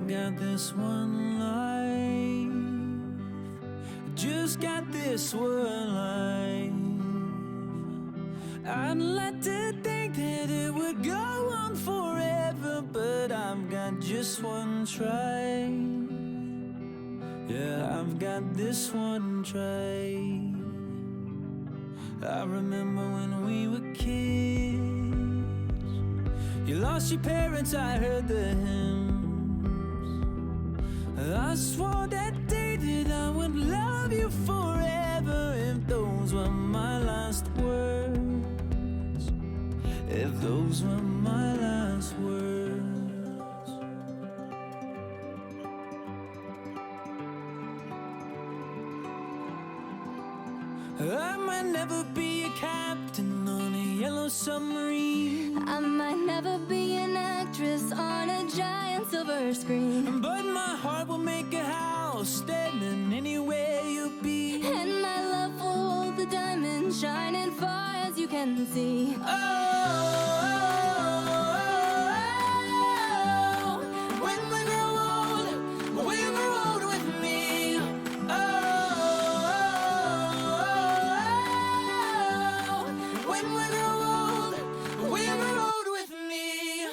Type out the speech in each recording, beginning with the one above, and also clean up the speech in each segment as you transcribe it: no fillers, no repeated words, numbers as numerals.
got this one life, just got this one life. I'd like to think that it would go on forever, but I've got just one try. Yeah, I've got this one try. I remember when we were kids, you lost your parents, I heard the hymns. I swore that day that I would love you forever, if those were my last words, if those were my last words. I might never be a captain on a yellow submarine, I might never be an actress on a giant silver screen, but my heart will make a house standing anywhere you'll be. and my love will hold the diamonds shining far as you can see. When we grow old with me. When we grow old with me.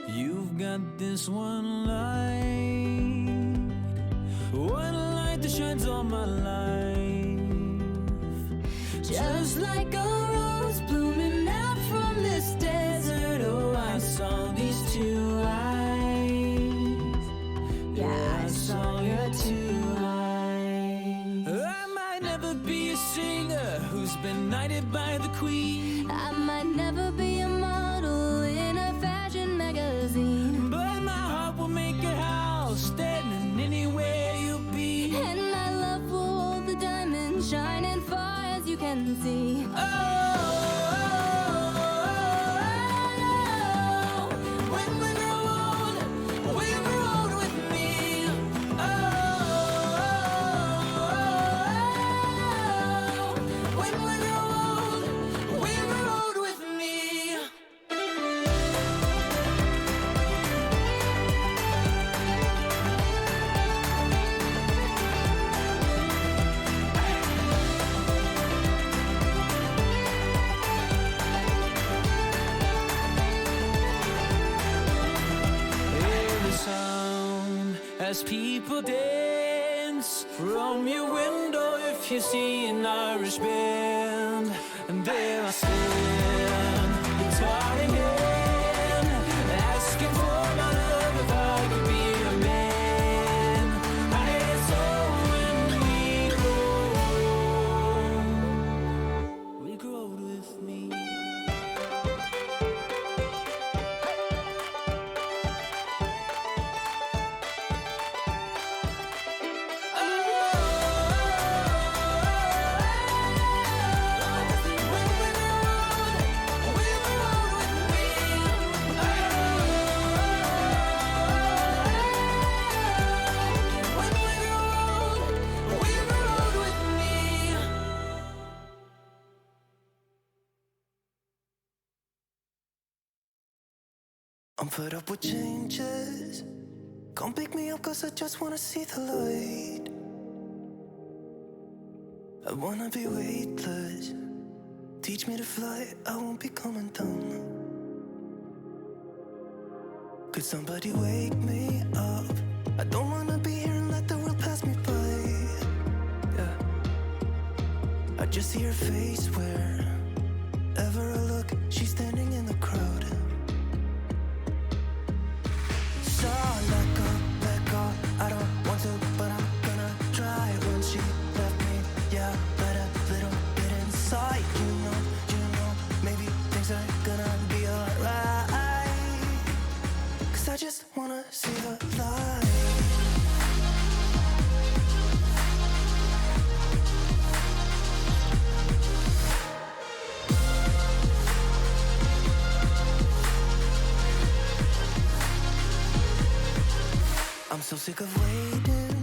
You've got this one light that shines all my life. Just like a rose blooming out from this desert, Oh, I saw these two eyes. Yeah, I saw your two eyes. I might never be a singer who's been knighted by the queen, I might never be a model in a fashion magazine, but my heart will make a house standing anywhere you'll be. and my love will hold the diamonds shining far as you can see. When we grow old with me. When we grow old with me. As people dance from your window, if you see an Irish band, and there I stand, guitar in hand, asking for my love if I could be a man. And so when we grow old with me. I'm fed up with changes. Come pick me up, cause I just wanna see the light. I wanna be weightless. Teach me to fly, I won't be coming down. Could somebody wake me up? I don't wanna be here and let the world pass me by. Yeah, I just see her face wherever I look. She's standing in the crowd. So let go, I don't want to, but I'm gonna try. When she left me, yeah, let a little bit inside. You know, maybe things are gonna be alright. Cause I just wanna see the light. so sick of waiting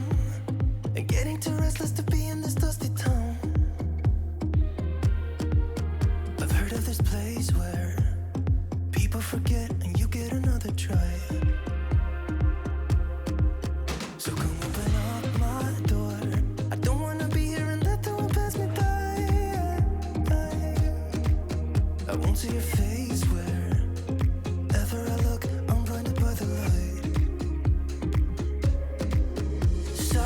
and getting too restless to be in this dusty town. I've heard of this place where people forget and you get another try. So come open up my door. I don't wanna be here and let the world pass me by. I won't see your face wherever I look. I'm blinded by the light. So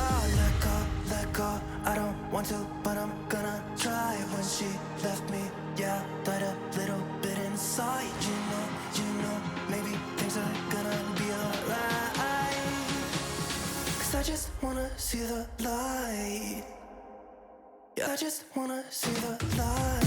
let go. I don't want to, but I'm gonna try. When she left me, yeah, died a little bit inside. You know, maybe things are gonna be alright. 'Cause I just wanna see the light. Yeah, I just wanna see the light.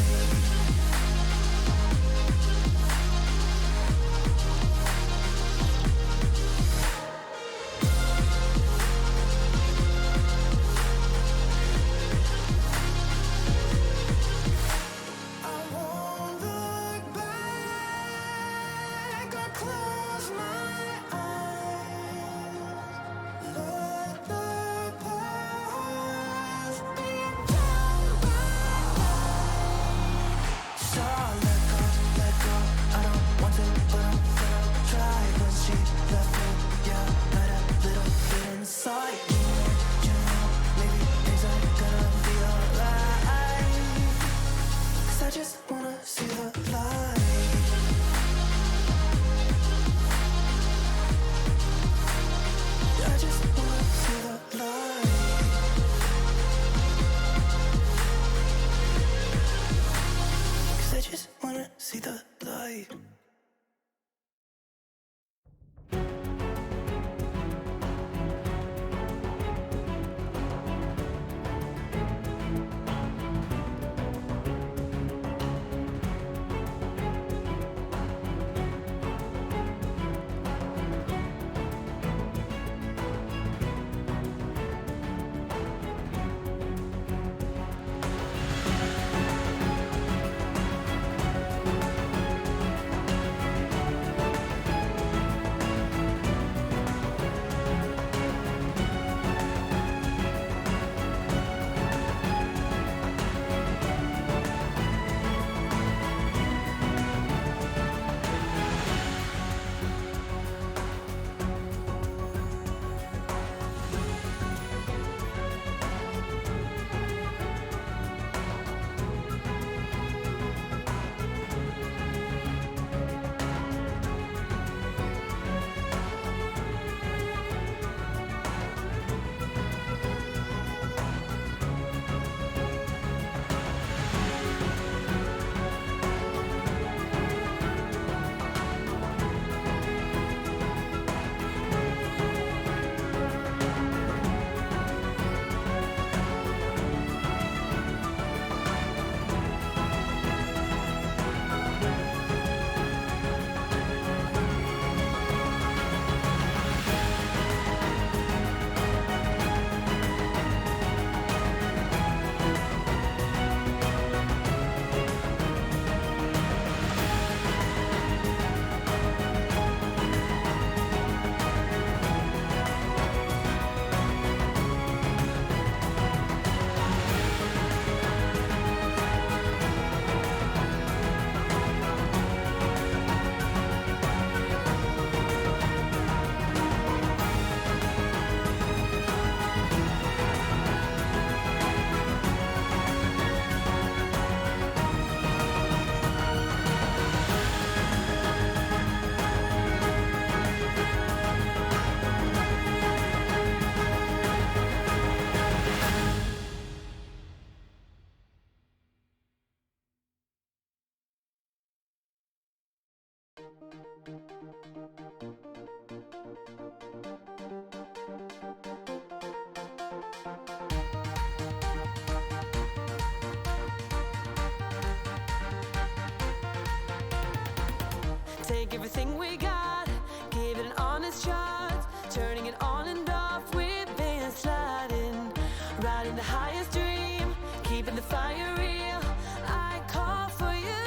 Take everything we got, give it an honest shot. Turning it on and off, we've been sliding. Riding the highest dream, keeping the fire real. I call for you.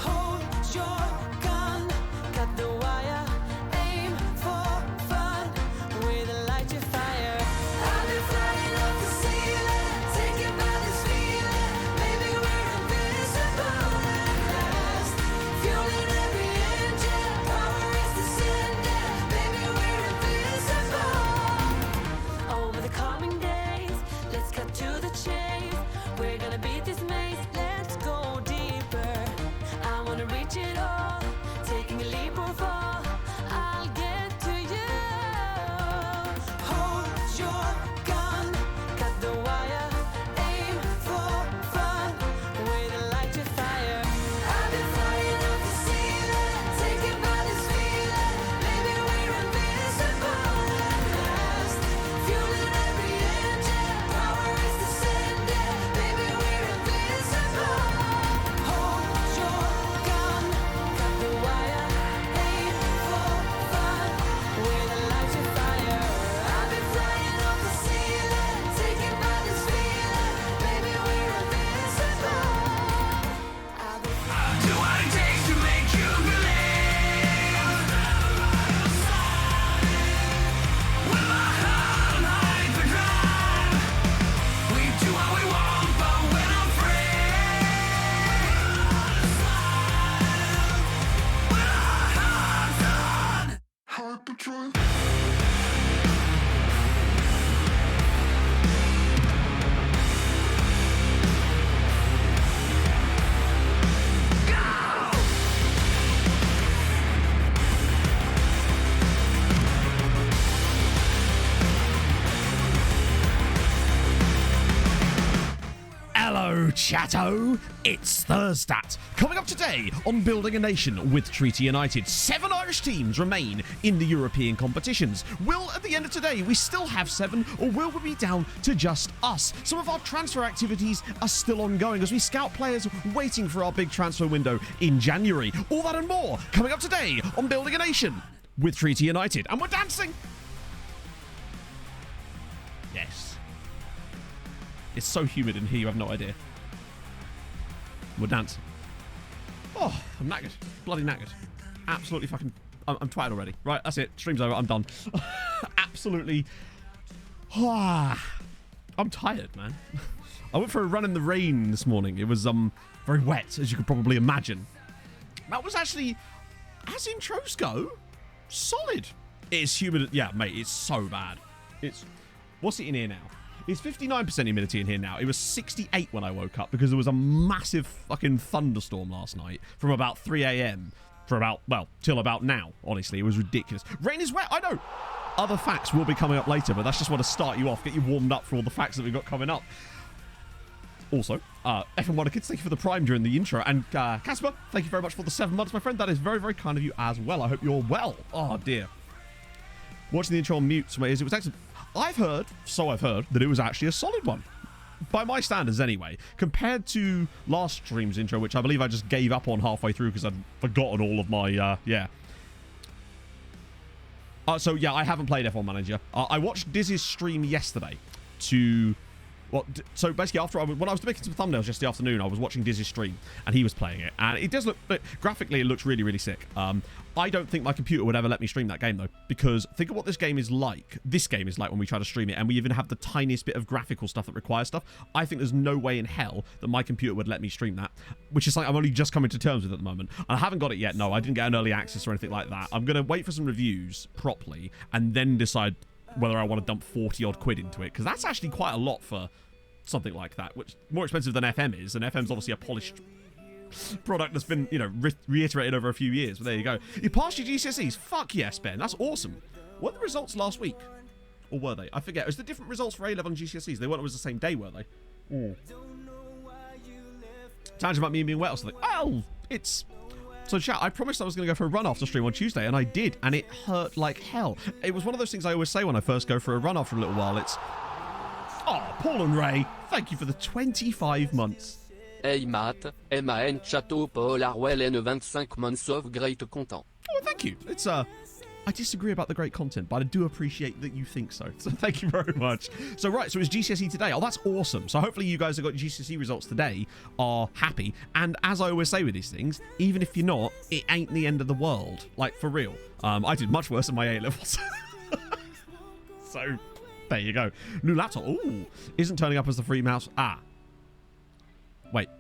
Hold your gun, cut the wire, aim for fun. Chatto, it's Thursdat. Coming up today on Building a Nation with Treaty United, 7 Irish teams remain in the European competitions. Will, at the end of today, we still have 7, or will we be down to just us? Some of our transfer activities are still ongoing as we scout players waiting for our big transfer window in January. All that and more coming up today on Building a Nation with Treaty United. And we're dancing! Yes. It's so humid in here, you have no idea. We're dancing. Oh, I'm knackered. Bloody knackered. Absolutely fucking... I'm tired already. Right, that's it. Stream's over. I'm done. Absolutely... I'm tired, man. I went for a run in the rain this morning. It was very wet, as you could probably imagine. That was actually, as intros go, solid. It's humid. Yeah, mate, it's so bad. It's... What's it in here now? It's 59% humidity in here now. It was 68 when I woke up because there was a massive fucking thunderstorm last night from about 3 a.m. for about, well, till about now, honestly. It was ridiculous. Rain is wet, I know. Other facts will be coming up later, but that's just want to start you off, get you warmed up for all the facts that we've got coming up. Also, F1 Wonder Kids, thank you for the Prime during the intro. And Casper, thank you very much for the 7 months, my friend. That is very, very kind of you as well. I hope you're well. Oh, dear. Watching the intro on mute, so it was actually... I've heard, that it was actually a solid one. By my standards, anyway. Compared to last stream's intro, which I believe I just gave up on halfway through because I'd forgotten all of my, so, yeah, I haven't played F1 Manager. I watched Dizzy's stream yesterday to... Well, so basically, when I was making some thumbnails yesterday afternoon, I was watching Dizzy's stream, and he was playing it, and it does look, graphically, it looks really, really sick. I don't think my computer would ever let me stream that game, though, because think of what this game is like. This game is like when we try to stream it, and we even have the tiniest bit of graphical stuff that requires stuff. I think there's no way in hell that my computer would let me stream that, which is like I'm only just coming to terms with at the moment. And I haven't got it yet, no, I didn't get an early access or anything like that. I'm going to wait for some reviews properly, and then decide whether I want to dump 40-odd quid into it, because that's actually quite a lot for something like that, which more expensive than FM is, and FM's obviously a polished product that's been, you know, reiterated over a few years, but there you go. You passed your GCSEs? Fuck yes, Ben. That's awesome. What were the results last week? Or were they? I forget. Was the different results for A-level and GCSEs? They weren't always the same day, were they? Tangent about me being wet or something. Well, it's... So, chat, I promised I was going to go for a run after stream on Tuesday, and I did, and it hurt like hell. It was one of those things I always say when I first go for a run after a little while. It's... Oh, Paul and Ray, thank you for the 25 months. Hey Matt, MAN Chateau Paul Arwell N25 Monsof Great Content. Oh, thank you. It's I disagree about the great content, but I do appreciate that you think so. So thank you very much. So right, so it's GCSE today. Oh, that's awesome. So hopefully you guys have got GCSE results today are happy. And as I always say with these things, even if you're not, it ain't the end of the world. Like, for real. I did much worse in my A-levels. So, there you go. New laptop. Ooh, isn't turning up as the free mouse. Ah. Wait.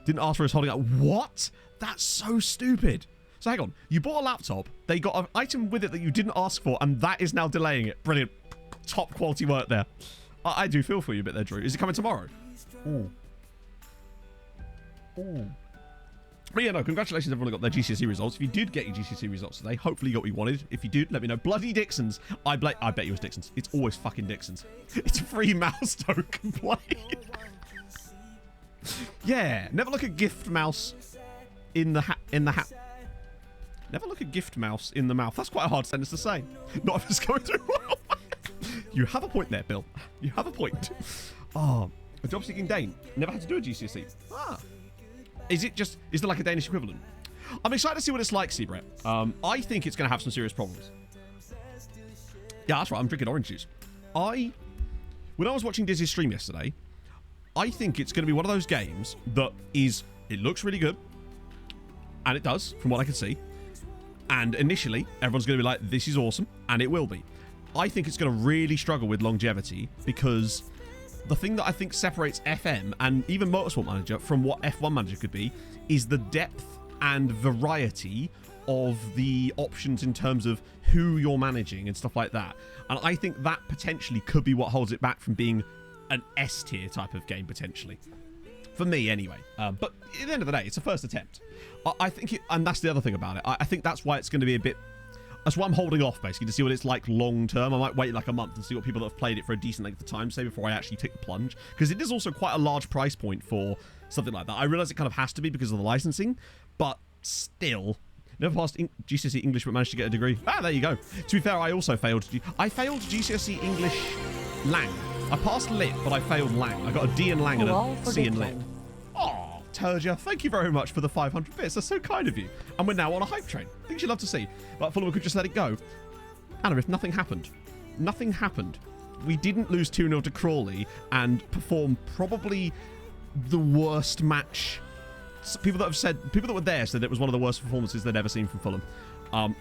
Didn't ask for his holding up. What? That's so stupid. So hang on. You bought a laptop. They got an item with it that you didn't ask for, and that is now delaying it. Brilliant. Top quality work there. I do feel for you a bit there, Drew. Is it coming tomorrow? Ooh. Ooh. But yeah, no, congratulations everyone who got their GCSE results. If you did get your GCSE results today, hopefully you got what you wanted. If you did, let me know. Bloody Dixon's. I bet you it was Dixon's. It's always fucking Dixon's. It's a free mouse, don't complain. Yeah, never look at gift mouse in the hat. Never look at gift mouse in the mouth. That's quite a hard sentence to say. Not if it's going through well. You have a point there, Bill. You have a point. Oh, a job-seeking Dane. Never had to do a GCSE. Ah. Is there like a Danish equivalent? I'm excited to see what it's like, Seabret. I think it's going to have some serious problems. Yeah, that's right. I'm drinking orange juice. When I was watching Dizzy's stream yesterday, I think it's going to be one of those games that it looks really good. And it does, from what I can see. And initially, everyone's going to be like, this is awesome. And it will be. I think it's going to really struggle with longevity because the thing that I think separates FM and even Motorsport Manager from what F1 Manager could be is the depth and variety of the options in terms of who you're managing and stuff like that. And I think that potentially could be what holds it back from being an S-tier type of game, potentially. For me, anyway. But at the end of the day, it's a first attempt. I think and that's the other thing about it. I think that's why it's going to be a bit... That's why I'm holding off, basically, to see what it's like long-term. I might wait like a month and see what people that have played it for a decent length of time say before I actually take the plunge. Because it is also quite a large price point for something like that. I realise it kind of has to be because of the licensing, but still. Never passed GCSE English but managed to get a degree. Ah, there you go. To be fair, I also failed. I failed GCSE English Lang. I passed Lit, but I failed Lang. I got a D in Lang and a C in Lit. Oh, Turja, thank you very much for the 500 bits. That's so kind of you. And we're now on a hype train. Things you'd love to see. But Fulham could just let it go. Anna, if nothing happened. Nothing happened. We didn't lose 2-0 to Crawley and perform probably the worst match. People that were there said it was one of the worst performances they'd ever seen from Fulham.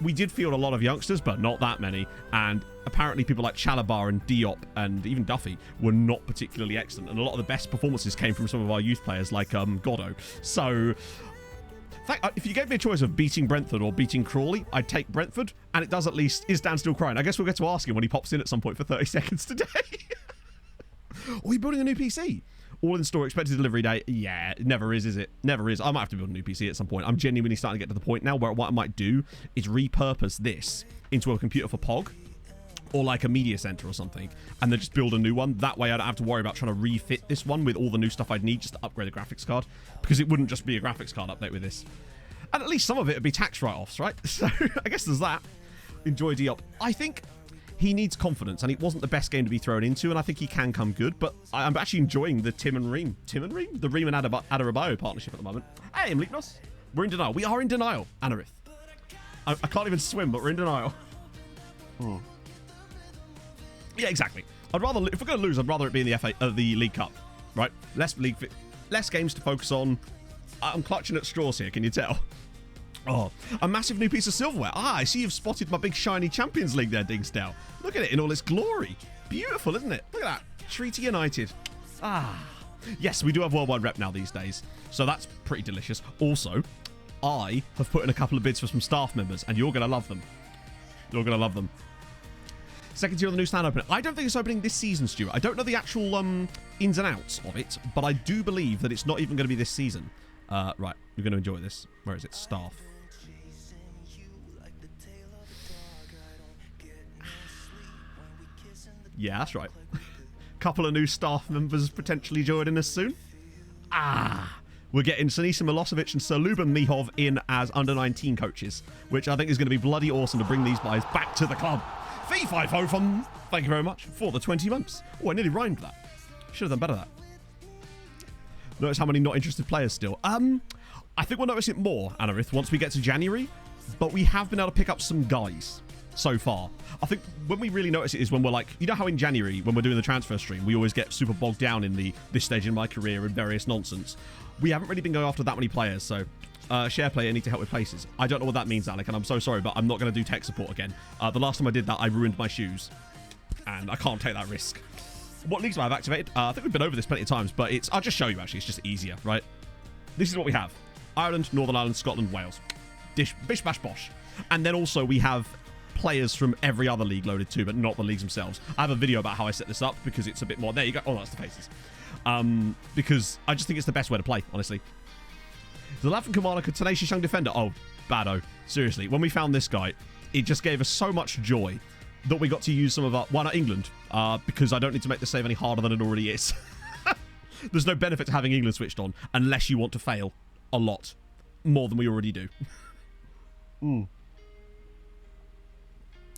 We did field a lot of youngsters, but not that many. And apparently people like Chalabar and Diop and even Duffy were not particularly excellent. And a lot of the best performances came from some of our youth players like Goddo. So if you gave me a choice of beating Brentford or beating Crawley, I'd take Brentford. And it does at least... Is Dan still crying? I guess we'll get to ask him when he pops in at some point for 30 seconds today. Are you building a new PC? All in store, expected delivery date. Yeah, it never is it? Never is. I might have to build a new PC at some point. I'm genuinely starting to get to the point now where what I might do is repurpose this into a computer for POG or like a media center or something, and then just build a new one. That way I don't have to worry about trying to refit this one with all the new stuff I'd need just to upgrade the graphics card, because it wouldn't just be a graphics card update with this. And at least some of it would be tax write-offs, right? So I guess there's that. Enjoy Diop. I think he needs confidence, and it wasn't the best game to be thrown into, and I think he can come good, but I'm actually enjoying the Tim and Ream? The Ream and Adarabio partnership at the moment. Hey, Mliknos. We're in denial. We are in denial, Anarith. I can't even swim, but we're in denial. Oh. Yeah, exactly. I'd rather, if we're going to lose, I'd rather it be in the League Cup, right? Less games to focus on. I'm clutching at straws here, can you tell? Oh, a massive new piece of silverware. Ah, I see you've spotted my big shiny Champions League there, Dingsdale. Look at it in all its glory. Beautiful, isn't it? Look at that. Treaty United. Ah. Yes, we do have worldwide rep now these days, so that's pretty delicious. Also, I have put in a couple of bids for some staff members, and you're going to love them. You're going to love them. Second tier of the new stand opening. I don't think it's opening this season, Stuart. I don't know the actual ins and outs of it, but I do believe that it's not even going to be this season. Right, you're going to enjoy this. Where is it? Staff. Yeah, that's right. Couple of new staff members potentially joining us soon. Ah, we're getting Sinisa Milosevic and Sir Luban Mihov in as under-19 coaches, which I think is going to be bloody awesome to bring these guys back to the club. Fee 5 from, thank you very much for the 20 months. Oh, I nearly rhymed that. Should have done better that. Notice how many not interested players still. I think we'll notice it more, Anarith, once we get to January, but we have been able to pick up some guys so far. I think when we really notice it is when we're like, you know how in January when we're doing the transfer stream we always get super bogged down in this stage in my career and various nonsense. We haven't really been going after that many players, so share player need to help with places. I don't know what that means, Alec, and I'm so sorry, but I'm not going to do tech support again. The last time I did that I ruined my shoes and I can't take that risk. What leagues have I activated? I think we've been over this plenty of times, but I'll just show you actually, it's just easier, right? This is what we have. Ireland, Northern Ireland, Scotland, Wales. Bish bash bosh. And then also we have players from every other league loaded too, but not the leagues themselves. I have a video about how I set this up because it's a bit more... There you go. Oh, that's the faces. Because I just think it's the best way to play, honestly. The lad from Kilmarnock, a tenacious young defender. Oh, Bado. Seriously, when we found this guy, it just gave us so much joy that we got to use some of our... Why not England? Because I don't need to make the save any harder than it already is. There's no benefit to having England switched on unless you want to fail a lot more than we already do.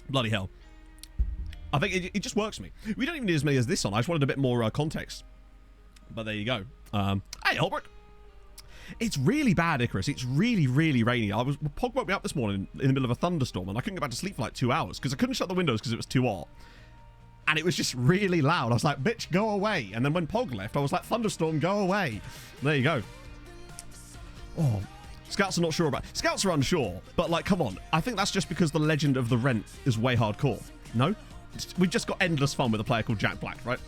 Bloody hell. I think it just works for me. We don't even need as many as this on. I just wanted a bit more context. But there you go. Hey, Holbrook. It's really bad, Icarus. It's really, really rainy. Pog woke me up this morning in the middle of a thunderstorm and I couldn't go back to sleep for like 2 hours because I couldn't shut the windows because it was too hot. And it was just really loud. I was like, bitch, go away. And then when Pog left, I was like, thunderstorm, go away. There you go. Oh, Scouts are not sure about... Scouts are unsure, but like, come on. I think that's just because the legend of the Rent is way hardcore. No? We've just got endless fun with a player called Jack Black, right?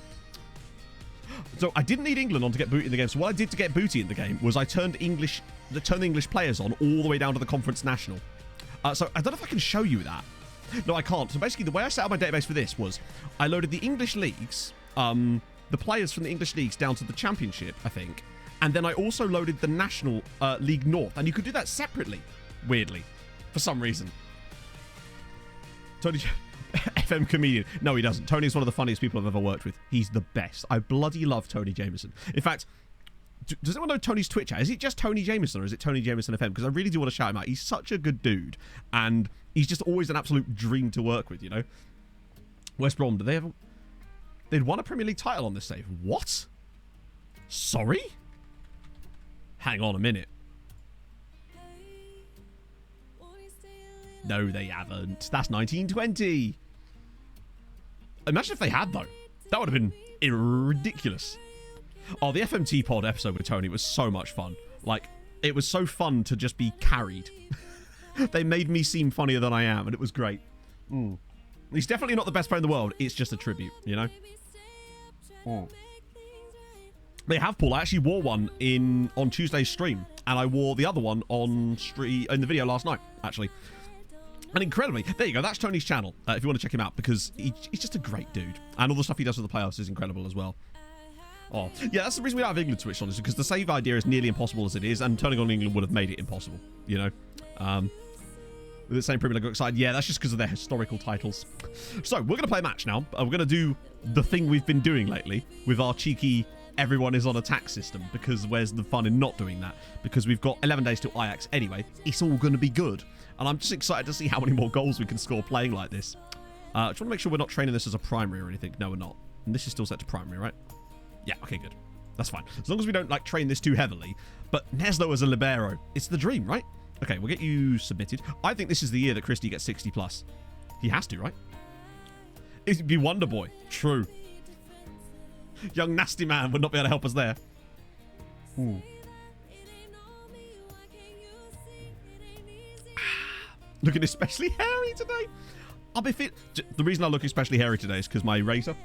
So I didn't need England on to get booty in the game. So what I did to get booty in the game was I turned the English players on all the way down to the Conference National. So I don't know if I can show you that. No, I can't. So basically the way I set up my database for this was I loaded the English leagues, the players from the English leagues down to the Championship, I think. And then I also loaded the National League North. And you could do that separately, weirdly, for some reason. Tony... FM comedian. No, he doesn't. Tony's one of the funniest people I've ever worked with. He's the best. I bloody love Tony Jameson. In fact, Does anyone know Tony's Twitch at? Is it just Tony Jameson or is it Tony Jameson FM? Because I really do want to shout him out. He's such a good dude. And he's just always an absolute dream to work with, you know? West Brom, do they ever... They'd won a Premier League title on this save. What? Sorry? Hang on a minute. No, they haven't. That's 1920. Imagine if they had, though. That would have been ridiculous. Oh, the FMT pod episode with Tony was so much fun. Like, it was so fun to just be carried. They made me seem funnier than I am, and it was great. He's definitely not the best player in the world. It's just a tribute, you know? They have, Paul. I actually wore one on Tuesday's stream, and I wore the other one in the video last night, actually. And incredibly, there you go. That's Tony's channel, if you want to check him out, because he's just a great dude. And all the stuff he does with the playoffs is incredible as well. Oh, yeah, that's the reason we don't have England switched on, is because the save idea is nearly impossible as it is, and turning on England would have made it impossible, you know? With the same Premier League side, yeah, that's just because of their historical titles. So, we're going to play a match now. We're going to do the thing we've been doing lately with our cheeky everyone is on attack system, because where's the fun in not doing that? Because we've got 11 days till Ajax anyway. It's all going to be good. And I'm just excited to see how many more goals we can score playing like this. Just want to make sure we're not training this as a primary or anything. No, we're not. And this is still set to primary, right? Yeah, okay, good. That's fine. As long as we don't, like, train this too heavily. But Neslo as a libero, it's the dream, right? Okay, we'll get you submitted. I think this is the year that Christie gets 60 plus. He has to, right? It'd be Wonder Boy. True. Young nasty man would not be able to help us there. Ooh. Looking especially hairy today. I'll be fit. The reason I look especially hairy today is because my razor,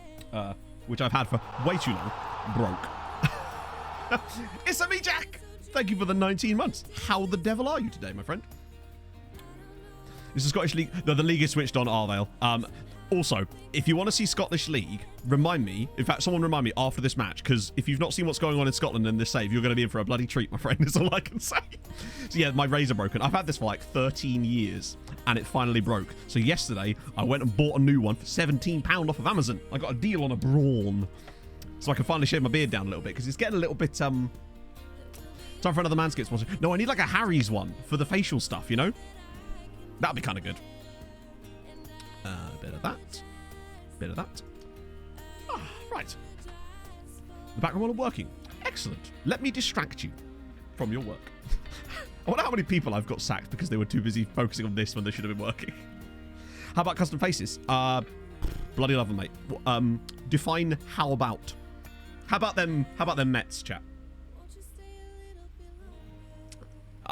which I've had for way too long, broke. It's a me, Jack. Thank you for the 19 months. How the devil are you today, my friend? This is Scottish League. No, the league is switched on Arvale. Also, if you want to see Scottish League, remind me. In fact, someone remind me after this match, because if you've not seen what's going on in Scotland in this save, you're going to be in for a bloody treat, my friend. Is all I can say. So yeah, my razor broken. I've had this for like 13 years, and it finally broke. So yesterday, I went and bought a new one for £17 off of Amazon. I got a deal on a Brawn, so I can finally shave my beard down a little bit, because it's getting a little bit time for another Manscaped sponsor. No, I need like a Harry's one for the facial stuff, you know? That'd be kind of good. Bit of that. Bit of that. Ah, right. The background are working. Excellent. Let me distract you from your work. I wonder how many people I've got sacked because they were too busy focusing on this when they should have been working. How about custom faces? Bloody love them, mate. Define how about. How about them Mets, chat?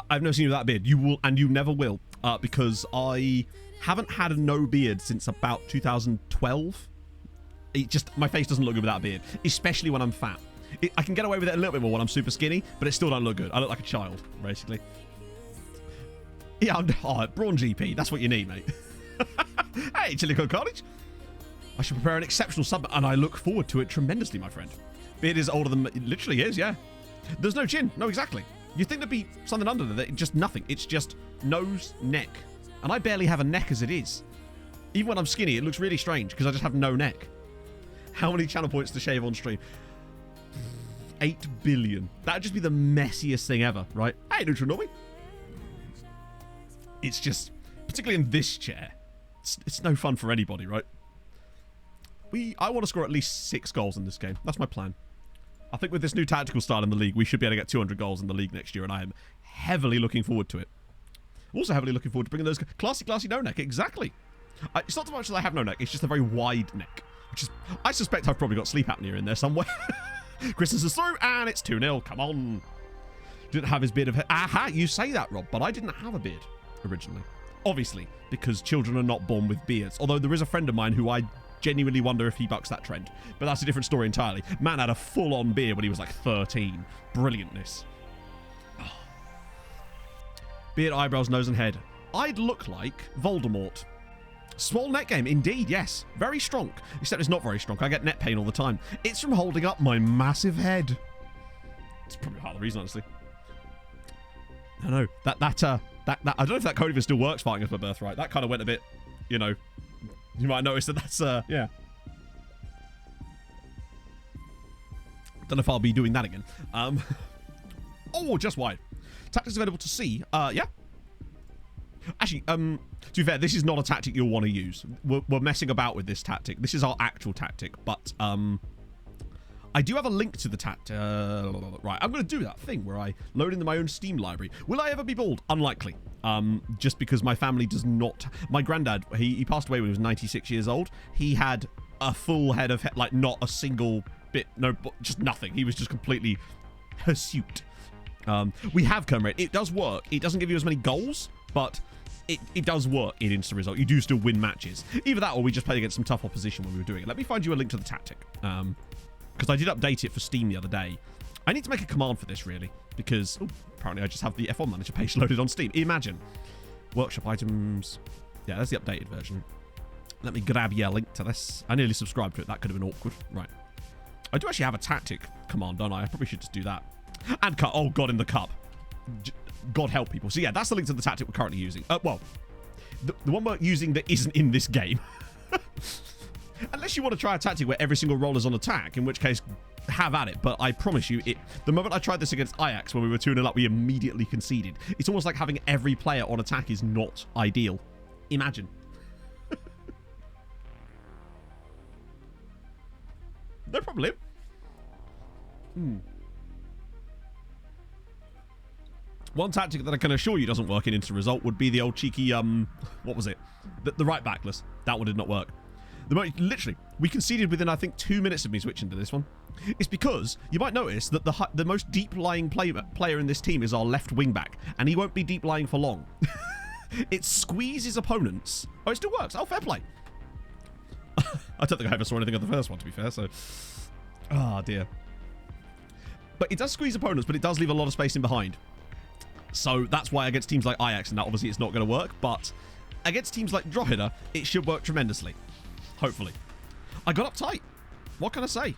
I've never seen you with that beard. You will, and you never will, because I haven't had a no beard since about 2012. My face doesn't look good without a beard, especially when I'm fat. I can get away with it a little bit more when I'm super skinny, but it still don't look good. I look like a child, basically. Yeah, Brawn GP. That's what you need, mate. Hey, Chillicothe College. I should prepare an exceptional sub, and I look forward to it tremendously, my friend. Beard is older than it literally is, yeah. There's no chin. No, exactly. You'd think there'd be something under there. Just nothing. It's just nose, neck. And I barely have a neck as it is. Even when I'm skinny, it looks really strange because I just have no neck. How many channel points to shave on stream? 8 billion. That'd just be the messiest thing ever, right? Hey, Neutral Normie. It's just, particularly in this chair, it's no fun for anybody, right? I want to score at least 6 goals in this game. That's my plan. I think with this new tactical style in the league, we should be able to get 200 goals in the league next year, and I am heavily looking forward to it. Also heavily looking forward to bringing those classy no neck. Exactly. It's not so much that I have no neck, it's just a very wide neck. Which is, I suspect I've probably got sleep apnea in there somewhere. Christmas is through, and it's 2-0. Come on. Didn't have his beard of hair. Aha, you say that, Rob, but I didn't have a beard originally. Obviously, because children are not born with beards. Although there is a friend of mine who I genuinely wonder if he bucks that trend. But that's a different story entirely. Man had a full-on beard when he was like 13. Brilliantness. Oh. Beard, eyebrows, nose, and head. I'd look like Voldemort. Small neck game, indeed, yes. Very strong. Except it's not very strong. I get neck pain all the time. It's from holding up my massive head. It's probably part of the reason, honestly. I know. That I don't know if that code even still works, fighting us for birthright. That kind of went a bit, you know. You might notice that's, yeah. Don't know if I'll be doing that again. Oh, just wide. Tactics available to see. Yeah. Actually, to be fair, this is not a tactic you'll want to use. We're messing about with this tactic. This is our actual tactic, but I do have a link to the tactic. Right, I'm going to do that thing where I load into my own Steam library. Will I ever be bald? Unlikely. Just because my family does not. My granddad, he passed away when he was 96 years old. He had a full head of hair, like not a single bit, no, just nothing. He was just completely hirsute. We have comb rate. It does work. It doesn't give you as many goals, but it does work in instant result. You do still win matches. Either that or we just played against some tough opposition when we were doing it. Let me find you a link to the tactic. Because I did update it for Steam the other day. I need to make a command for this, really, because apparently I just have the F1 Manager page loaded on Steam. Imagine. Workshop items. Yeah, that's the updated version. Let me grab you a link to this. I nearly subscribed to it. That could have been awkward. Right. I do actually have a tactic command, don't I? I probably should just do that. And cut. Oh, God, in the cup. God help people. So, yeah, that's the link to the tactic we're currently using. Well, the one we're using that isn't in this game. Unless you want to try a tactic where every single roll is on attack, in which case, have at it. But I promise you, the moment I tried this against Ajax when we were 2-0 up, we immediately conceded. It's almost like having every player on attack is not ideal. Imagine. No problem. One tactic that I can assure you doesn't work in instant result would be the old cheeky, what was it? The right backless. That one did not work. Literally, we conceded within, I think, 2 minutes of me switching to this one. It's because you might notice that the most deep-lying player in this team is our left wing-back, and he won't be deep-lying for long. It squeezes opponents. Oh, it still works. Oh, fair play. I don't think I ever saw anything of the first one, to be fair, so... Oh, dear. But it does squeeze opponents, but it does leave a lot of space in behind. So that's why against teams like Ajax, and that obviously it's not going to work, but against teams like Drogheda, it should work tremendously. Hopefully. I got uptight. What can I say?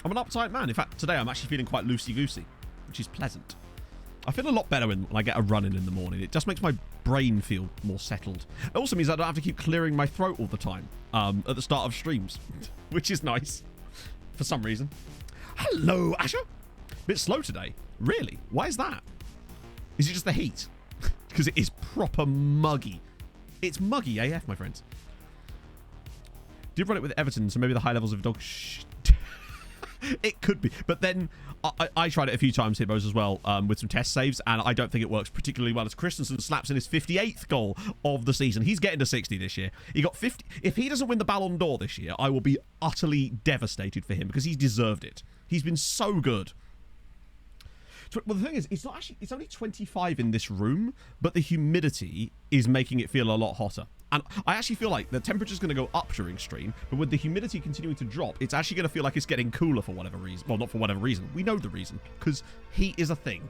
I'm an uptight man. In fact, today I'm actually feeling quite loosey-goosey, which is pleasant. I feel a lot better when I get a run in the morning. It just makes my brain feel more settled. It also means I don't have to keep clearing my throat all the time at the start of streams, which is nice for some reason. Hello, Asher. Bit slow today. Really? Why is that? Is it just the heat? Because it is proper muggy. It's muggy AF, my friends. Did run it with Everton, so maybe the high levels of dog... It could be. But then I tried it a few times, Hibbos, as well, with some test saves, and I don't think it works particularly well as Christensen slaps in his 58th goal of the season. He's getting to 60 this year. He got 50. If he doesn't win the Ballon d'Or this year, I will be utterly devastated for him because he's deserved it. He's been so good. Well, the thing is, it's not actually, it's only 25 in this room, but the humidity is making it feel a lot hotter. And I actually feel like the temperature's going to go up during stream, but with the humidity continuing to drop, it's actually going to feel like it's getting cooler for whatever reason. Well, not for whatever reason. We know the reason, because heat is a thing.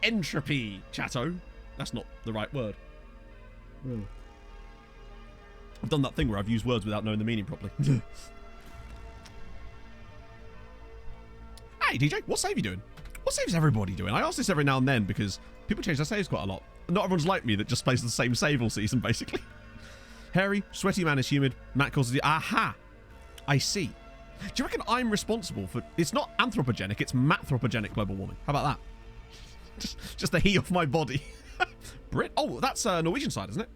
Entropy, chatto. That's not the right word. I've done that thing where I've used words without knowing the meaning properly. Hey, DJ, what save are you doing? What save is everybody doing? I ask this every now and then because people change their saves quite a lot. Not everyone's like me that just plays the same save all season, basically. Hairy, sweaty man is humid. Matt calls it... Aha! I see. Do you reckon I'm responsible for... It's not anthropogenic, it's mathropogenic global warming. How about that? Just the heat of my body. Brit? Oh, that's Norwegian side, isn't it?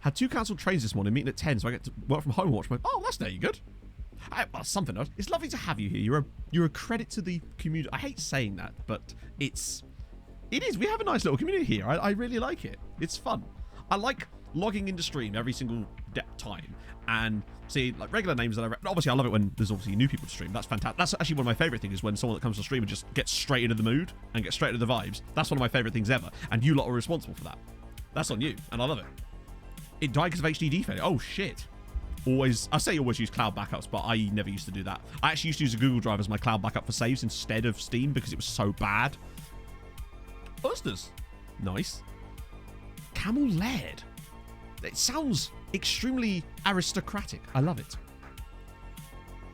Had 2 cancelled trains this morning, meeting at 10, so I get to work from home and watch my... Oh, that's very good. Well, something else. It's lovely to have you here. You're a credit to the community. I hate saying that, but it is. We have a nice little community here. I really like it. It's fun. I like logging into stream every single time and see like regular names that obviously I love it when there's obviously new people to stream. That's fantastic. That's actually one of my favorite things is when someone that comes to stream and just gets straight into the mood and gets straight into the vibes. That's one of my favorite things ever. And you lot are responsible for that. That's on you, and I love it. It died because of HDD failure. Oh shit. I say always use cloud backups, but I never used to do that. I actually used to use a Google Drive as my cloud backup for saves instead of Steam because it was so bad. Oysters. Nice. Camel lead. It sounds extremely aristocratic. I love it.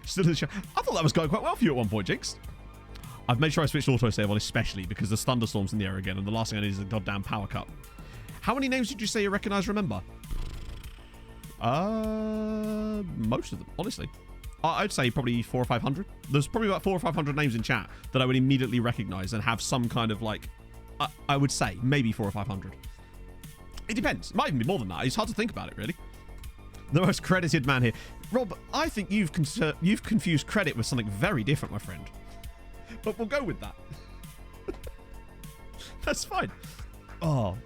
Still in the show. I thought that was going quite well for you at one point, Jinx. I've made sure I switched autosave on especially because there's thunderstorms in the air again and the last thing I need is a goddamn power cut. How many names did you say you recognize, remember? Most of them, honestly. I'd say probably 400 or 500. There's probably about 400 or 500 names in chat that I would immediately recognize and have some kind of like, I would say maybe 400 or 500. It depends. It might even be more than that. It's hard to think about it, really. The most credited man here. Rob, I think you've confused credit with something very different, my friend. But we'll go with that. That's fine. Oh.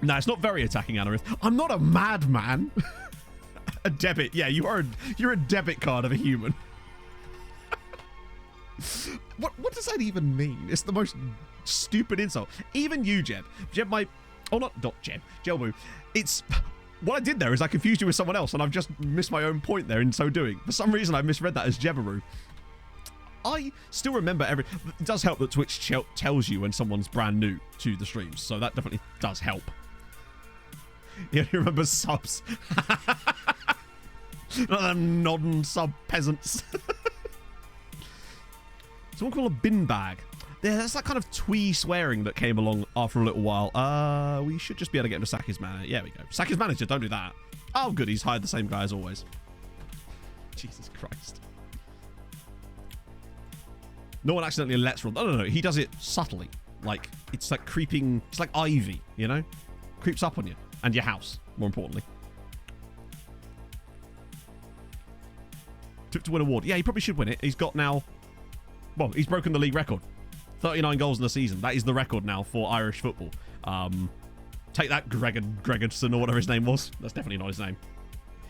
No, it's not very attacking, Anarith. I'm not a madman. A debit. Yeah, you're a debit card of a human. What does that even mean? It's the most stupid insult. Even you, Jeb. Jeb might... Oh, not Jeb. Jelbu. It's... What I did there is I confused you with someone else, and I've just missed my own point there in so doing. For some reason, I misread that as Jebaru. I still remember It does help that Twitch tells you when someone's brand new to the streams, so that definitely does help. You remember subs. Not them non-sub peasants. Someone called a bin bag. Yeah, that's that kind of twee swearing that came along after a little while. We should just be able to get him to sack his manager. Yeah, we go. Sack his manager, don't do that. Oh, good, he's hired the same guy as always. Jesus Christ. No one accidentally lets run. No, he does it subtly. Like, it's like creeping. It's like ivy, you know? Creeps up on you. And your house, more importantly. Took to win award. Yeah, he probably should win it. He's got now... Well, he's broken the league record. 39 goals in the season. That is the record now for Irish football. Take that, Gregerson, or whatever his name was. That's definitely not his name.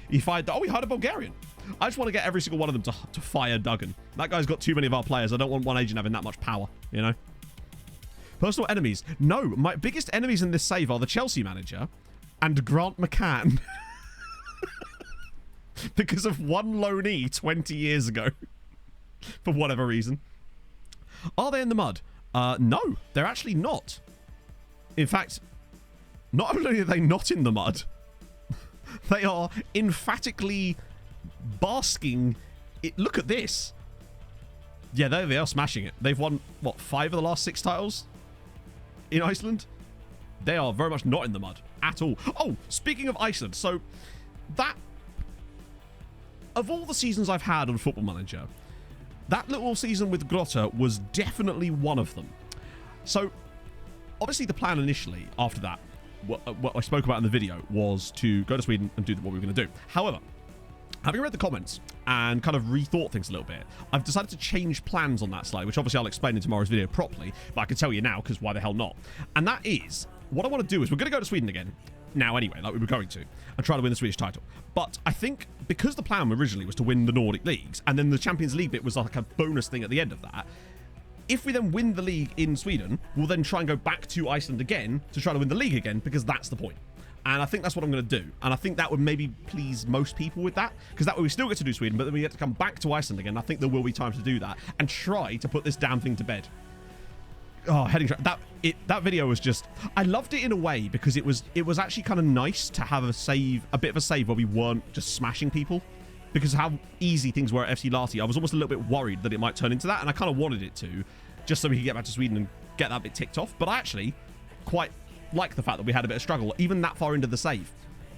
He hired a Bulgarian. I just want to get every single one of them to fire Duggan. That guy's got too many of our players. I don't want one agent having that much power, you know? Personal enemies. No, my biggest enemies in this save are the Chelsea manager and Grant McCann. Because of one loanee 20 years ago. For whatever reason. Are they in the mud? No, they're actually not. In fact, not only are they not in the mud, they are emphatically basking. Look at this. Yeah, they are smashing it. They've won, what, 5 of the last 6 titles in Iceland? They are very much not in the mud at all. Oh, speaking of Iceland, so that... Of all the seasons I've had on Football Manager, that little season with Grotta was definitely one of them. So, obviously the plan initially, after that, what I spoke about in the video, was to go to Sweden and do what we were going to do. However, having read the comments and kind of rethought things a little bit, I've decided to change plans on that slightly, which obviously I'll explain in tomorrow's video properly, but I can tell you now, because why the hell not? And that is, what I want to do is, we're going to go to Sweden again, now anyway, like we were going to, and try to win the Swedish title. But I think, because the plan originally was to win the Nordic leagues, and then the Champions League bit was like a bonus thing at the end of that, if we then win the league in Sweden, we'll then try and go back to Iceland again to try to win the league again, because that's the point. And I think that's what I'm going to do. And I think that would maybe please most people with that, because that way we still get to do Sweden, but then we get to come back to Iceland again. I think there will be time to do that and try to put this damn thing to bed. Oh, heading track. That video was just... I loved it in a way because it was actually kind of nice to have a bit of a save where we weren't just smashing people. Because of how easy things were at FC Lahti, I was almost a little bit worried that it might turn into that, and I kind of wanted it to, just so we could get back to Sweden and get that bit ticked off. But I actually quite like the fact that we had a bit of struggle, even that far into the save.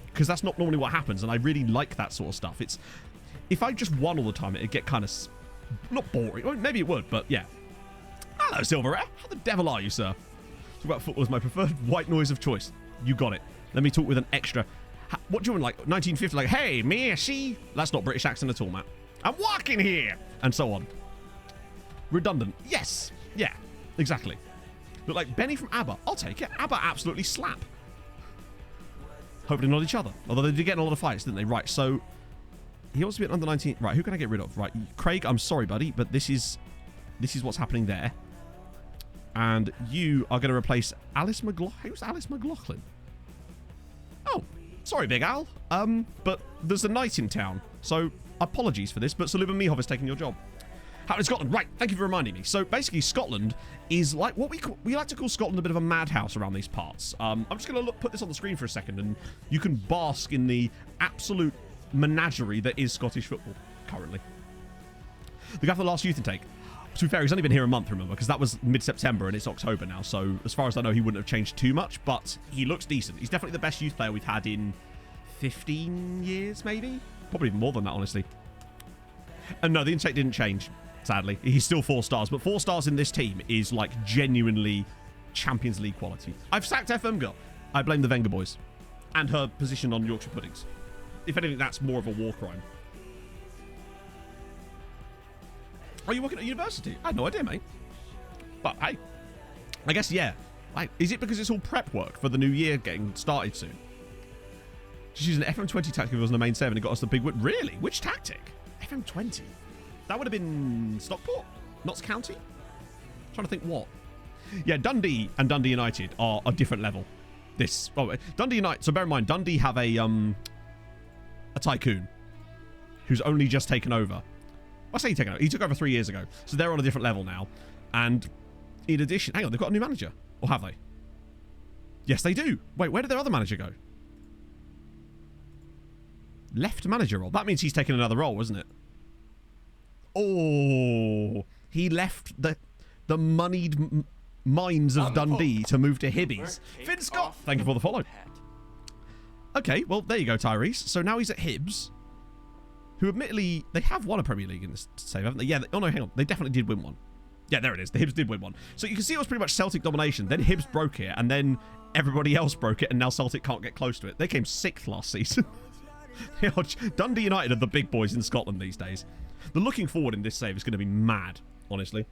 Because that's not normally what happens, and I really like that sort of stuff. It's... If I just won all the time, it'd get kind of... Not boring. Well, maybe it would, but yeah. Hello, Silver Rare. How the devil are you, sir? Talk about football is my preferred white noise of choice. You got it. Let me talk with an extra... What do you want, like 1950? Like, hey, me, see? That's not British accent at all, Matt. I'm walking here! And so on. Redundant. Yes. Yeah, exactly. Look like Benny from ABBA. I'll take it. ABBA absolutely slap. Hopefully not each other. Although they did get in a lot of fights, didn't they? Right, so... He wants to be an under 19... Right, who can I get rid of? Right, Craig, I'm sorry, buddy, but this is what's happening there. And you are going to replace Alice McLaughlin. Who's Alice McLaughlin? Oh, sorry, Big Al. But there's a knight in town, so apologies for this, but Sullivan Mihov is taking your job. How in Scotland? Right, thank you for reminding me. So basically, Scotland is like what we like to call Scotland a bit of a madhouse around these parts. I'm just going to put this on the screen for a second, and you can bask in the absolute menagerie that is Scottish football currently. The guy for the last youth intake. To be fair, he's only been here a month, remember, because that was mid-September and it's October now. So as far as I know, he wouldn't have changed too much, but he looks decent. He's definitely the best youth player we've had in 15 years, maybe? Probably even more than that, honestly. And no, the intake didn't change, sadly. He's still 4 stars, but 4 stars in this team is, like, genuinely Champions League quality. I've sacked FM Girl. I blame the Wenger boys. And her position on Yorkshire Puddings. If anything, that's more of a war crime. Are you working at university? I had no idea, mate. But, hey. I guess, yeah. Is it because it's all prep work for the new year getting started soon? Just using an FM20 tactic if it was on the main 7 and got us the big win. Really? Which tactic? FM20? That would have been Stockport? Notts County? I'm trying to think what. Yeah, Dundee and Dundee United are a different level. Dundee United. So bear in mind, Dundee have a tycoon who's only just taken over. I say taken over. He took over 3 years ago. So they're on a different level now. And in addition, hang on, they've got a new manager. Or have they? Yes, they do. Wait, where did their other manager go? Left manager role. That means he's taken another role, isn't it? Oh, he left the moneyed minds of Dundee to move to Hibbies. Finn Scott, thank you for the follow. Okay, well, there you go, Tyrese. So now he's at Hibs, who admittedly, they have won a Premier League in this save, haven't they? Yeah, oh no, hang on. They definitely did win one. Yeah, there it is. The Hibs did win one. So you can see it was pretty much Celtic domination. Then Hibs broke it, and then everybody else broke it, and now Celtic can't get close to it. They came 6th last season. Dundee United are the big boys in Scotland these days. The looking forward in this save is going to be mad, honestly.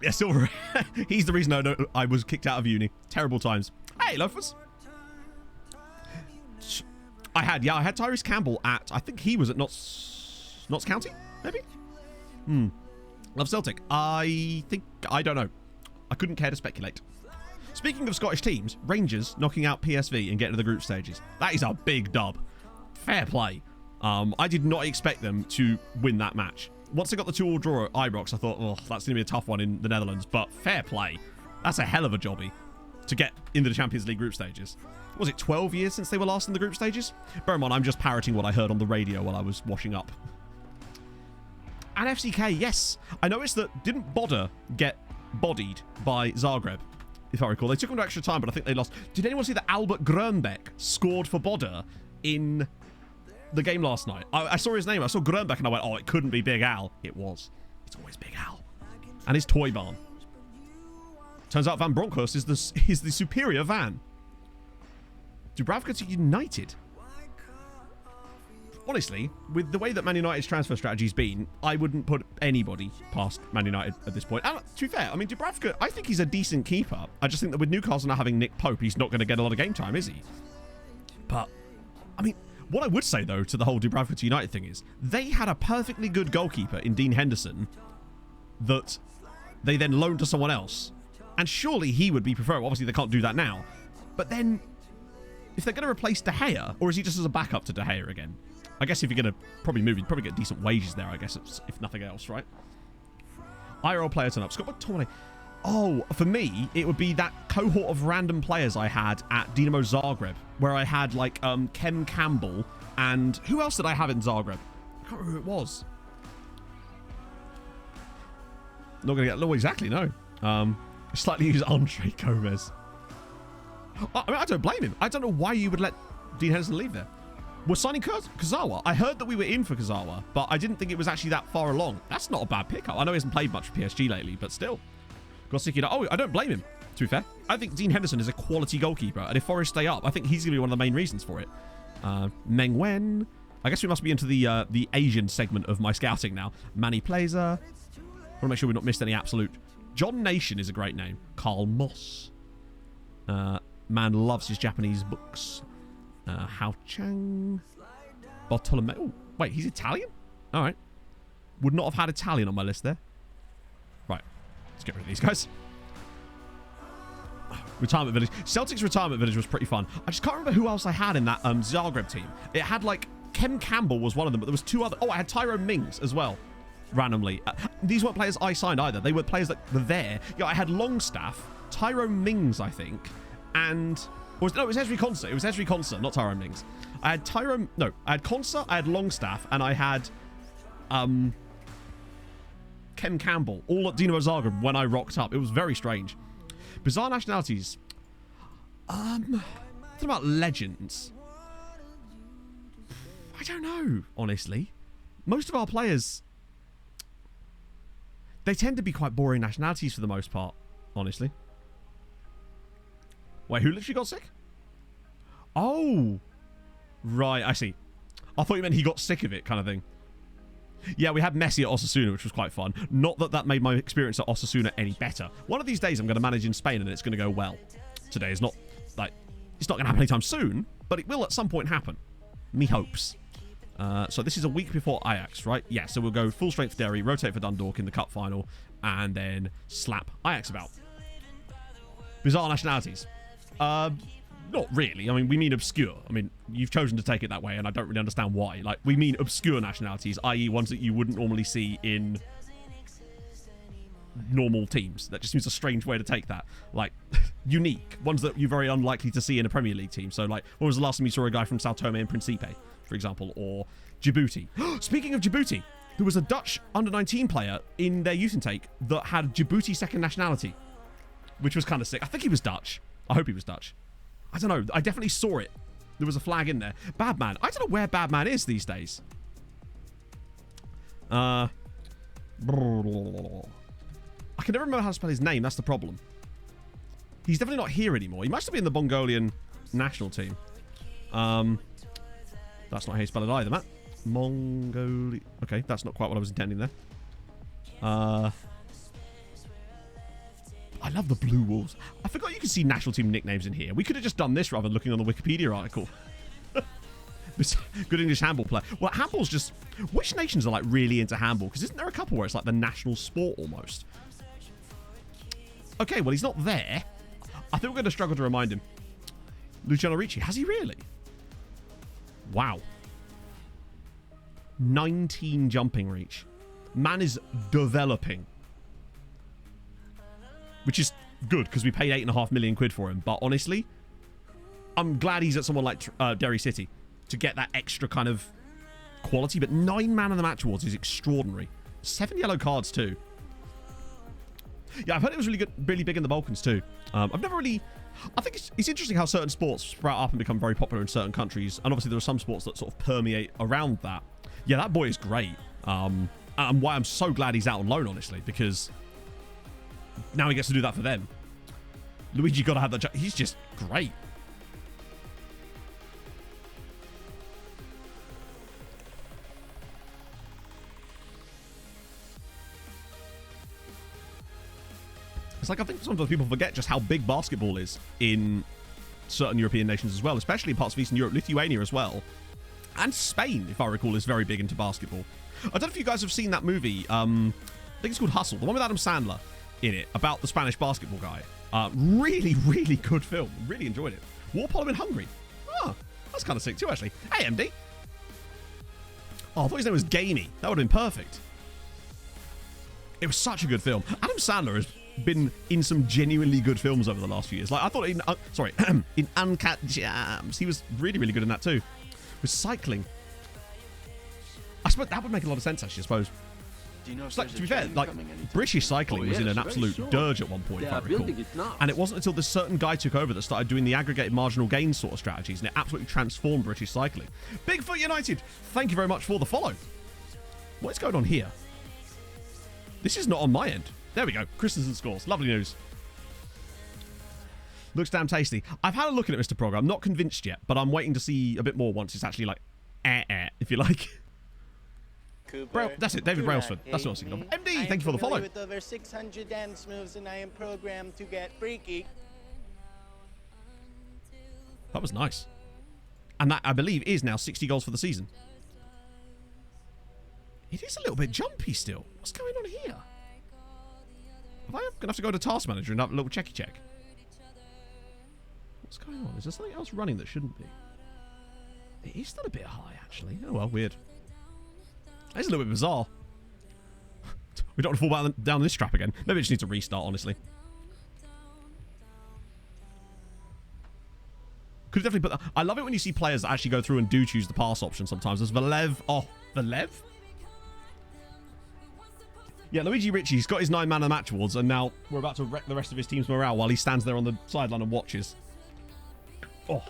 Yeah, Silver. He's the reason I was kicked out of uni. Terrible times. Hey, loafers. I had Tyrese Campbell at, I think he was at Notts County, maybe? Love Celtic. I don't know. I couldn't care to speculate. Speaking of Scottish teams, Rangers knocking out PSV and getting to the group stages. That is a big dub. Fair play. I did not expect them to win that match. Once they got the 2-2 draw at Ibrox, I thought, oh, that's going to be a tough one in the Netherlands. But fair play. That's a hell of a jobby to get into the Champions League group stages. Was it 12 years since they were last in the group stages? Bear in mind, I'm just parroting what I heard on the radio while I was washing up. And FCK, yes. I noticed that didn't Bodder get bodied by Zagreb, if I recall. They took them to extra time, but I think they lost. Did anyone see that Albert Grönbeck scored for Bodder in the game last night? I saw his name. I saw Grönbeck and I went, oh, it couldn't be Big Al. It was. It's always Big Al. And his toy barn. Turns out Van Bronckhorst is the superior Van. Dubravka to United. Honestly, with the way that Man United's transfer strategy's been, I wouldn't put anybody past Man United at this point. And to be fair, I mean, Dubravka, I think he's a decent keeper. I just think that with Newcastle now having Nick Pope, he's not going to get a lot of game time, is he? But, I mean, what I would say, though, to the whole Dubravka to United thing is, they had a perfectly good goalkeeper in Dean Henderson that they then loaned to someone else. And surely he would be preferred. Obviously, they can't do that now. But then, if they're going to replace De Gea, or is he just as a backup to De Gea again? I guess if you're going to probably move, you'd probably get decent wages there, I guess, if nothing else, right? IRL player turn up. Scott McTominay. Oh, for me, it would be that cohort of random players I had at Dinamo Zagreb, where I had, like, Kem Campbell, and who else did I have in Zagreb? I can't remember who it was. Not going to get... No, exactly, no. Slightly used Andre Gomez. I mean, I don't blame him. I don't know why you would let Dean Henderson leave there. We're signing Kazawa. I heard that we were in for Kazawa, but I didn't think it was actually that far along. That's not a bad pickup. I know he hasn't played much for PSG lately, but still. Oh, I don't blame him, to be fair. I think Dean Henderson is a quality goalkeeper, and if Forest stay up, I think he's going to be one of the main reasons for it. Meng Wen. I guess we must be into the Asian segment of my scouting now. Manny Plaza. I want to make sure we've not missed any absolute. John Nation is a great name. Carl Moss. Man loves his Japanese books. Hao Chang. Bartolomeo. Oh, wait, he's Italian? All right. Would not have had Italian on my list there. Right. Let's get rid of these guys. Retirement Village. Celtic's Retirement Village was pretty fun. I just can't remember who else I had in that Zagreb team. It had, like, Kem Campbell was one of them, but there was 2 other... Oh, I had Tyrone Mings as well. Randomly. These weren't players I signed either. They were players that were there. Yeah, I had Longstaff, Tyrone Mings, I think, and... No, it was Esri Konsa. It was Esri Konsa, not Tyrone Mings. I had I had Konsa, I had Longstaff, and I had Kem Campbell, all at Dinamo Zagreb when I rocked up. It was very strange. Bizarre nationalities. What about legends? I don't know, honestly. Most of our players, they tend to be quite boring nationalities for the most part, honestly. Wait, who literally got sick? Oh, right, I see. I thought you meant he got sick of it, kind of thing. Yeah, we had Messi at Osasuna, which was quite fun. Not that that made my experience at Osasuna any better. One of these days, I'm going to manage in Spain, and it's going to go well. Today is not, like, it's not going to happen anytime soon, but it will at some point happen. Me hopes. So this is a week before Ajax, right? Yeah, so we'll go full strength Derry, rotate for Dundalk in the cup final, and then slap Ajax about. Bizarre nationalities. Not really. I mean, we mean obscure. I mean, you've chosen to take it that way, and I don't really understand why. Like, we mean obscure nationalities, i.e. ones that you wouldn't normally see in normal teams. That just seems a strange way to take that. Like, unique. Ones that you're very unlikely to see in a Premier League team. So, like, when was the last time you saw a guy from Sao Tome and Principe, for example, or Djibouti? Speaking of Djibouti, there was a Dutch under-19 player in their youth intake that had Djibouti second nationality, which was kind of sick. I think he was Dutch. I hope he was Dutch. I don't know. I definitely saw it. There was a flag in there. Badman. I don't know where Badman is these days. I can never remember how to spell his name. That's the problem. He's definitely not here anymore. He must have been in the Mongolian national team. That's not how you spell it either, Matt. Mongolia. Okay, that's not quite what I was intending there. I love the Blue Wolves. I forgot you could see national team nicknames in here. We could have just done this rather than looking on the Wikipedia article. This good English handball player. Well, handball's just... Which nations are, like, really into handball? Because isn't there a couple where it's, like, the national sport almost? Okay, well, he's not there. I think we're going to struggle to remind him. Luciano Ricci. Has he really? Wow. 19 jumping reach. Man is developing. Which is good, because we paid 8.5 million quid for him. But honestly, I'm glad he's at someone like Derry City to get that extra kind of quality. But 9 man of the match awards is extraordinary. 7 yellow cards too. Yeah, I've heard it was really good, really big in the Balkans too. I've never really... I think it's interesting how certain sports sprout up and become very popular in certain countries. And obviously there are some sports that sort of permeate around that. Yeah, that boy is great. And why I'm so glad he's out on loan, honestly, because... now he gets to do that for them. Luigi got to have that. He's just great. It's like, I think sometimes people forget just how big basketball is in certain European nations as well, especially in parts of Eastern Europe, Lithuania as well. And Spain, if I recall, is very big into basketball. I don't know if you guys have seen that movie. I think it's called Hustle, the one with Adam Sandler in it, about the Spanish basketball guy. Really, really good film. Really enjoyed it. War Polo in Hungary. Oh, that's kind of sick too, actually. Hey, MD. Oh, I thought his name was Gamey. That would have been perfect. It was such a good film. Adam Sandler has been in some genuinely good films over the last few years. Like, I thought in, in Uncut Gems, he was really, really good in that too. With cycling. I suppose that would make a lot of sense, actually, I suppose. Do you know Like, to be fair, like, British cycling was in an absolute dirge at one point, if I recall. And it wasn't until this certain guy took over that started doing the aggregated marginal gain sort of strategies, and it absolutely transformed British cycling. Bigfoot United, thank you very much for the follow. What is going on here? This is not on my end. There we go. Christensen scores. Lovely news. Looks damn tasty. I've had a look at it, Mr. Prog. I'm not convinced yet, but I'm waiting to see a bit more once it's actually like, if you like. That's it, David Brailsford. That's what I was thinking of. MD, thank you for the follow. With over 600 dance moves, and I am programmed to get freaky. That was nice. And that, I believe, is now 60 goals for the season. It is a little bit jumpy still. What's going on here? Am I going to have to go to Task Manager and have a little checky check? What's going on? Is there something else running that shouldn't be? It is still a bit high, actually. Oh, well, weird. It's a little bit bizarre. We don't want to fall down this trap again. Maybe it just needs to restart, honestly. Could definitely put that. I love it when you see players that actually go through and do choose the pass option sometimes. There's Valev. Oh, Valev? Yeah, Luigi Ricci's got his 9 man of the match awards, and now we're about to wreck the rest of his team's morale while he stands there on the sideline and watches. Oh,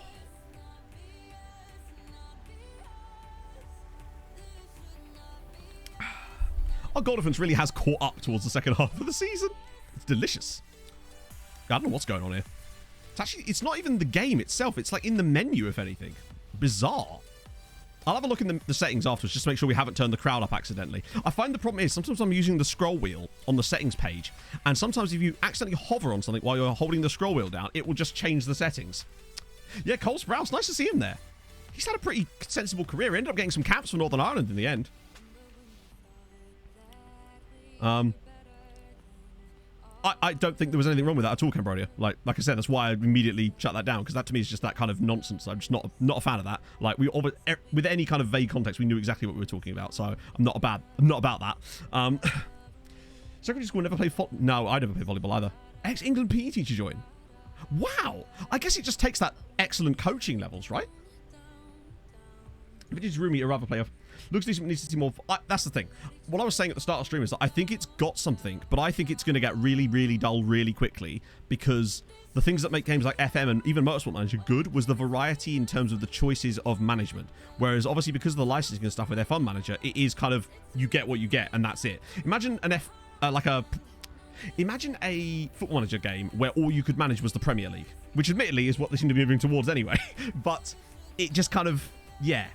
Summer Gold Offense really has caught up towards the second half of the season. It's delicious. I don't know what's going on here. It's not even the game itself. It's like in the menu, if anything. Bizarre. I'll have a look in the settings afterwards just to make sure we haven't turned the crowd up accidentally. I find the problem is sometimes I'm using the scroll wheel on the settings page, and sometimes if you accidentally hover on something while you're holding the scroll wheel down, it will just change the settings. Yeah, Cole Sprouse, nice to see him there. He's had a pretty sensible career. He ended up getting some caps for Northern Ireland in the end. I don't think there was anything wrong with that at all, Cambodia. Like I said, that's why I immediately shut that down, because that to me is just that kind of nonsense. I'm just not a fan of that. Like with any kind of vague context, we knew exactly what we were talking about. So I'm not about that. Secondary school never played No, I never played volleyball either. Ex-England PE teacher join. Wow. I guess it just takes that excellent coaching levels, right? If it is roomy, a rather playoff. Looks decent, needs to see more. That's the thing. What I was saying at the start of the stream is that I think it's got something, but I think it's going to get really, really dull really quickly, because the things that make games like FM and even Motorsport Manager good was the variety in terms of the choices of management. Whereas obviously because of the licensing and stuff with F1 Manager, it is kind of you get what you get and that's it. Imagine Imagine a Football Manager game where all you could manage was the Premier League, which admittedly is what they seem to be moving towards anyway. But it just kind of, yeah.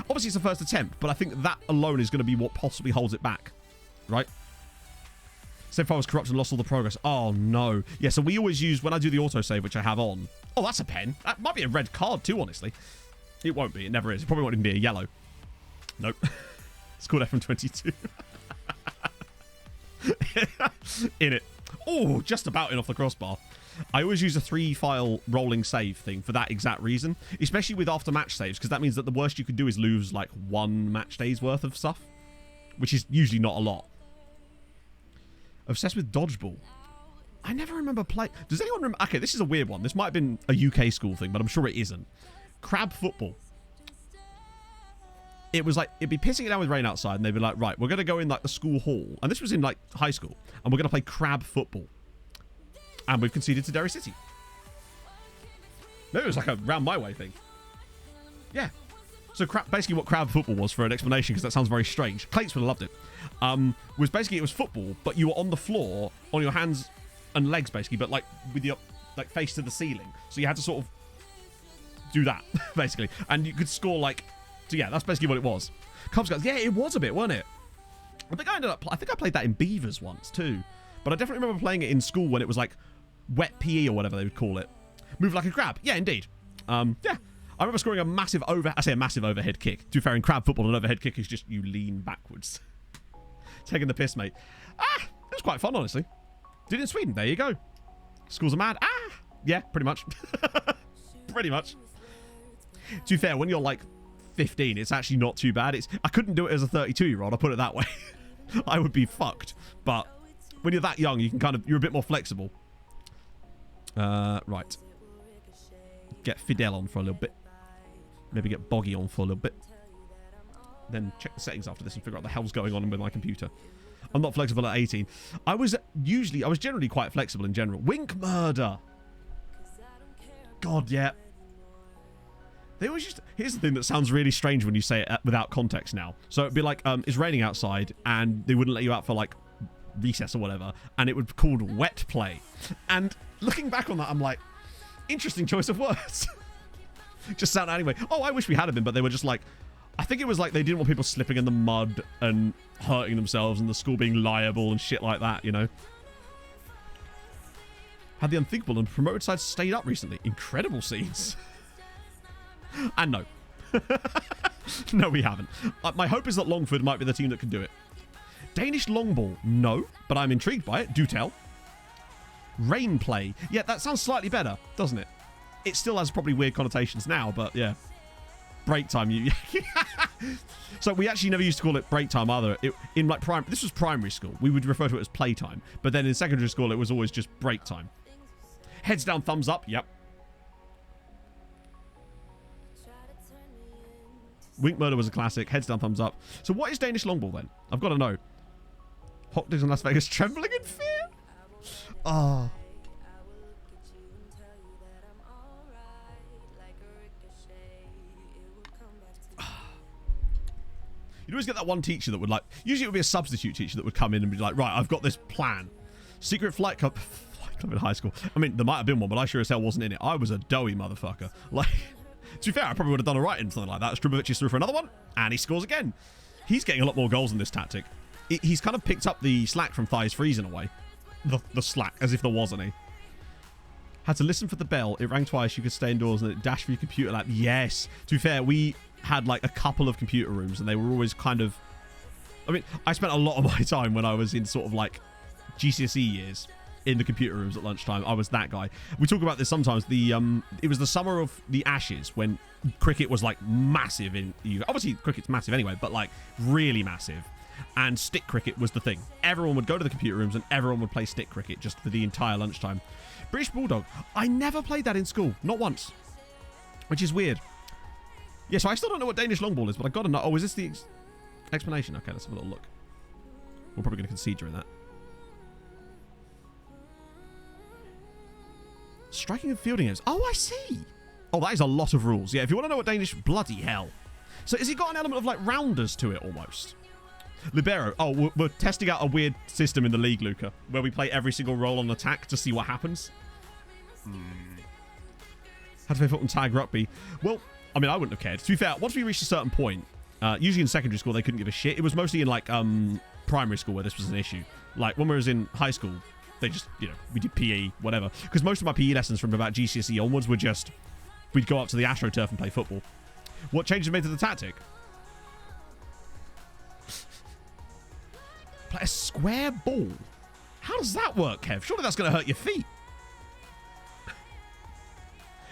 Obviously, it's the first attempt, but I think that alone is going to be what possibly holds it back, right? Save file was corrupt and lost all the progress. Oh, no. Yeah, so we always use, when I do the autosave, which I have on. Oh, that's a pen. That might be a red card too, honestly. It won't be. It never is. It probably won't even be a yellow. Nope. It's called FM22. In it. Oh, just about in off the crossbar. I always use a 3-file rolling save thing for that exact reason, especially with after match saves, because that means that the worst you could do is lose like 1 match day's worth of stuff, which is usually not a lot. Obsessed with dodgeball. I never remember playing. Does anyone remember? Okay, this is a weird one. This might have been a UK school thing, but I'm sure it isn't. Crab football. It was like, it'd be pissing it down with rain outside, and they'd be like, right, we're going to go in like the school hall, and this was in like high school, and we're going to play crab football. And we've conceded to Derry City. Maybe it was like a round my way thing. Yeah. So basically what crab football was, for an explanation, because that sounds very strange. Clates would have loved it. Was basically, it was football, but you were on the floor, on your hands and legs, basically, but like with your like face to the ceiling. So you had to sort of do that, basically. And you could score like... So yeah, that's basically what it was. Cub Scouts, yeah, it was a bit, wasn't it? I think I played that in Beavers once, too. But I definitely remember playing it in school when it was like wet PE or whatever they would call it. Move like a crab. Yeah, indeed. Yeah. I remember scoring a massive overhead kick. To be fair, in crab football, an overhead kick is just you lean backwards. Taking the piss, mate. It was quite fun, honestly. Did it in Sweden. There you go. Schools are mad. Yeah, pretty much. Pretty much. To be fair, when you're like 15, it's actually not too bad. I couldn't do it as a 32-year-old, I'll put it that way. I would be fucked. But when you're that young, you can you're a bit more flexible. Right. Get Fidel on for a little bit. Maybe get Boggy on for a little bit. Then check the settings after this and figure out what the hell's going on with my computer. I'm not flexible at 18. I was generally quite flexible in general. Wink Murder. God, yeah. They always used to, here's the thing that sounds really strange when you say it without context now. So it'd be like, it's raining outside and they wouldn't let you out for like recess or whatever, and it would be called wet play. And looking back on that, I'm like, interesting choice of words. Just sound anyway. Oh, I wish we had been, but they were just like, I think it was like they didn't want people slipping in the mud and hurting themselves and the school being liable and shit like that, you know. Had the unthinkable and promoted side stayed up recently. Incredible scenes. And no. No, we haven't. My hope is that Longford might be the team that can do it. Danish long ball. No, but I'm intrigued by it. Do tell. Rain play. Yeah, that sounds slightly better, doesn't it? It still has probably weird connotations now, but yeah. Break time. So we actually never used to call it break time either. In like this was primary school. We would refer to it as playtime. But then in secondary school, it was always just break time. Heads down, thumbs up. Yep. Wink Murder was a classic. Heads down, thumbs up. So what is Danish long ball then? I've got to know. Hot dogs in Las Vegas trembling in fear? Oh. You'd always get that one teacher that would like, usually it would be a substitute teacher that would come in and be like, right, I've got this plan. Secret flight club in high school. I mean, there might have been one, but I sure as hell wasn't in it. I was a doughy motherfucker. Like, to be fair, I probably would have done all right in something like that. Strubovic is through for another one, and he scores again. He's getting a lot more goals in this tactic. He's kind of picked up the slack from Thighs Freeze in a way. The slack, as if there was any. Had to listen for the bell. It rang twice. You could stay indoors and it dashed for your computer lab. Yes. To be fair, we had like a couple of computer rooms and they were always kind of... I mean, I spent a lot of my time when I was in sort of like GCSE years in the computer rooms at lunchtime. I was that guy. We talk about this sometimes. It was the summer of the Ashes when cricket was like massive in... Obviously, cricket's massive anyway, but like really massive. And stick cricket was the thing. Everyone would go to the computer rooms and everyone would play stick cricket just for the entire lunchtime. British Bulldog. I never played that in school. Not once. Which is weird. Yeah, so I still don't know what Danish long ball is, but I got to know. Oh, is this the explanation? Okay, let's have a little look. We're probably going to concede during that. Striking and fielding aims. Oh, I see. Oh, that is a lot of rules. Yeah, if you want to know what Danish... Bloody hell. So has he got an element of like rounders to it almost? Libero. Oh, we're testing out a weird system in the league, Luca, where we play every single role on attack to see what happens. How to play football and tag rugby? Well, I mean, I wouldn't have cared. To be fair, once we reached a certain point, usually in secondary school, they couldn't give a shit. It was mostly in, like, primary school where this was an issue. Like, when we was in high school, they just, you know, we did PE, whatever. Because most of my PE lessons from about GCSE onwards were just, we'd go up to the AstroTurf and play football. What changes made to the tactic? Play a square ball? How does that work, Kev? Surely that's going to hurt your feet.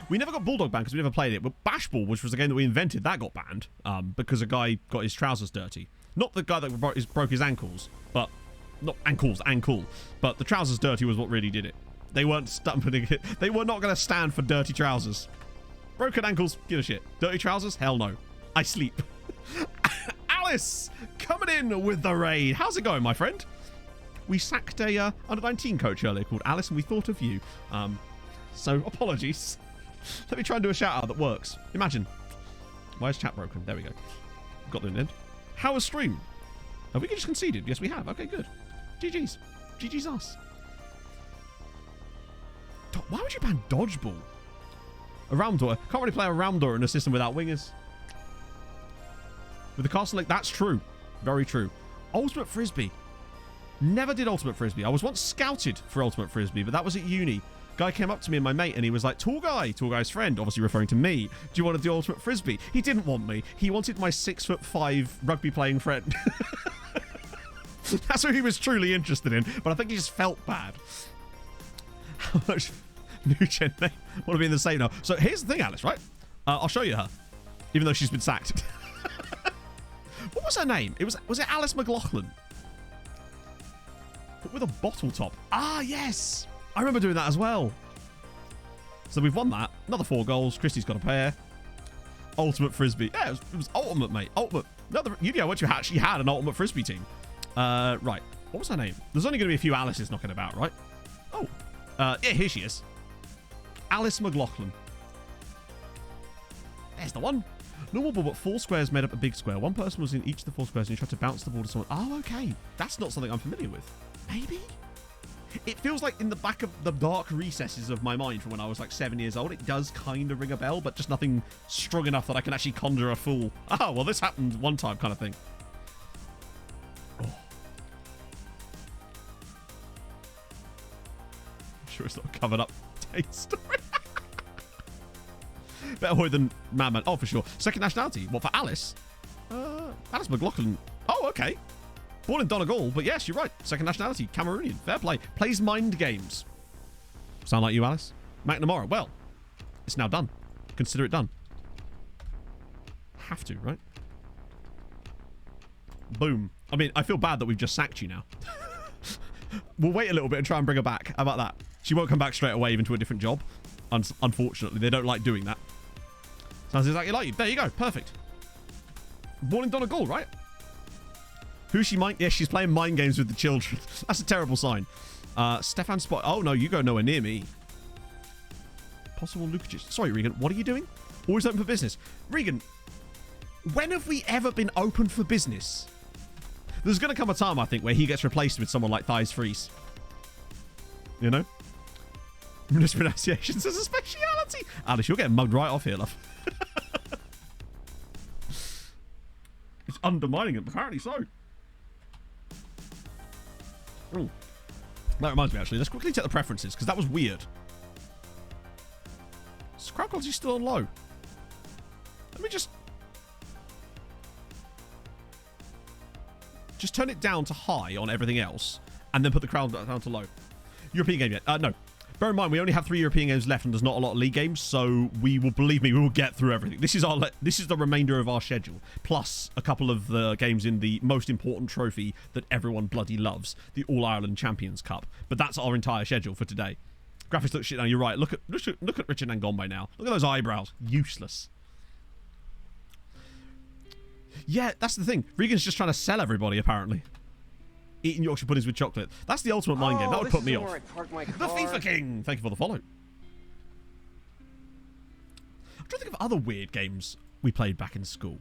We never got Bulldog banned because we never played it, but Bash Ball, which was the game that we invented, that got banned because a guy got his trousers dirty. Not the guy that broke his ankles, but... Not ankles, ankle. But the trousers dirty was what really did it. They weren't stumping it. They were not going to stand for dirty trousers. Broken ankles, give a shit. Dirty trousers? Hell no. I sleep. Alice, coming in with the raid. How's it going, my friend? We sacked a under-19 coach earlier called Alice, and we thought of you. So apologies. Let me try and do a shout-out that works. Imagine. Why is chat broken? There we go. Got the end. How was stream? Have we just conceded? Yes, we have. Okay, good. GG's. GG's us. Why would you ban dodgeball? A round door. Can't really play a round door in a system without wingers. With the castle lake, that's true. Very true. Ultimate Frisbee. Never did Ultimate Frisbee. I was once scouted for Ultimate Frisbee, but that was at uni. Guy came up to me and my mate, and he was like, tall guy's friend, obviously referring to me. Do you want to do Ultimate Frisbee? He didn't want me. He wanted my 6'5" rugby playing friend. That's who he was truly interested in, but I think he just felt bad. How much new gen name? Want to be in the same now. So here's the thing, Alice, right? I'll show you her, even though she's been sacked. What was her name? Was it Alice McLaughlin? But with a bottle top. Ah, yes. I remember doing that as well. So we've won that. Another 4 goals. Christy's got a pair. Ultimate Frisbee. Yeah, it was ultimate, mate. Ultimate. Another Yu-Gi-Oh! What you actually had an Ultimate Frisbee team. Right. What was her name? There's only going to be a few Alices knocking about, right? Oh. Yeah, here she is. Alice McLaughlin. There's the one. Normal ball, but 4 squares made up a big square. One person was in each of the 4 squares and you tried to bounce the ball to someone. Oh, okay. That's not something I'm familiar with. Maybe? It feels like in the back of the dark recesses of my mind from when I was like 7 years old, it does kind of ring a bell, but just nothing strong enough that I can actually conjure a full, oh, well, this happened one time kind of thing. Oh. I'm sure it's not covered up date story. Better Hoy than Madman. Oh, for sure. Second nationality. What, for Alice? Alice McLaughlin. Oh, okay. Born in Donegal, but yes, you're right. Second nationality, Cameroonian. Fair play. Plays mind games. Sound like you, Alice? McNamara. Well, it's now done. Consider it done. Have to, right? Boom. I mean, I feel bad that we've just sacked you now. We'll wait a little bit and try and bring her back. How about that? She won't come back straight away even to a different job. Unfortunately, they don't like doing that. Sounds exactly like you. There you go. Perfect. Born in Donegal, right? Who's she mind? Yes, she's playing mind games with the children. That's a terrible sign. Stefan Spot. Oh, no, you go nowhere near me. Possible Lukacic. Sorry, Regan. What are you doing? Always open for business. Regan, When have we ever been open for business? There's going to come a time, I think, where he gets replaced with someone like Thighs Freeze. You know? Mispronunciations as a speciality. Alice, you're getting mugged right off here, love. It's undermining it, apparently so. Ooh. That reminds me, actually. Let's quickly check the preferences, because that was weird. Is crowd quality still on low? Let me just turn it down to high on everything else, and then put the crowd down to low. European game yet? No. Bear in mind, we only have 3 European games left, and there's not a lot of league games, so we will, believe me, we will get through everything. This is the remainder of our schedule, plus a couple of the games in the most important trophy that everyone bloody loves, the All-Ireland Champions Cup. But that's our entire schedule for today. Graphics look shit now. You're right. Look at Richard Ngombe now. Look at those eyebrows. Useless. Yeah, that's the thing. Regan's just trying to sell everybody, apparently. Eating Yorkshire puddings with chocolate. That's the ultimate mind game. That would put me off. The FIFA King! Thank you for the follow. I'm trying to think of other weird games we played back in school.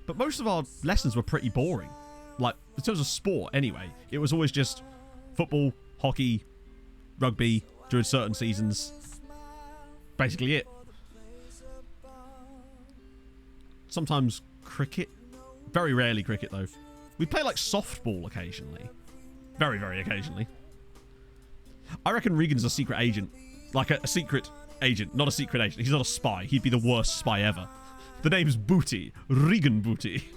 But most of our lessons were pretty boring. Like, in terms of sport, anyway. It was always just football, hockey, rugby, during certain seasons. Basically it. Sometimes cricket. Very rarely cricket, though. We play, like, softball occasionally. Very, very occasionally. I reckon Regan's a secret agent. Like, a secret agent, not a secret agent. He's not a spy. He'd be the worst spy ever. The name's Booty. Regan Booty.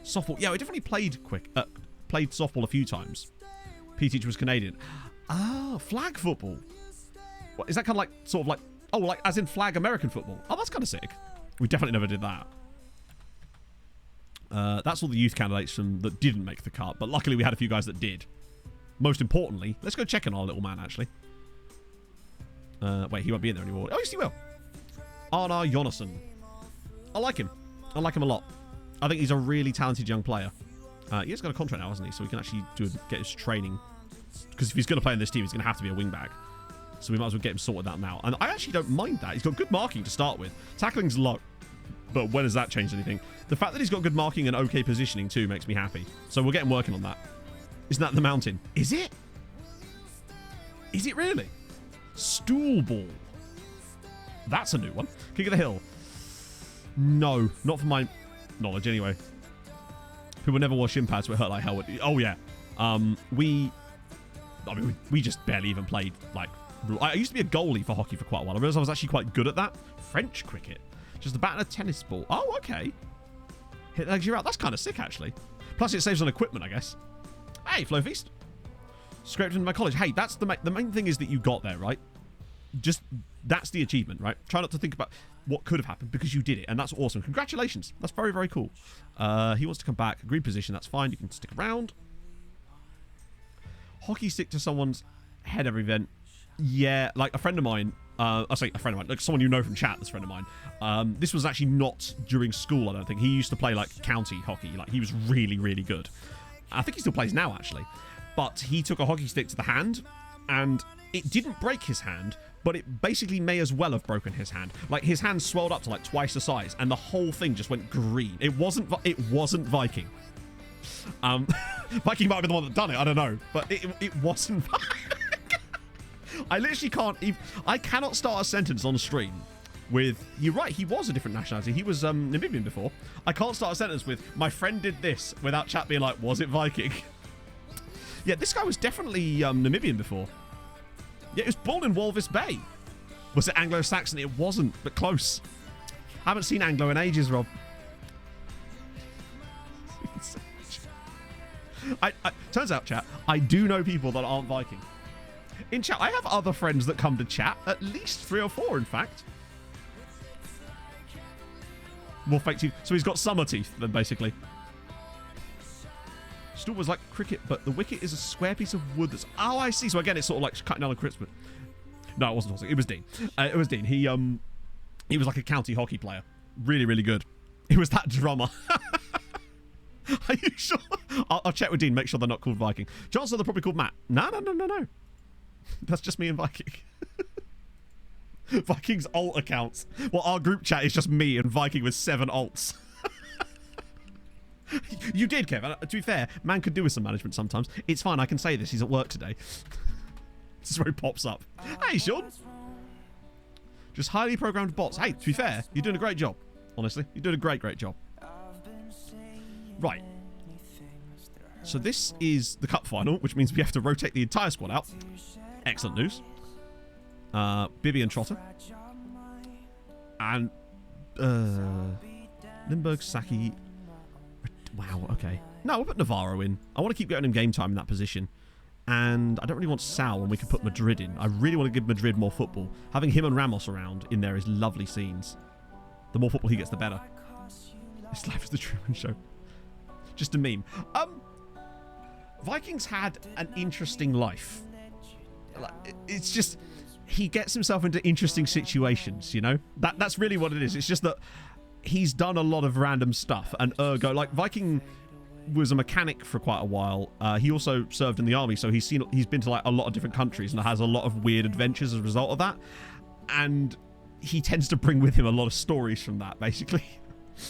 Softball. Yeah, we definitely played softball a few times. PE teacher was Canadian. Ah, flag football. What, is that kind of like, sort of like, oh, like, as in flag American football? Oh, that's kind of sick. We definitely never did that. That's all the youth candidates that didn't make the cut, but luckily we had a few guys that did. Most importantly, let's go check on our little man, actually. Wait, he won't be in there anymore. Oh, yes, he will. Arnar Jonasson. I like him. I like him a lot. I think he's a really talented young player. He has got a contract now, hasn't he? So we can actually get his training. Because if he's going to play in this team, he's going to have to be a wing-back. So we might as well get him sorted out now. And I actually don't mind that. He's got good marking to start with. Tackling's low. But when has that changed anything? The fact that he's got good marking and okay positioning too makes me happy. So we'll get him working on that. Isn't that the mountain? Is it? Is it really? Stool ball. That's a new one. King of the Hill. No, not from my knowledge anyway. People never wore shin pads, so it hurt like hell. Oh yeah. We just barely even played, like, I used to be a goalie for hockey for quite a while. I realised I was actually quite good at that. French cricket. Just a bat and a tennis ball. Oh, okay. Hit legs, you're out. That's kind of sick, actually. Plus, it saves on equipment, I guess. Hey, Flow Feast. Scraped into my college. Hey, that's the main thing is that you got there, right? Just, that's the achievement, right? Try not to think about what could have happened because you did it, and that's awesome. Congratulations. That's very, very cool. He wants to come back. Agreed position. That's fine. You can stick around. Hockey stick to someone's head every event. Yeah, like a friend of mine. I say a friend of mine, like someone you know from chat. That's a friend of mine. This was actually not during school. I don't think he used to play like county hockey. Like he was really, really good. I think he still plays now actually. But he took a hockey stick to the hand, and it didn't break his hand, but it basically may as well have broken his hand. Like his hand swelled up to like twice the size, and the whole thing just went green. It wasn't Viking. Viking might have been the one that done it. I don't know, but it wasn't. I literally can't even. I cannot start a sentence on stream with. You're right. He was a different nationality. He was Namibian before. I can't start a sentence with my friend did this without chat being like, was it Viking? Yeah, this guy was definitely Namibian before. Yeah, it was born in Walvis Bay. Was it Anglo-Saxon? It wasn't, but close. I haven't seen Anglo in ages, Rob. Turns out, chat, I do know people that aren't Viking. In chat, I have other friends that come to chat. At least 3 or 4, in fact. More fake teeth. So he's got summer teeth, then, basically. Stool was like cricket, but the wicket is a square piece of wood that's... Oh, I see. So again, it's sort of like cutting down a crispet. No, it wasn't Hossing. It was Dean. It was Dean. He was like a county hockey player. Really, really good. It was that drummer. Are you sure? I'll check with Dean, make sure they're not called Viking. Chances are they're probably called Matt. No. That's just me and Viking. Viking's alt accounts. Well, our group chat is just me and Viking with 7 alts. You did, Kev. To be fair, man could do with some management sometimes. It's fine. I can say this. He's at work today. This is where he pops up. Hey, Sean. Just highly programmed bots. Hey, to be fair, you're doing a great job. Honestly, you're doing a great, great job. Right. So this is the cup final, which means we have to rotate the entire squad out. Excellent news. Bibby and Trotter. And Lindbergh, Saki. Wow, okay. No, we'll put Navarro in. I want to keep getting him game time in that position. And I don't really want Sal when we can put Madrid in. I really want to give Madrid more football. Having him and Ramos around in there is lovely scenes. The more football he gets, the better. His life is the Truman Show. Just a meme. Vikings had an interesting life. It's just... He gets himself into interesting situations, you know? That's really what it is. It's just that he's done a lot of random stuff. And ergo, like, Viking was a mechanic for quite a while. He also served in the army, so he's been to, like, a lot of different countries and has a lot of weird adventures as a result of that. And he tends to bring with him a lot of stories from that, basically.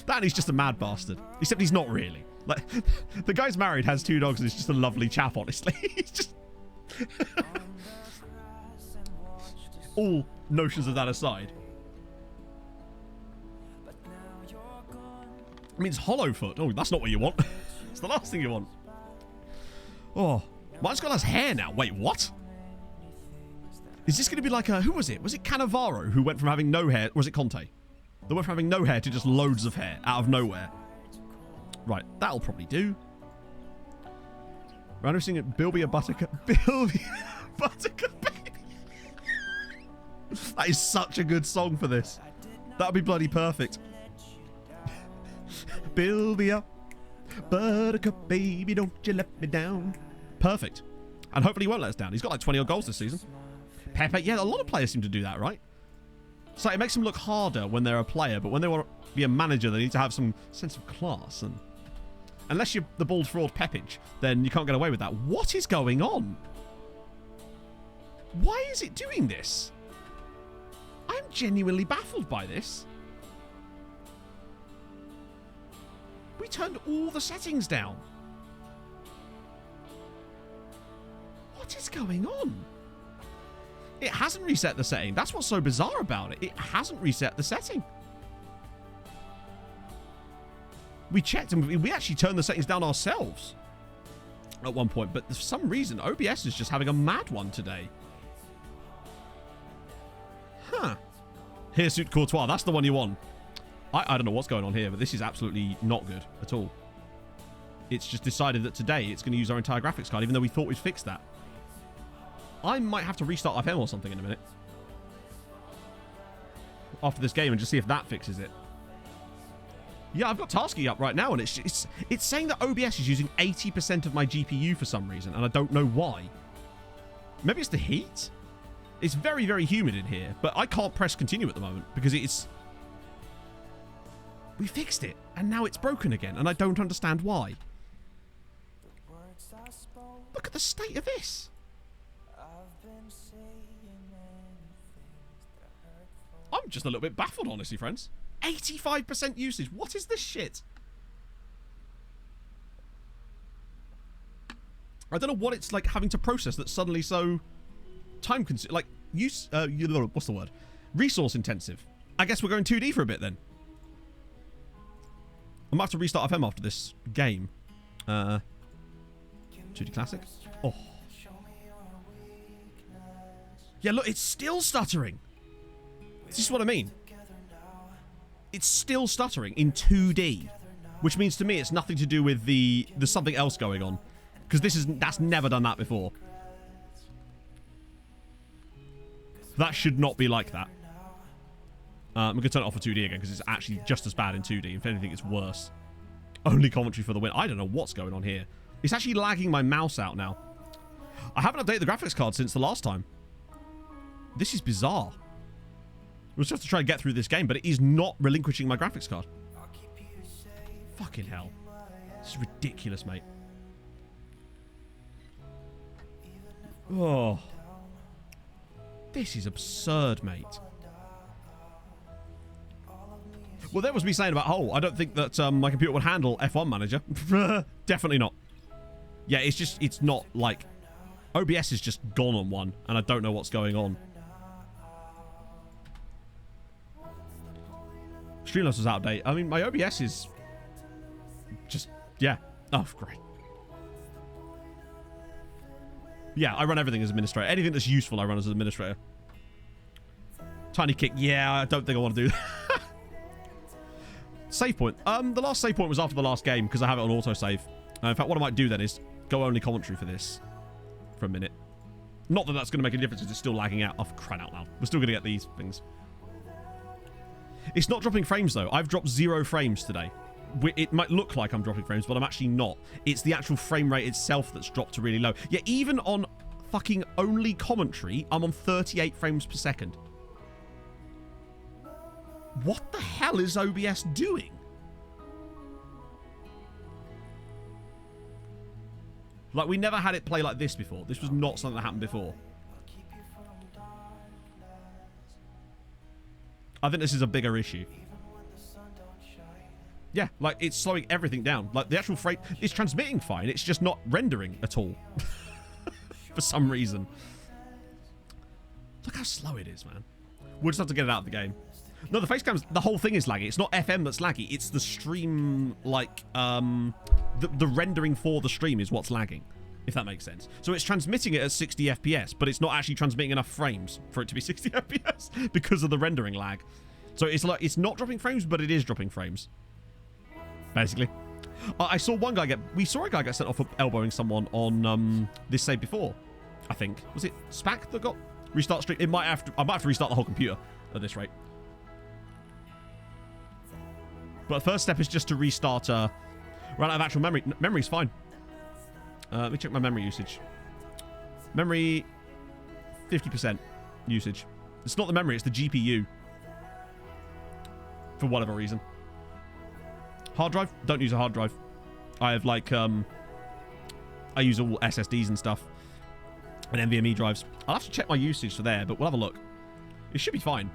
That and he's just a mad bastard. Except he's not really. Like, the guy's married, has 2 dogs, and is just a lovely chap, honestly. He's just... All notions of that aside. It means Hollowfoot. Oh, that's not what you want. It's the last thing you want. Oh, mine's got his hair now. Wait, what? Is this going to be like a... Who was it? Was it Cannavaro who went from having no hair... Or was it Conte? They went from having no hair to just loads of hair out of nowhere. Right, that'll probably do. Random singing Bilby a Buttercup. Bilby a Buttercup Baby. That is such a good song for this. That'll be bloody perfect. Bilby a Buttercup Baby, don't you let me down. Perfect. And hopefully he won't let us down. He's got like 20 odd goals this season. Pepe, yeah, a lot of players seem to do that, right? So it makes them look harder when they're a player, but when they want to be a manager, they need to have some sense of class. And unless you're the bald fraud Pepich, then you can't get away with that. What is going on? Why is it doing this? I'm genuinely baffled by this. We turned all the settings down. What is going on? It hasn't reset the setting. That's what's so bizarre about it. It hasn't reset the setting. We checked and we actually turned the settings down ourselves at one point, but for some reason OBS is just having a mad one today. Huh. Here, Suit Courtois. That's the one you want. I don't know what's going on here, but this is absolutely not good at all. It's just decided that today it's going to use our entire graphics card, even though we thought we'd fixed that. I might have to restart FM or something in a minute. After this game and just see if that fixes it. Yeah, I've got Tasky up right now, and it's saying that OBS is using 80% of my GPU for some reason, and I don't know why. Maybe it's the heat? It's very, very humid in here, but I can't press continue at the moment because it's... We fixed it, and now it's broken again, and I don't understand why. Look at the state of this. I'm just a little bit baffled, honestly, friends. 85% usage. What is this shit? I don't know what it's like having to process that's suddenly so time-consuming. Like, what's the word? Resource-intensive. I guess we're going 2D for a bit, then. I might have to restart FM after this game. 2D Classic. Oh. Yeah, look, it's still stuttering. This is what I mean. It's still stuttering in 2D, which means to me it's nothing to do with there's something else going on, because that's never done that before. That should not be like that. I'm going to turn it off for 2D again because it's actually just as bad in 2D. If anything, it's worse. Only commentary for the win. I don't know what's going on here. It's actually lagging my mouse out now. I haven't updated the graphics card since the last time. This is bizarre. We'll just have to try and get through this game, but it is not relinquishing my graphics card. Fucking hell. This is ridiculous, mate. Oh. This is absurd, mate. Well, that was me saying about, oh, I don't think that my computer would handle F1 Manager. Definitely not. Yeah, it's not like... OBS is just gone on one, and I don't know what's going on. Streamlabs was out of date. I mean, my OBS is... just... yeah. Oh, great. Yeah, I run everything as administrator. Anything that's useful, I run as an administrator. Tiny kick. Yeah, I don't think I want to do that. Save point. The last save point was after the last game because I have it on autosave. In fact, what I might do then is go only commentary for this for a minute. Not that that's going to make a difference because it's still lagging out. Oh, for crying out loud. We're still going to get these things. It's not dropping frames, though. I've dropped 0 frames today. It might look like I'm dropping frames, but I'm actually not. It's the actual frame rate itself that's dropped to really low. Yeah, even on fucking only commentary, I'm on 38 frames per second. What the hell is OBS doing? Like, we never had it play like this before. This was not something that happened before. I think this is a bigger issue. Yeah, like, it's slowing everything down. Like, the actual frame... it's transmitting fine. It's just not rendering at all. For some reason. Look how slow it is, man. We'll just have to get it out of the game. No, the face cams... the whole thing is laggy. It's not FM that's laggy. It's the stream, like... the rendering for the stream is what's lagging. If that makes sense. So it's transmitting it at 60 FPS, but it's not actually transmitting enough frames for it to be 60 FPS because of the rendering lag. So it's like... it's not dropping frames, but it is dropping frames. Basically. I saw one guy get... we saw a guy get sent off for elbowing someone on this save before. I think. Was it SPAC that got... restart stream? It might have to... I might have to restart the whole computer at this rate. But the first step is just to restart... run out of actual memory. Memory's fine. Let me check my memory usage. Memory... 50% usage. It's not the memory, it's the GPU. For whatever reason. Hard drive? Don't use a hard drive. I have like, I use all SSDs and stuff. And NVMe drives. I'll have to check my usage for there, but we'll have a look. It should be fine.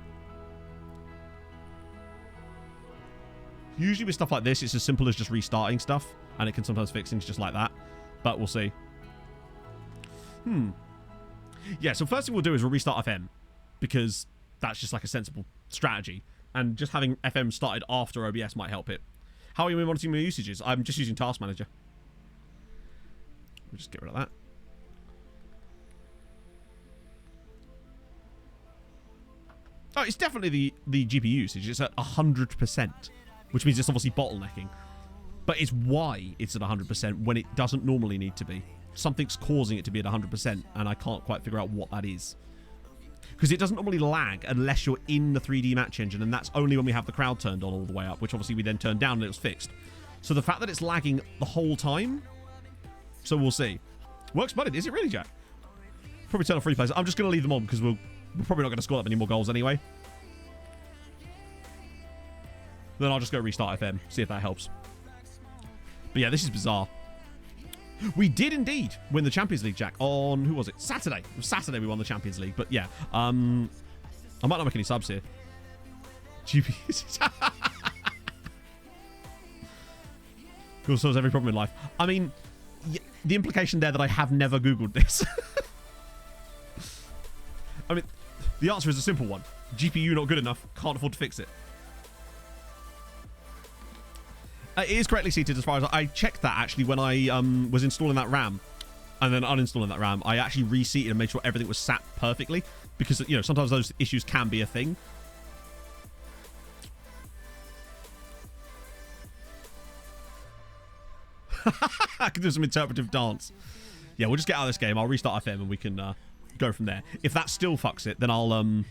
Usually with stuff like this, it's as simple as just restarting stuff. And it can sometimes fix things just like that. But we'll see. Yeah, so first thing we'll do is we'll restart FM. Because that's just like a sensible strategy. And just having FM started after OBS might help it. How are you monitoring my usages? I'm just using Task Manager. We'll just get rid of that. Oh, it's definitely the GPU usage. It's at 100%. Which means it's obviously bottlenecking. But it's why it's at 100% when it doesn't normally need to be. Something's causing it to be at 100%, and I can't quite figure out what that is. Because it doesn't normally lag unless you're in the 3D match engine, and that's only when we have the crowd turned on all the way up, which obviously we then turned down and it was fixed. So the fact that it's lagging the whole time, so we'll see. Works budded. Is it really, Jack? Probably turn off free plays. I'm just going to leave them on because we're probably not going to score that many more goals anyway. Then I'll just go restart FM, see if that helps. But yeah, this is bizarre. We did indeed win the Champions League, Jack, on... who was it? Saturday. It was Saturday we won the Champions League. But yeah, I might not make any subs here. GPUs. Google solves every problem in life. I mean, the implication there that I have never Googled this. I mean, the answer is a simple one. GPU not good enough. Can't afford to fix it. It is correctly seated as far as... I checked that, actually, when I was installing that RAM. And then uninstalling that RAM. I actually reseated and made sure everything was sat perfectly. Because, you know, sometimes those issues can be a thing. I can do some interpretive dance. Yeah, we'll just get out of this game. I'll restart FM and we can go from there. If that still fucks it, then I'll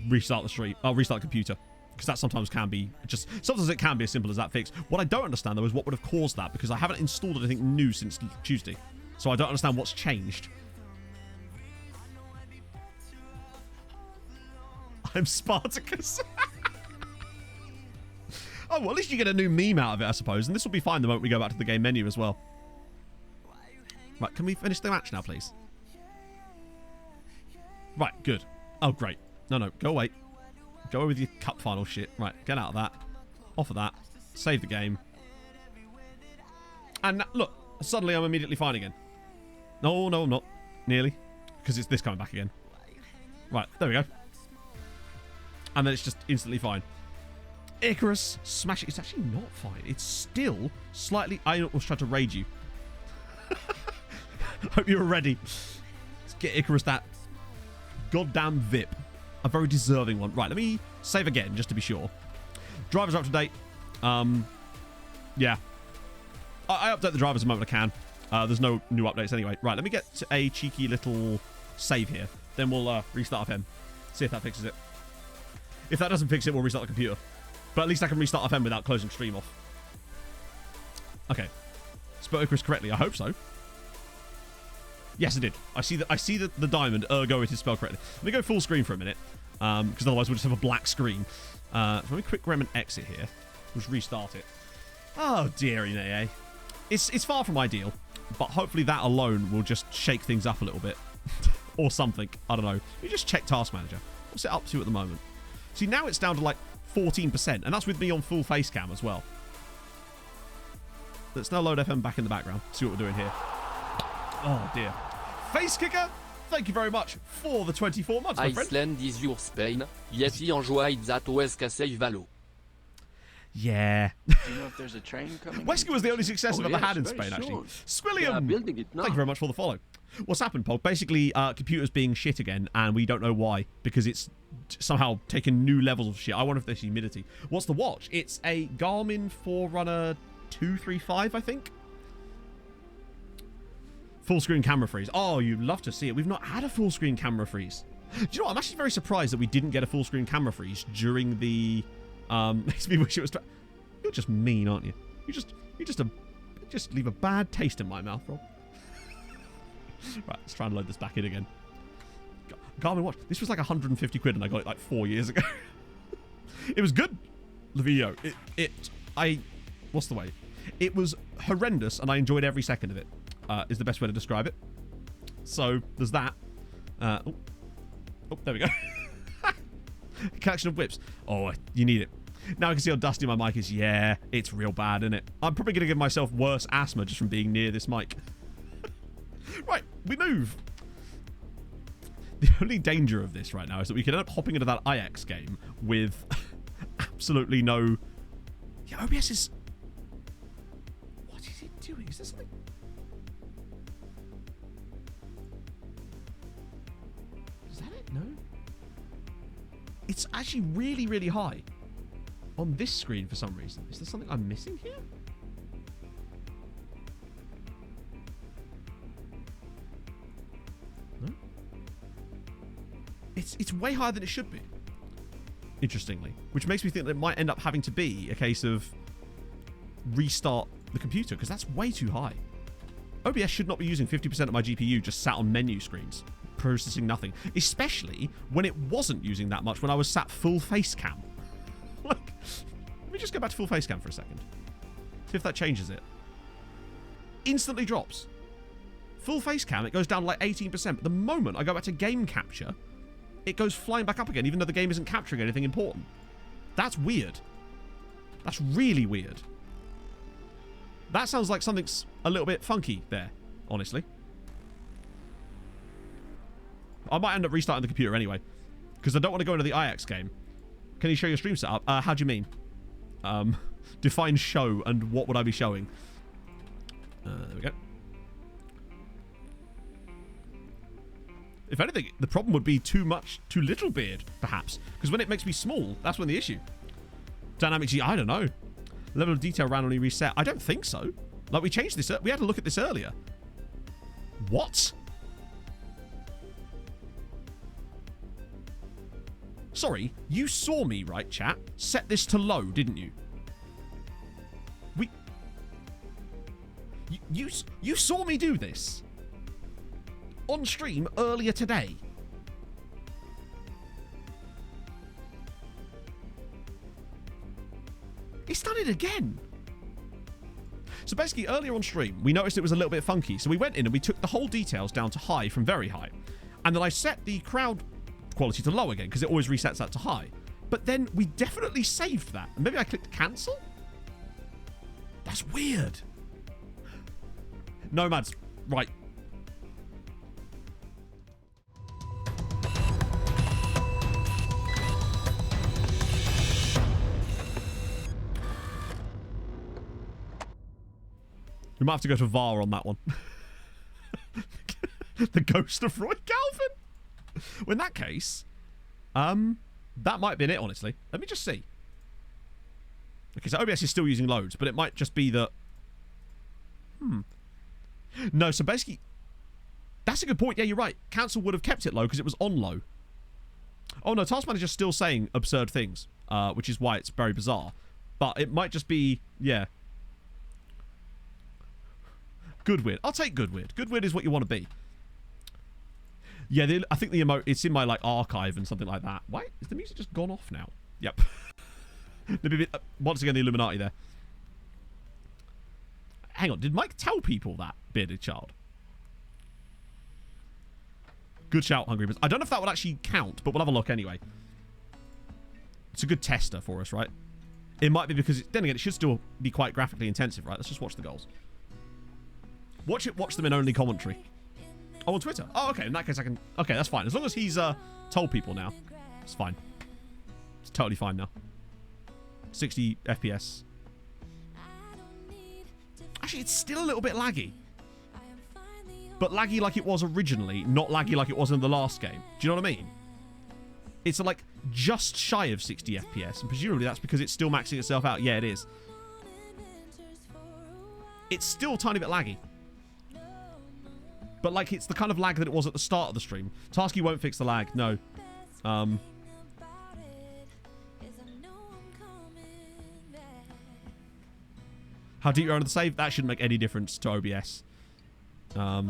restart the stream. I'll restart the computer. Because that sometimes can be just... sometimes it can be as simple as that fix. What I don't understand, though, is what would have caused that. Because I haven't installed anything new since Tuesday. So I don't understand what's changed. I'm Spartacus. Oh, well, at least you get a new meme out of it, I suppose. And this will be fine the moment we go back to the game menu as well. Right, can we finish the match now, please? Right, good. Oh, great. No, go away. Go with your cup final shit. Right, get out of that. Off of that. Save the game. And look, suddenly I'm immediately fine again. No, I'm not. Nearly. Because it's this coming back again. Right, there we go. And then it's just instantly fine. Icarus, smash it. It's actually not fine. It's still slightly... I was trying to raid you. Hope you were ready. Let's get Icarus that goddamn VIP. A very deserving one. Right, let me save again, just to be sure. Drivers are up to date. Yeah. I update the drivers the moment I can. There's no new updates anyway. Right, let me get to a cheeky little save here. Then we'll restart FM. See if that fixes it. If that doesn't fix it, we'll restart the computer. But at least I can restart FM without closing stream off. Okay. Spelled Icarus correctly. I hope so. Yes, it did. I see the diamond, ergo it is spelled correctly. Let me go full screen for a minute. Because otherwise we'll just have a black screen. So let me quick grab an exit here. We'll just restart it. Oh, dearie me. It's far from ideal. But hopefully that alone will just shake things up a little bit. Or something. I don't know. You just check Task Manager. What's it up to at the moment? See, now it's down to like 14%. And that's with me on full face cam as well. Let's now load FM back in the background. See what we're doing here. Oh, dear. Face Kicker, thank you very much for the 24 months, my friend. Iceland is your Spain. Yeti enjoy that OSK Valo. Yeah. Do you know if there's a train coming? Wesker was the only success I've ever had in very Spain, actually. short. Squilliam, building it now. thank you very much for the follow. What's happened, Pog? Basically, computer's being shit again, and we don't know why, because it's somehow taken new levels of shit. I wonder if there's humidity. What's the watch? It's a Garmin Forerunner 235, I think. Full screen camera freeze. Oh, you'd love to see it. We've not had a full screen camera freeze. Do you know what? I'm actually very surprised that we didn't get a full screen camera freeze during the... makes me wish it was... You're just mean, aren't you? You just leave a bad taste in my mouth, Rob. Right, let's try and load this back in again. Garmin watch. This was like 150 quid and I got it like 4 years ago. It was good. The video. What's the way? It was horrendous and I enjoyed every second of it. Is the best way to describe it. So, there's that. Oh, there we go. Collection of whips. Oh, you need it. Now I can see how dusty my mic is. Yeah, it's real bad, isn't it? I'm probably going to give myself worse asthma just from being near this mic. Right, we move. The only danger of this right now is that we could end up hopping into that IX game with absolutely no... Yeah, OBS is... What is it doing? Is there something... Is that it? No? It's actually really, really high on this screen for some reason. Is there something I'm missing here? No? It's way higher than it should be. Interestingly. Which makes me think that it might end up having to be a case of restart the computer, because that's way too high. OBS should not be using 50% of my GPU just sat on menu screens, processing nothing. Especially when it wasn't using that much when I was sat full face cam. Like, let me just go back to full face cam for a second. See if that changes it. Instantly drops. Full face cam, it goes down like 18%. But the moment I go back to game capture, it goes flying back up again, even though the game isn't capturing anything important. That's weird. That's really weird. That sounds like something's a little bit funky there, honestly. I might end up restarting the computer anyway, because I don't want to go into the IX game. Can you show your stream setup? How do you mean? Define show and what would I be showing? There we go. If anything, the problem would be too little beard, perhaps. Because when it makes me small, that's when the issue. Dynamic G, I don't know. Level of detail randomly reset. I don't think so. Like, we changed this. We had to look at this earlier. What? Sorry, you saw me, right, chat? Set this to low, didn't you? You saw me do this on stream earlier today. It's done it again. So basically, earlier on stream, we noticed it was a little bit funky. So we went in and we took the whole details down to high from very high. And then I set the crowd quality to low again, because it always resets that to high. But then we definitely saved that. Maybe I clicked cancel? That's weird. Nomads. Right. We might have to go to VAR on that one. The ghost of Roy Galvin. Well, in that case, that might have been it, honestly. Let me just see. Okay, so OBS is still using loads, but it might just be that... No, so basically... That's a good point. Yeah, you're right. Cancel would have kept it low because it was on low. Oh, no, Task Manager's still saying absurd things, which is why it's very bizarre. But it might just be... Yeah. Good weird. I'll take good weird. Good weird is what you want to be. Yeah, I think the emote, it's in my like archive and something like that. Why is the music just gone off now? Yep. Once again, the Illuminati there. Hang on, did Mike tell people that, bearded child? Good shout, Hungry Birds. I don't know if that would actually count, but we'll have a look anyway. It's a good tester for us, right? It might be because, then again, it should still be quite graphically intensive, right? Let's just watch the goals. Watch them in only commentary. Oh, on Twitter. Oh, okay. In that case, I can... Okay, that's fine. As long as he's told people now, it's fine. It's totally fine now. 60 FPS. Actually, it's still a little bit laggy. But laggy like it was originally, not laggy like it was in the last game. Do you know what I mean? It's like just shy of 60 FPS, and presumably that's because it's still maxing itself out. Yeah, it is. It's still a tiny bit laggy. But, like, it's the kind of lag that it was at the start of the stream. Tasky won't fix the lag, no. How deep you're under the save? That shouldn't make any difference to OBS. Yeah,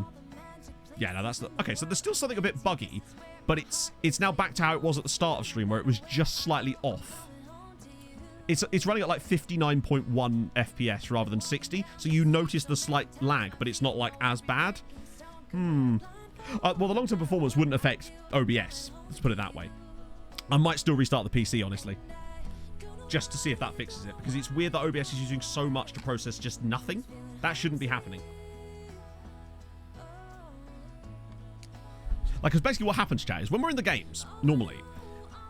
no, that's the... Okay, so there's still something a bit buggy, but it's now back to how it was at the start of stream, where it was just slightly off. It's running at, like, 59.1 FPS rather than 60, so you notice the slight lag, but it's not, like, as bad. Well, the long-term performance wouldn't affect OBS. Let's put it that way. I might still restart the PC, honestly. Just to see if that fixes it. Because it's weird that OBS is using so much to process just nothing. That shouldn't be happening. Like, because basically what happens, chat, is when we're in the games, normally,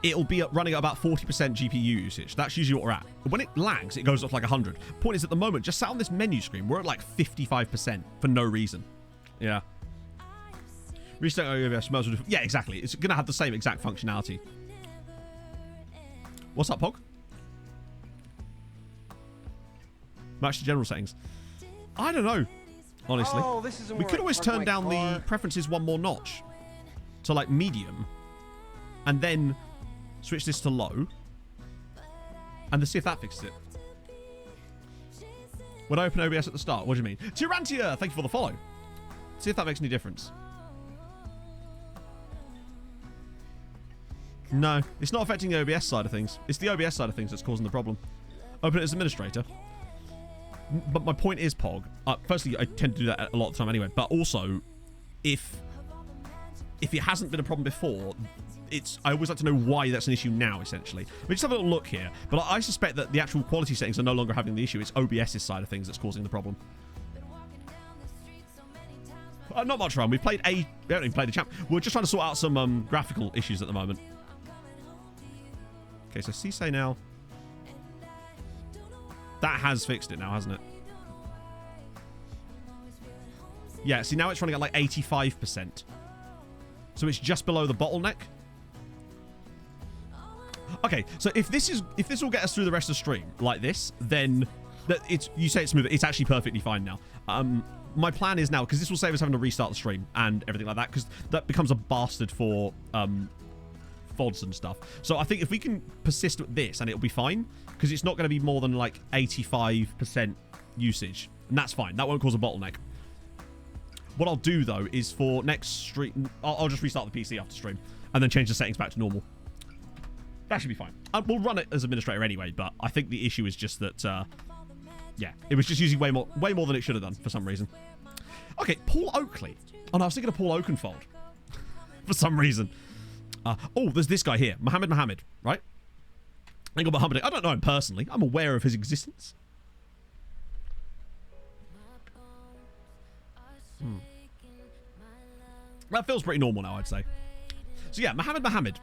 it'll be running at about 40% GPU usage. That's usually what we're at. But when it lags, it goes up to like 100. Point is, at the moment, just sat on this menu screen, we're at like 55% for no reason. Yeah. Restart OBS smells different. Yeah, exactly. It's going to have the same exact functionality. What's up, Pog? Match the general settings. I don't know, honestly. Oh, this isn't we could always turn down the preferences one more notch to like medium and then switch this to low and then see if that fixes it. When I open OBS at the start, what do you mean? Tyrantia, thank you for the follow. See if that makes any difference. No, it's not affecting the OBS side of things. It's the OBS side of things that's causing the problem. Open it as administrator. But my point is, Pog, firstly, I tend to do that a lot of the time anyway, but also, if it hasn't been a problem before, I always like to know why that's an issue now, essentially. We just have a little look here, but I suspect that the actual quality settings are no longer having the issue. It's OBS's side of things that's causing the problem. Not much wrong. We haven't even played a champ. We're just trying to sort out some graphical issues at the moment. Okay, so Cisse now. That has fixed it now, hasn't it? Yeah, see, now it's running at like 85%. So it's just below the bottleneck. Okay, so if this will get us through the rest of the stream like this, then you say it's smooth. It's actually perfectly fine now. My plan is now, because this will save us having to restart the stream and everything like that, because that becomes a bastard for VODs and stuff. So I think if we can persist with this, and it'll be fine, because it's not going to be more than like 85% usage, and that's fine. That won't cause a bottleneck. What I'll do though is for next stream, I'll just restart the PC after stream and then change the settings back to normal. That should be fine. We'll run it as administrator anyway, but I think the issue is just that yeah, it was just using way more than it should have done for some reason. Okay, Paul Oakley. Oh no, I was thinking of Paul Oakenfold for some reason. Oh, there's this guy here, Mohammed, right? I don't know him personally. I'm aware of his existence. That feels pretty normal now, I'd say. So yeah, Mohamed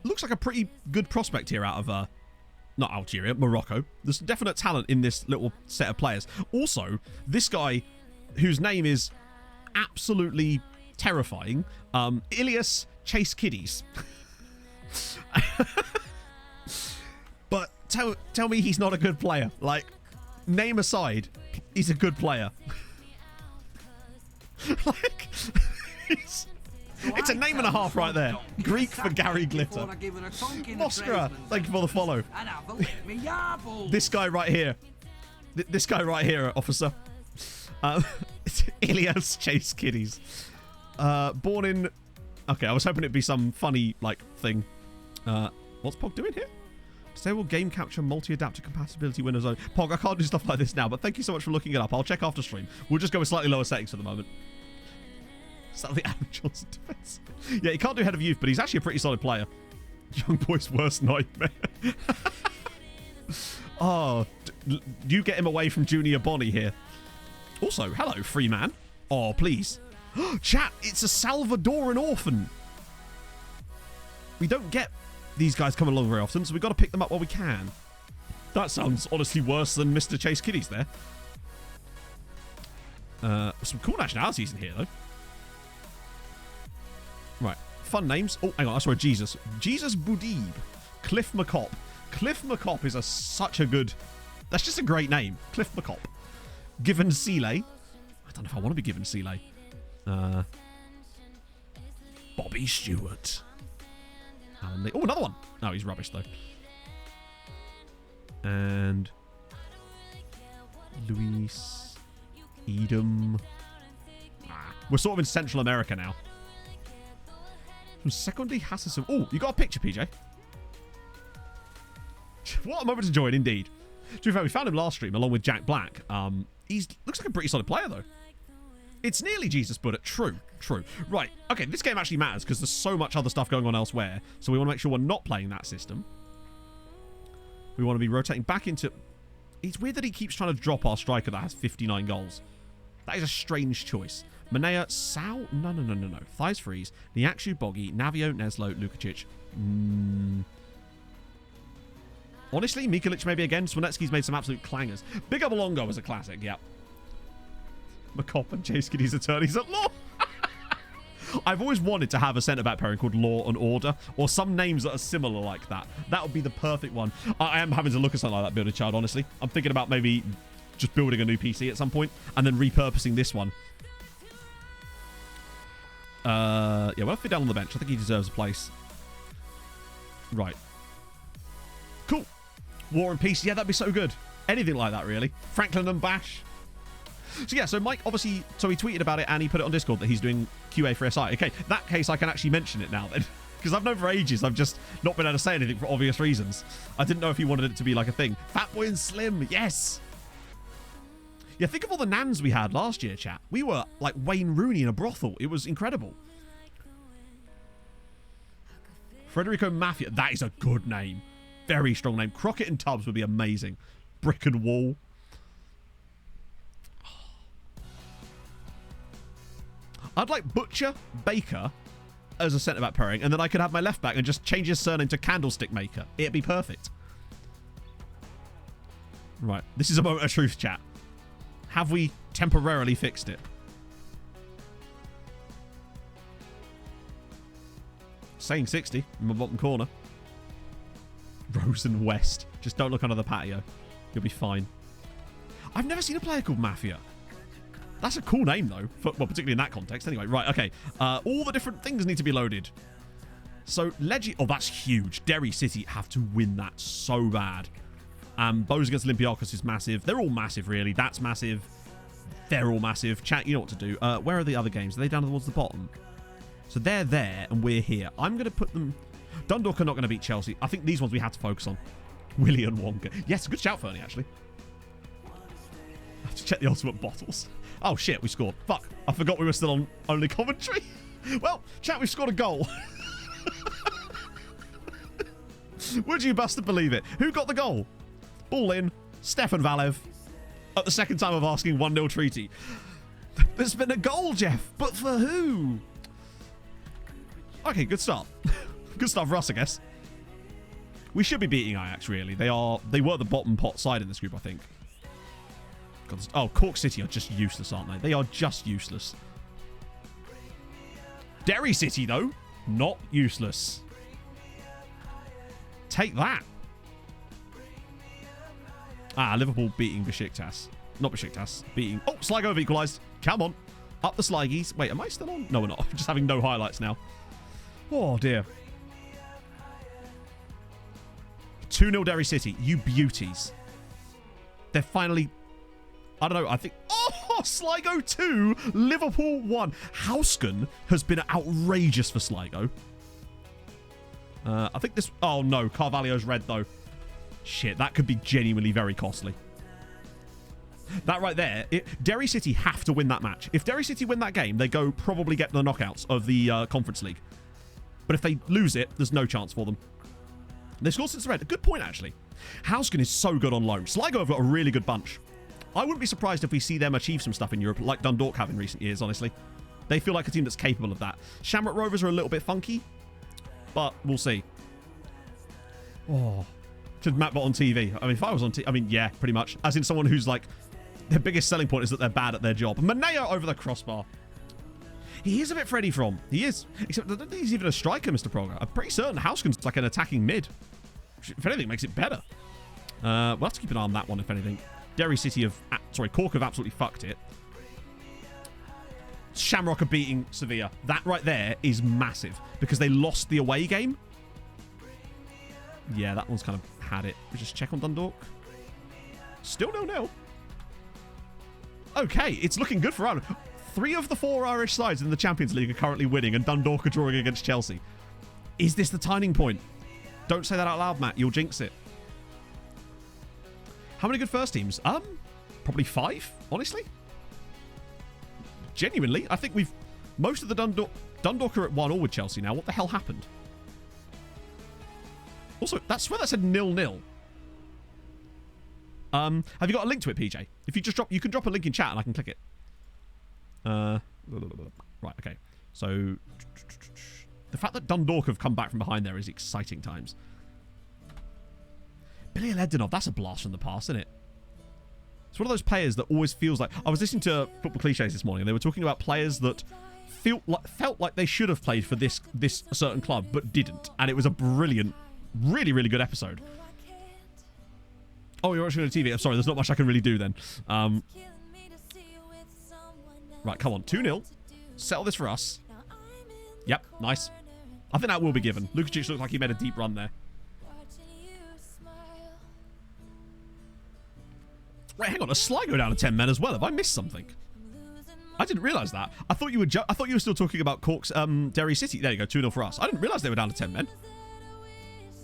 looks like a pretty good prospect here out of not Algeria, Morocco. There's definite talent in this little set of players. Also, this guy, whose name is absolutely terrifying, Ilias Chase Kiddies. But tell me he's not a good player. Like, name aside, he's a good player. Like, it's a name and a half right there. Greek for Gary Glitter. Moskra, thank you for the follow. This guy right here. This guy right here, officer. Ilias Chase Kiddies. Born in... Okay, I was hoping it'd be some funny, like, thing. What's Pog doing here? Disable game capture multi-adapter compatibility Windows only. Pog, I can't do stuff like this now, but thank you so much for looking it up. I'll check after stream. We'll just go with slightly lower settings for the moment. Is that the Adam Johnson defense? Yeah, he can't do head of youth, but he's actually a pretty solid player. Young boy's worst nightmare. Oh, you get him away from Junior Bonnie here. Also, hello, free man. Oh, please. Chat, it's a Salvadoran orphan. We don't get these guys coming along very often, so we've got to pick them up while we can. That sounds honestly worse than Mr. Chase Kiddies there. Some cool nationalities in here, though. Right, fun names. Oh, hang on, I saw Jesus. Jesus Boudib. Cliff McCop. Cliff McCop is such a good... That's just a great name. Cliff McCop. Given Seeley. I don't know if I want to be given Seeley. Bobby Stewart. Oh, another one. No, he's rubbish, though. And... Luis... Edom... We're sort of in Central America now. From Secondi Hassan. Oh, you got a picture, PJ? What a moment to join, indeed. To be fair, we found him last stream along with Jack Black. He looks like a pretty solid player, though. It's nearly Jesus Buddha. True. Right. Okay, this game actually matters because there's so much other stuff going on elsewhere. So we want to make sure we're not playing that system. We want to be rotating back into... It's weird that he keeps trying to drop our striker that has 59 goals. That is a strange choice. Manea, Sal? No. Thighs Freeze, Niakshu, Boggy, Navio, Neslo, Lukacic. Honestly, Mikolic maybe again. Swanetsky's made some absolute clangers. Big Up Alongo was a classic, yeah. McCop and Chase Kiddy's attorneys at law. I've always wanted to have a centre-back pairing called Law and Order, or some names that are similar like that. That would be the perfect one. I am having to look at something like that, Builder Child, honestly. I'm thinking about maybe just building a new PC at some point, and then repurposing this one. Yeah, we'll have to fit down on the bench. I think he deserves a place. Right. Cool. War and Peace. Yeah, that'd be so good. Anything like that, really. Franklin and Bash. So yeah, so Mike obviously, so he tweeted about it and he put it on Discord that he's doing QA for SI. Okay, that case I can actually mention it now then. Because I've known for ages, I've just not been able to say anything for obvious reasons. I didn't know if he wanted it to be like a thing. Fatboy and Slim, yes! Yeah, think of all the nans we had last year, chat. We were like Wayne Rooney in a brothel. It was incredible. Federico Mafia, that is a good name. Very strong name. Crockett and Tubbs would be amazing. Brick and Wall. I'd like Butcher, Baker as a centre-back pairing, and then I could have my left-back and just change his surname to Candlestick Maker. It'd be perfect. Right. This is a moment of truth, chat. Have we temporarily fixed it? Saying 60 in my bottom corner. Rosen West. Just don't look under the patio. You'll be fine. I've never seen a player called Mafia. That's a cool name, though. Well, particularly in that context. Anyway, right, okay. All the different things need to be loaded. So, Oh, that's huge. Derry City have to win that so bad. Bows against Olympiacos is massive. They're all massive, really. That's massive. They're all massive. Chat, you know what to do. Where are the other games? Are they down towards the bottom? So they're there, and we're here. I'm going to put them... Dundalk are not going to beat Chelsea. I think these ones we have to focus on. Willie and Wonka. Yes, good shout, Fernie, actually. I have to check the ultimate bottles. Oh, shit, we scored. Fuck. I forgot we were still on only commentary. Well, chat, we've scored a goal. Would you bastard believe it? Who got the goal? Ball in. Stefan Valev. At the second time of asking 1-0 treaty. There's been a goal, Jeff. But for who? Okay, good start. Good start for us, I guess. We should be beating Ajax, really. They were the bottom pot side in this group, I think. God, oh, Cork City are just useless, aren't they? They are just useless. Derry City, though, not useless. Take that. Ah, Liverpool beating Besiktas. Not Besiktas. Beating... Oh, Sligo have equalised. Come on. Up the Sligies. Wait, am I still on? No, we're not. I'm just having no highlights now. Oh, dear. 2-0 Derry City. You beauties. They're finally... I don't know. I think... Oh, Sligo 2. Liverpool 1. Housecan has been outrageous for Sligo. I think this... Oh, no. Carvalho's red, though. Shit, that could be genuinely very costly. That right there, Derry City have to win that match. If Derry City win that game, they go probably get the knockouts of the Conference League. But if they lose it, there's no chance for them. They scored since the red. A good point, actually. Housecan is so good on loan. Sligo have got a really good bunch. I wouldn't be surprised if we see them achieve some stuff in Europe, like Dundalk have in recent years, honestly. They feel like a team that's capable of that. Shamrock Rovers are a little bit funky, but we'll see. Oh... To Mattbot on TV. I mean, if I was on TV... I mean, yeah, pretty much. As in someone who's like... Their biggest selling point is that they're bad at their job. Maneo over the crossbar. He is a bit Freddy from. He is. Except I don't think he's even a striker, Mr. Proger. I'm pretty certain Housecan's like an attacking mid. Which, if anything, makes it better. We'll have to keep an eye on that one, if anything. Derry City have... Sorry, Cork have absolutely fucked it. Shamrock are beating Sevilla. That right there is massive. Because they lost the away game. Yeah, that one's kind of had it. We just check on Dundalk. Still 0-0. Okay, it's looking good for Ireland. 3 of the 4 Irish sides in the Champions League are currently winning, and Dundalk are drawing against Chelsea. Is this the turning point? Don't say that out loud, Matt. You'll jinx it. How many good first teams? Probably 5, honestly. Genuinely, I think we've... Most of the Dundalk are at 1-1 with Chelsea now. What the hell happened? Also, I swear that said 0-0. Have you got a link to it, PJ? If you just drop... You can drop a link in chat and I can click it. Right, okay. So... The fact that Dundalk have come back from behind there is exciting times. Billy Ledinov, that's a blast from the past, isn't it? It's one of those players that always feels like... I was listening to Football Cliches this morning, and they were talking about players that felt like they should have played for this certain club, but didn't. And it was a brilliant... Really, really good episode. Oh, you're watching on TV. I'm sorry, there's not much I can really do then. Right, come on. 2-0. Settle this for us. Yep, nice. I think that will be given. Lukacic looks like he made a deep run there. Wait, hang on. A Sligo down to 10 men as well. Have I missed something? I didn't realise that. I thought you were still talking about Cork's Derry City. There you go. 2-0 for us. I didn't realise they were down to 10 men.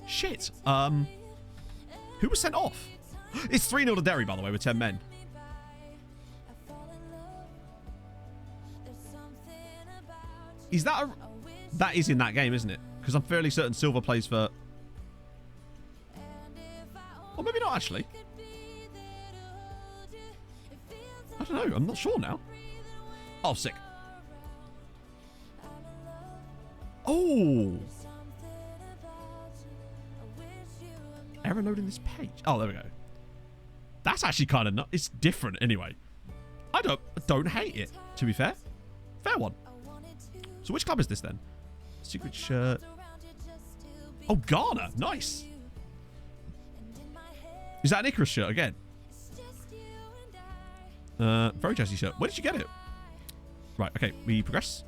Shit. Who was sent off? It's 3-0 to Derry, by the way, with 10 men. Is that a... That is in that game, isn't it? Because I'm fairly certain Silva plays for... Or maybe not, actually. I don't know. I'm not sure now. Oh, sick. Oh! Error loading this page. Oh, there we go. That's actually kind of... It's different anyway. I don't hate it, to be fair. Fair one. So which club is this then? Secret shirt. Oh, Ghana. Nice. Is that an Icarus shirt again? Very jazzy shirt. Where did you get it? Right, okay. We progress.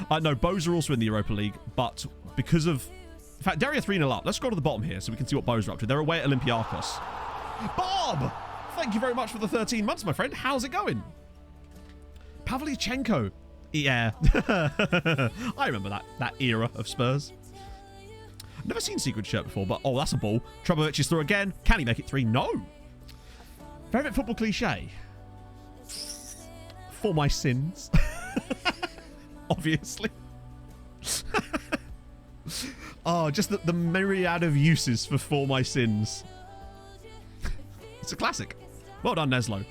No, Bows are also in the Europa League, but because of... In fact, Derry are 3-0 up. Let's scroll to the bottom here so we can see what Bows are up to. They're away at Olympiacos. Bob! Thank you very much for the 13 months, my friend. How's it going? Pavlyuchenko. Yeah. I remember that era of Spurs. Never seen Secret Shirt before, but... Oh, that's a ball. Trubovic is through again. Can he make it 3? No. Favorite football cliche? For my sins. Obviously. Oh, just the myriad of uses for my sins. It's a classic. Well done, Neslo.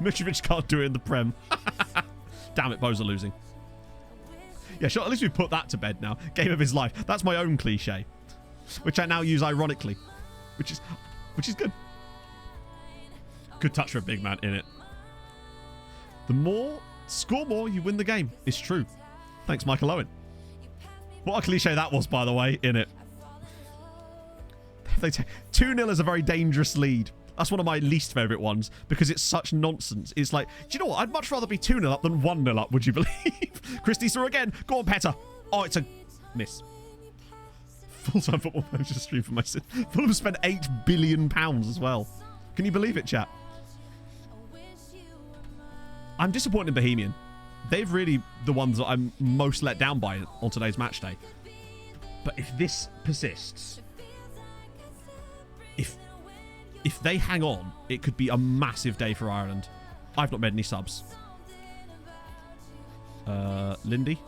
Mitrovic can't do it in the Prem. Damn it, Bo's are losing. Yeah, sure, at least we put that to bed now. Game of his life. That's my own cliche, which I now use ironically, which is good. Good touch for a big man in it. Score more, you win the game. It's true. Thanks, Michael Owen. What a cliche that was, by the way, in it. 2-0 is a very dangerous lead. That's one of my least favourite ones because it's such nonsense. It's like, do you know what? I'd much rather be 2-0 up than 1-0 up, would you believe? Christy saw again. Go on, Petter. Oh, it's a miss. Full-time football manager stream for my sin. Fulham spent £8 billion as well. Can you believe it, chat? I'm disappointed in Bohemian. They've really the ones that I'm most let down by on today's match day. But if this persists, if they hang on, it could be a massive day for Ireland. I've not made any subs. Lindy.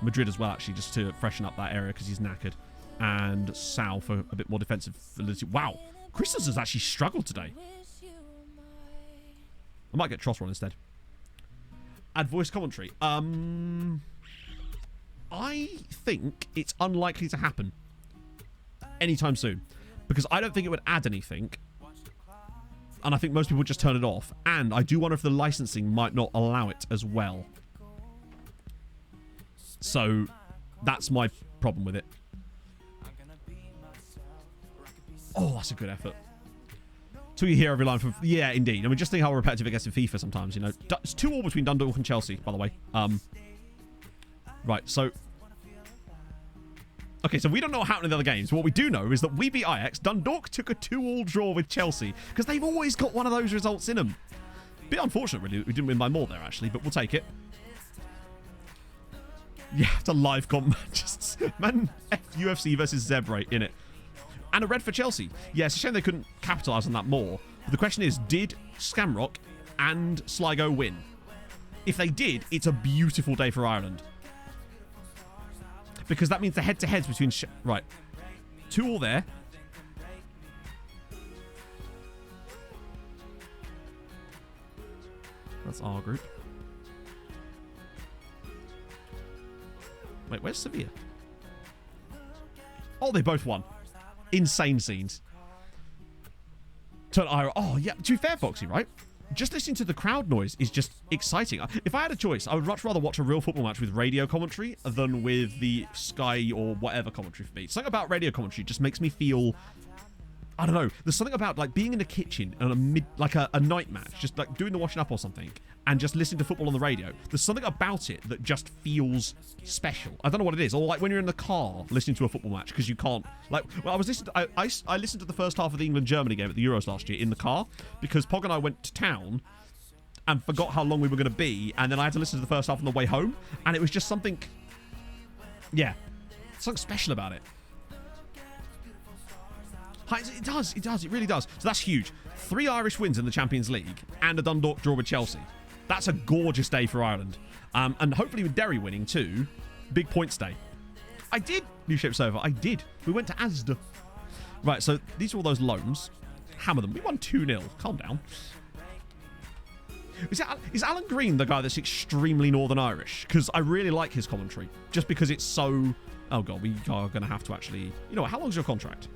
Madrid as well, actually, just to freshen up that area because he's knackered. And Sal for a bit more defensive validity. Wow. Christos has actually struggled today. I might get Trossron instead. Add voice commentary. I think it's unlikely to happen anytime soon. Because I don't think it would add anything. And I think most people would just turn it off. And I do wonder if the licensing might not allow it as well. So, that's my problem with it. Oh, that's a good effort. Till you hear every line from... Yeah, indeed. I mean, just think how repetitive it gets in FIFA sometimes, you know. It's 2-2 between Dundalk and Chelsea, by the way. Right, so... Okay, so we don't know what happened in the other games. What we do know is that we beat Ajax. Dundalk took a 2-2 draw with Chelsea. Because they've always got one of those results in them. Bit unfortunate, really. We didn't win by more there, actually. But we'll take it. Yeah, it's a live comp. Just, man, UFC versus Zebre in it. And a red for Chelsea. Yeah, it's a shame they couldn't capitalise on that more. But the question is, did Scamrock and Sligo win? If they did, it's a beautiful day for Ireland. Because that means the head-to-heads between... Right. 2-2 there. That's our group. Wait, where's Sevilla? Oh, they both won. Insane scenes. Turn Ira. Oh, yeah. To be fair, Foxy, right? Just listening to the crowd noise is just exciting. If I had a choice, I would much rather watch a real football match with radio commentary than with the Sky or whatever commentary for me. Something about radio commentary just makes me feel... I don't know. There's something about like being in a kitchen and a night match, just like doing the washing up or something, and just listening to football on the radio. There's something about it that just feels special. I don't know what it is. Or like when you're in the car listening to a football match because you can't. Like, well, I listened to the first half of the England-Germany game at the Euros last year in the car because Pog and I went to town and forgot how long we were going to be, and then I had to listen to the first half on the way home, and it was just something. Yeah, something special about it. It does, it really does. So that's huge. 3 Irish wins in the Champions League and a Dundalk draw with Chelsea. That's a gorgeous day for Ireland. And hopefully with Derry winning too, big points day. I did, New Shape Server, I did. We went to Asda. Right, so these are all those loans. Hammer them. We won 2-0. Calm down. Is Alan Green the guy that's extremely Northern Irish? Because I really like his commentary. Just because it's so... Oh God, we are going to have to actually... You know what, how long's your contract?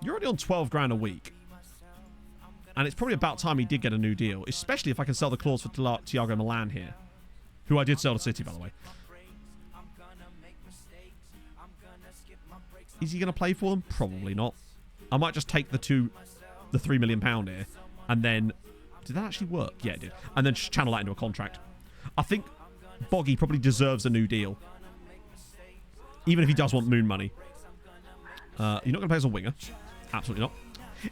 You're already on 12 grand a week. And it's probably about time he did get a new deal. Especially if I can sell the clause for Thiago Milan here. Who I did sell to City, by the way. Is he going to play for them? Probably not. I might just take the £3 million here. And then... Did that actually work? Yeah, it did. And then just channel that into a contract. I think Boggy probably deserves a new deal. Even if he does want moon money. You're not going to play as a winger. Absolutely not.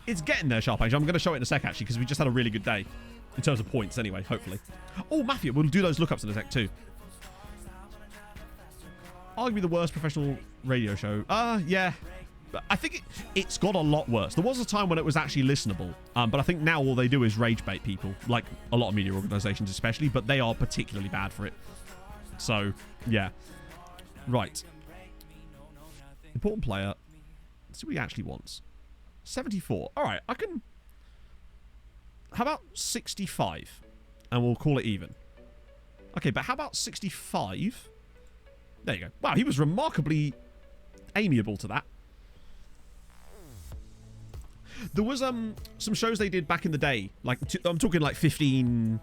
It's getting there, Sharp Age. I'm going to show it in a sec, actually, because we just had a really good day. In terms of points, anyway, hopefully. Oh, Mafia. We'll do those lookups in a sec, too. Arguably the worst professional radio show. Yeah. I think it's got a lot worse. There was a time when it was actually listenable, but I think now all they do is rage bait people, like a lot of media organisations especially, but they are particularly bad for it. So, yeah. Right. Important player. Let's see what he actually wants. 74. All right, I can... How about 65? And we'll call it even. Okay, but how about 65? There you go. Wow, he was remarkably amiable to that. There was some shows they did back in the day. Like, I'm talking like 15,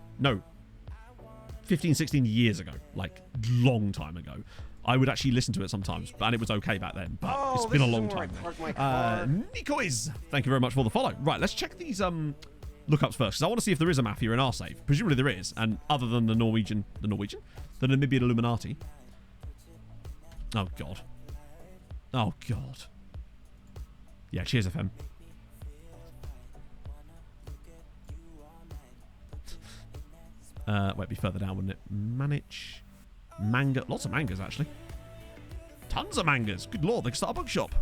16 years ago. Like, long time ago. I would actually listen to it sometimes, and it was okay back then. But it's been a long time now. Nikois, thank you very much for the follow. Right, let's check these lookups first, because I want to see if there is a mafia in our save. Presumably there is, and other than the Namibian Illuminati. Oh, God. Oh, God. Yeah, cheers, FM. Wait, be further down, wouldn't it? Manage. Manga. Lots of mangas, actually. Tons of mangas. Good lord, they can start a bookshop.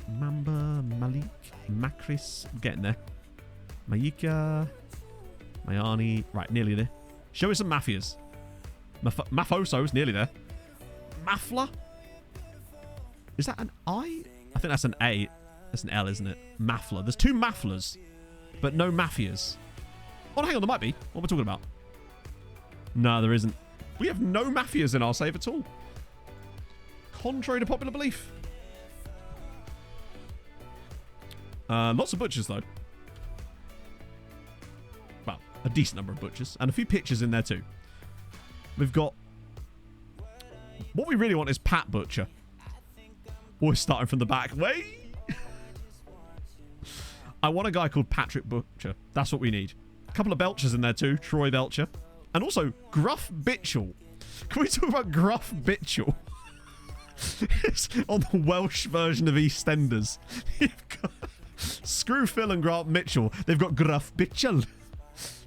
Mamba, Malik, Macris. I'm getting there. Mayika. Mayani. Right, nearly there. Show us some mafias. Mafoso's nearly there. Mafla. Is that an I? I think that's an A. That's an L, isn't it? Mafla. There's two Maflas, but no mafias. Oh, hang on, there might be. What are we talking about? No, there isn't. We have no mafias in our save at all. Contrary to popular belief. Lots of butchers, though. Well, a decent number of butchers. And a few pictures in there, too. We've got... What we really want is Pat Butcher. Always starting from the back. Wait! I want a guy called Patrick Butcher. That's what we need. A couple of Belchers in there, too. Troy Belcher. And also, Gruff Bitchell. Can we talk about Gruff Bitchell? It's on the Welsh version of EastEnders. You've got Screw Phil and Grant Mitchell. They've got Gruff Bitchell.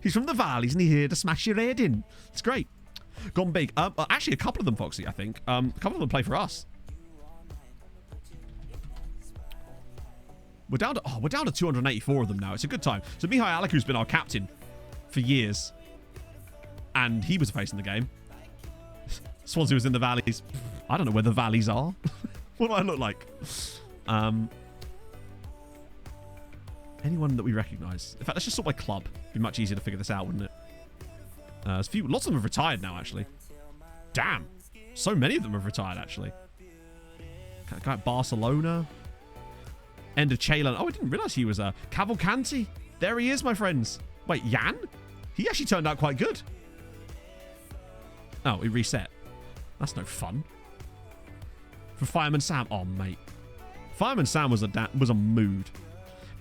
He's from the valleys and he's here to smash your head in. It's great. Gone big. Actually, a couple of them, Foxy, I think. A couple of them play for us. We're down to 284 of them now. It's a good time. So Mihai Alaku's been our captain for years. And he was facing the game. Swansea was in the valleys. I don't know where the valleys are. What do I look like? Anyone that we recognise? In fact, let's just sort by club. It'd be much easier to figure this out, wouldn't it? Lots of them have retired now, actually. Damn. So many of them have retired, actually. Guy at Barcelona. End of Chalen. Oh, I didn't realise he was a Cavalcanti. There he is, my friends. Wait, Jan? He actually turned out quite good. Oh, he reset. That's no fun. For Fireman Sam. Oh, mate. Fireman Sam was a mood.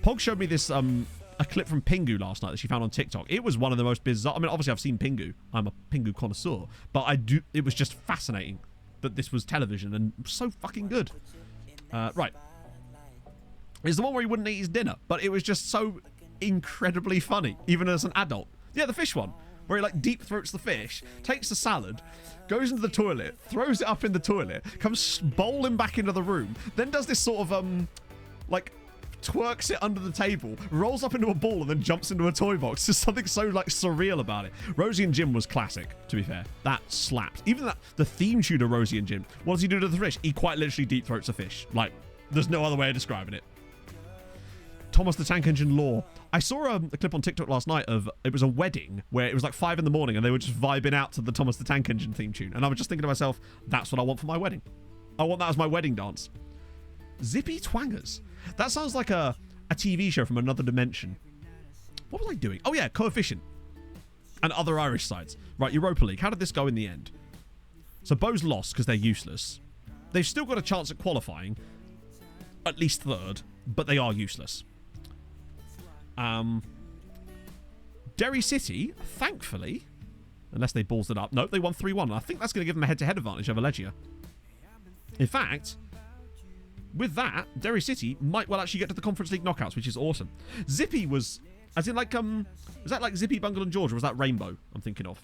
Pog showed me this a clip from Pingu last night that she found on TikTok. It was one of the most bizarre. I mean, obviously I've seen Pingu. I'm a Pingu connoisseur, but it was just fascinating that this was television and so fucking good. Right. It's the one where he wouldn't eat his dinner, but it was just so incredibly funny, even as an adult. Yeah, the fish one, where he like deep throats the fish, takes the salad, goes into the toilet, throws it up in the toilet, comes bowling back into the room, then does this sort of like twerks it under the table, rolls up into a ball, and then jumps into a toy box. There's something so like surreal about it. Rosie and Jim was classic, to be fair. That slapped. Even the theme tune of Rosie and Jim. What does he do to the fish? He quite literally deep throats a fish. Like, there's no other way of describing it. Thomas the Tank Engine lore. I saw a clip on TikTok last night of, it was a wedding where it was like 5 in the morning and they were just vibing out to the Thomas the Tank Engine theme tune. And I was just thinking to myself, that's what I want for my wedding. I want that as my wedding dance. Zippy Twangers. That sounds like a TV show from another dimension. What was I doing? Oh yeah, Coefficient. And other Irish sides. Right, Europa League. How did this go in the end? So Bows lost because they're useless. They've still got a chance at qualifying. At least third. But they are useless. Derry City, thankfully, unless they balls it up. Nope, they won 3-1. I think that's going to give them a head-to-head advantage over Legia. In fact, with that, Derry City might well actually get to the Conference League knockouts, which is awesome. Zippy was, as in like, was that like Zippy, Bungle and George, or was that Rainbow I'm thinking of?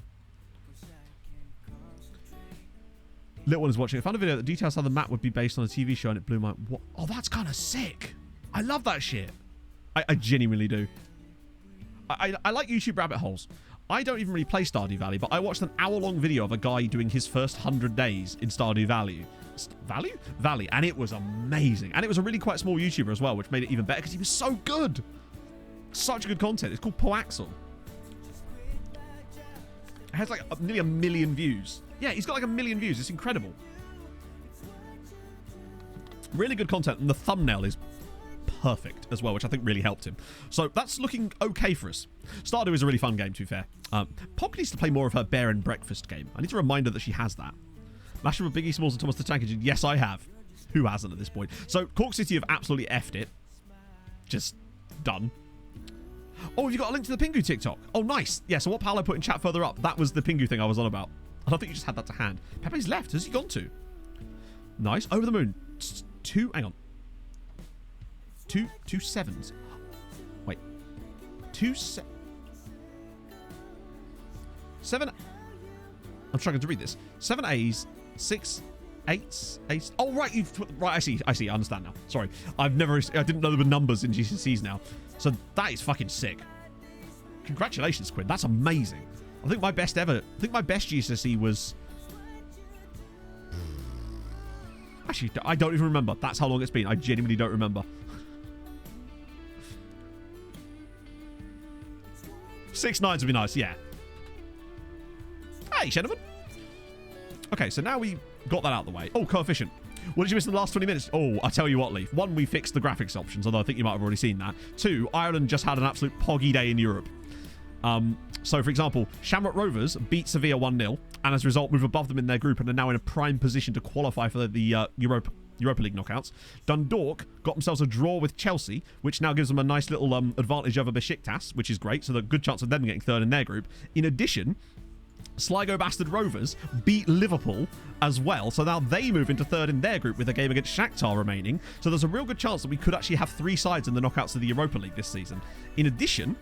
Little one is watching. I found a video that details how the map would be based on a TV show, and it blew my... What? Oh, that's kind of sick. I love that shit. I genuinely do. I like YouTube rabbit holes. I don't even really play Stardew Valley, but I watched an hour-long video of a guy doing his first 100 days in Stardew Valley. Valley, and it was amazing. And it was a really quite small YouTuber as well, which made it even better because he was so good. Such good content. It's called Poaxel. It has like nearly 1 million views. Yeah, he's got like 1 million views. It's incredible. Really good content, and the thumbnail is perfect as well, which I think really helped him. So that's looking okay for us. Stardew is a really fun game, to be fair. Pog needs to play more of her bear and breakfast game. I need to remind her that she has that. Mash with Biggie Smalls and Thomas the Tank Engine. Yes, I have. Who hasn't at this point? So Cork City have absolutely effed it. Just done. Oh, have you got a link to the Pingu TikTok? Oh, nice. Yeah, so what Paolo put in chat further up, that was the Pingu thing I was on about. I don't think you just had that to hand. Pepe's left. Who's he gone to? Nice. Over the moon. Hang on. Two sevens. Wait. Seven. I'm struggling to read this. 7 A's, 6 8s. Oh, right. Right. I see. I understand now. Sorry. I didn't know there were numbers in GCSEs now. So that is fucking sick. Congratulations, Quinn. That's amazing. I think my best GCSE was... Actually, I don't even remember. That's how long it's been. I genuinely don't remember. 6 9s would be nice, yeah. Hey, gentlemen. Okay, so now we got that out of the way. Oh, coefficient. What did you miss in the last 20 minutes? Oh, I tell you what, Leaf. 1, we fixed the graphics options, although I think you might have already seen that. 2, Ireland just had an absolute poggy day in Europe. So, for example, Shamrock Rovers beat Sevilla 1-0, and as a result, move above them in their group and are now in a prime position to qualify for the Europa League knockouts. Dundalk got themselves a draw with Chelsea, which now gives them a nice little advantage over Besiktas, which is great, so there's a good chance of them getting third in their group. In addition, Sligo Bastard Rovers beat Liverpool as well, so now they move into third in their group with a game against Shakhtar remaining. So there's a real good chance that we could actually have 3 sides in the knockouts of the Europa League this season. In addition,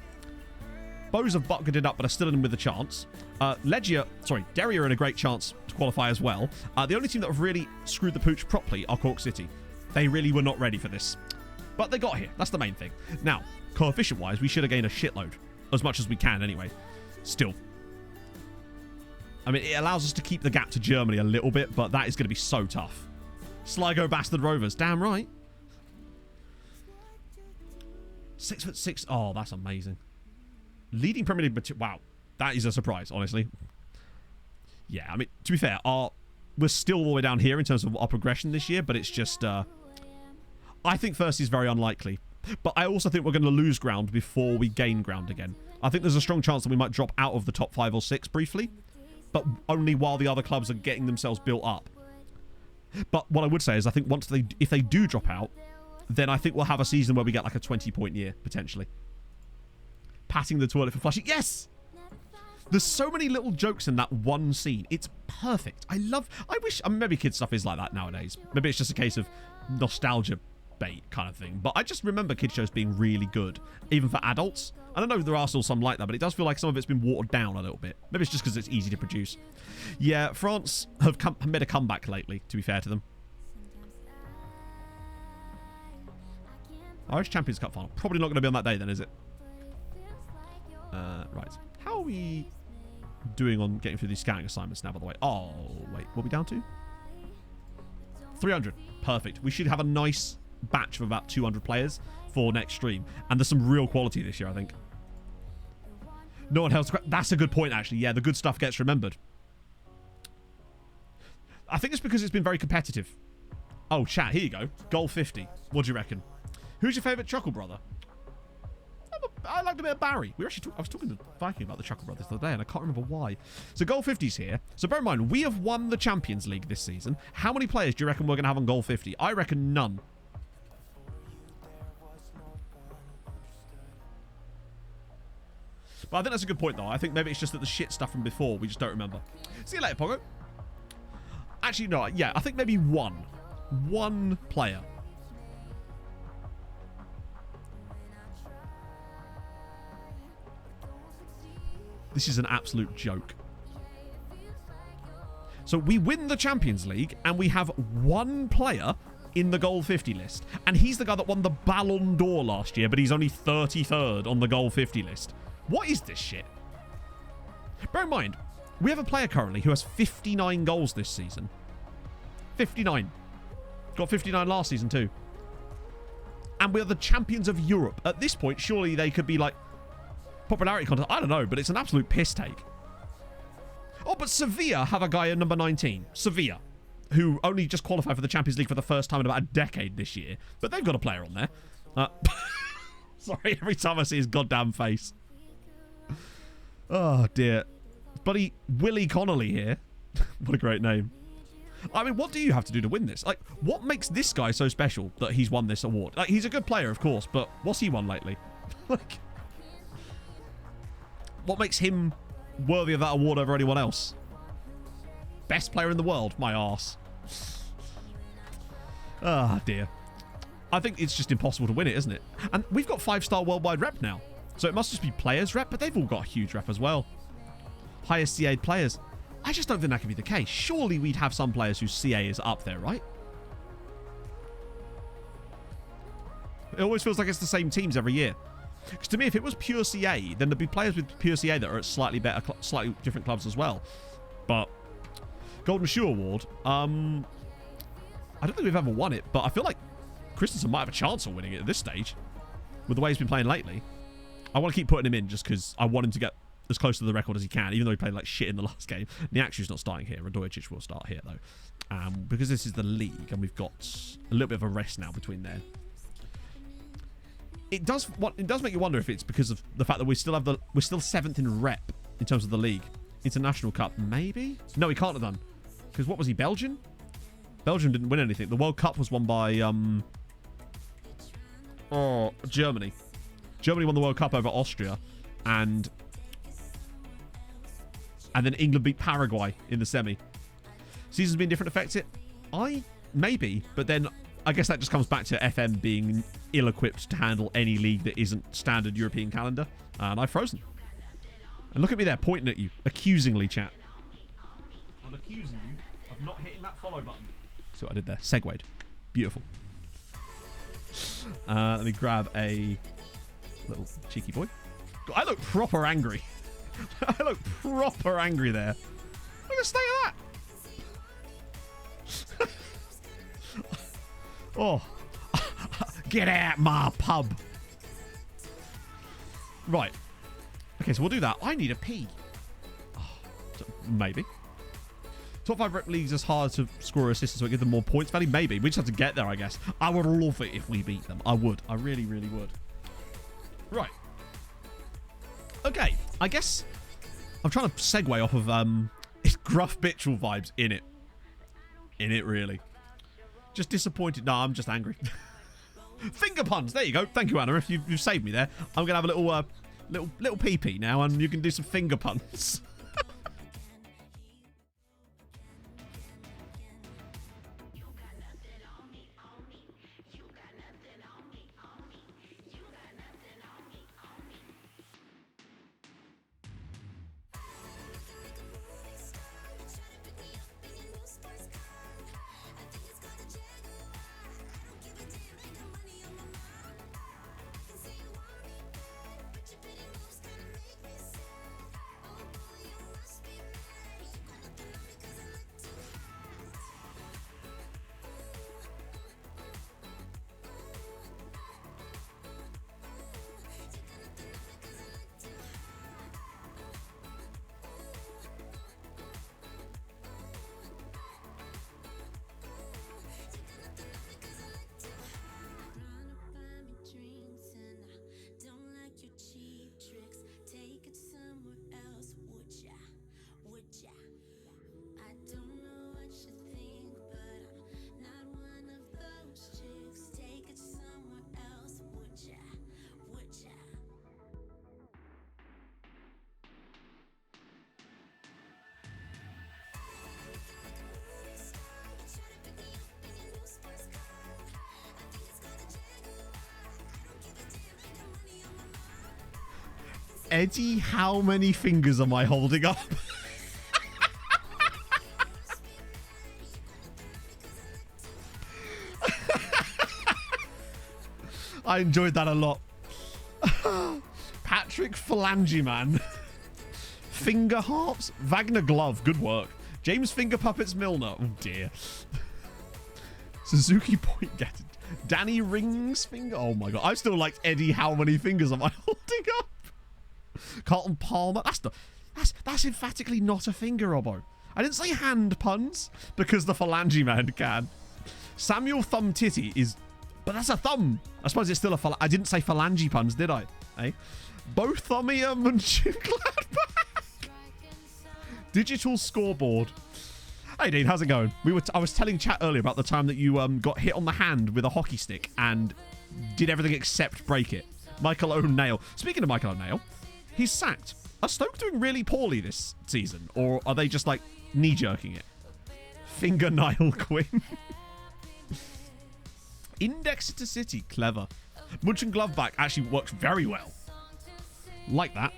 Bows have bucketed it up but are still in with a chance. Derry are in a great chance to qualify as well. The only team that have really screwed the pooch properly are Cork City. They really were not ready for this. But they got here. That's the main thing. Now, coefficient-wise, we should have gained a shitload. As much as we can, anyway. Still. I mean, it allows us to keep the gap to Germany a little bit, but that is going to be so tough. Sligo Bastard Rovers. Damn right. 6'6". Oh, that's amazing. Leading Premier League... Wow. That is a surprise, honestly. Yeah, I mean, to be fair, we're still all the way down here in terms of our progression this year, but it's just... I think first is very unlikely. But I also think we're going to lose ground before we gain ground again. I think there's a strong chance that we might drop out of the top 5 or 6 briefly, but only while the other clubs are getting themselves built up. But what I would say is I think if they do drop out, then I think we'll have a season where we get like a 20-point year, potentially. Patting the toilet for flushing. Yes! There's so many little jokes in that one scene. It's perfect. I wish... I mean, maybe kid stuff is like that nowadays. Maybe it's just a case of nostalgia bait kind of thing. But I just remember kid shows being really good, even for adults. I don't know if there are still some like that, but it does feel like some of it's been watered down a little bit. Maybe it's just because it's easy to produce. Yeah, France have made a comeback lately, to be fair to them. Irish Champions Cup final. Probably not going to be on that day then, is it? Right. How are we doing on getting through these scouting assignments now, by the way? Oh, wait. What are we down to? 300. Perfect. We should have a nice batch of about 200 players for next stream. And there's some real quality this year, I think. No one else. That's a good point, actually. Yeah, the good stuff gets remembered. I think it's because it's been very competitive. Oh, chat. Here you go. Goal 50. What do you reckon? Who's your favourite Chuckle Brother? I liked a bit of Barry. I was talking to Viking about the Chuckle Brothers the other day, and I can't remember why. So Goal 50's here. So bear in mind, we have won the Champions League this season. How many players do you reckon we're going to have on Goal 50? I reckon none. But I think that's a good point, though. I think maybe it's just that the shit stuff from before, we just don't remember. See you later, Pogo. Actually, no. Yeah, I think maybe one. One player. This is an absolute joke. So we win the Champions League and we have one player in the goal 50 list. And he's the guy that won the Ballon d'Or last year, but he's only 33rd on the goal 50 list. What is this shit? Bear in mind, we have a player currently who has 59 goals this season. 59. Got 59 last season too. And we're the champions of Europe. At this point, surely they could be like popularity contest. I don't know, but it's an absolute piss take. Oh, but Sevilla have a guy at number 19. Sevilla, who only just qualified for the Champions League for the first time in about a decade this year. But they've got a player on there. Sorry, every time I see his goddamn face. Oh, dear. Buddy Willie Connolly here. What a great name. I mean, what do you have to do to win this? Like, what makes this guy so special that he's won this award? Like, he's a good player, of course, but what's he won lately? Like, what makes him worthy of that award over anyone else? Best player in the world? My arse. Ah, dear. I think it's just impossible to win it, isn't it? And we've got 5-star worldwide rep now. So it must just be players rep, but they've all got a huge rep as well. Highest CA players. I just don't think that can be the case. Surely we'd have some players whose CA is up there, right? It always feels like it's the same teams every year. Because to me, if it was pure CA, then there'd be players with pure CA that are at slightly better, slightly different clubs as well. But Golden Shoe Award, I don't think we've ever won it, but I feel like Christensen might have a chance of winning it at this stage with the way he's been playing lately. I want to keep putting him in just because I want him to get as close to the record as he can, even though he played like shit in the last game. Niaksu's not starting here. Radojic will start here, though. Because this is the league and we've got a little bit of a rest now between there. It does make you wonder if it's because of the fact that we're still 7th in rep in terms of the league. International Cup, maybe? No, he can't have done. Because what was he, Belgian? Belgium didn't win anything. The World Cup was won by Germany. Germany won the World Cup over Austria, and then England beat Paraguay in the semi. Seasons been different affects it? Maybe, but then I guess that just comes back to FM being ill-equipped to handle any league that isn't standard European calendar. And I've frozen. And look at me there, pointing at you, accusingly, chat. I'm accusing you of not hitting that follow button. See what I did there? Segued. Beautiful. Let me grab a little cheeky boy. I look proper angry. I look proper angry there. Look at the state of that. Oh. Get out my pub. Right. Okay, so we'll do that. I need a pee. Oh, maybe. Top 5 rep leagues is hard to score assists, so it gives them more points value. Maybe. We just have to get there, I guess. I would love it if we beat them. I would. I really, really would. Right. Okay. I guess I'm trying to segue off of it's Gruff Bitchel vibes in it. In it, really. Just disappointed. No, I'm just angry. Finger puns. There you go. Thank you, Anna. If you've saved me there, I'm gonna have a little pee-pee now, and you can do some finger puns. Eddie, how many fingers am I holding up? I enjoyed that a lot. Patrick Phalange Man. Finger Harps. Wagner Glove. Good work. James Finger Puppets Milner. Oh dear. Suzuki Point Getter. Danny Rings Finger. Oh my god. I still like Eddie. How many fingers am I holding up? Carlton Palmer. That's emphatically not a finger, Robbo. I didn't say hand puns because the Phalange Man can. Samuel Thumb Titty is... But that's a thumb. I suppose it's still a I didn't say phalange puns, did I? Eh? Bothomia Mönchengladbach. Digital scoreboard. Hey, Dean, how's it going? I was telling chat earlier about the time that you got hit on the hand with a hockey stick and did everything except break it. Michael O'Neill. Speaking of Michael O'Neill, he's sacked. Are Stoke doing really poorly this season? Or are they just, like, knee-jerking it? Finger Niall Quinn. Index to City. Clever. Mönchengladbach actually works very well. Like that.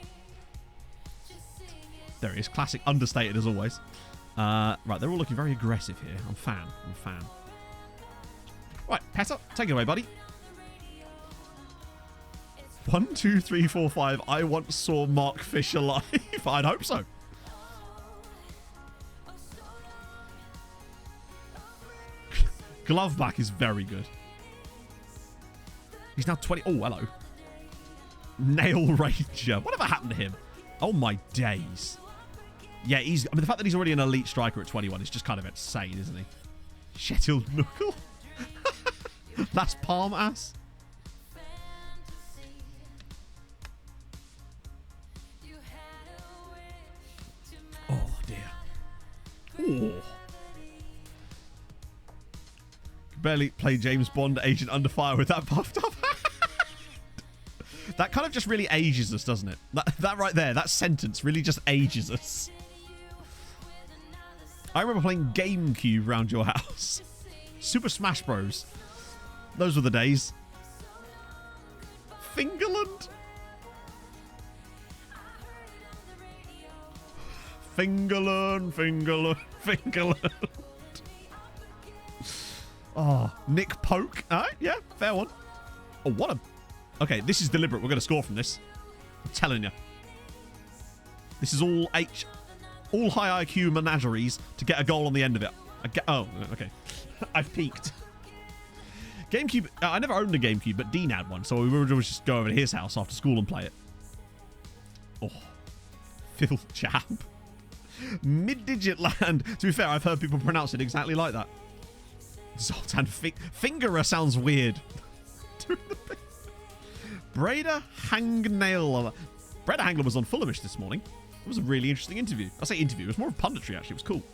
There he is. Classic understated as always. Right, they're all looking very aggressive here. I'm a fan. Right, Petter, take it away, buddy. 1, 2, 3, 4, 5. I once saw Mark Fisher live. I'd hope so. Glovback is very good. He's now 20. Oh, hello. Nail Ranger. Whatever happened to him? Oh, my days. Yeah, the fact that he's already an elite striker at 21 is just kind of insane, isn't he? Shetfield Knuckle. That's palm ass. Oh, dear. Ooh. Barely play James Bond agent under fire with that puffed up. That kind of just really ages us, doesn't it? That right there, that sentence really just ages us. I remember playing GameCube around your house. Super Smash Bros. Those were the days. Fingerland. Fingerland. Oh, Nick Poke. All right, yeah, fair one. Oh, what a... Okay, this is deliberate. We're going to score from this. I'm telling you. This is all high IQ menageries to get a goal on the end of it. Oh, okay. I've peaked. GameCube. I never owned a GameCube, but Dean had one, so we would just go over to his house after school and play it. Oh, Phil Champ. Mid-digit land. To be fair, I've heard people pronounce it exactly like that. Zoltan Fingerer sounds weird. Breda Hangnail. Breda Hangler was on Fulhamish this morning. It was a really interesting interview. I say interview. It was more of punditry, actually. It was cool.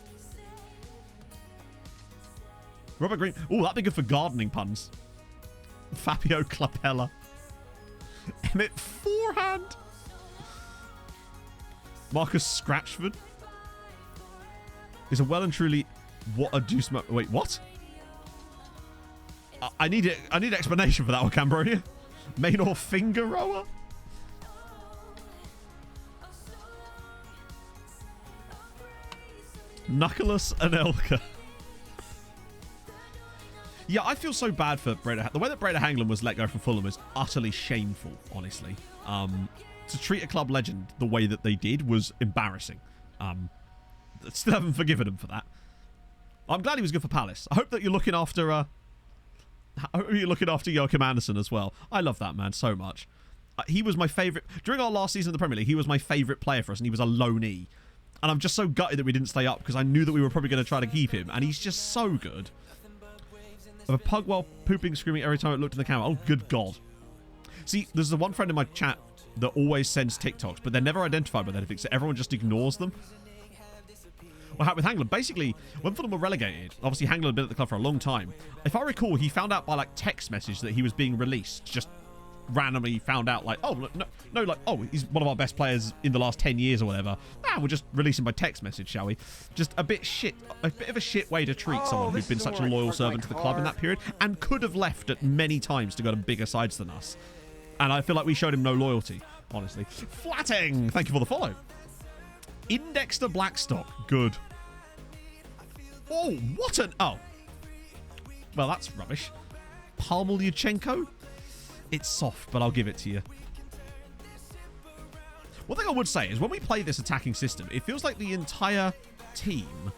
Robert Green. Oh, that'd be good for gardening puns. Fabio Clapella. Emmett Forehand. Marcus Scratchford. Is a well and truly... What a deuce... Wait, what? I need explanation for that one, Cambronia. Maynor Finger Rower? Knuckleless and Elka. Yeah, I feel so bad for Breda. The way that Breda Hangland was let go from Fulham is utterly shameful, honestly. To treat a club legend the way that they did was embarrassing. Still haven't forgiven him for that. I'm glad he was good for Palace. I hope that you're looking after... Joachim Andersen as well. I love that man so much. He was my favourite... During our last season of the Premier League, he was my favourite player for us, and he was a loanee. And I'm just so gutted that we didn't stay up, because I knew that we were probably going to try to keep him, and he's just so good. Of a pug while pooping, screaming every time it looked in the camera. Oh, good God. See, there's the one friend in my chat that always sends TikToks, but they're never identified with anything, so everyone just ignores them. What happened with Hangland? Basically, when Fulham were relegated, obviously Hangland had been at the club for a long time. If I recall, he found out by like text message that he was being released. Just randomly found out like, oh, no, like, oh, he's one of our best players in the last 10 years or whatever. We'll just release him by text message, shall we? Just a bit of a shit way to treat someone who'd been such a loyal servant to the club in that period and could have left at many times to go to bigger sides than us. And I feel like we showed him no loyalty, honestly. Flatting, thank you for the follow. Index to Blackstock. Good. Oh, what an... Oh. Well, that's rubbish. Palmulyuchenko? It's soft, but I'll give it to you. One thing I would say is when we play this attacking system, it feels like the entire team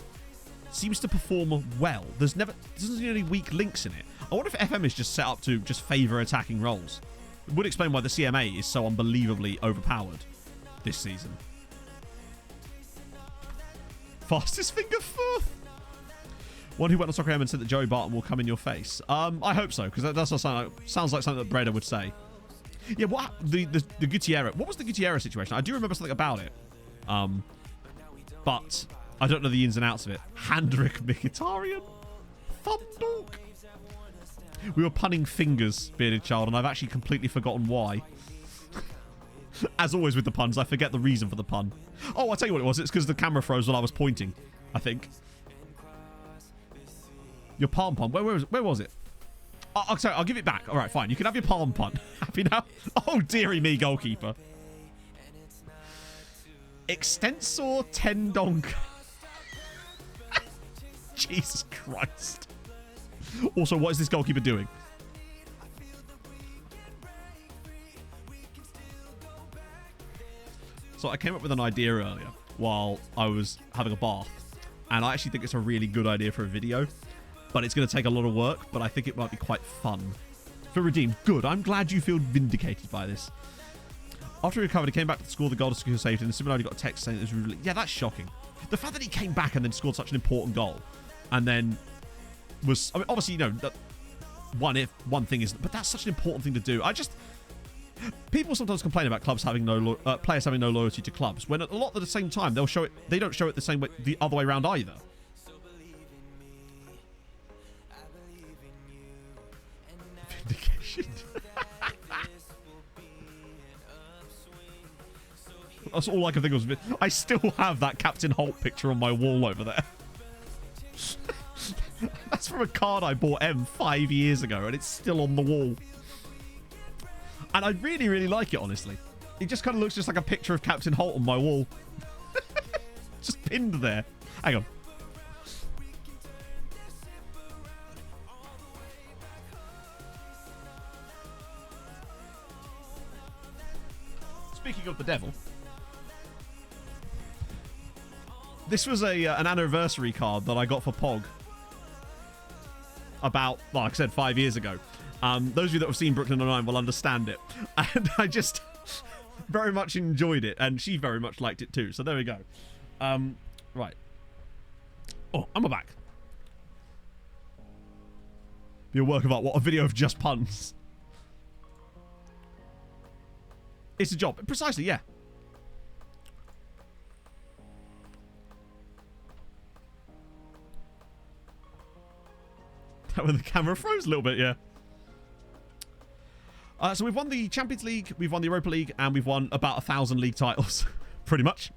seems to perform well. There's never any weak links in it. I wonder if FM is just set up to just favour attacking roles. It would explain why the CMA is so unbelievably overpowered this season. Fastest finger fourth. One who went on Soccer AM and said that Joey Barton will come in your face. I hope so, because that does sounds like something that Breda would say. Yeah, what the Gutierrez? What was the Gutierrez situation? I do remember something about it, but I don't know the ins and outs of it. Handrick Mkhitaryan, Thumdog. We were punning fingers, bearded child, and I've actually completely forgotten why. As always with the puns, I forget the reason for the pun. Oh, I'll tell you what it was. It's because the camera froze while I was pointing, I think. Your palm pun. Where was it? Oh, sorry, I'll give it back. All right, fine. You can have your palm pun. Happy now? Oh, dearie me, goalkeeper. Extensor tendon. Jesus Christ. Also, what is this goalkeeper doing? So I came up with an idea earlier while I was having a bath. And I actually think it's a really good idea for a video. But it's going to take a lot of work, but I think it might be quite fun. For Redeemed, good. I'm glad you feel vindicated by this. After he recovered, he came back to score the goal to secure safety, and similarly got a text saying it was really... Yeah, that's shocking. The fact that he came back and then scored such an important goal, and then was... I mean, obviously, you know, that one thing is... But that's such an important thing to do. People sometimes complain about clubs having players having no loyalty to clubs, when a lot at the same time, they'll show it... They don't show it the same way, the other way around either. Vindication. That's all I can think of. I still have that Captain Holt picture on my wall over there. That's from a card I bought 5 years ago, and it's still on the wall. And I really, really like it, honestly. It just kind of looks just like a picture of Captain Holt on my wall. Just pinned there. Hang on. Speaking of the devil, this was an anniversary card that I got for Pog about, like I said, 5 years ago. Those of you that have seen Brooklyn Nine-Nine will understand it. And I just very much enjoyed it, and she very much liked it too. So there we go. Right. Oh, I'm back. Be a work of art. What, a video of just puns? It's a job. Precisely, yeah. That when the camera froze a little bit, yeah. So we've won the Champions League, we've won the Europa League, and we've won about 1,000 league titles. Pretty much.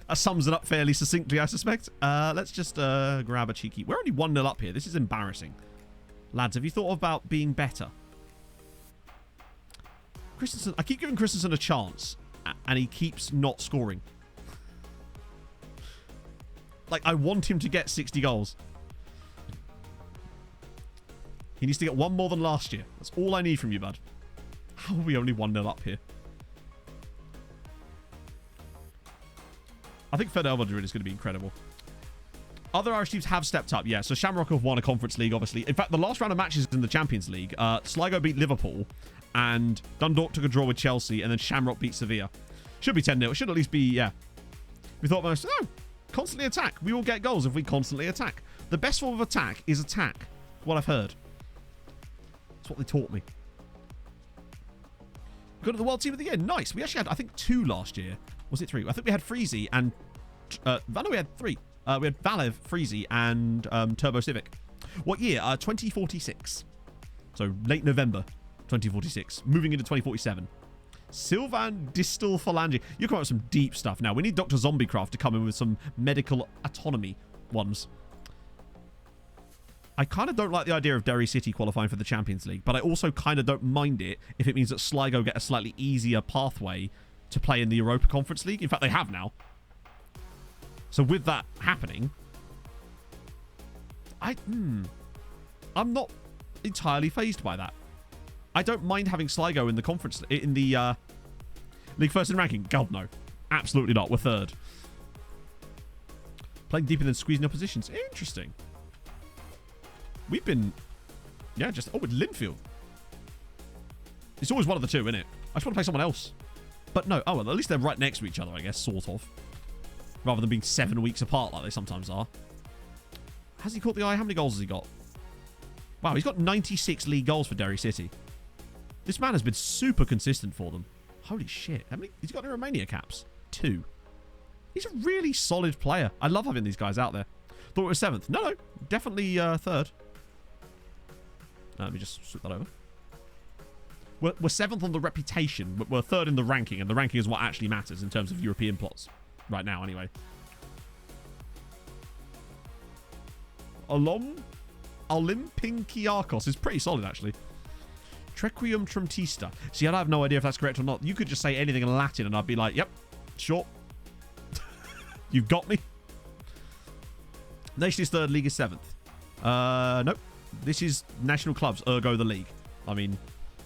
That sums it up fairly succinctly, I suspect. Let's just grab a cheeky... We're only 1-0 up here. This is embarrassing. Lads, have you thought about being better? Christensen, I keep giving Christensen a chance, and he keeps not scoring. Like, I want him to get 60 goals. He needs to get one more than last year. That's all I need from you, bud. How are we only 1-0 up here? I think Fidel Madrid is going to be incredible. Other Irish teams have stepped up, yeah. So Shamrock have won a Conference League, obviously. In fact, the last round of matches in the Champions League, Sligo beat Liverpool, and Dundalk took a draw with Chelsea, and then Shamrock beat Sevilla. Should be 10-0. It should at least be, yeah. We thought most, no, constantly attack. We will get goals if we constantly attack. The best form of attack is attack. What I've heard. That's what they taught me. Go to the World Team of the Year. Nice. We actually had, I think, 2 last year. Was it 3? I think we had Freezy and... no, we had 3. We had Valev, Freezy, and Turbo Civic. What year? 2046. So, late November 2046. Moving into 2047. Sylvan Distal Phalange. You come up with some deep stuff now. We need Dr. Zombiecraft to come in with some medical autonomy ones. I kind of don't like the idea of Derry City qualifying for the Champions League, but I also kind of don't mind it if it means that Sligo get a slightly easier pathway to play in the Europa Conference League. In fact, they have now. So with that happening, I'm not entirely fazed by that. I don't mind having Sligo in the conference, in the league first in ranking. God, no. Absolutely not. We're third. Playing deeper than squeezing oppositions. Interesting. We've been... Yeah, just... Oh, with Linfield. It's always one of the two, isn't it? I just want to play someone else. But no. Oh, well, at least they're right next to each other, I guess. Sort of. Rather than being 7 weeks apart like they sometimes are. Has he caught the eye? How many goals has he got? Wow, he's got 96 league goals for Derry City. This man has been super consistent for them. Holy shit. How many? He's got any Romania caps? 2. He's a really solid player. I love having these guys out there. Thought it was 7th. No, definitely 3rd. Let me just switch that over. We're 7th on the reputation, but we're 3rd in the ranking, and the ranking is what actually matters in terms of European plots. Right now, anyway. Olympiakos is pretty solid, actually. Trequium Trumptista. See, I have no idea if that's correct or not. You could just say anything in Latin, and I'd be like, yep, sure. You've got me. Nation is 3rd, league is 7th. Nope. This is national clubs, ergo the league. I mean,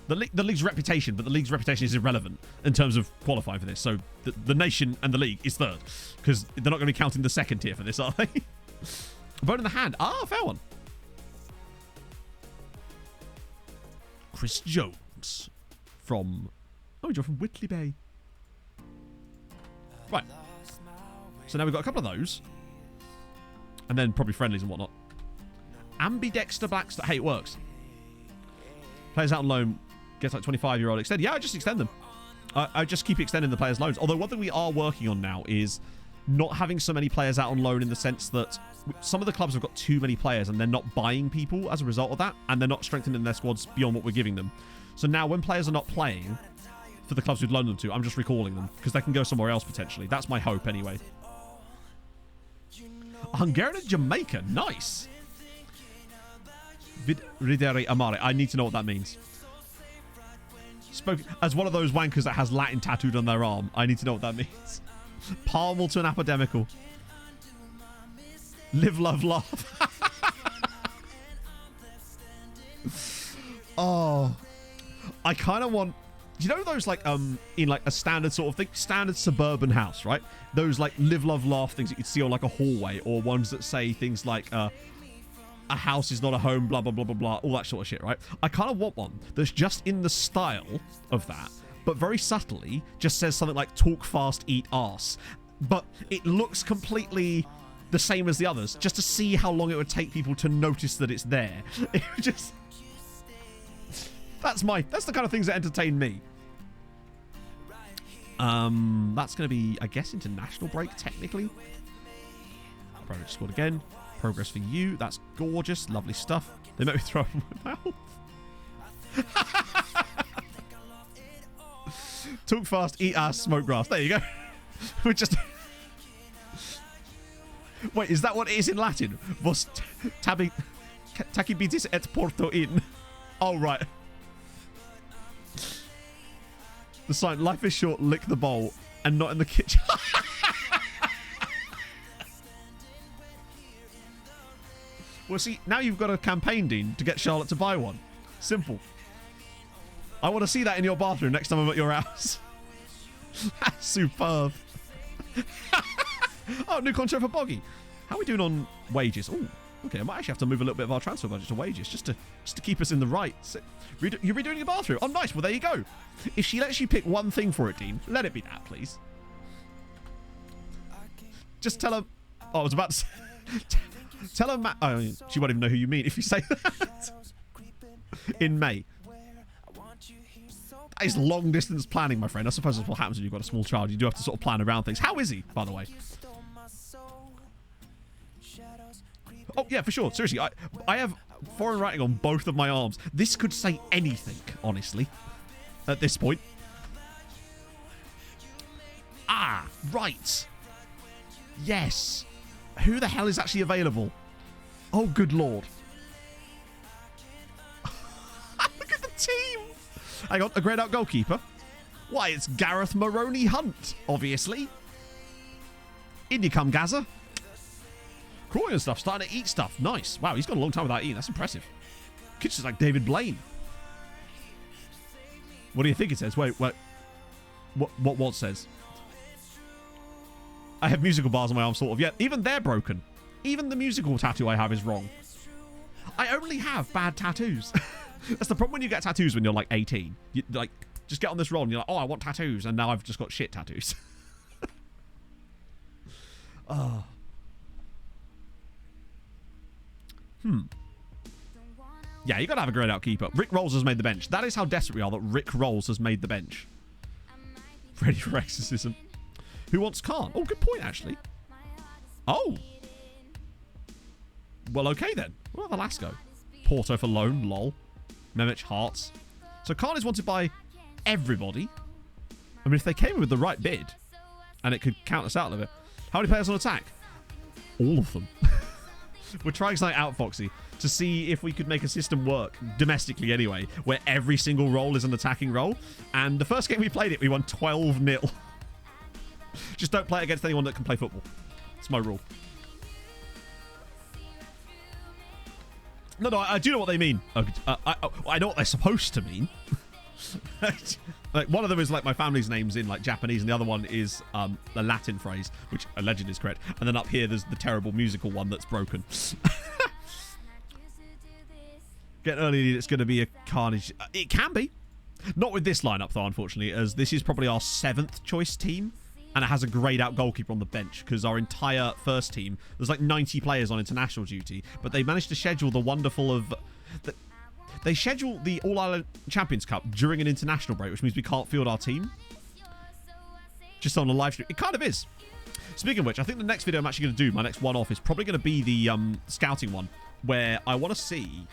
the league's reputation, but the league's reputation is irrelevant in terms of qualifying for this. So the nation and the league is 3rd, because they're not going to be counting the 2nd tier for this, are they? Bone in the hand. Ah, fair one. Chris Jones from... Oh, you're from Whitley Bay. Right. So now we've got a couple of those. And then probably friendlies and whatnot. Ambidexter Blackstar. Hey, it works. Players out on loan. Gets like 25-year-old extend. Yeah, I just extend them. I just keep extending the players' loans. Although one thing we are working on now is not having so many players out on loan in the sense that some of the clubs have got too many players and they're not buying people as a result of that. And they're not strengthening their squads beyond what we're giving them. So now when players are not playing for the clubs we've loaned them to, I'm just recalling them because they can go somewhere else potentially. That's my hope anyway. Hungarian and Jamaica. Nice. Ridere Amare. I need to know what that means. Spoke as one of those wankers that has Latin tattooed on their arm. I need to know what that means. Palmilton Epidemical. Live, love, laugh. Oh. I kind of want... You know those like in like a standard sort of thing, standard suburban house, right? Those like live, love, laugh things that you'd see on like a hallway, or ones that say things like a house is not a home, blah blah blah blah blah, all that sort of shit, right? I kind of want one that's just in the style of that, but very subtly just says something like talk fast, eat ass, but it looks completely the same as the others, just to see how long it would take people to notice that it's there. It would just... That's the kind of things that entertain me. That's going to be, I guess, international break, technically. Progress scored again. Progress for you. That's gorgeous. Lovely stuff. They make me throw up in my mouth. Talk fast, eat ass, smoke grass. There you go. We're just... Wait, is that what it is in Latin? Vos tacibitis et porto in. Oh, right. The sign, life is short, lick the bowl, and not in the kitchen. Well, see, now you've got a campaign, Dean, to get Charlotte to buy one. Simple. I want to see that in your bathroom next time I'm at your house. That's superb. Oh, new contract for Boggy. How are we doing on wages? Oh, okay. I might actually have to move a little bit of our transfer budget to wages just to keep us in the right. You're redoing your bathroom. Oh, nice. Well, there you go. If she lets you pick one thing for it, Dean, let it be that, please. Just tell her... Oh, I was about to say... Tell her... Oh, she won't even know who you mean if you say that. In May. That is long-distance planning, my friend. I suppose that's what happens when you've got a small child. You do have to sort of plan around things. How is he, by the way? Oh, yeah, for sure. Seriously, I have foreign writing on both of my arms. This could say anything, honestly, at this point. Ah, right. Yes. Who the hell is actually available? Oh, good lord. Look at the team. Hang on, a grayed out goalkeeper. Why, it's Gareth Maroney Hunt, obviously. In you come, Gaza. Crawling and stuff, starting to eat stuff. Nice. Wow, he's got a long time without eating. That's impressive. Kid's just like David Blaine. What do you think it says? Wait. What says? I have musical bars on my arm, sort of. Yeah, even they're broken. Even the musical tattoo I have is wrong. I only have bad tattoos. That's the problem when you get tattoos when you're like 18. You like just get on this roll and you're like, oh, I want tattoos, and now I've just got shit tattoos. Oh. Yeah, you gotta have a grayed out keeper. Rick Rolls has made the bench. That is how desperate we are that Rick Rolls has made the bench. Ready for exorcism. Who wants Khan? Oh, good point, actually. Oh. Well, okay then. We'll have Velasco. Porto for loan, lol. Mehmet Hearts. So Khan is wanted by everybody. I mean, if they came in with the right bid, and it could count us out a little bit. How many players on attack? All of them. We're trying something out, Foxy, to see if we could make a system work, domestically anyway, where every single role is an attacking role. And the first game we played it, we won 12-0. Just don't play against anyone that can play football. It's my rule. No, I do know what they mean. I know what they're supposed to mean. Like, one of them is like my family's names in like Japanese, and the other one is a Latin phrase, which allegedly is correct. And then up here, there's the terrible musical one that's broken. Get early lead, it's going to be a carnage. It can be. Not with this lineup, though, unfortunately, as this is probably our 7th choice team, and it has a grayed out goalkeeper on the bench, because our entire first team, there's like 90 players on international duty, but they managed to schedule the wonderful of... They schedule the All-Ireland Champions Cup during an international break, which means we can't field our team. Just on a live stream. It kind of is. Speaking of which, I think the next video I'm actually going to do, my next one-off, is probably going to be the scouting one, where I want to see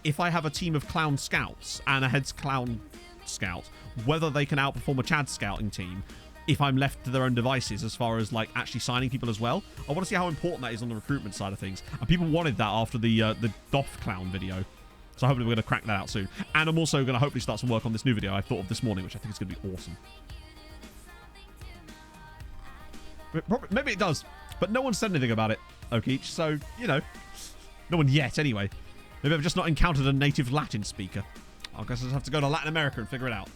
if I have a team of clown scouts and a head clown scout, whether they can outperform a Chad scouting team if I'm left to their own devices as far as like actually signing people as well. I want to see how important that is on the recruitment side of things. And people wanted that after the Doff clown video. So hopefully we're going to crack that out soon. And I'm also going to hopefully start some work on this new video I thought of this morning, which I think is going to be awesome. Maybe it does, but no one said anything about it, Okeech. So, you know, no one yet anyway. Maybe I've just not encountered a native Latin speaker. I guess I'll just have to go to Latin America and figure it out.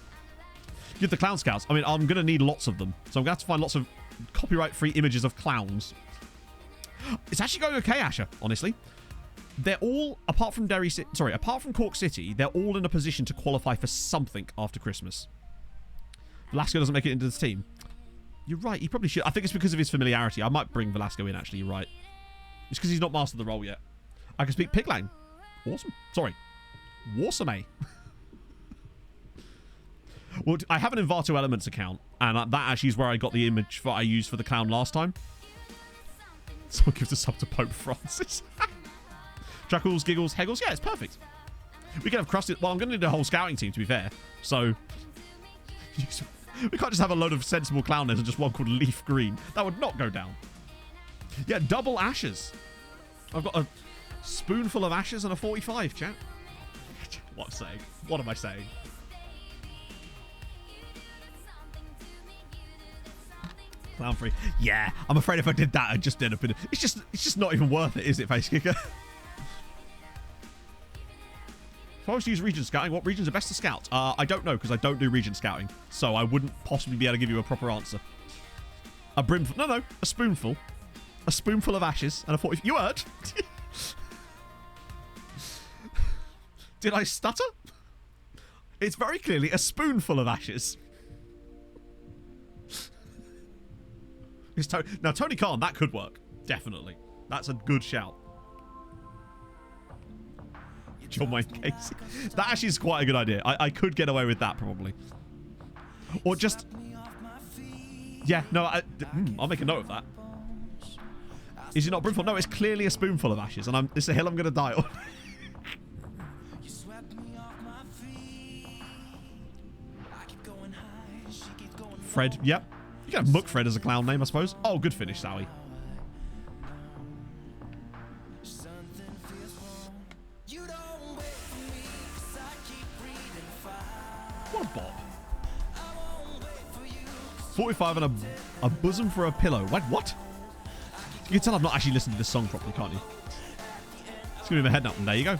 Give the clown scouts. I mean, I'm going to need lots of them. So I'm going to have to find lots of copyright-free images of clowns. It's actually going okay, Asher, honestly. They're all, apart from Cork City, they're all in a position to qualify for something after Christmas. Velasco doesn't make it into this team. You're right, he probably should. I think it's because of his familiarity. I might bring Velasco in, actually, you're right. It's because he's not mastered the role yet. I can speak Piglang. Awesome. Sorry. Warsome. Well, I have an Envato Elements account, and that actually is where I got the image that I used for the clown last time. Someone gives a sub to Pope Francis. Chuckles, giggles, heggles. Yeah, it's perfect. We can have crusted... Well, I'm going to need a whole scouting team, to be fair. So... we can't just have a load of sensible clowners and just one called Leaf Green. That would not go down. Yeah, double ashes. I've got a spoonful of ashes and a 45, chat. What I'm saying? What am I saying? Clown free. Yeah, I'm afraid if I did that, I'd just end up in... It's just not even worth it, is it, Face Kicker? If I was to use region scouting, what regions are best to scout? I don't know, because I don't do region scouting. So I wouldn't possibly be able to give you a proper answer. A brimful. No, a spoonful. A spoonful of ashes and a 40... You heard? Did I stutter? It's very clearly a spoonful of ashes. Now, Tony Khan, that could work. Definitely. That's a good shout. John Wayne Casey. That actually is quite a good idea. I could get away with that, probably. Or just... Yeah, no, I'll make a note of that. Is it not brimful? No, it's clearly a spoonful of ashes, and it's a hill I'm going to die on. Fred, yep. You can have Muck Fred as a clown name, I suppose. Oh, good finish, Sally. What a bop. 45 and a bosom for a pillow. What? You can tell I've not actually listened to this song properly, can't you? It's going to be my head up, and there you go.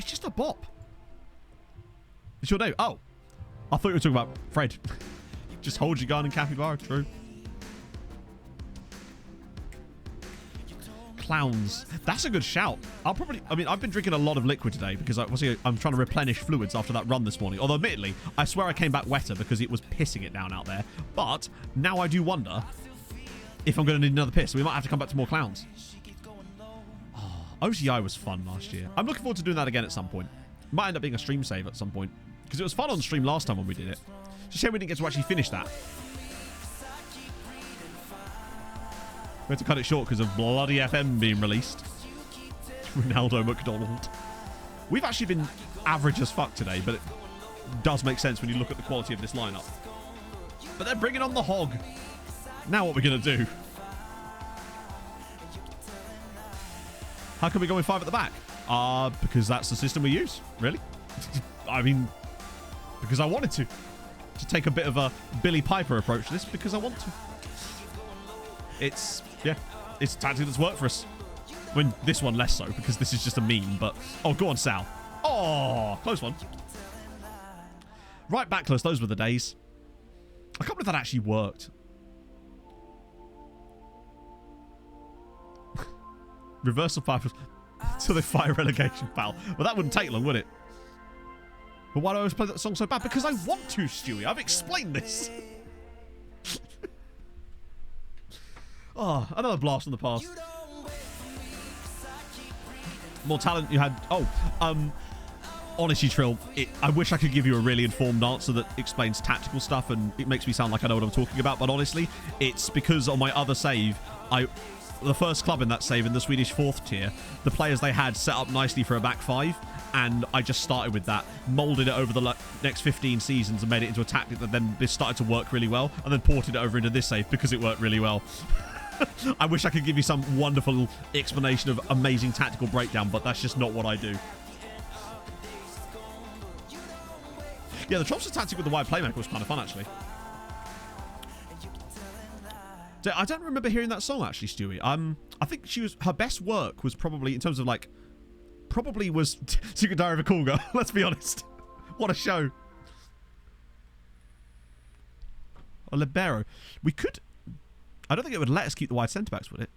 It's just a bop. It's your name. Oh. I thought you were talking about Fred. Just hold your gun and capybara. True. Clowns. That's a good shout. I've been drinking a lot of liquid today because I'm trying to replenish fluids after that run this morning. Although, admittedly, I swear I came back wetter because it was pissing it down out there. But now I do wonder if I'm going to need another piss. So we might have to come back to more clowns. Oh, OCI was fun last year. I'm looking forward to doing that again at some point. Might end up being a stream save at some point because it was fun on stream last time when we did it. It's a shame we didn't get to actually finish that. We had to cut it short because of bloody FM being released. Ronaldo McDonald. We've actually been average as fuck today, but it does make sense when you look at the quality of this lineup. But they're bringing on the hog. Now what we're going to do? How can we go in 5 at the back? Because that's the system we use, really. I mean, because I wanted to take a bit of a Billy Piper approach to this because I want to. It's a tactic that's worked for us. When this one less so, because this is just a meme, but... Oh, go on, Sal. Oh, close one. Right backless, those were the days. I can't believe that actually worked. Reversal 5 till they fire relegation foul. Well, that wouldn't take long, would it? But why do I always play that song so bad? Because I want to, Stewie. I've explained this. Oh, another blast from the past. More talent you had. Oh, honestly, Trill, I wish I could give you a really informed answer that explains tactical stuff and it makes me sound like I know what I'm talking about. But honestly, it's because on my other save, the first club in that save in the Swedish 4th tier, the players they had set up nicely for a back 5, and I just started with that, molded it over the next 15 seasons and made it into a tactic that then started to work really well, and then ported it over into this save because it worked really well. I wish I could give you some wonderful explanation of amazing tactical breakdown, but that's just not what I do. Yeah, the Tropster tactic with the wide playmaker was kind of fun, actually. I don't remember hearing that song, actually, Stewie. I think her best work was probably, in terms of, like, was Secret Diary of a Cool Girl. Let's be honest. What a show. A libero. We could... I don't think it would let us keep the wide centre-backs, would it?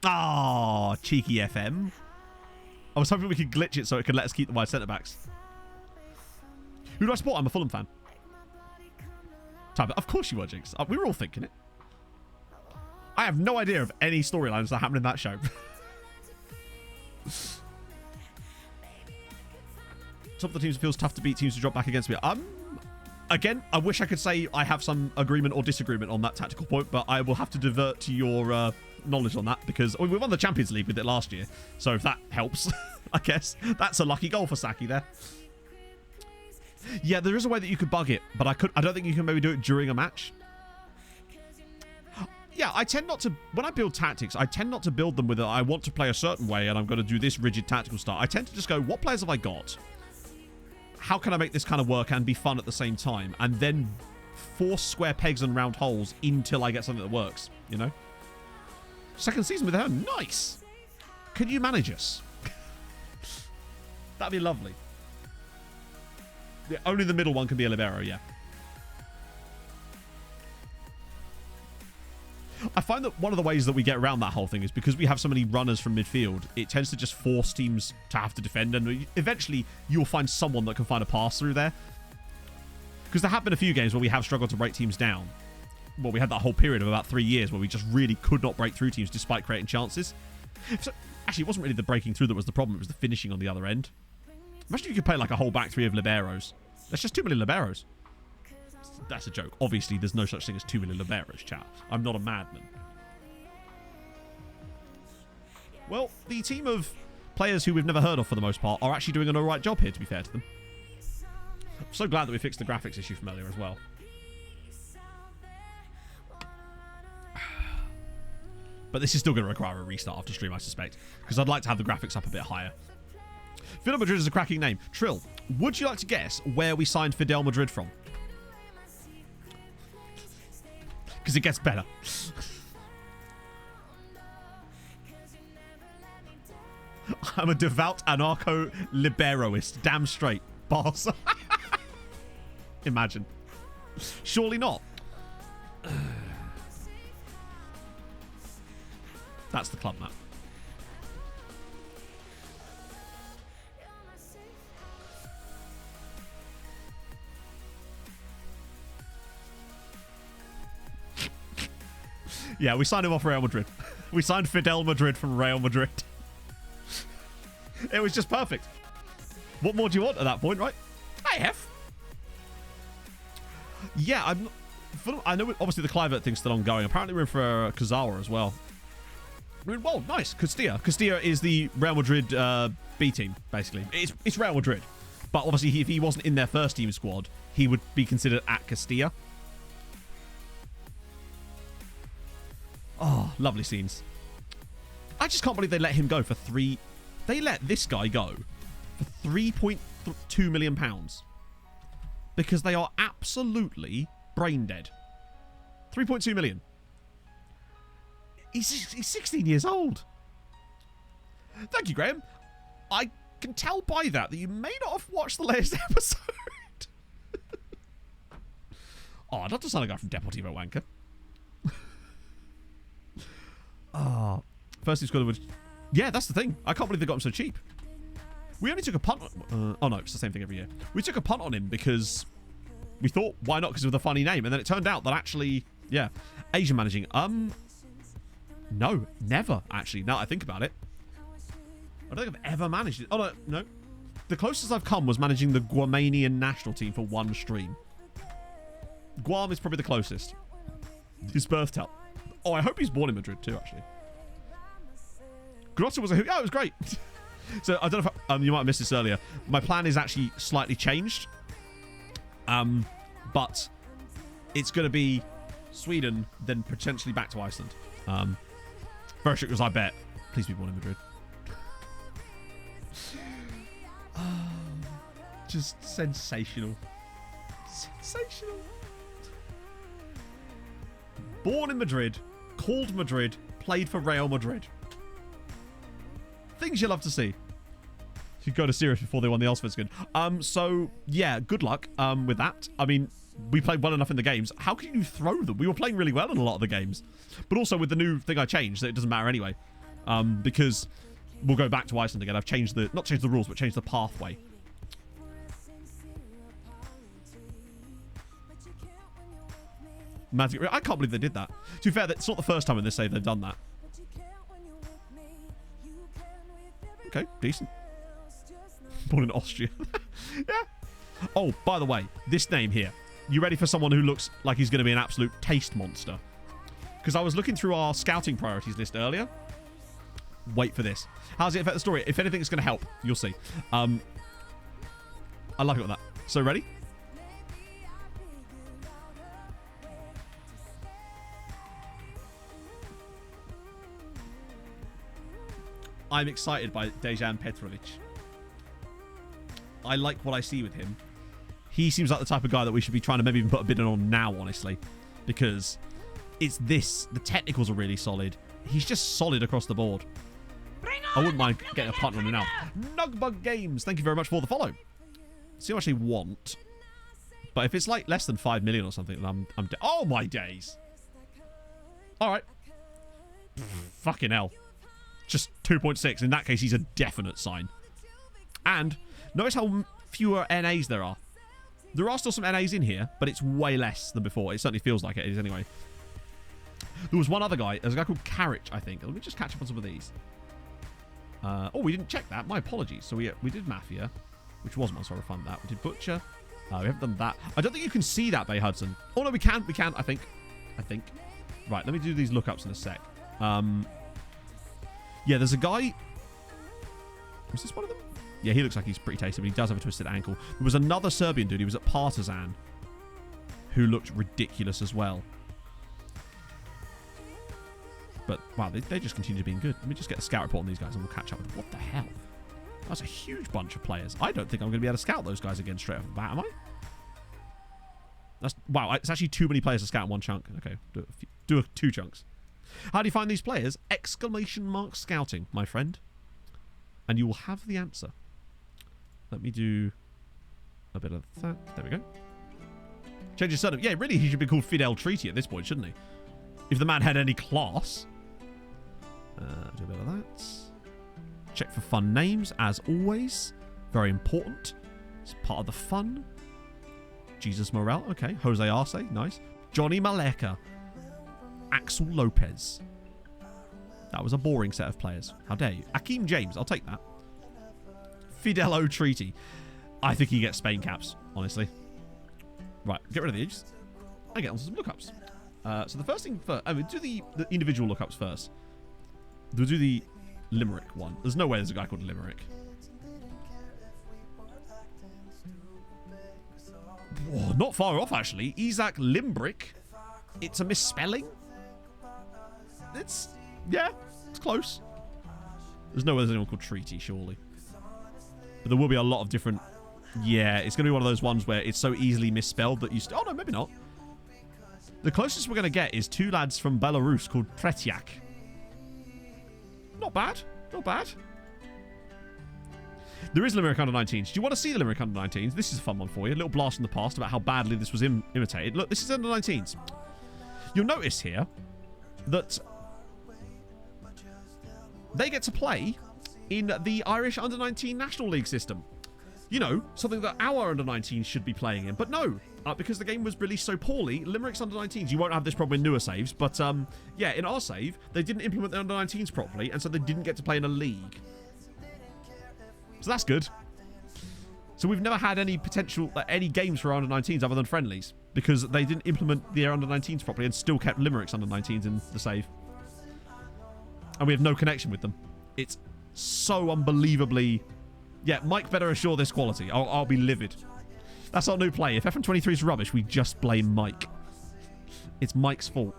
Ah, cheeky FM. I was hoping we could glitch it so it could let us keep the wide centre-backs. Who do I support? I'm a Fulham fan. Of course you were, Jinx. We were all thinking it. I have no idea of any storylines that happen in that show. Top of the teams, it feels tough to beat teams to drop back against me. Again, I wish I could say I have some agreement or disagreement on that tactical point, but I will have to divert to your knowledge on that because we won the Champions League with it last year. So if that helps, I guess. That's a lucky goal for Saki there. Yeah, there is a way that you could bug it, but I don't think you can maybe do it during a match. Yeah, I tend not to... When I build tactics, I tend not to build them with I want to play a certain way and I'm going to do this rigid tactical start. I tend to just go, what players have I got? How can I make this kind of work and be fun at the same time? And then force square pegs and round holes until I get something that works, you know? Second season with her. Nice. Can you manage us? That'd be lovely. Yeah, only the middle one can be a libero, yeah. I find that one of the ways that we get around that whole thing is because we have so many runners from midfield, it tends to just force teams to have to defend, and eventually you'll find someone that can find a pass through there. Because there have been a few games where we have struggled to break teams down. Well, we had that whole period of about 3 years where we just really could not break through teams despite creating chances. So, actually, it wasn't really the breaking through that was the problem, it was the finishing on the other end. Imagine if you could play like a whole back 3 of liberos. That's just too many liberos. That's a joke. Obviously, there's no such thing as too many liberos, chat. I'm not a madman. Well, the team of players who we've never heard of for the most part are actually doing an alright job here, to be fair to them. I'm so glad that we fixed the graphics issue from earlier as well. But this is still going to require a restart after stream, I suspect, because I'd like to have the graphics up a bit higher. Fidel Madrid is a cracking name. Trill, would you like to guess where we signed Fidel Madrid from? Because it gets better. I'm a devout anarcho-liberoist. Damn straight. Barca. Imagine. Surely not. That's the club map. Yeah, we signed him off Real Madrid. We signed Fidel Madrid from Real Madrid. It was just perfect. What more do you want at that point, right? I have. Yeah, I know obviously the Clivert thing's still ongoing. Apparently we're in for Kazawa as well. Well, nice. Castilla. Castilla is the Real Madrid B team, basically. It's Real Madrid. But obviously if he wasn't in their first team squad, he would be considered at Castilla. Oh, lovely scenes. I just can't believe they let him go for 3... They let this guy go for £3.2 million. Because they are absolutely brain dead. 3.2 million. He's 16 years old. Thank you, Graham. I can tell by that you may not have watched the latest episode. Oh, I'd love to sign a guy from Deportivo Wanker. Oh, first he's got to... Yeah, that's the thing. I can't believe they got him so cheap. We only took a punt... oh, no, it's the same thing every year. We took a punt on him because we thought, why not? Because of the funny name. And then it turned out that actually, yeah, Asian managing. No, never, actually. Now I think about it. I don't think I've ever managed it. Oh, no. The closest I've come was managing the Guamanian national team for one stream. Guam is probably the closest. His birth tell. Oh, I hope he's born in Madrid too, actually. Grotta was a... Yeah, it was great. So, I don't know if... you might have missed this earlier. My plan is actually slightly changed. But it's going to be Sweden, then potentially back to Iceland. Very strict as I bet. Please be born in Madrid. Just sensational. Sensational. Born in Madrid, called Madrid, played for Real Madrid. Things you love to see. You go to Sirius before they won the Allsvenskan. So, yeah, good luck with that. I mean, we played well enough in the games. How can you throw them? We were playing really well in a lot of the games. But also with the new thing I changed, that it doesn't matter anyway. Because we'll go back to Iceland again. I've changed the... Not changed the rules, but changed the pathway. Magic... I can't believe they did that. To be fair, it's not the first time in this save they've done that. Okay, decent. Born in Austria. Yeah. Oh, by the way, this name here. You ready for someone who looks like he's going to be an absolute taste monster? Because I was looking through our scouting priorities list earlier. Wait for this. How does it affect the story? If anything, it's going to help. You'll see. I like it with that. So, ready? I'm excited by Dejan Petrovic. I like what I see with him. He seems like the type of guy that we should be trying to maybe even put a bid in on now, honestly. Because it's this. The technicals are really solid. He's just solid across the board. I wouldn't mind getting a partner on him now. Nugbug Games, thank you very much for the follow. See how much they want. But if it's like less than 5 million or something, then I'm oh my days. Alright. Fucking hell. Just 2.6. In that case, he's a definite sign. And notice how fewer NAs there are. There are still some NAs in here, but it's way less than before. It certainly feels like it is anyway. There was one other guy. There's a guy called Carrick, I think. Let me just catch up on some of these. Oh, we didn't check that. My apologies. So we did Mafia, which wasn't one, so I refund that. We did Butcher. We haven't done that. I don't think you can see that, Bay Hudson. Oh, no, we can. We can, I think. Right, let me do these lookups in a sec. Yeah, there's a guy... Was this one of them? Yeah, he looks like he's pretty tasty, but he does have a twisted ankle. There was another Serbian dude. He was at Partizan, who looked ridiculous as well. But, wow, they just continue being good. Let me just get a scout report on these guys, and we'll catch up with... What the hell? That's a huge bunch of players. I don't think I'm going to be able to scout those guys again straight off the bat, am I? That's... Wow, it's actually too many players to scout in one chunk. Okay, do two chunks. How do you find these players? ! Scouting, my friend. and you will have the answer. Let me do a bit of that. There we go. Change his surname. Yeah, really, he should be called Fidel Treaty at this point, shouldn't he? If the man had any class. Do a bit of that. Check for fun names, as always. Very important. It's part of the fun. Jesus Morel. Okay. Jose Arce. Nice. Johnny Maleka. Axel Lopez. That was a boring set of players. How dare you? Akeem James. I'll take that. Fidel Treaty. I think he gets Spain caps, honestly. Right. Get rid of the ages. And get on to some lookups. So the first thing first. We'll do the individual lookups first. We'll do the Limerick one. There's no way there's a guy called Limerick. Whoa, not far off, actually. Isaac Limbrick. It's a misspelling. Yeah, it's close. There's no way there's anyone called Treaty, surely. But there will be a lot of different... Yeah, it's going to be one of those ones where it's so easily misspelled that you... Oh, no, maybe not. The closest we're going to get is two lads from Belarus called Tretiak. Not bad. Not bad. There is Limerick Under-19s. Do you want to see the Limerick Under-19s? This is a fun one for you. A little blast from the past about how badly this was imitated. Look, this is Under-19s. You'll notice here that they get to play in the Irish Under-19 National League system. You know, something that our Under-19s should be playing in. But no, because the game was released so poorly, Limerick's Under-19s, you won't have this problem in newer saves. But, yeah, in our save, they didn't implement the Under-19s properly, and so they didn't get to play in a league. So that's good. So we've never had any potential, any games for our Under-19s other than friendlies, because they didn't implement their Under-19s properly and still kept Limerick's Under-19s in the save. And we have no connection with them. It's so unbelievably... Yeah, Mike better assure this quality. I'll be livid. That's our new play. If FM23 is rubbish, we just blame Mike. It's Mike's fault.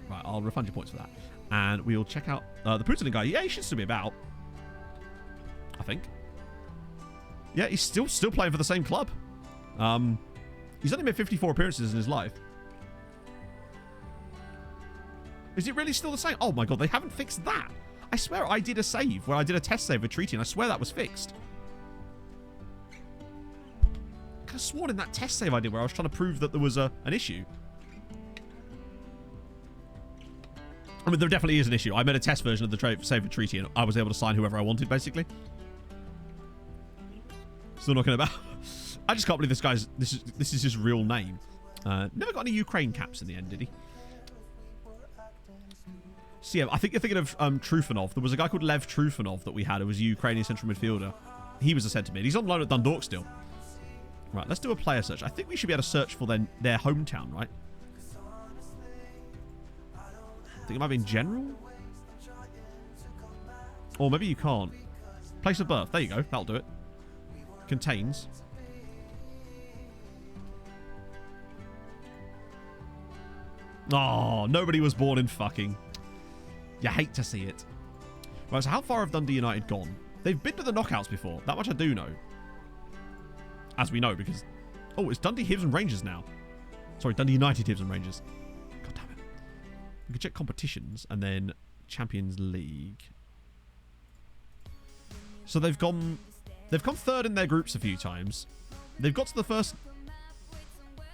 Right, I'll refund your points for that. And we'll check out the Putin guy. Yeah, he should still be about. I think. Yeah, he's still playing for the same club. He's only made 54 appearances in his life. Is it really still the same? Oh my god, they haven't fixed that. I swear I did a save where I did a test save with Treaty, and I swear that was fixed. I could have sworn in that test save I did where I was trying to prove that there was an issue. I mean, there definitely is an issue. I made a test version of the save with Treaty, and I was able to sign whoever I wanted, basically. Still knocking about. I just can't believe this guy's... This is his real name. Never got any Ukraine caps in the end, did he? So yeah, I think you're thinking of Trufanov. There was a guy called Lev Trufanov that we had who was a Ukrainian central midfielder. He was a centre mid. He's on loan at Dundalk still. Right, let's do a player search. I think we should be able to search for their hometown, right? I think it might be in general. Or maybe you can't. Place of birth. There you go. That'll do it. Contains. Oh, nobody was born in fucking... You hate to see it. Right, so how far have Dundee United gone? They've been to the knockouts before. That much I do know. As we know, because... Oh, it's Dundee Hibs and Rangers now. Sorry, Dundee United Hibs and Rangers. God damn it. We can check competitions and then Champions League. So they've come third in their groups a few times. They've got to the first...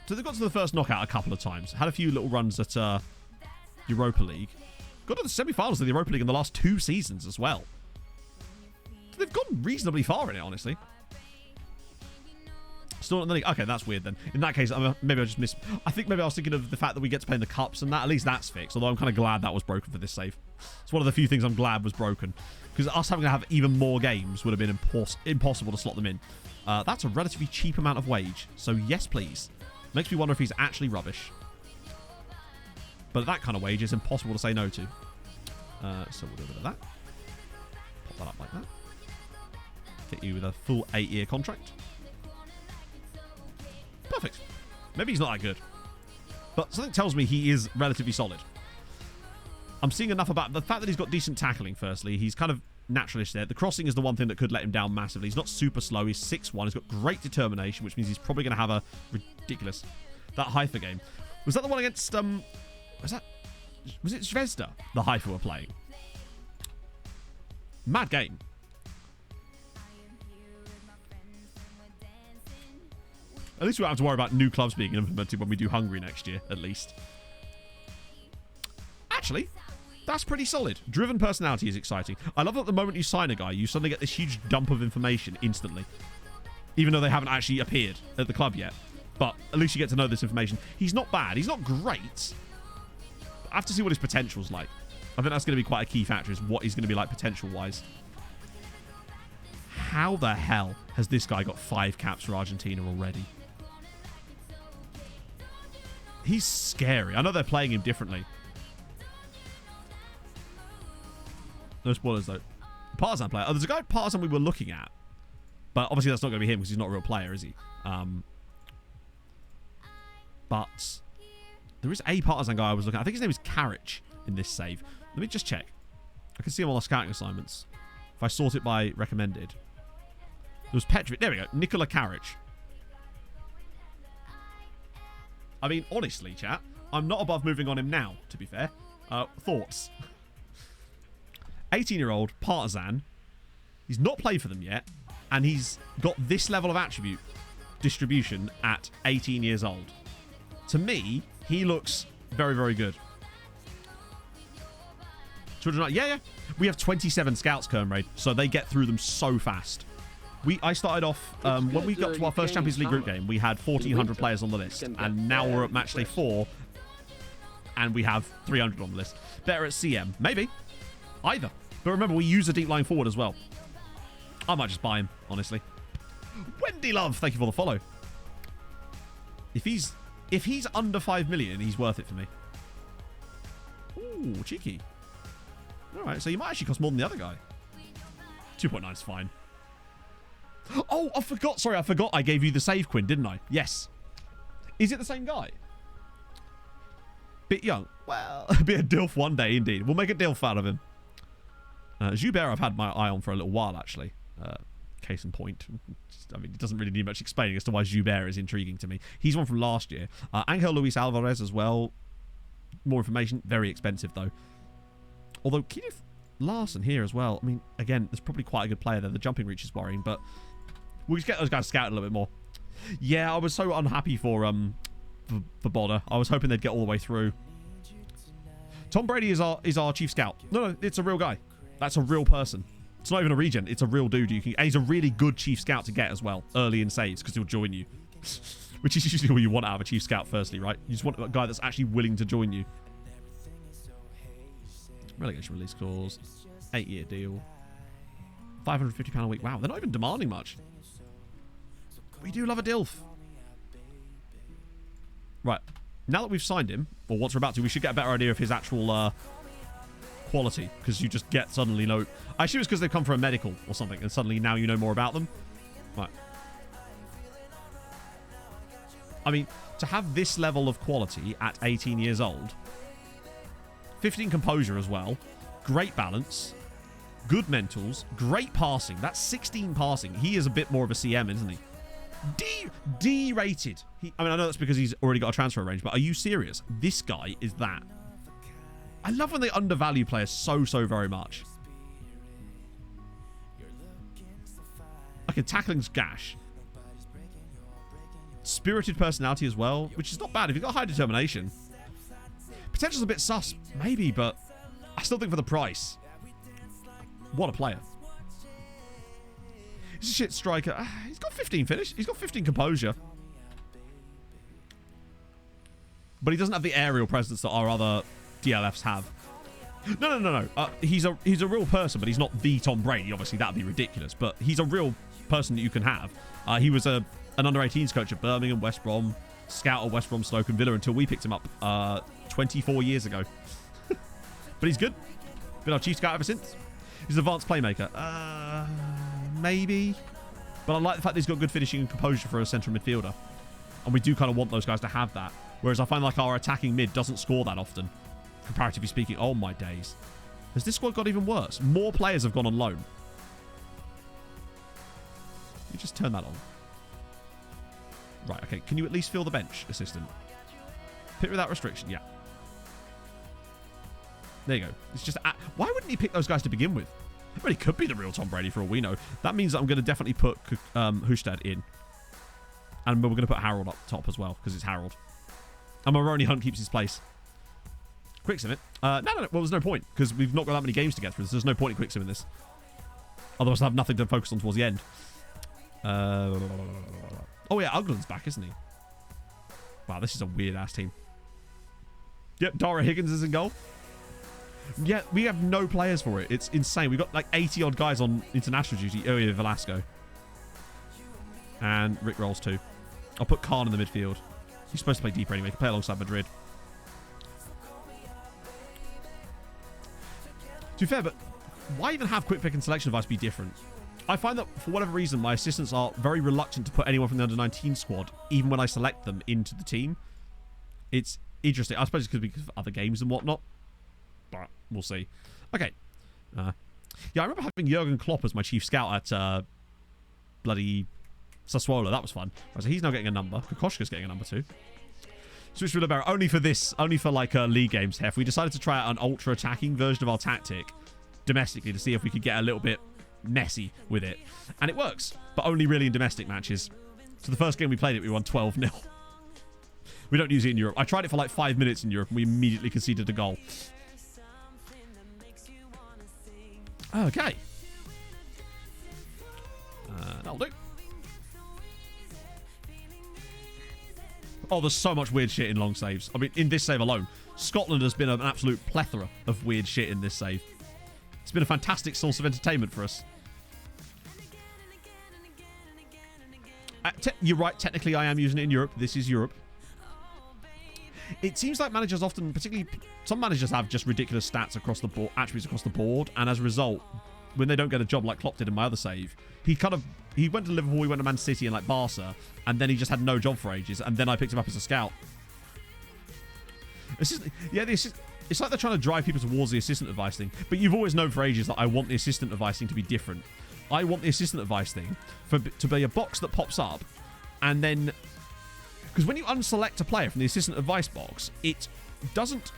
So they've got to the first knockout a couple of times. Had a few little runs at Europa League. Got to the semi-finals of the Europa League in the last 2 seasons as well. So they've gone reasonably far in it, honestly. Still not in the league. Okay, that's weird then. In that case, maybe I just missed... I think maybe I was thinking of the fact that we get to play in the cups and that. At least that's fixed. Although I'm kind of glad that was broken for this save. It's one of the few things I'm glad was broken. Because us having to have even more games would have been impossible to slot them in. That's a relatively cheap amount of wage. So yes, please. Makes me wonder if he's actually rubbish. But that kind of wage is impossible to say no to. So we'll do a bit of that. Pop that up like that. Hit you with a full 8-year contract. Perfect. Maybe he's not that good. But something tells me he is relatively solid. I'm seeing enough about the fact that he's got decent tackling, firstly. He's kind of naturalist there. The crossing is the one thing that could let him down massively. He's not super slow. He's 6'1". He's got great determination, which means he's probably going to have a ridiculous... That Haifa game. Was that the one against... Was it Zvezda, the Haifa were playing? Mad game. At least we don't have to worry about new clubs being implemented when we do Hungary next year, at least. Actually, that's pretty solid. Driven personality is exciting. I love that the moment you sign a guy, you suddenly get this huge dump of information instantly. Even though they haven't actually appeared at the club yet. But at least you get to know this information. He's not bad. He's not great. I have to see what his potential's like. I think that's going to be quite a key factor, is what he's going to be like potential-wise. How the hell has this guy got 5 caps for Argentina already? He's scary. I know they're playing him differently. No spoilers, though. Partizan player. Oh, there's a guy at Partizan we were looking at. But obviously that's not going to be him because he's not a real player, is he? But there is a Partizan guy I was looking at. I think his name is Karic in this save. Let me just check. I can see him on the scouting assignments. If I sort it by recommended. There was Petrovic. There we go. Nikola Karic. I mean, honestly, chat, I'm not above moving on him now, to be fair. Thoughts? 18-year-old Partizan. He's not played for them yet. And he's got this level of attribute distribution at 18 years old. To me, he looks very, very good. Yeah. We have 27 scouts, Kernraid, so they get through them so fast. I started off, when we got to our first Champions League group game, we had 1,400 players on the list. And now we're at match day 4, and we have 300 on the list. Better at CM. Maybe. Either. But remember, we use a deep line forward as well. I might just buy him, honestly. Wendy Love, thank you for the follow. If he's under 5 million, he's worth it for me. Ooh, cheeky. Alright, so you might actually cost more than the other guy. 2.9 is fine. Oh, I forgot. Sorry, I forgot I gave you the save, Quinn, didn't I? Yes. Is it the same guy? Bit young. Well, be a DILF one day, indeed. We'll make a DILF out of him. Joubert I've had my eye on for a little while, actually. Case in point. I mean, it doesn't really need much explaining as to why Joubert is intriguing to me. He's one from last year. Angel Luis Alvarez as well. More information. Very expensive, though. Although, Kenneth Larson here as well. I mean, again, there's probably quite a good player there. The jumping reach is worrying, but we'll just get those guys scouted a little bit more. Yeah, I was so unhappy for Bodder. I was hoping they'd get all the way through. Tom Brady is our chief scout. No, it's a real guy. That's a real person. It's not even a regen. It's a real dude. And he's a really good chief scout to get as well, early in saves, because he'll join you. Which is usually what you want out of a chief scout, firstly, right? You just want a guy that's actually willing to join you. Relegation release clause. 8-year deal. £550 a week. Wow, they're not even demanding much. We do love a DILF. Right. Now that we've signed him, or once we're about to, we should get a better idea of his actual quality, because you just get suddenly know. I assume it's because they've come for a medical or something, and suddenly now you know more about them. Right. I mean, to have this level of quality at 18 years old, 15 composure as well, great balance, good mentals, great passing. That's 16 passing. He is a bit more of a CM, isn't he? D-rated. I mean, I know that's because he's already got a transfer range, but are you serious? This guy is that. I love when they undervalue players so very much. Okay, tackling's gash. Spirited personality as well, which is not bad if you've got high determination. Potential's a bit sus, maybe, but I still think for the price. What a player. He's a shit striker. He's got 15 finish. He's got 15 composure. But he doesn't have the aerial presence that our other DLFs have. No. He's a real person, but he's not the Tom Brady. Obviously, that would be ridiculous. But he's a real person that you can have. He was an under-18s coach at Birmingham, West Brom, scout at West Brom, Stoke and Villa until we picked him up 24 years ago. But he's good. Been our chief scout ever since. He's an advanced playmaker. Maybe. But I like the fact that he's got good finishing and composure for a central midfielder. And we do kind of want those guys to have that. Whereas I find like our attacking mid doesn't score that often. Comparatively speaking. Oh my days. Has this squad got even worse? More players have gone on loan. You just turn that on. Right, okay. Can you at least fill the bench, assistant? Pick without restriction, yeah. There you go. It's just... why wouldn't he pick those guys to begin with? Well, he could be the real Tom Brady for all we know. That means that I'm going to definitely put Hustad in. And we're going to put Harold up top as well, because it's Harold. And Maroney Hunt keeps his place. Quicksim it. No. Well, there's no point, because we've not got that many games to get through. So there's no point in Quicksim in this. Otherwise, I'll have nothing to focus on towards the end. Oh, yeah, Uglin's back, isn't he? Wow, this is a weird-ass team. Yep, Dara Higgins is in goal. Yeah, we have no players for it. It's insane. We've got like 80-odd guys on international duty. Oh, yeah, Velasco. And Rick Rolls too. I'll put Khan in the midfield. He's supposed to play deeper anyway. He can play alongside Madrid. To be fair, but why even have quick pick and selection advice be different? I find that for whatever reason, my assistants are very reluctant to put anyone from the under-19 squad, even when I select them, into the team. It's interesting. I suppose it could be because of other games and whatnot. But we'll see. Okay. Yeah, I remember having Jurgen Klopp as my chief scout at bloody Sassuolo. That was fun. Right, so he's now getting a number. Kokoschka's getting a number too. Switch to Libero. Only for this. Only for like league games, Hef. We decided to try out an ultra-attacking version of our tactic domestically to see if we could get a little bit messy with it. And it works. But only really in domestic matches. So the first game we played it, we won 12-0. We don't use it in Europe. I tried it for like 5 minutes in Europe and we immediately conceded a goal. Okay. That'll do. Oh, there's so much weird shit in long saves. I mean, in this save alone, Scotland has been an absolute plethora of weird shit in this save. It's been a fantastic source of entertainment for us. You're right, technically I am using it in Europe. This is Europe. It seems like managers often, particularly some managers, have just ridiculous stats across the board, attributes across the board, and as a result, when they don't get a job like Klopp did in my other save, he went to Liverpool, he went to Man City and like Barca, and then he just had no job for ages, and then I picked him up as a scout. It's just, yeah, it's like they're trying to drive people towards the assistant advice thing, but you've always known for ages that I want the assistant advice thing to be different. I want the assistant advice thing to be a box that pops up, and then... Because when you unselect a player from the assistant advice box, it doesn't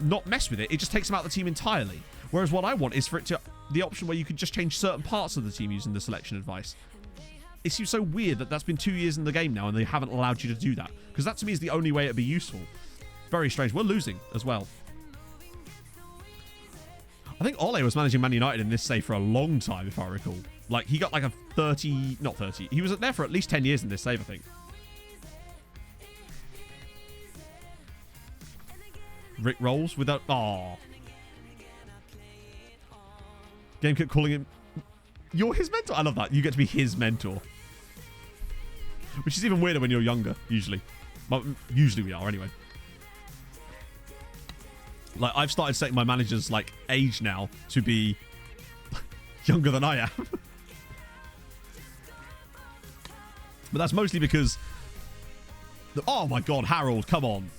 not mess with it. It just takes them out of the team entirely. Whereas what I want is for it to... The option where you can just change certain parts of the team using the selection advice. It seems so weird that that's been 2 years in the game now and they haven't allowed you to do that. Because that to me is the only way it'd be useful. Very strange. We're losing as well. I think Ole was managing Man United in this save for a long time, if I recall. Like, he got like a 30... Not 30. He was there for at least 10 years in this save, I think. Rick rolls without... Aww. Game kept calling him... You're his mentor? I love that. You get to be his mentor. Which is even weirder when you're younger, usually. Well, usually we are, anyway. Like, I've started setting my manager's, like, age now to be younger than I am. But that's mostly because... Oh my god, Harold, come on.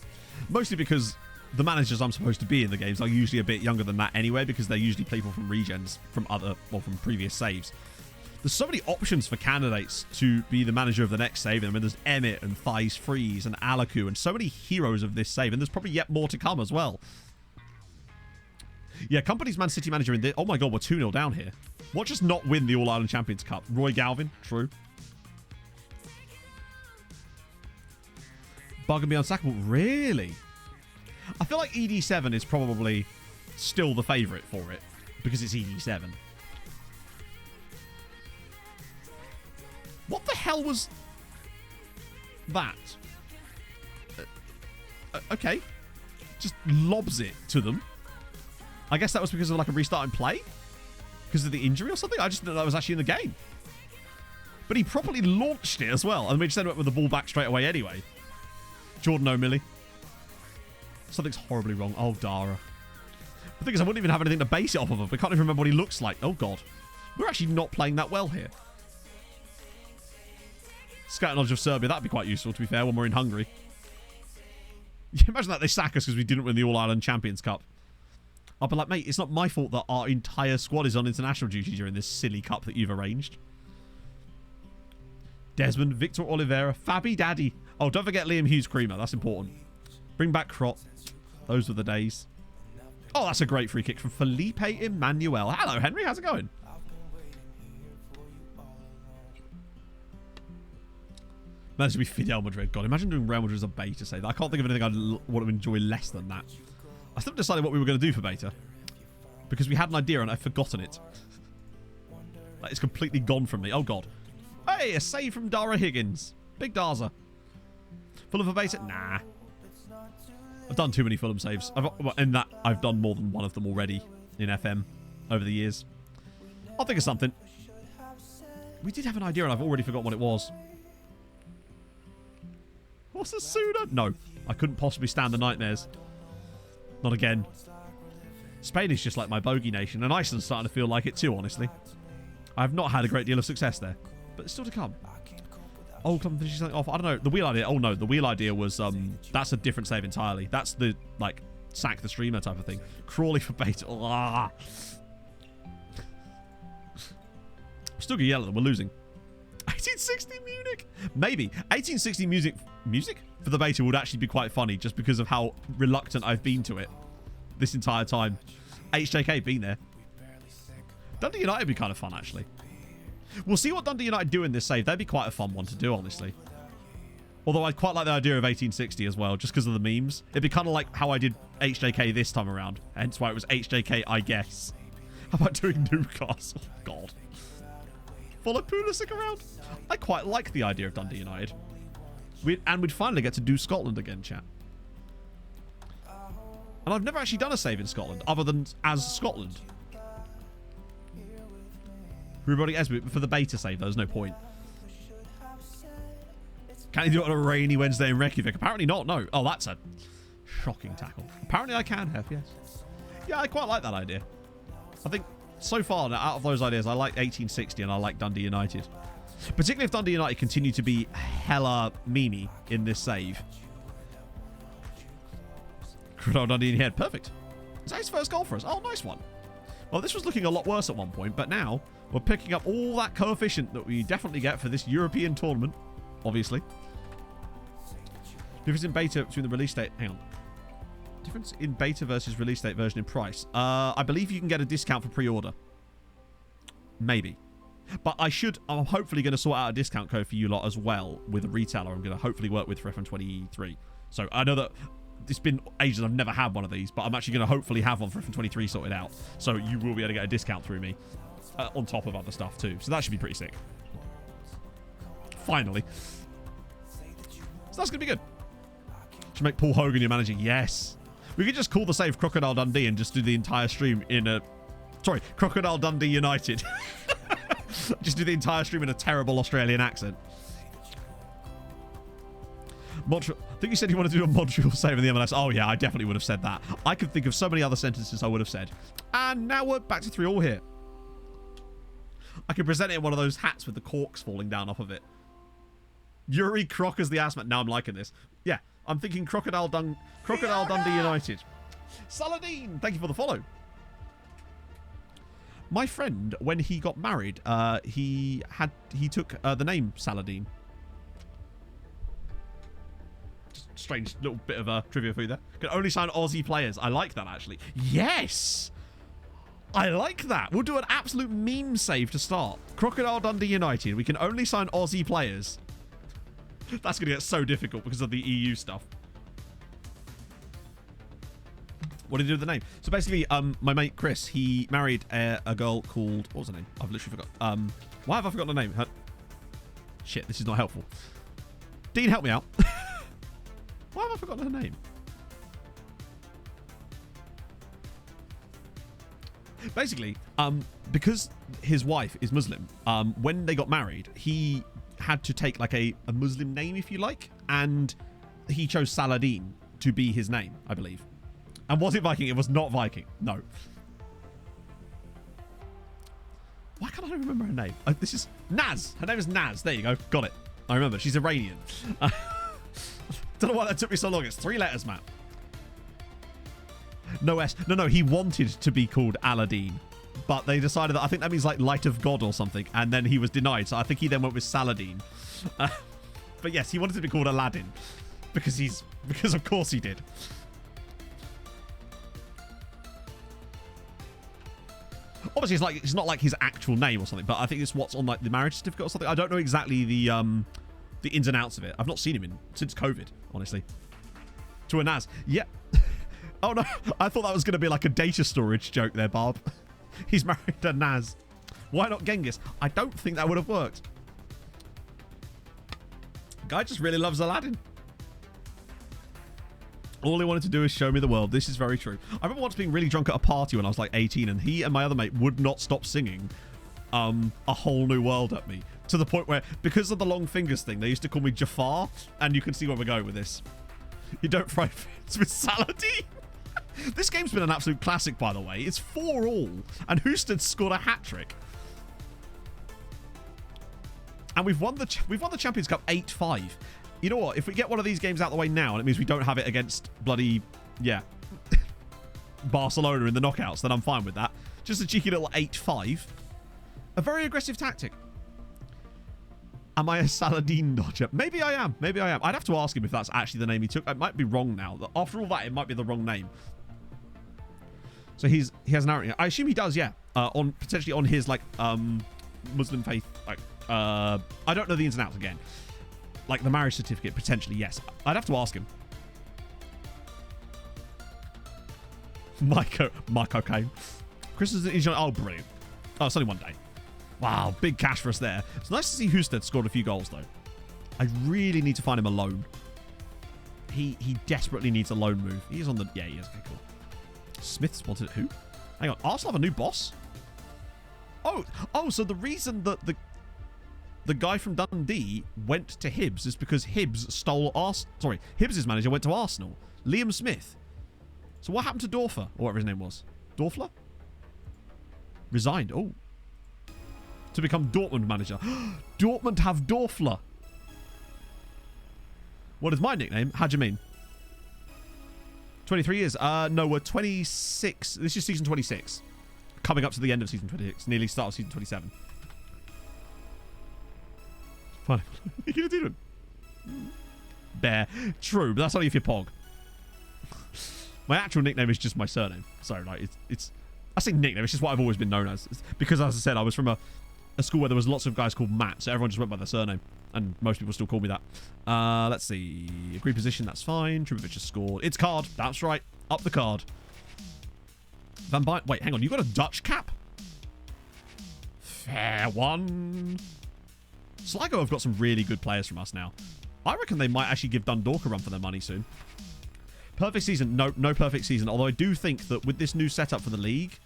Mostly because... The managers I'm supposed to be in the games are usually a bit younger than that anyway, because they're usually people from regens from from previous saves. There's so many options for candidates to be the manager of the next save. I mean, there's Emmett and Thais Freeze and Alaku and so many heroes of this save, and there's probably yet more to come as well. Yeah, Company's Man City manager in this. Oh my god, we're 2-0 down here. What just not win the All-Ireland Champions Cup? Roy Galvin, true. Bug and be unsackable, really? I feel like ED7 is probably still the favourite for it, because it's ED7. What the hell was that? Okay. Just lobs it to them. I guess that was because of like a restart in play? Because of the injury or something? I just didn't know that was actually in the game. But he properly launched it as well, and we just ended up with the ball back straight away anyway. Jordan O'Malley. Something's horribly wrong. Oh, Dara. The thing is, I wouldn't even have anything to base it off of. I can't even remember what he looks like. Oh, God. We're actually not playing that well here. Scouting knowledge of Serbia. That'd be quite useful, to be fair, when we're in Hungary. Imagine that they sack us because we didn't win the All-Ireland Champions Cup. I'll be like, mate, it's not my fault that our entire squad is on international duty during this silly cup that you've arranged. Desmond, Victor Oliveira, Fabi Daddy. Oh, don't forget Liam Hughes Creamer. That's important. Bring back Crop. Those were the days. Oh, that's a great free kick from Felipe Emmanuel. Hello, Henry. How's it going? Imagine to be Fidel Madrid. God, imagine doing Real Madrid as a beta save. I can't think of anything I'd want to enjoy less than that. I still haven't decided what we were going to do for beta. Because we had an idea and I've forgotten it. Like, it's completely gone from me. Oh, God. Hey, a save from Dara Higgins. Big Darza. Fulham for beta? Nah. I've done too many Fulham saves. In that, I've done more than one of them already in FM over the years. I'll think of something. We did have an idea and I've already forgotten what it was. What's a Suda? No. I couldn't possibly stand the nightmares. Not again. Spain is just like my bogey nation, and Iceland's starting to feel like it too, honestly. I've not had a great deal of success there, but it's still to come. Oh, come finishing something off. I don't know. The wheel idea. Oh, no. The wheel idea was, that's a different save entirely. That's the, like, sack the streamer type of thing. Crawley for beta. Ah. Still gonna yell at them. We're losing. 1860 Munich. Maybe. 1860 music for the beta would actually be quite funny just because of how reluctant I've been to it this entire time. HJK been there. Dundee United would be kind of fun, actually. We'll see what Dundee United do in this save. That'd be quite a fun one to do, honestly. Although I'd quite like the idea of 1860 as well, just because of the memes. It'd be kind of like how I did HJK this time around. Hence why it was HJK, I guess. How about doing Newcastle? God. Follow Pulisic around. I quite like the idea of Dundee United. We'd finally get to do Scotland again, chat. And I've never actually done a save in Scotland, other than as Scotland. Everybody has for the beta save, there's no point. Can you do it on a rainy Wednesday in Reykjavik? Apparently not, no. Oh, that's a shocking tackle. Apparently I can have, yes. Yeah, I quite like that idea. I think so far, out of those ideas, I like 1860 and I like Dundee United. Particularly if Dundee United continue to be hella memey in this save. Dundee in the head. Perfect. Is that his first goal for us? Oh, nice one. Well, this was looking a lot worse at one point, but now we're picking up all that coefficient that we definitely get for this European tournament, obviously. Difference in beta between the release date. Hang on. Difference in beta versus release date version in price. I believe you can get a discount for pre-order. Maybe. But I'm hopefully going to sort out a discount code for you lot as well with a retailer I'm going to hopefully work with for FM23. So I know that it's been ages I've never had one of these, but I'm actually going to hopefully have one for FM23 sorted out. So you will be able to get a discount through me on top of other stuff too. So that should be pretty sick. Finally. So that's going to be good. Should make Paul Hogan your manager. Yes. We could just call the save Crocodile Dundee and just do the entire stream in a... Sorry, Crocodile Dundee United. Just do the entire stream in a terrible Australian accent. Montreal. I think you said you wanted to do a Montreal save in the MLS. Oh, yeah, I definitely would have said that. I could think of so many other sentences I would have said. And now we're back to 3-3 here. I could present it in one of those hats with the corks falling down off of it. Yuri Croc as the asthma. Now I'm liking this. Yeah, I'm thinking Crocodile Dundee United. Saladin, thank you for the follow. My friend, when he got married, he took the name Saladin. Strange little bit of a trivia for you there. Can only sign Aussie players. I like that, actually. Yes! I like that. We'll do an absolute meme save to start. Crocodile Dundee United. We can only sign Aussie players. That's going to get so difficult because of the EU stuff. What did he do with the name? So basically, my mate Chris, he married a girl called... What was her name? I've literally forgot. Why have I forgotten her name? Shit, this is not helpful. Dean, help me out. Why have I forgotten her name? Basically, because his wife is Muslim, when they got married, he had to take like a Muslim name, if you like, and he chose Saladin to be his name, I believe. And was it Viking? It was not Viking. No. Why can't I remember her name? This is Naz. Her name is Naz. There you go. Got it. I remember. She's Iranian. Don't know why that took me so long. It's 3 letters, Matt. No S. No. He wanted to be called Aladdin, but they decided that I think that means like light of God or something, and then he was denied. So I think he then went with Saladin. But yes, he wanted to be called Aladdin because of course he did. Obviously, it's not like his actual name or something, but I think it's what's on like the marriage certificate or something. I don't know exactly the the ins and outs of it. I've not seen him since COVID, honestly. To a Naz. Yeah. Oh, no. I thought that was going to be like a data storage joke there, Barb. He's married to Naz. Why not Genghis? I don't think that would have worked. Guy just really loves Aladdin. All he wanted to do is show me the world. This is very true. I remember once being really drunk at a party when I was like 18, and he and my other mate would not stop singing A Whole New World at me, to the point where, because of the long fingers thing, they used to call me Jafar, and you can see where we're going with this. You don't fry fish with Saladin. This game's been an absolute classic, by the way. It's 4-all, and Houston scored a hat-trick. And we've won the Champions Cup 8-5. You know what? If we get one of these games out of the way now, and it means we don't have it against bloody, yeah, Barcelona in the knockouts, then I'm fine with that. Just a cheeky little 8-5. A very aggressive tactic. Am I a Saladin dodger? Maybe I am. Maybe I am. I'd have to ask him if that's actually the name he took. It might be wrong now. After all that, it might be the wrong name. So he has an arrow. I assume he does, yeah. Potentially on his like Muslim faith. Like I don't know the ins and outs again. Like the marriage certificate, potentially, yes. I'd have to ask him. Mike O'Kane. Chris is oh, brilliant. Oh, it's only one day. Wow, big cash for us there. It's nice to see Husted scored a few goals, though. I really need to find him a loan. He desperately needs a loan move. He's on the... Yeah, he is. Okay, cool. Smith sponsored who? Hang on. Arsenal have a new boss? Oh, so the reason that the guy from Dundee went to Hibs is because Hibs stole Arsenal. Sorry, Hibs' manager went to Arsenal. Liam Smith. So what happened to Dorfer? Or whatever his name was. Dorfler? Resigned. Oh. To become Dortmund manager. Dortmund have Dorfler. What is my nickname? How'd you mean? 23 years. No, we're 26. This is season 26. Coming up to the end of season 26. Nearly start of season 27. Fine. What are you going to do? Bear. True, but that's only if you're Pog. My actual nickname is just my surname. So, like, it's I say nickname, it's just what I've always been known as. It's because, as I said, I was from a school where there was lots of guys called Matt, so everyone just went by their surname. And most people still call me that. Let's see. Agree position, that's fine. Tribovic has scored. It's card. That's right. Up the card. Van Buyt. Wait, hang on. You got a Dutch cap? Fair one. Sligo have got some really good players from us now. I reckon they might actually give Dundalk a run for their money soon. Perfect season. No perfect season. Although I do think that with this new setup for the league,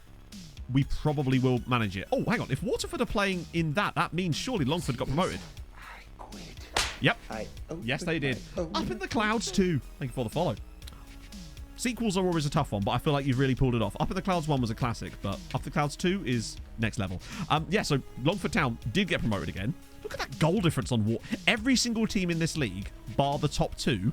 we probably will manage it. Oh, hang on. If Waterford are playing in that means surely Longford got promoted. I quit. Yep. Yes, they did. Up in the clouds too. Thank you for the follow. Sequels are always a tough one, but I feel like you've really pulled it off. Up in the Clouds 1 was a classic, but Up the Clouds 2 is next level. Yeah, so Longford Town did get promoted again. Look at that goal difference on War. Every single team in this league, bar the top two,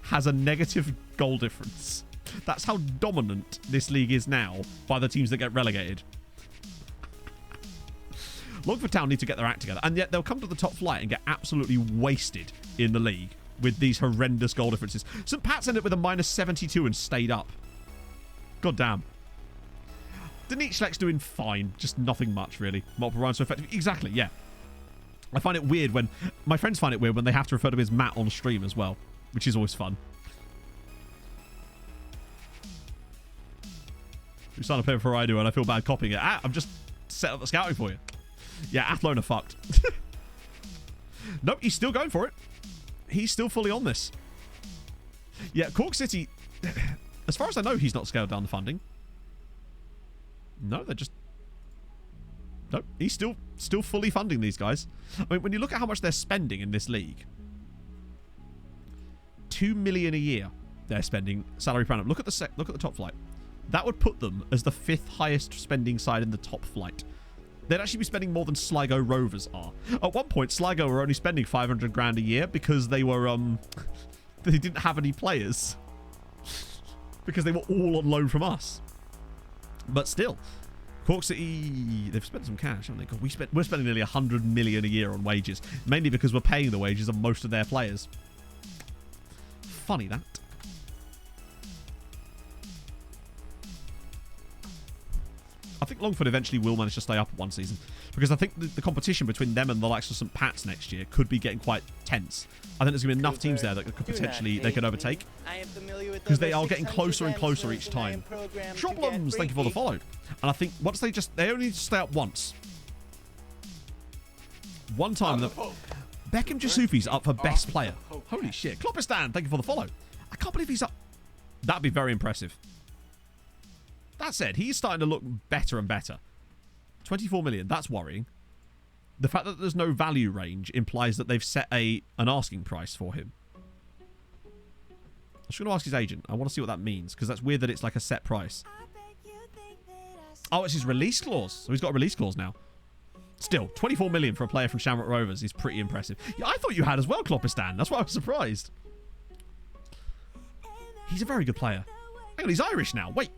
has a negative goal difference. That's how dominant this league is now by the teams that get relegated. Longford Town need to get their act together, and yet they'll come to the top flight and get absolutely wasted in the league with these horrendous goal differences. St. Pat's ended up with a -72 and stayed up. God damn. Denise Schleck's doing fine, just nothing much really. Multiple runs so effective. Exactly, yeah. I find it weird when my friends find it weird when they have to refer to him as Matt on stream as well, which is always fun. You sign up here before I do, and I feel bad copying it. I've just set up the scouting for you. Yeah, Athlone are fucked. Nope, he's still going for it. He's still fully on this. Yeah, Cork City, as far as I know, he's not scaled down the funding. No, they're just... Nope, he's still fully funding these guys. I mean, when you look at how much they're spending in this league, 2 million a year they're spending salary per annum. Look at the top flight. That would put them as the 5th highest spending side in the top flight. They'd actually be spending more than Sligo Rovers are. At one point, Sligo were only spending 500 grand a year because they were, they didn't have any players. Because they were all on loan from us. But still, Cork City, they've spent some cash, haven't they? God, we're spending nearly 100 million a year on wages. Mainly because we're paying the wages of most of their players. Funny that. think Longford eventually will manage to stay up one season, because I think the competition between them and the likes of St. Pat's next year could be getting quite tense. I think there's going to be enough teams there that could potentially they could overtake, because they are getting closer and closer each time. Problems, thank you for the follow. And I think once they only need to stay up once. One time, Beckham Jasufi's up for best player. Holy shit. Kloppistan, thank you for the follow. I can't believe he's up. That'd be very impressive. That said, he's starting to look better and better. 24 million, that's worrying. The fact that there's no value range implies that they've set an asking price for him. I'm just going to ask his agent. I want to see what that means, because that's weird that it's like a set price. Oh, it's his release clause. So he's got a release clause now. Still, 24 million for a player from Shamrock Rovers is pretty impressive. Yeah, I thought you had as well, Kloppistan. That's why I was surprised. He's a very good player. Hang on, he's Irish now. Wait.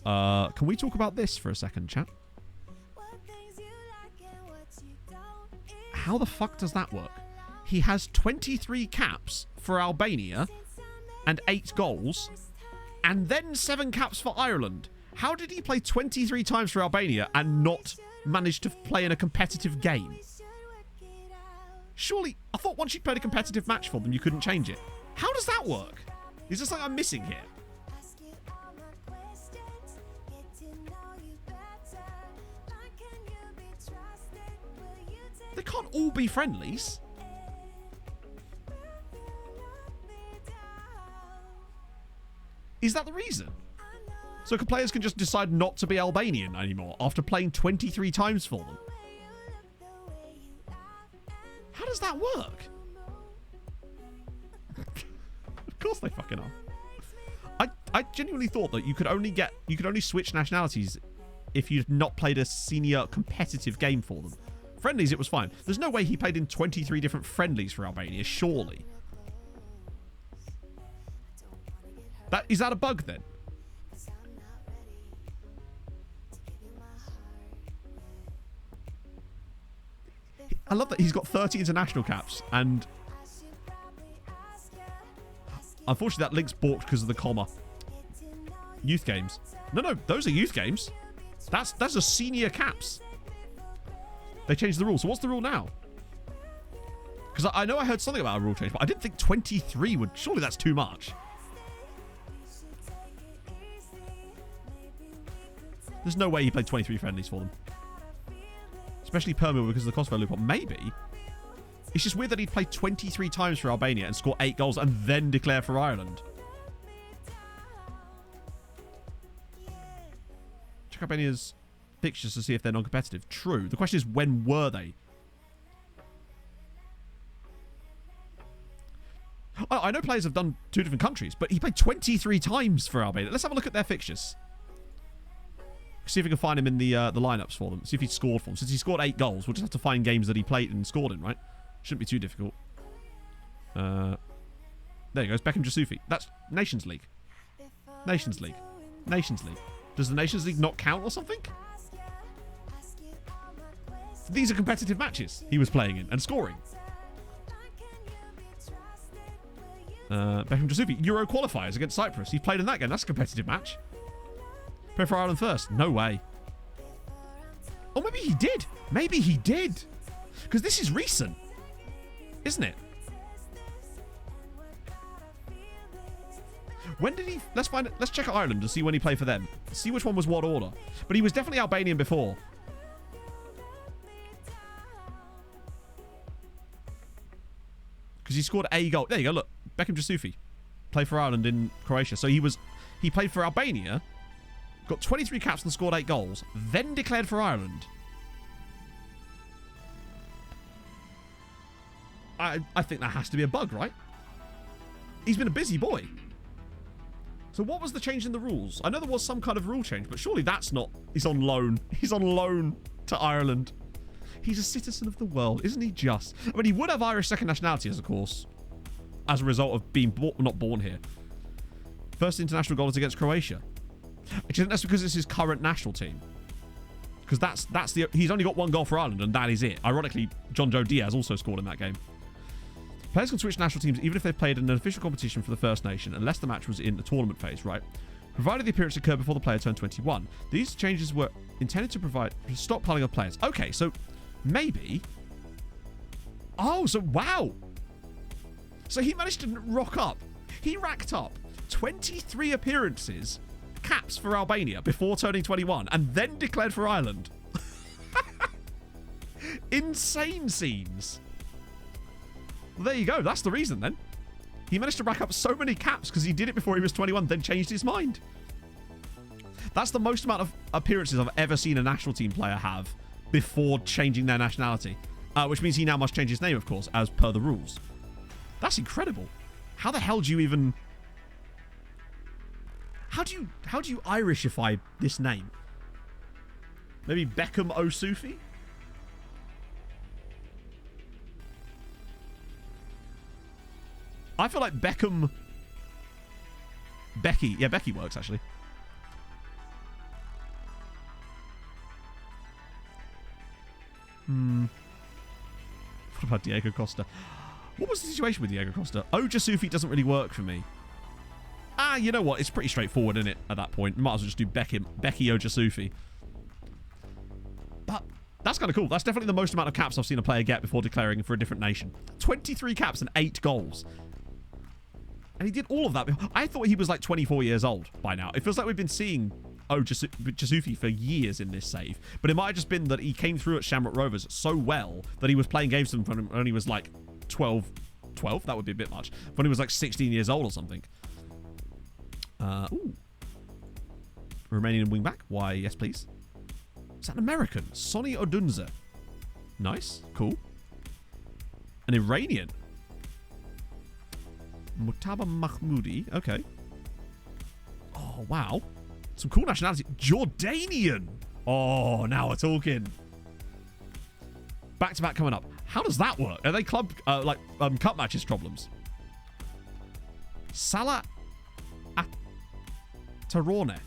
Can we talk about this for a second, chat? How the fuck does that work? He has 23 caps for Albania and 8 goals, and then 7 caps for Ireland. How did he play 23 times for Albania and not manage to play in a competitive game? Surely, I thought once you played a competitive match for them, you couldn't change it. How does that work? Is there something I'm missing here? They can't all be friendlies. Is that the reason? So players can just decide not to be Albanian anymore after playing 23 times for them? How does that work? Of course they fucking are. I genuinely thought that you could only switch nationalities if you'd not played a senior competitive game for them. Friendlies, it was fine. There's no way he played in 23 different friendlies for Albania, surely. Is that a bug then? I love that he's got 30 international caps, and unfortunately that link's balked because of the comma. Youth games. No, those are youth games. That's a senior caps. They changed the rule. So what's the rule now? Because I know I heard something about a rule change, but I didn't think 23 would... Surely that's too much. There's no way he played 23 friendlies for them. Especially Permian because of the Kosovo loophole. Maybe. It's just weird that he'd played 23 times for Albania and score 8 goals and then declare for Ireland. Check Albania's fixtures to see if they're non-competitive. True. The question is, when were they? I know players have done 2 different countries, but he played 23 times for Albania. Let's have a look at their fixtures. See if we can find him in the lineups for them. See if he scored for them. Since he scored 8 goals, we'll just have to find games that he played and scored in, right? Shouldn't be too difficult. There he goes. Beckham Jasufi. That's Nations League. Nations League. Nations League. Does the Nations League not count or something? These are competitive matches he was playing in and scoring. Beckham Jasufi. Euro qualifiers against Cyprus. He played in that game. That's a competitive match. Play for Ireland first. No way. Oh, maybe he did. Maybe he did. Because this is recent. Isn't it? When did he... Let's find it. Let's check out Ireland and see when he played for them. See which one was what order. But he was definitely Albanian before. Because he scored a goal. There you go. Look. Beckham Jasufi. Played for Ireland in Croatia. So he played for Albania... Got 23 caps and scored 8 goals. Then declared for Ireland. I think that has to be a bug, right? He's been a busy boy. So what was the change in the rules? I know there was some kind of rule change, but surely that's not... He's on loan. He's on loan to Ireland. He's a citizen of the world, isn't he just? I mean, he would have Irish second nationality, of course, as a result of being not born here. First international goal is against Croatia. I think that's because it's his current national team. Because he's only got 1 goal for Ireland, and that is it. Ironically, John Joe Diaz also scored in that game. Players can switch national teams even if they've played in an official competition for the First Nation, unless the match was in the tournament phase, right? Provided the appearance occurred before the player turned 21. These changes were intended to stop piling of players. Okay, so maybe... Oh, so wow! So he managed to rock up. He racked up 23 appearances, caps for Albania before turning 21, and then declared for Ireland. Insane scenes. Well, there you go. That's the reason then. He managed to rack up so many caps because he did it before he was 21, then changed his mind. That's the most amount of appearances I've ever seen a national team player have before changing their nationality. Which means he now must change his name, of course, as per the rules. That's incredible. How the hell do you even... How do you Irishify this name? Maybe Beckham O'Sufi? I feel like Beckham... Becky. Yeah, Becky works, actually. What about Diego Costa? What was the situation with Diego Costa? Ojasufi doesn't really work for me. You know what? It's pretty straightforward, isn't it, at that point? Might as well just do Becky Ojasufi. But that's kind of cool. That's definitely the most amount of caps I've seen a player get before declaring for a different nation. 23 caps and 8 goals. And he did all of that. I thought he was like 24 years old by now. It feels like we've been seeing Ojasufi for years in this save. But it might have just been that he came through at Shamrock Rovers so well that he was playing games with them when he was like 12? That would be a bit much. When he was like 16 years old or something. Ooh. Romanian wingback. Why, yes, please. Is that an American? Sonny Odunze. Nice. Cool. An Iranian. Mutaba Mahmoudi. Okay. Oh, wow. Some cool nationality. Jordanian. Oh, now we're talking. Back-to-back coming up. How does that work? Are they cup matches problems? Salah Tarone.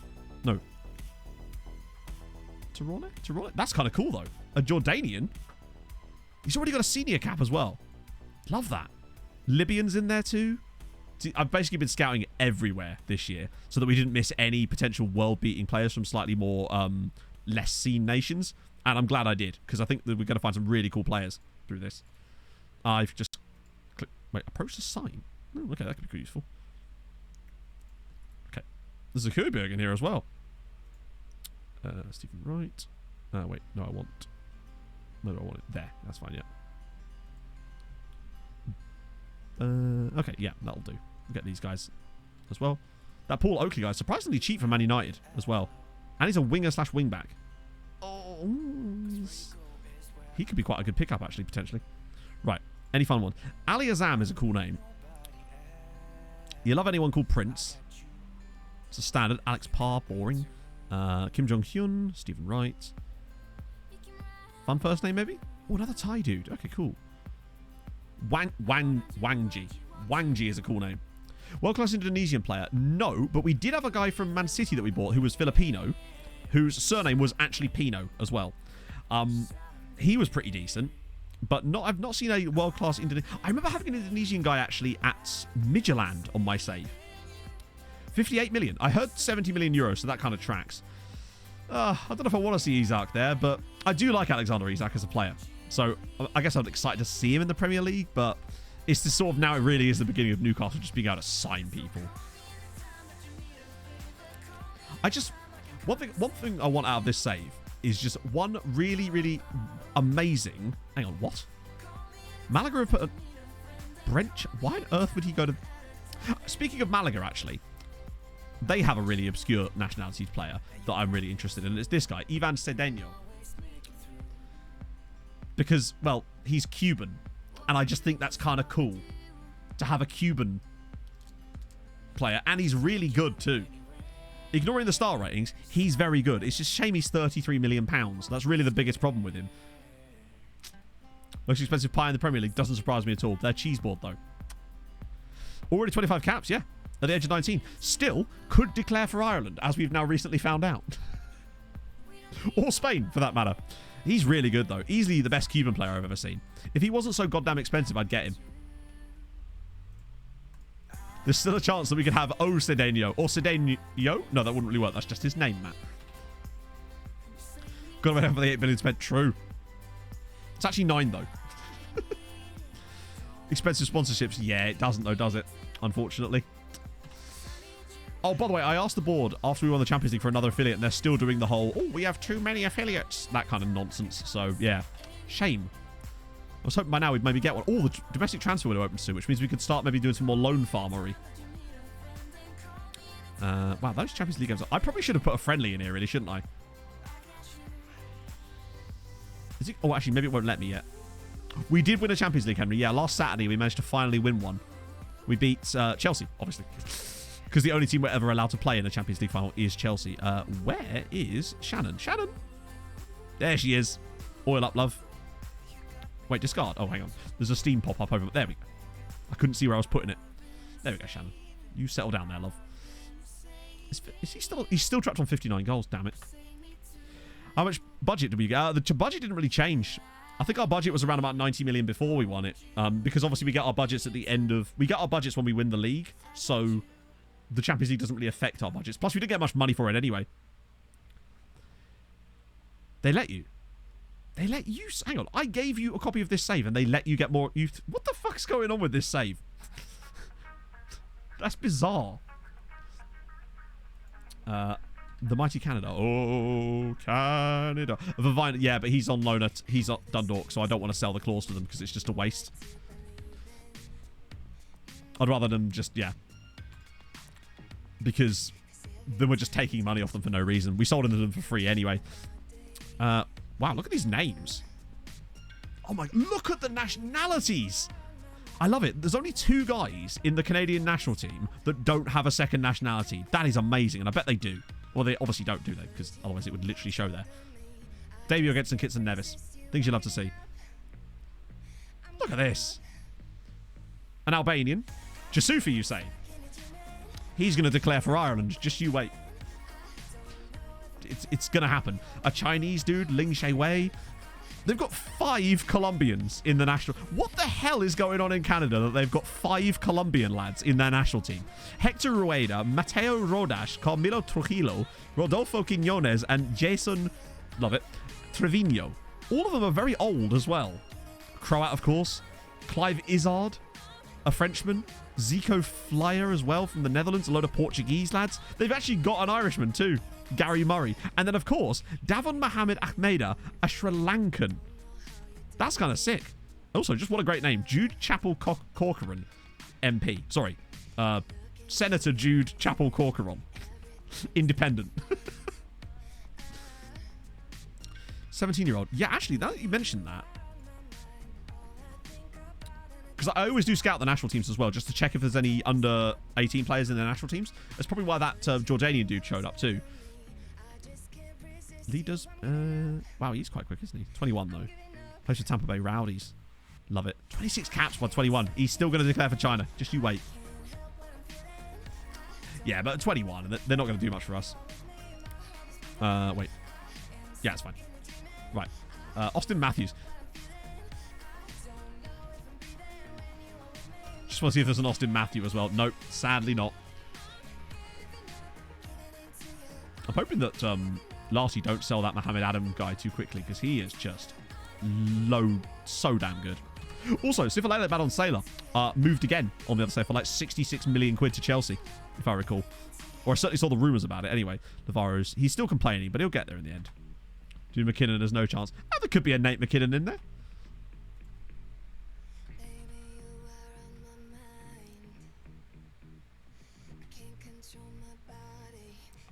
No. Tarone? That's kind of cool, though. A Jordanian. He's already got a senior cap as well. Love that. Libyans in there, too. See, I've basically been scouting everywhere this year so that we didn't miss any potential world-beating players from slightly more less seen nations. And I'm glad I did, because I think that we're going to find some really cool players through this. I've just clicked... Wait, approach the sign? Oh, okay, that could be quite useful. Okay. There's a Kuberg in here as well. Stephen Wright. Wait, no, I want... No, I want it there. That's fine, yeah. Okay, yeah, that'll do. We'll get these guys as well. That Paul Oakley guy is surprisingly cheap for Man United as well. And he's a winger/wingback. Oh, he could be quite a good pickup, actually, potentially. Right, any fun one? Ali Azam is a cool name. You love anyone called Prince. It's a standard. Alex Parr, boring. Kim Jong-hyun, Stephen Wright. Fun first name, maybe? Oh, another Thai dude. Okay, cool. Wangji. Wangji is a cool name. World-class Indonesian player. No, but we did have a guy from Man City that we bought who was Filipino, whose surname was actually Pino as well. He was pretty decent, but I've not seen a world-class Indonesian. I remember having an Indonesian guy actually at Midtjylland on my save. 58 million. I heard 70 million euros, so that kind of tracks. I don't know if I want to see Isak there, but I do like Alexander Isak as a player. So I guess I'm excited to see him in the Premier League, but it's just sort of now it really is the beginning of Newcastle just being able to sign people. One thing I want out of this save is just one really, really amazing... Hang on, what? Malaga have put a... Brent... Why on earth would he go to... Speaking of Malaga, actually, they have a really obscure nationalities player that I'm really interested in, and it's this guy, Ivan Cedeño. Because, well, he's Cuban, and I just think that's kind of cool to have a Cuban player, and he's really good too. Ignoring the star ratings, he's very good. It's just a shame he's £33 million. That's really the biggest problem with him. Most expensive pie in the Premier League doesn't surprise me at all. They're cheeseboard, though. Already 25 caps, yeah. At the age of 19. Still could declare for Ireland, as we've now recently found out. Or Spain, for that matter. He's really good, though. Easily the best Cuban player I've ever seen. If he wasn't so goddamn expensive, I'd get him. There's still a chance that we could have O Cedeno. Or Cedeno? No, that wouldn't really work. That's just his name, Matt. Got to remember the 8 billion spent. True. It's actually 9, though. Expensive sponsorships. Yeah, it doesn't, though, does it? Unfortunately. Oh, by the way, I asked the board after we won the Champions League for another affiliate, and they're still doing the whole, oh, we have too many affiliates. That kind of nonsense. So, yeah. Shame. I was hoping by now we'd maybe get one. Oh, the domestic transfer window opens soon, which means we could start maybe doing some more loan farmery. Wow, those Champions League games. I probably should have put a friendly in here, really, shouldn't I? Is it? Oh, actually, maybe it won't let me yet. We did win a Champions League, Henry. Yeah, last Saturday we managed to finally win one. We beat Chelsea, obviously. Because the only team we're ever allowed to play in a Champions League final is Chelsea. Where is Shannon? Shannon? There she is. Oil up, love. Wait, discard. Oh, hang on. There's a Steam pop-up over. There we go. I couldn't see where I was putting it. There we go, Shannon. You settle down there, love. Is he still... He's still trapped on 59 goals, damn it. How much budget did we get? The budget didn't really change. I think our budget was around about 90 million before we won it. Because obviously we get our budgets at the end of... We get our budgets when we win the league. So the Champions League doesn't really affect our budgets. Plus, we didn't get much money for it anyway. They let you. They let you... Hang on. I gave you a copy of this save and they let you get more... What the fuck's going on with this save? That's bizarre. The mighty Canada. Oh, Canada. Vivine, yeah, but he's on loan at... He's at Dundalk, so I don't want to sell the clause to them because it's just a waste. I'd rather them just... Yeah. Because then we're just taking money off them for no reason. We sold them for free anyway. Wow, look at these names. Oh my... Look at the nationalities! I love it. There's only 2 guys in the Canadian national team that don't have a second nationality. That is amazing, and I bet they do. Well, they obviously don't, do they? Because otherwise it would literally show there. Davio Gedson, Kitson, Nevis. Things you love to see. Look at this. An Albanian. Jasufi, you say? He's going to declare for Ireland. Just you wait. It's going to happen. A Chinese dude, Ling Shei Wei. They've got 5 Colombians in the national... What the hell is going on in Canada that they've got 5 Colombian lads in their national team? Hector Rueda, Mateo Rodas, Carmelo Trujillo, Rodolfo Quinones, and Jason... Love it. Trevino. All of them are very old as well. Croat, of course. Clive Izzard, a Frenchman. Zico Flyer as well from the Netherlands. A load of Portuguese lads. They've actually got an Irishman too. Gary Murray. And then, of course, Davon Mohammed Ahmeda, a Sri Lankan. That's kind of sick. Also, just what a great name. Jude Chapel Corcoran, MP. Sorry. Senator Jude Chapel Corcoran. Independent. 17-year-old. Yeah, actually, now that you mentioned that. Because I always do scout the national teams as well, just to check if there's any under 18 players in the national teams. That's probably why that Jordanian dude showed up too. Leaders. Wow, he's quite quick, isn't he? 21 though. Plays for Tampa Bay Rowdies. Love it. 26 caps by 21. He's still going to declare for China. Just you wait. Yeah, but 21, they're not going to do much for us. Wait. Yeah, it's fine. Right. Austin Matthews. Just want to see if there's an Austin Matthew as well. Nope, sadly not. I'm hoping that Larcy don't sell that Mohammed Adam guy too quickly because he is just so damn good. Also, Sifalele Badon Sailor moved again on the other side for like 66 million quid to Chelsea, if I recall. Or I certainly saw the rumours about it. Anyway, Navarro's, he's still complaining, but he'll get there in the end. Dude, McKinnon has no chance. Oh, there could be a Nate McKinnon in there.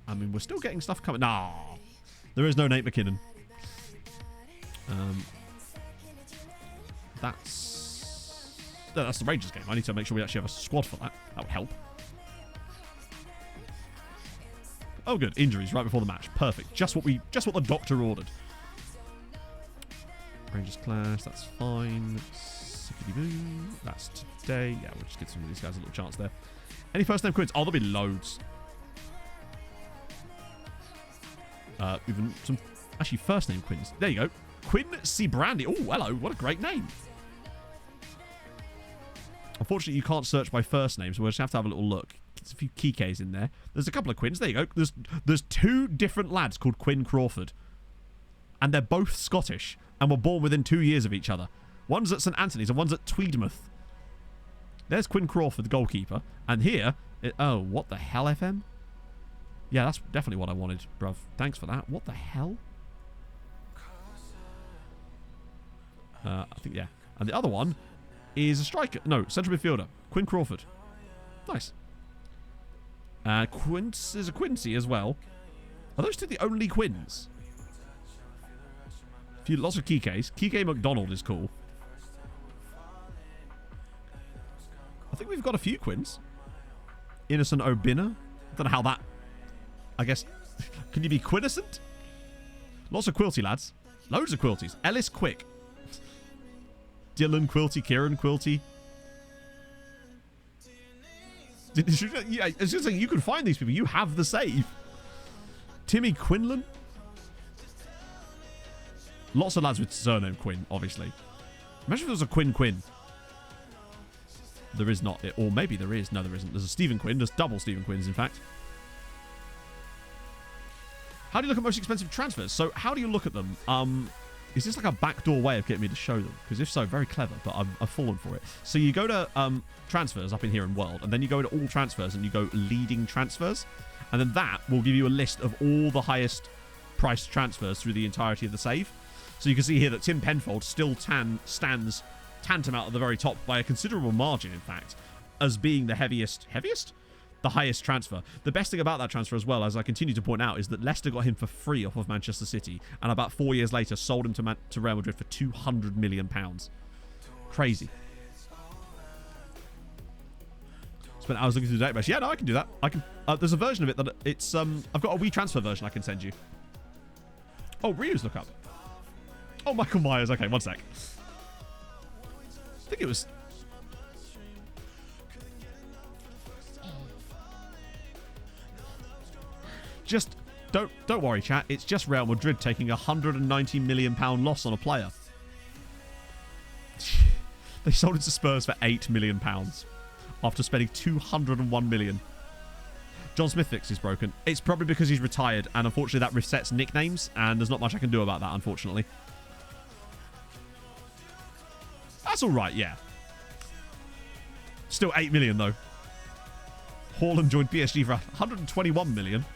I mean, we're still getting stuff coming. Nah, there is no Nate McKinnon. That's the Rangers game. I need to make sure we actually have a squad for that. That would help. Oh, good. Injuries right before the match. Perfect. Just what the doctor ordered. Rangers clash. That's fine. That's today. Yeah, we'll just give some of these guys a little chance there. Any first name quids? Oh, there'll be loads. Even some actually first name Quins. There you go. Quinn C. Brandy. Oh, hello. What a great name. Unfortunately, you can't search by first name, so we'll just have to have a little look. There's a few Kikes in there. There's a couple of Quins. There you go. There's 2 different lads called Quinn Crawford. And they're both Scottish and were born within 2 years of each other. One's at St Anthony's and one's at Tweedmouth. There's Quinn Crawford, the goalkeeper. And here... oh, what the hell, FM? Yeah, that's definitely what I wanted, bruv. Thanks for that. What the hell? I think, yeah. And the other one is a striker. No, central midfielder. Quinn Crawford. Nice. There's a Quincy as well. Are those 2 the only Quins? Lots of Kikes. Kike McDonald is cool. I think we've got a few Quins. Innocent O'Binner. I don't know how that... I guess... Can you be Quinnocent? Lots of Quilty lads. Loads of Quilties. Ellis Quick. Dylan Quilty. Kieran Quilty. Yeah, it's just like you can find these people. You have the save. Timmy Quinlan. Lots of lads with surname Quinn, obviously. Imagine if there was a Quinn. There is not. Or maybe there is. No, there isn't. There's a Stephen Quinn. There's double Stephen Quinns, in fact. How do you look at most expensive transfers? So, how do you look at them? Is this like a backdoor way of getting me to show them? Because if so, very clever, but I've fallen for it. So, you go to transfers up in here in World, and then you go to all transfers, and you go leading transfers. And then that will give you a list of all the highest priced transfers through the entirety of the save. So, you can see here that Tim Penfold still stands tantamount at the very top by a considerable margin, in fact, as being the heaviest? The highest transfer. The best thing about that transfer as well, as I continue to point out, is that Leicester got him for free off of Manchester City, and about 4 years later sold him to Real Madrid for £200 million. Crazy. Spent hours looking through the database. Yeah, no, I can do that. I can. There's a version of it that it's I've got a wee transfer version I can send you. Oh, Ryu's look up. Oh, Michael Myers. Okay, one sec. I think it was... Just don't worry, chat. It's just Real Madrid taking a £190 million loss on a player. They sold it to Spurs for £8 million after spending $201 million. John Smith fix is broken. It's probably because he's retired, and unfortunately that resets nicknames, and there's not much I can do about that, unfortunately. That's all right, yeah. Still 8 million though. Haaland joined PSG for 121 million.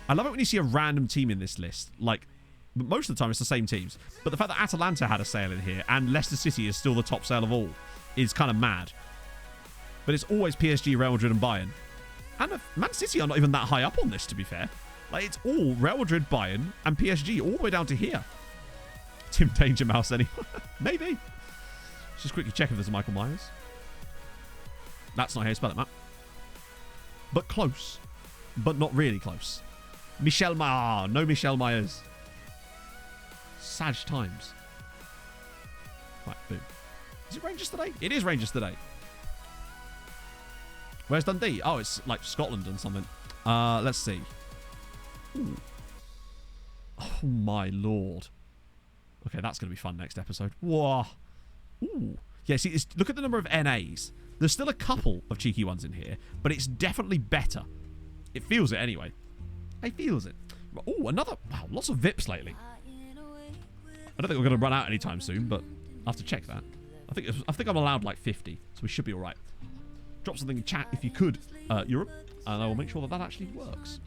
I love it when you see a random team in this list. Like, most of the time it's the same teams. But the fact that Atalanta had a sale in here and Leicester City is still the top sale of all is kind of mad. But it's always PSG, Real Madrid and Bayern. And Man City are not even that high up on this, to be fair. Like, it's all Real Madrid, Bayern and PSG all the way down to here. Tim Danger Mouse anyway. Maybe. Let's just quickly check if there's a Michael Myers. That's not how you spell it, Matt. But close. But not really close. Michel Myers. No Michel Myers. Sag times. Right, boom. Is it Rangers today? It is Rangers today. Where's Dundee? Oh, it's like Scotland and something. Let's see. Ooh. Oh, my lord. Okay, that's going to be fun next episode. Whoa. Ooh. Yeah, see, look at the number of NAs. There's still a couple of cheeky ones in here, but it's definitely better. It feels it anyway. It feels it. Oh, another... Wow, lots of VIPs lately. I don't think we're going to run out anytime soon, but I'll have to check that. I think I'm allowed like 50, so we should be all right. Drop something in chat if you could, Europe, and I will make sure that that actually works.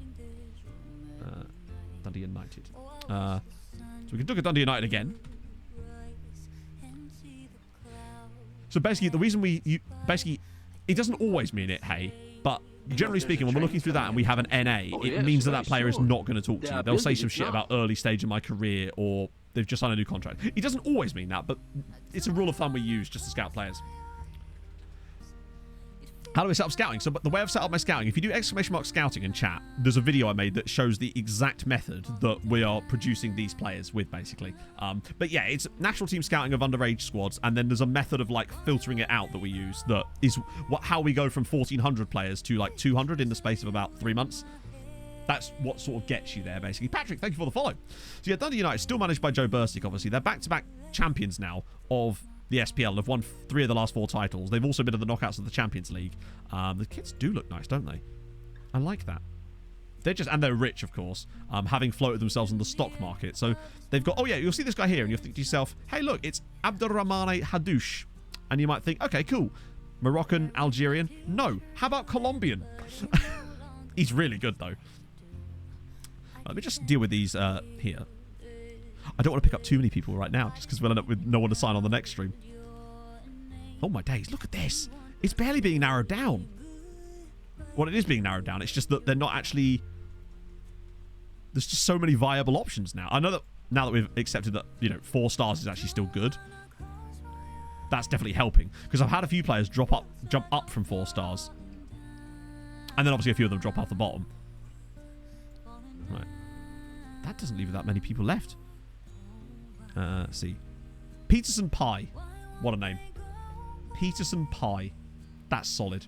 Dundee United. So we can look at Dundee United again. So basically, the reason basically, it doesn't always mean it, hey, but generally speaking, when we're looking through that and we have an NA, it means that player is not going to talk to you. They'll say some shit about early stage in my career, or they've just signed a new contract. It doesn't always mean that, but it's a rule of thumb we use just to scout players. How do we set up scouting? So the way I've set up my scouting, if you do !scouting in chat, there's a video I made that shows the exact method that we are producing these players with, basically. But yeah, it's national team scouting of underage squads, and then there's a method of like filtering it out that we use that is how we go from 1,400 players to like 200 in the space of about 3 months. That's what sort of gets you there, basically. Patrick, thank you for the follow. So yeah, Dundee United, still managed by Joe Burstick, obviously. They're back-to-back champions now of the SPL. They've won 3 of the last 4 titles. They've also been in the knockouts of the Champions League. The kids do look nice, don't they? I like that. And they're rich, of course, having floated themselves on the stock market. So they've got, oh yeah, you'll see this guy here and you'll think to yourself, hey, look, it's Abdurrahmane Hadouche. And you might think, okay, cool. Moroccan, Algerian. No. How about Colombian? He's really good, though. Let me just deal with these here. I don't want to pick up too many people right now, just because we'll end up with no one to sign on the next stream. Oh my days, look at this. It's barely being narrowed down. Well, it is being narrowed down. It's just that they're not actually... There's just so many viable options now. I know that now that we've accepted that, 4 stars is actually still good. That's definitely helping. Because I've had a few players jump up from 4 stars. And then obviously a few of them drop off the bottom. Right. That doesn't leave that many people left. Let's see. Peterson Pie. What a name. Peterson Pie. That's solid.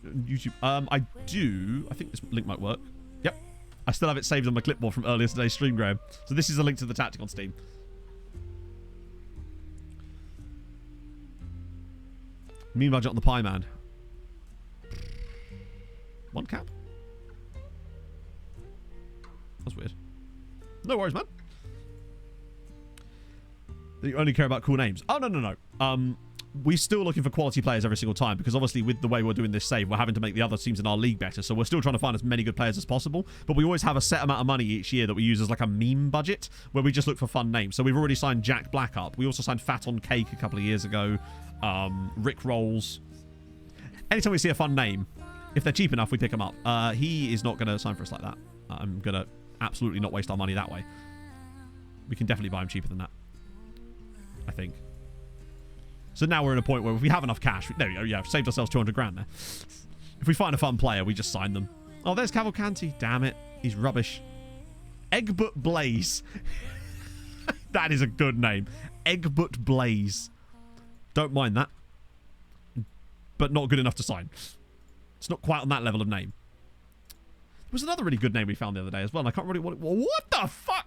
YouTube. I think this link might work. Yep. I still have it saved on my clipboard from earlier today's stream, Graham. So this is a link to the tactic on Steam. Mean budget on the Pie Man. 1 cap? That's weird. No worries, man. You only care about cool names. Oh, no. We're still looking for quality players every single time because obviously with the way we're doing this save, we're having to make the other teams in our league better. So we're still trying to find as many good players as possible. But we always have a set amount of money each year that we use as like a meme budget where we just look for fun names. So we've already signed Jack Black up. We also signed Fat on Cake a couple of years ago. Rick Rolls. Anytime we see a fun name, if they're cheap enough, we pick them up. He is not going to sign for us like that. I'm going to absolutely not waste our money that way. We can definitely buy him cheaper than that, I think. So now we're in a point where if we have enough cash, there we go, yeah, saved ourselves 200 grand there. If we find a fun player, we just sign them. Oh, there's Cavalcanti. Damn it. He's rubbish. Egbert Blaze. That is a good name. Egbert Blaze. Don't mind that. But not good enough to sign. It's not quite on that level of name. There was another really good name we found the other day as well, and I can't really... What the fuck?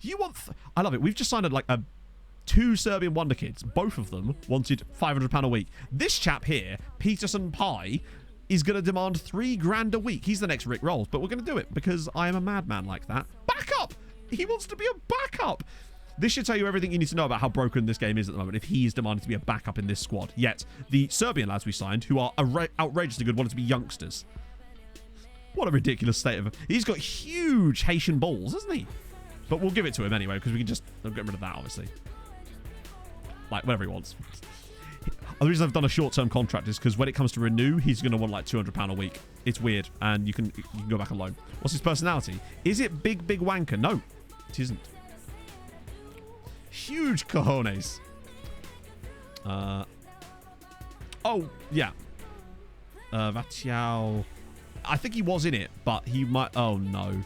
You want... I love it. We've just signed like a 2 Serbian wonder kids. Both of them wanted £500 a week. This chap here, Peterson Pie, is going to demand 3 grand a week. He's the next Rick Rolls, but we're going to do it because I am a madman like that. Backup! He wants to be a backup! This should tell you everything you need to know about how broken this game is at the moment if he is demanding to be a backup in this squad. Yet, the Serbian lads we signed, who are outrageously good, wanted to be youngsters. What a ridiculous state of... He's got huge Haitian balls, hasn't he? But we'll give it to him anyway, because we can just get rid of that, obviously. Like, whatever he wants. The reason I've done a short-term contract is because when it comes to renew, he's going to want like £200 a week. It's weird, and you can go back and loan. What's his personality? Is it big wanker? No, it isn't. Huge cojones. Oh, yeah. Vatiao. I think he was in it, but he might... Oh, no.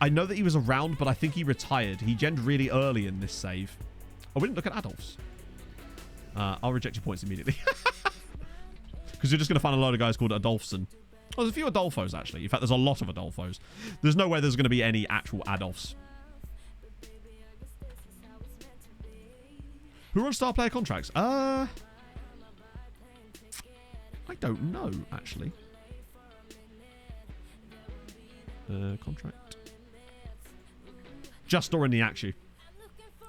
I know that he was around, but I think he retired. He gened really early in this save. Oh, we didn't look at Adolfs. I'll reject your points immediately. Because you're just going to find a load of guys called Adolfson. Well, there's a few Adolfos, actually. In fact, there's a lot of Adolfos. There's no way there's going to be any actual Adolfs. Who runs star player contracts? I don't know, actually. Contract. Just or in the Akshu.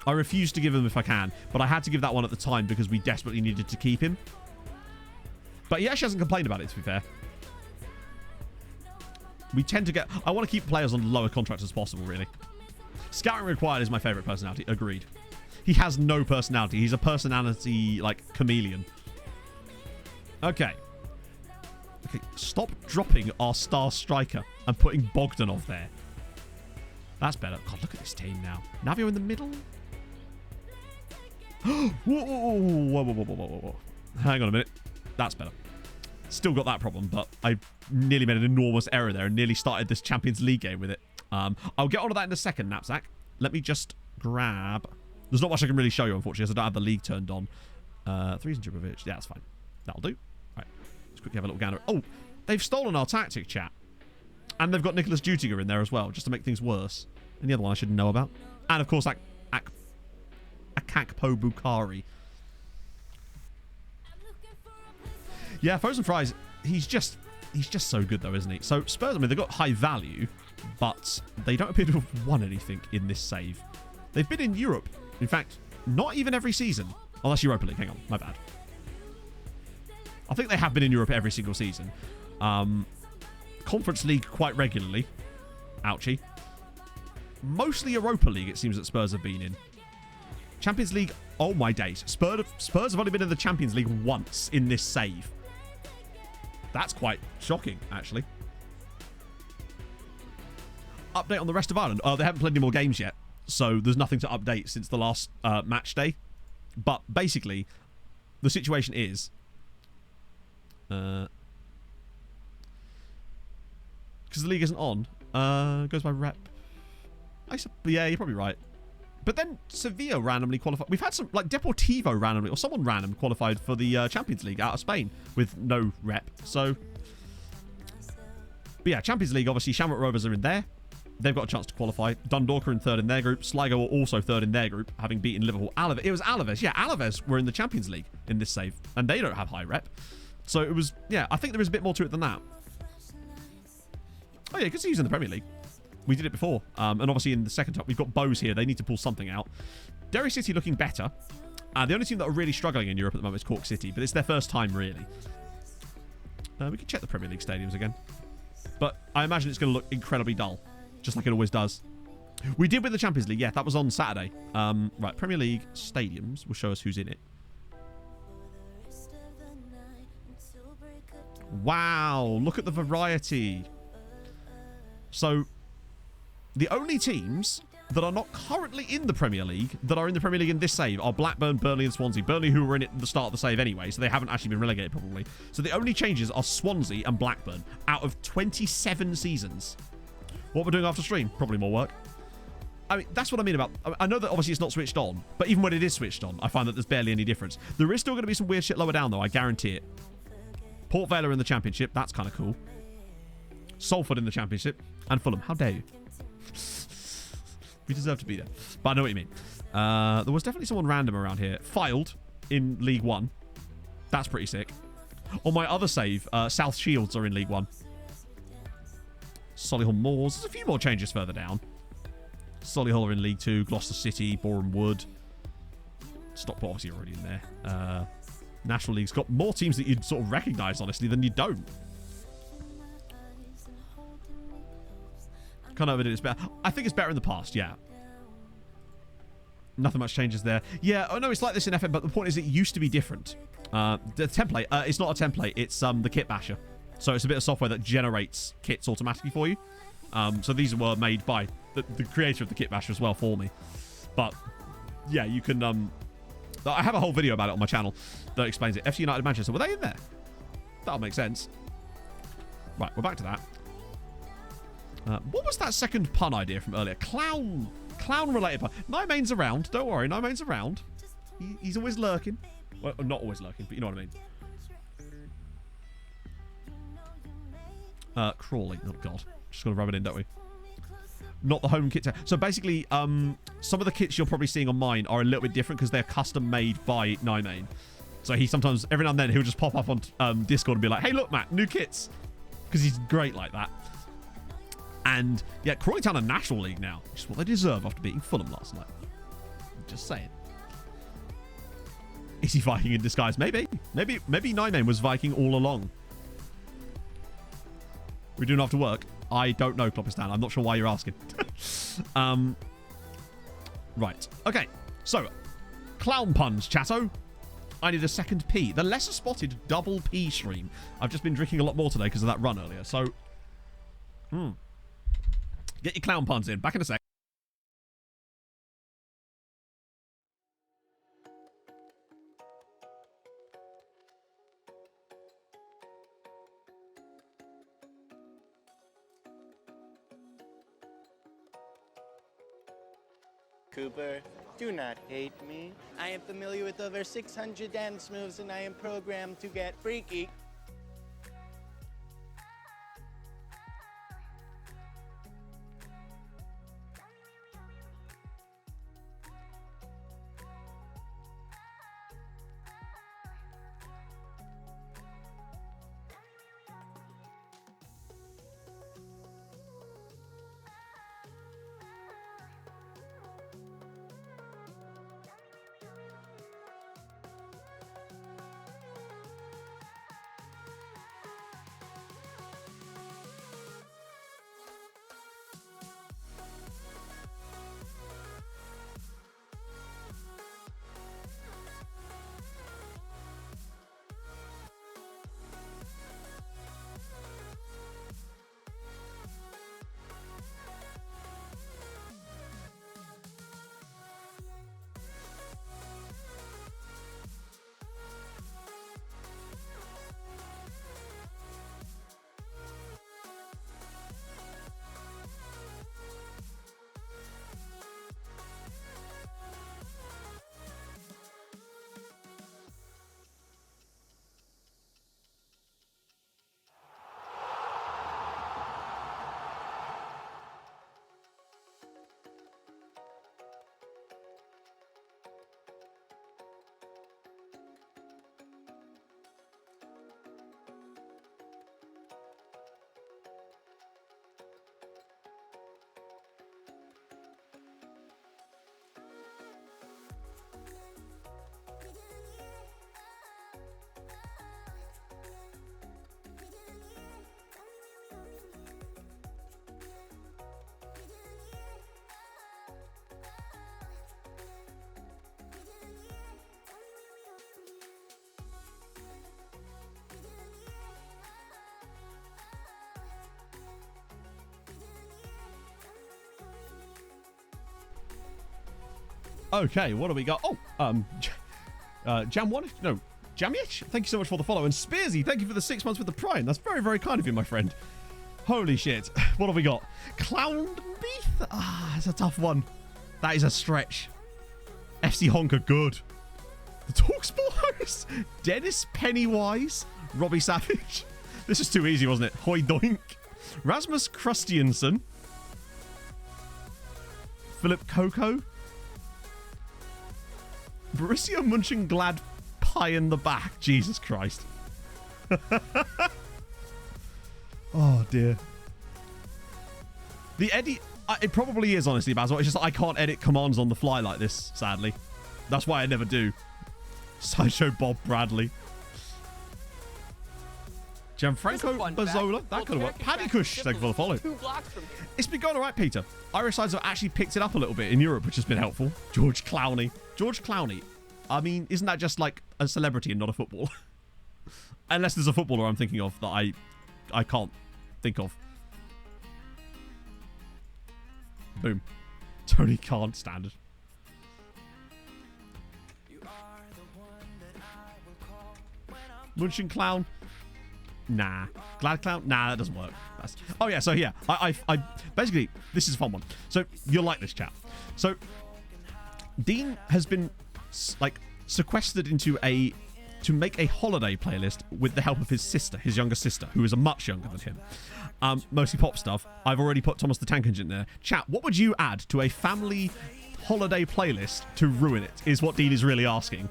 I refuse to give him if I can, but I had to give that one at the time because we desperately needed to keep him. But he actually hasn't complained about it, to be fair. We tend to get... I want to keep players on lower contracts as possible, really. Scouting required is my favourite personality. Agreed. He has no personality. He's a personality, like, chameleon. Okay. Okay, stop dropping our star striker and putting Bogdanov there. That's better. God, look at this team now. Navio in the middle. Whoa. Hang on a minute. That's better. Still got that problem, but I nearly made an enormous error there and nearly started this Champions League game with it. I'll get onto that in a second, Knapsack. Let me just grab... There's not much I can really show you, unfortunately, as I don't have the league turned on. Threes and Tripovich. Yeah, that's fine. That'll do. Right. Let's quickly have a little gander. Oh, they've stolen our tactic, chat. And they've got Nicholas Dutiger in there as well, just to make things worse. And the other one I should know about. And of course, Akakpo Bukhari. Yeah, Frozen Fries, he's just so good though, isn't he? So Spurs, I mean, they've got high value, but they don't appear to have won anything in this save. They've been in Europe. In fact, not even every season. Oh, that's Europa League. Hang on, my bad. I think they have been in Europe every single season. Conference League quite regularly. Ouchie. Mostly Europa League, it seems that Spurs have been in. Champions League, oh my days. Spurs have only been in the Champions League once in this save. That's quite shocking, actually. Update on the rest of Ireland. Oh, they haven't played any more games yet, so there's nothing to update since the last match day. But basically, the situation is... because the league isn't on, goes by rep. Yeah, you're probably right. But then Sevilla randomly qualified. We've had some, like Deportivo randomly, or someone random qualified for the Champions League out of Spain with no rep. So, but yeah, Champions League, obviously, Shamrock Rovers are in there. They've got a chance to qualify. Dundalk are in third in their group. Sligo are also third in their group, having beaten Liverpool. It was Alaves. Yeah, Alaves were in the Champions League in this save, and they don't have high rep. So it was, yeah, I think there is a bit more to it than that. Oh yeah, because he's in the Premier League. We did it before. And obviously in the second top, we've got Bose here. They need to pull something out. Derry City looking better. The only team that are really struggling in Europe at the moment is Cork City, but it's their first time, really. We can check the Premier League stadiums again. But I imagine it's going to look incredibly dull, just like it always does. We did with the Champions League. Yeah, that was on Saturday. Right, Premier League stadiums will show us who's in it. Wow, look at the variety. So, the only teams that are not currently in the Premier League that are in the Premier League in this save are Blackburn, Burnley and Swansea. Burnley, who were in it at the start of the save anyway, so they haven't actually been relegated probably. So the only changes are Swansea and Blackburn out of 27 seasons. What we're doing after stream? Probably more work. I mean, that's what I mean about... I know that obviously it's not switched on, but even when it is switched on, I find that there's barely any difference. There is still going to be some weird shit lower down, though, I guarantee it. Port Vale are in the Championship. That's kind of cool. Salford in the Championship. And Fulham. How dare you? We deserve to be there. But I know what you mean. There was definitely someone random around here. Filed in League One. That's pretty sick. On my other save, South Shields are in League One. Solihull Moors. There's a few more changes further down. Solihull are in League 2. Gloucester City. Boreham Wood. Stockport obviously already in there. National League's got more teams that you'd sort of recognise, honestly, than you don't. Kind of it's better. I think it's better in the past, yeah. Nothing much changes there. Yeah, I know it's like this in FM, but the point is it used to be different. The template, it's not a template, it's the kit basher. So it's a bit of software that generates kits automatically for you. So these were made by the creator of the kit basher as well for me. But yeah, you can... I have a whole video about it on my channel that explains it. FC United Manchester, were they in there? That'll make sense. Right, we're back to that. What was that second pun idea from earlier? Clown related pun. Nymane's around. Don't worry, Nymane's around. He's always lurking. Well, not always lurking, but you know what I mean. Crawley. Oh, God. Just got to rub it in, don't we? Not the home kit. So basically, some of the kits you're probably seeing on mine are a little bit different because they're custom made by Nymane. So he sometimes, every now and then, he'll just pop up on Discord and be like, hey, look, Matt, new kits. Because he's great like that. And, yeah, Crawley Town are National League now, which is what they deserve after beating Fulham last night. Just saying. Is he Viking in disguise? Maybe. Maybe Nymane was Viking all along. We're doing after work. I don't know, Kloppistan. I'm not sure why you're asking. Right. Okay. So, clown puns, chatto. I need a second P. The lesser spotted double P stream. I've just been drinking a lot more today because of that run earlier. So, get your clown puns in. Back in a sec. Cooper, do not hate me. I am familiar with over 600 dance moves and I am programmed to get freaky. Okay, what do we got? Oh, Jam one, no, Jamich. Thank you so much for the follow, and Spearsy, thank you for the 6 months with the Prime. That's very, very kind of you, my friend. Holy shit! What have we got? Clown Beef. Ah, it's a tough one. That is a stretch. FC Honker, good. The Talksport host, Dennis Pennywise, Robbie Savage. This is too easy, wasn't it? Hoi Doink. Rasmus Christiansen. Philip Coco. Borussia Mönchengladbach pie in the back. Jesus Christ. Oh, dear. The Eddie... it probably is, honestly, Basil. It's just that I can't edit commands on the fly like this, sadly. That's why I never do. Sideshow Bob Bradley. Gianfranco Bazzola. That could have worked. Paddy Kush, thank you for the follow. 2 blocks from here. It's been going all right, Peter. Irish sides have actually picked it up a little bit in Europe, which has been helpful. George Clowney. George Clowney. I mean, isn't that just like a celebrity and not a footballer? Unless there's a footballer I'm thinking of that I can't think of. Boom. Tony Khan, standard. Munching Clown. Nah. Glad Clown? Nah, that doesn't work. Oh, yeah, so yeah. I basically, this is a fun one. So, you'll like this, chat. So, Dean has been, like, sequestered into to make a holiday playlist with the help of his sister, his younger sister, who is a much younger than him. Mostly pop stuff. I've already put Thomas the Tank Engine there. Chat, what would you add to a family holiday playlist to ruin it, is what Dean is really asking.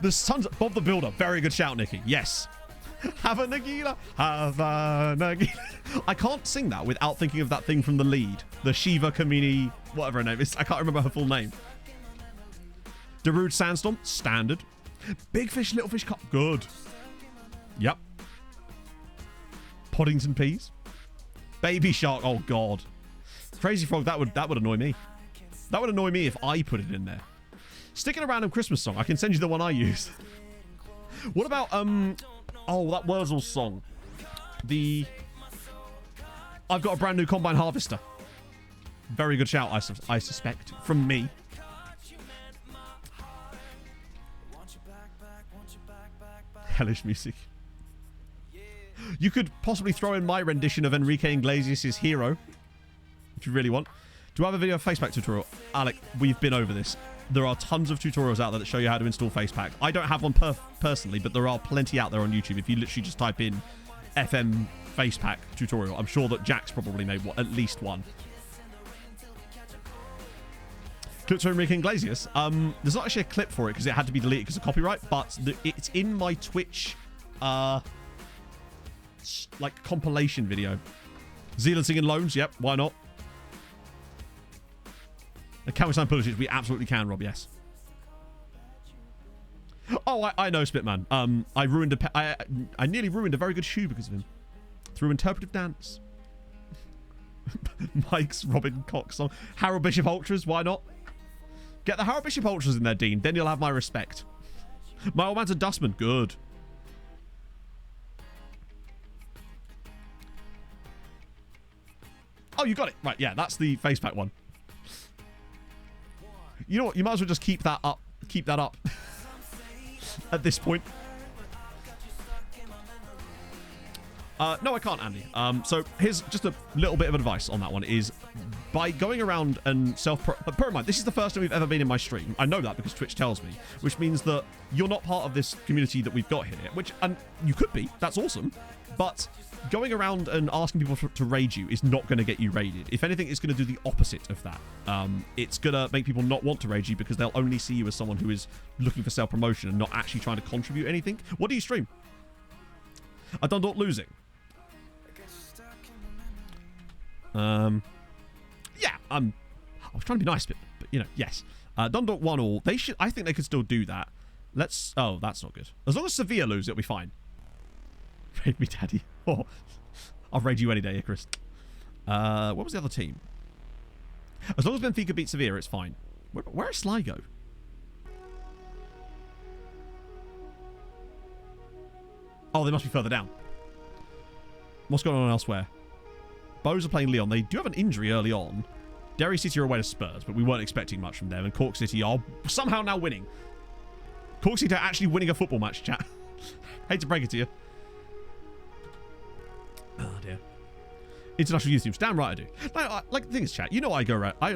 There's tons of... Bob the Builder. Very good shout, Nikki. Yes. Have a Nagila. Have a Nagila. I can't sing that without thinking of that thing from the lead. The Shiva Kamini... Whatever her name is. I can't remember her full name. Darude Sandstorm. Standard. Big Fish, Little Fish Cup. Good. Yep. Poddington Peas. Baby Shark. Oh, God. Crazy Frog. That would annoy me. That would annoy me if I put it in there. Sticking a random Christmas song. I can send you the one I use. What about, oh, that Wurzel song. I've got a brand new Combine Harvester. Very good shout, I suspect. From me. Hellish music. You could possibly throw in my rendition of Enrique Iglesias' Hero. If you really want. Do I have a video of Facepack tutorial? Alec, we've been over this. There are tons of tutorials out there that show you how to install Facepack. I don't have one personally, but there are plenty out there on YouTube. If you literally just type in FM Facepack tutorial, I'm sure that Jack's probably made at least one. Clip to Enrique Iglesias. There's not actually a clip for it because it had to be deleted because of copyright, but it's in my Twitch, like compilation video. Zealand singing Loans. Yep, why not? And can we sign Pulisic? We absolutely can, Rob, yes. Oh, I know, Spitman. I ruined I nearly ruined a very good shoe because of him. Through interpretive dance. Mike's Robin Cox song. Harold Bishop Ultras, why not? Get the Harold Bishop Ultras in there, Dean. Then you'll have my respect. My old man's a dustman. Good. Oh, you got it. Right, yeah, that's the Facepack one. You know what? You might as well just keep that up. Keep that up. At this point. No, I can't, Andy. So here's just a little bit of advice on that one is by going around and bear in mind, this is the first time we've ever been in my stream. I know that because Twitch tells me, which means that you're not part of this community that we've got here, and you could be. That's awesome. But going around and asking people to raid you is not going to get you raided. If anything, it's going to do the opposite of that. It's going to make people not want to raid you because they'll only see you as someone who is looking for self-promotion and not actually trying to contribute anything. What do you stream? I don't losing. Yeah, I was trying to be nice, but you know, yes. Dundalk 1-1. They should. I think they could still do that. Let's. Oh, that's not good. As long as Sevilla lose, it'll be fine. Raid me, Daddy. Oh, I'll raid you any day, Icarus. What was the other team? As long as Benfica beat Sevilla, it's fine. Where is Sligo? Oh, they must be further down. What's going on elsewhere? Bows are playing Lyon. They do have an injury early on. Derry City are away to Spurs, but we weren't expecting much from them. And Cork City are somehow now winning. Cork City are actually winning a football match, chat. Hate to break it to you. Oh, dear. International youth teams. Damn right I do. Like the thing is, chat, you know I go around. I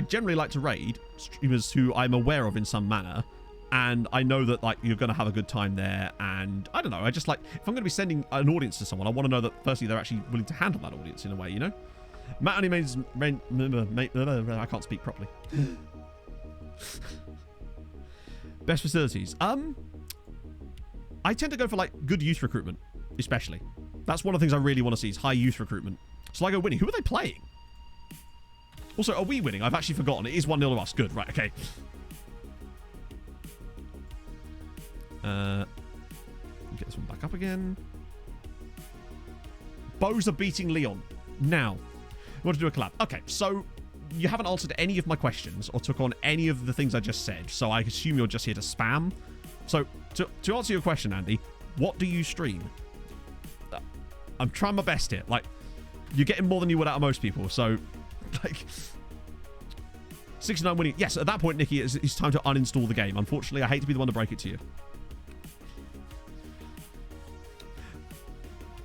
generally like to raid streamers who I'm aware of in some manner. And I know that, like, you're going to have a good time there. And I don't know. I just like, if I'm going to be sending an audience to someone, I want to know that, firstly, they're actually willing to handle that audience in a way, you know? Matt only means... I can't speak properly. Best facilities. I tend to go for, like, good youth recruitment, especially. That's one of the things I really want to see is high youth recruitment. Sligo winning. Who are they playing? Also, are we winning? I've actually forgotten. It is 1-0 to us. Good. Right. Okay. Get this one back up again. Bows are beating Lyon. Now, we want to do a collab. Okay, so you haven't answered any of my questions or took on any of the things I just said, so I assume you're just here to spam. So, to answer your question, Andy, what do you stream? I'm trying my best here. Like, you're getting more than you would out of most people, so, like... 69 winning. Yes, at that point, Nikki, it's time to uninstall the game. Unfortunately, I hate to be the one to break it to you.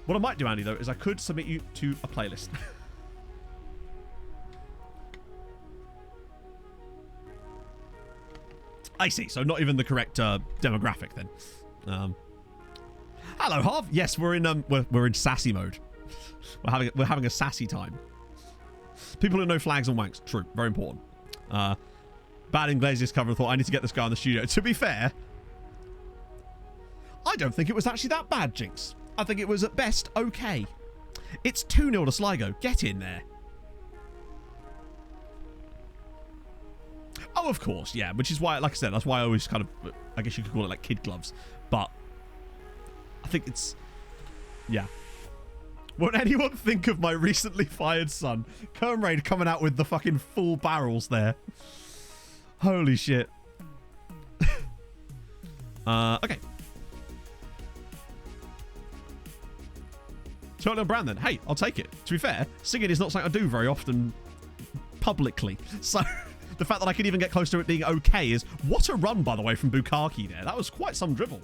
What I might do, Andy, though, is I could submit you to a playlist. I see. So not even the correct demographic then. Hello, Harv. Yes, we're in sassy mode. We're having a sassy time. People who know flags and wanks. True. Very important. Bad Iglesias cover thought I need to get this guy in the studio. To be fair, I don't think it was actually that bad, Jinx. I think it was at best okay. It's 2-0 to Sligo. Get in there. Oh, of course, yeah. Which is why, like I said, that's why I always kind of, I guess you could call it like kid gloves. But I think it's, yeah. Won't anyone think of my recently fired son? Kermraid coming out with the fucking full barrels there. Holy shit. Okay. Totally on brand then. Hey, I'll take it. To be fair, singing is not something I do very often publicly. So the fact that I could even get close to it being okay is... What a run, by the way, from Bukaki there. That was quite some dribble.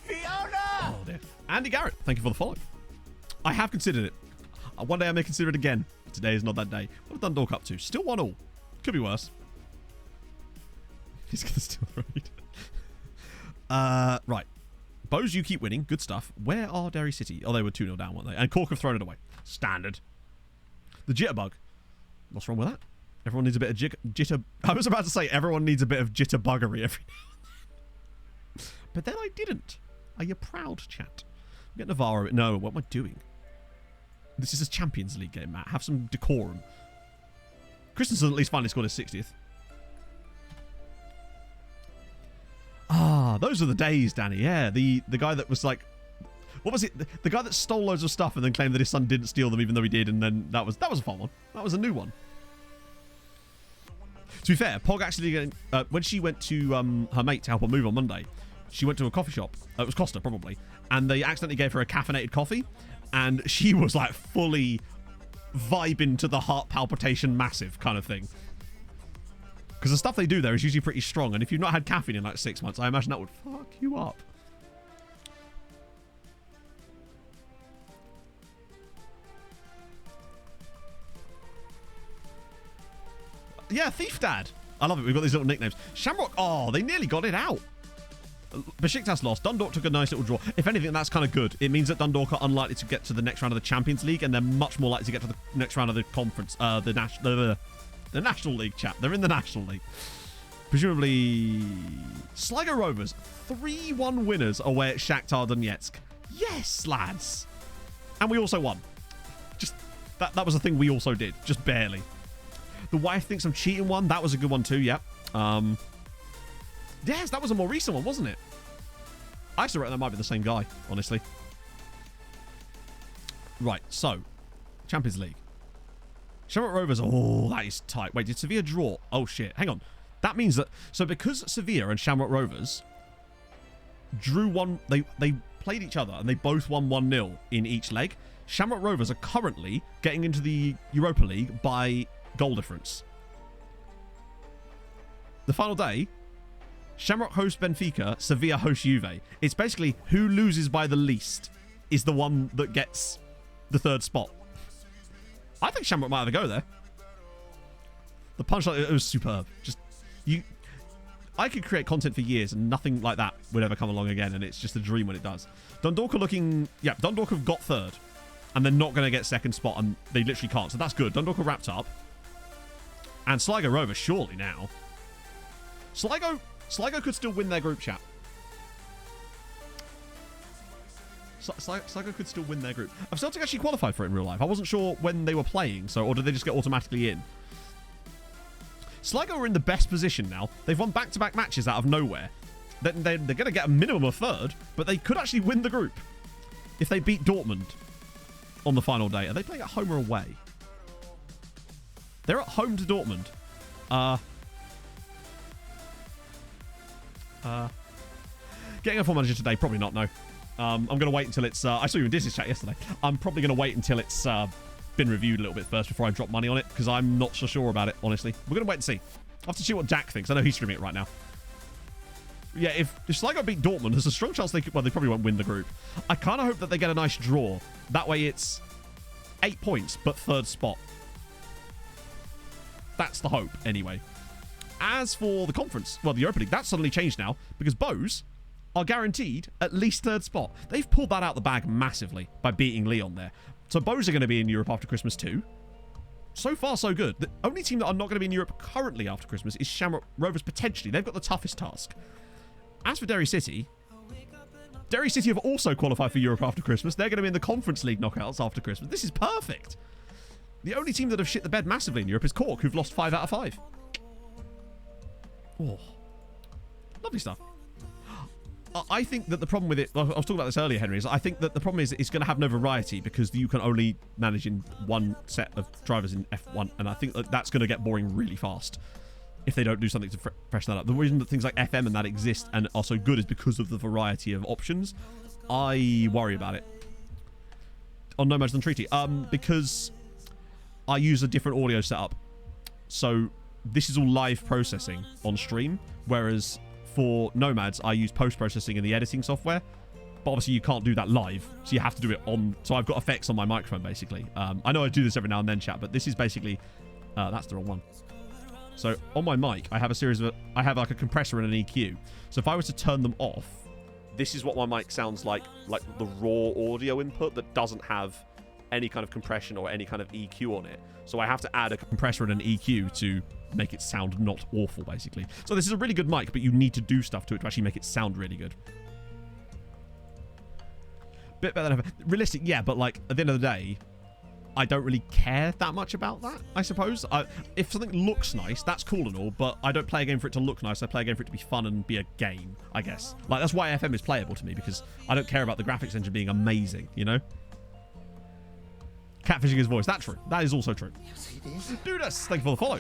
Fiona! Oh, dear. Andy Garrett, thank you for the follow. I have considered it. One day I may consider it again. Today is not that day. What have Dundalk up to? Still 1-1. Could be worse. He's going to steal the raid. Right. Bows, you keep winning. Good stuff. Where are Derry City? Oh, they were 2-0 down, weren't they? And Cork have thrown it away. Standard. The jitterbug. What's wrong with that? Everyone needs a bit of jitter... I was about to say everyone needs a bit of jitterbuggery every now and then. But then I didn't. Are you proud, chat? Get Navarro... No, what am I doing? This is a Champions League game, Matt. Have some decorum. Christensen at least finally scored his 60th. Ah, those are the days, Danny. Yeah, the guy that was like... What was it? The guy that stole loads of stuff and then claimed that his son didn't steal them even though he did, and then that was a fun one. That was a new one. To be fair, Pog actually... when she went to her mate to help her move on Monday, she went to a coffee shop. It was Costa, probably. And they accidentally gave her a caffeinated coffee. And she was like fully vibing to the heart palpitation massive kind of thing. Because the stuff they do there is usually pretty strong. And if you've not had caffeine in like 6 months, I imagine that would fuck you up. Yeah, Thief Dad. I love it. We've got these little nicknames. Shamrock. Oh, they nearly got it out. Besiktas lost. Dundalk took a nice little draw. If anything, that's kind of good. It means that Dundalk are unlikely to get to the next round of the Champions League, and they're much more likely to get to the next round of the conference, the National League, chat. They're in the National League. Presumably, Sligo Rovers, 3-1 winners away at Shakhtar Donetsk. Yes, lads. And we also won. Just, that was a thing we also did. Just barely. The wife thinks I'm cheating one. That was a good one too, yep. Yes, that was a more recent one, wasn't it? I actually reckon that might be the same guy, honestly. Right, so. Champions League. Shamrock Rovers. Oh, that is tight. Wait, did Sevilla draw? Oh, shit. Hang on. That means that... So, because Sevilla and Shamrock Rovers drew one. They played each other and they both won 1-0 in each leg. Shamrock Rovers are currently getting into the Europa League by goal difference. The final day, Shamrock hosts Benfica, Sevilla hosts Juve. It's basically who loses by the least is the one that gets the third spot. I think Shamrock might have a go there. The punchline, it was superb. Just, I could create content for years and nothing like that would ever come along again, and it's just a dream when it does. Dundalk are looking, yeah, Dundalk have got third, and they're not going to get second spot, and they literally can't, so that's good. Dundalk are wrapped up. And Sligo Rovers, surely now. Sligo could still win their group, chat. Sligo could still win their group. Celtic actually qualified for it in real life. I wasn't sure when they were playing, so or did they just get automatically in? Sligo are in the best position now. They've won back-to-back matches out of nowhere. They're going to get a minimum of third, but they could actually win the group if they beat Dortmund on the final day. Are they playing at home or away? They're at home to Dortmund. Getting a full manager today? Probably not, no. I'm going to wait until it's... I saw you in Disney's chat yesterday. I'm probably going to wait until it's been reviewed a little bit first before I drop money on it, because I'm not so sure about it, honestly. We're going to wait and see. I'll have to see what Jack thinks. I know he's streaming it right now. Yeah, if Sligo beat Dortmund, there's a strong chance they probably won't win the group. I kind of hope that they get a nice draw. That way it's 8 points, but third spot. That's the hope, anyway. As for the conference, well, the Europa League, that's suddenly changed now, because Bows are guaranteed at least third spot. They've pulled that out the bag massively by beating Lyon there. So Bows are going to be in Europe after Christmas too. So far, so good. The only team that are not going to be in Europe currently after Christmas is Shamrock Rovers, potentially. They've got the toughest task. As for Derry City have also qualified for Europe after Christmas. They're going to be in the Conference League knockouts after Christmas. This is perfect. The only team that have shit the bed massively in Europe is Cork, who've lost 5 out of 5. Oh, lovely stuff. I think that the problem with it, I was talking about this earlier, Henry, is I think that the problem is it's going to have no variety because you can only manage in one set of drivers in F1, and I think that that's going to get boring really fast if they don't do something to freshen that up. The reason that things like FM and that exist and are so good is because of the variety of options. I worry about it. On Nomads Than Treaty. Because I use a different audio setup. So this is all live processing on stream, whereas for Nomads, I use post-processing in the editing software. But obviously, you can't do that live, so you have to do it on... So I've got effects on my microphone, basically. I know I do this every now and then, chat, but this is basically... that's the wrong one. So on my mic, I have a series of... I have like a compressor and an EQ. So if I was to turn them off, this is what my mic sounds like the raw audio input that doesn't have any kind of compression or any kind of EQ on it. So I have to add a compressor and an EQ to make it sound not awful, basically. So this is a really good mic, but you need to do stuff to it to actually make it sound really good. Bit better than ever. Realistic, yeah, but like at the end of the day, I don't really care that much about that, I suppose. If something looks nice, that's cool and all, but I don't play a game for it to look nice. I play a game for it to be fun and be a game, I guess. Like, that's why FM is playable to me, because I don't care about the graphics engine being amazing, you know? Catfishing his voice. That's true. That is also true. Dudas, thank you for the follow.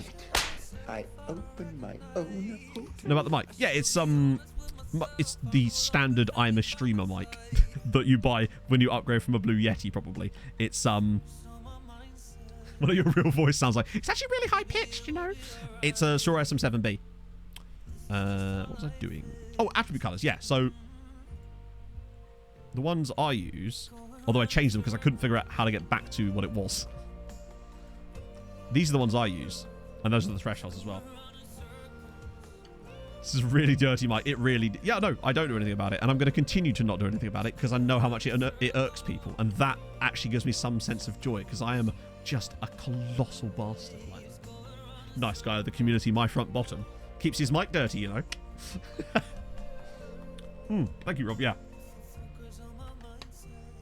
I open my own hotel. Know about the mic? Yeah, it's the standard I'm a streamer mic that you buy when you upgrade from a Blue Yeti, probably. It's what your real voice sounds like. It's actually really high pitched, you know. It's a Shure SM7B. What was I doing? Oh, attribute colors. Yeah. So the ones I use, although I changed them because I couldn't figure out how to get back to what it was. These are the ones I use, and those are the thresholds as well. This is really dirty, Mike. It really... Yeah, no, I don't do anything about it. And I'm going to continue to not do anything about it because I know how much it irks people. And that actually gives me some sense of joy because I am just a colossal bastard. Like, nice guy of the community, my front bottom. Keeps his mic dirty, you know. Thank you, Rob. Yeah.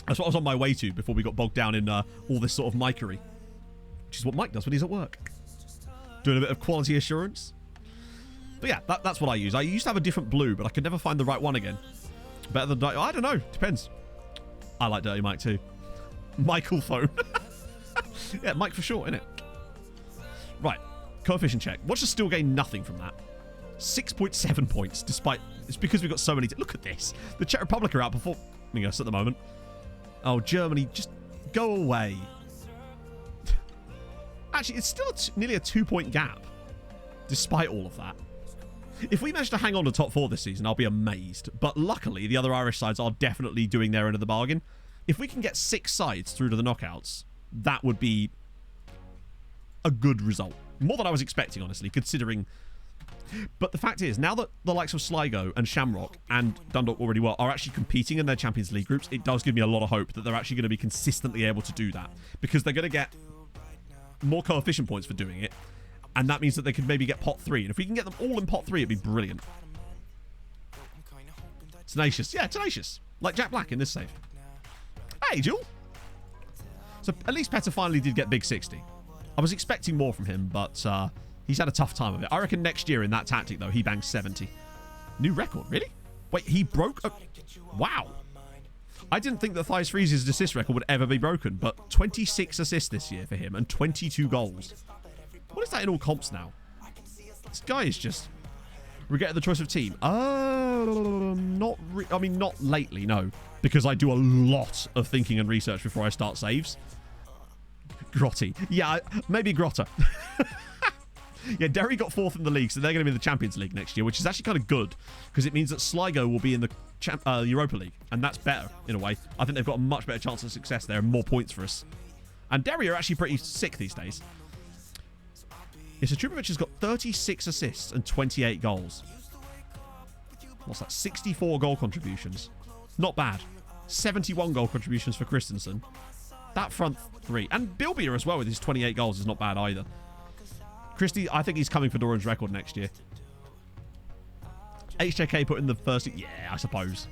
That's what I was on my way to before we got bogged down in all this sort of mikery. Which is what Mike does when he's at work. Doing a bit of quality assurance. But yeah, that's what I use. I used to have a different blue, but I could never find the right one again. Better than... I don't know. Depends. I like Dirty Mike too. Michael phone. Yeah, Mike for short, innit? Right. Coefficient check. Watch us still gain nothing from that. 6.7 points, despite It's because we've got so many... Look at this. The Czech Republic are outperforming us at the moment. Oh, Germany, just go away. Actually, it's still nearly a 2-point gap, despite all of that. If we manage to hang on to top 4 this season, I'll be amazed. But luckily, the other Irish sides are definitely doing their end of the bargain. If we can get 6 sides through to the knockouts, that would be a good result. More than I was expecting, honestly, considering... But the fact is, now that the likes of Sligo and Shamrock and Dundalk already are actually competing in their Champions League groups, it does give me a lot of hope that they're actually going to be consistently able to do that. Because they're going to get more coefficient points for doing it. And that means that they could maybe get pot 3. And if we can get them all in pot 3, it'd be brilliant. Tenacious. Yeah, tenacious. Like Jack Black in this save. Hey, Jewel. So at least Petter finally did get big 60. I was expecting more from him, but he's had a tough time of it. I reckon next year in that tactic, though, he bangs 70. New record, really? Wait, he broke... Wow. I didn't think that Thijs Fries's assist record would ever be broken, but 26 assists this year for him and 22 goals. What is that in all comps now? This guy is just... Regretted the choice of team. Not lately, no. Because I do a lot of thinking and research before I start saves. Grotty. Yeah, maybe Grotta. Yeah, Derry got 4th in the league, so they're going to be in the Champions League next year, which is actually kind of good, because it means that Sligo will be in the Europa League, and that's better, in a way. I think they've got a much better chance of success there and more points for us. And Derry are actually pretty sick these days. Yeah, so Trubovic has got 36 assists and 28 goals. What's that? 64 goal contributions. Not bad. 71 goal contributions for Christensen. That front 3. And Bilbia as well with his 28 goals is not bad either. Christie, I think he's coming for Doran's record next year. HJK put in the first... Yeah, I suppose.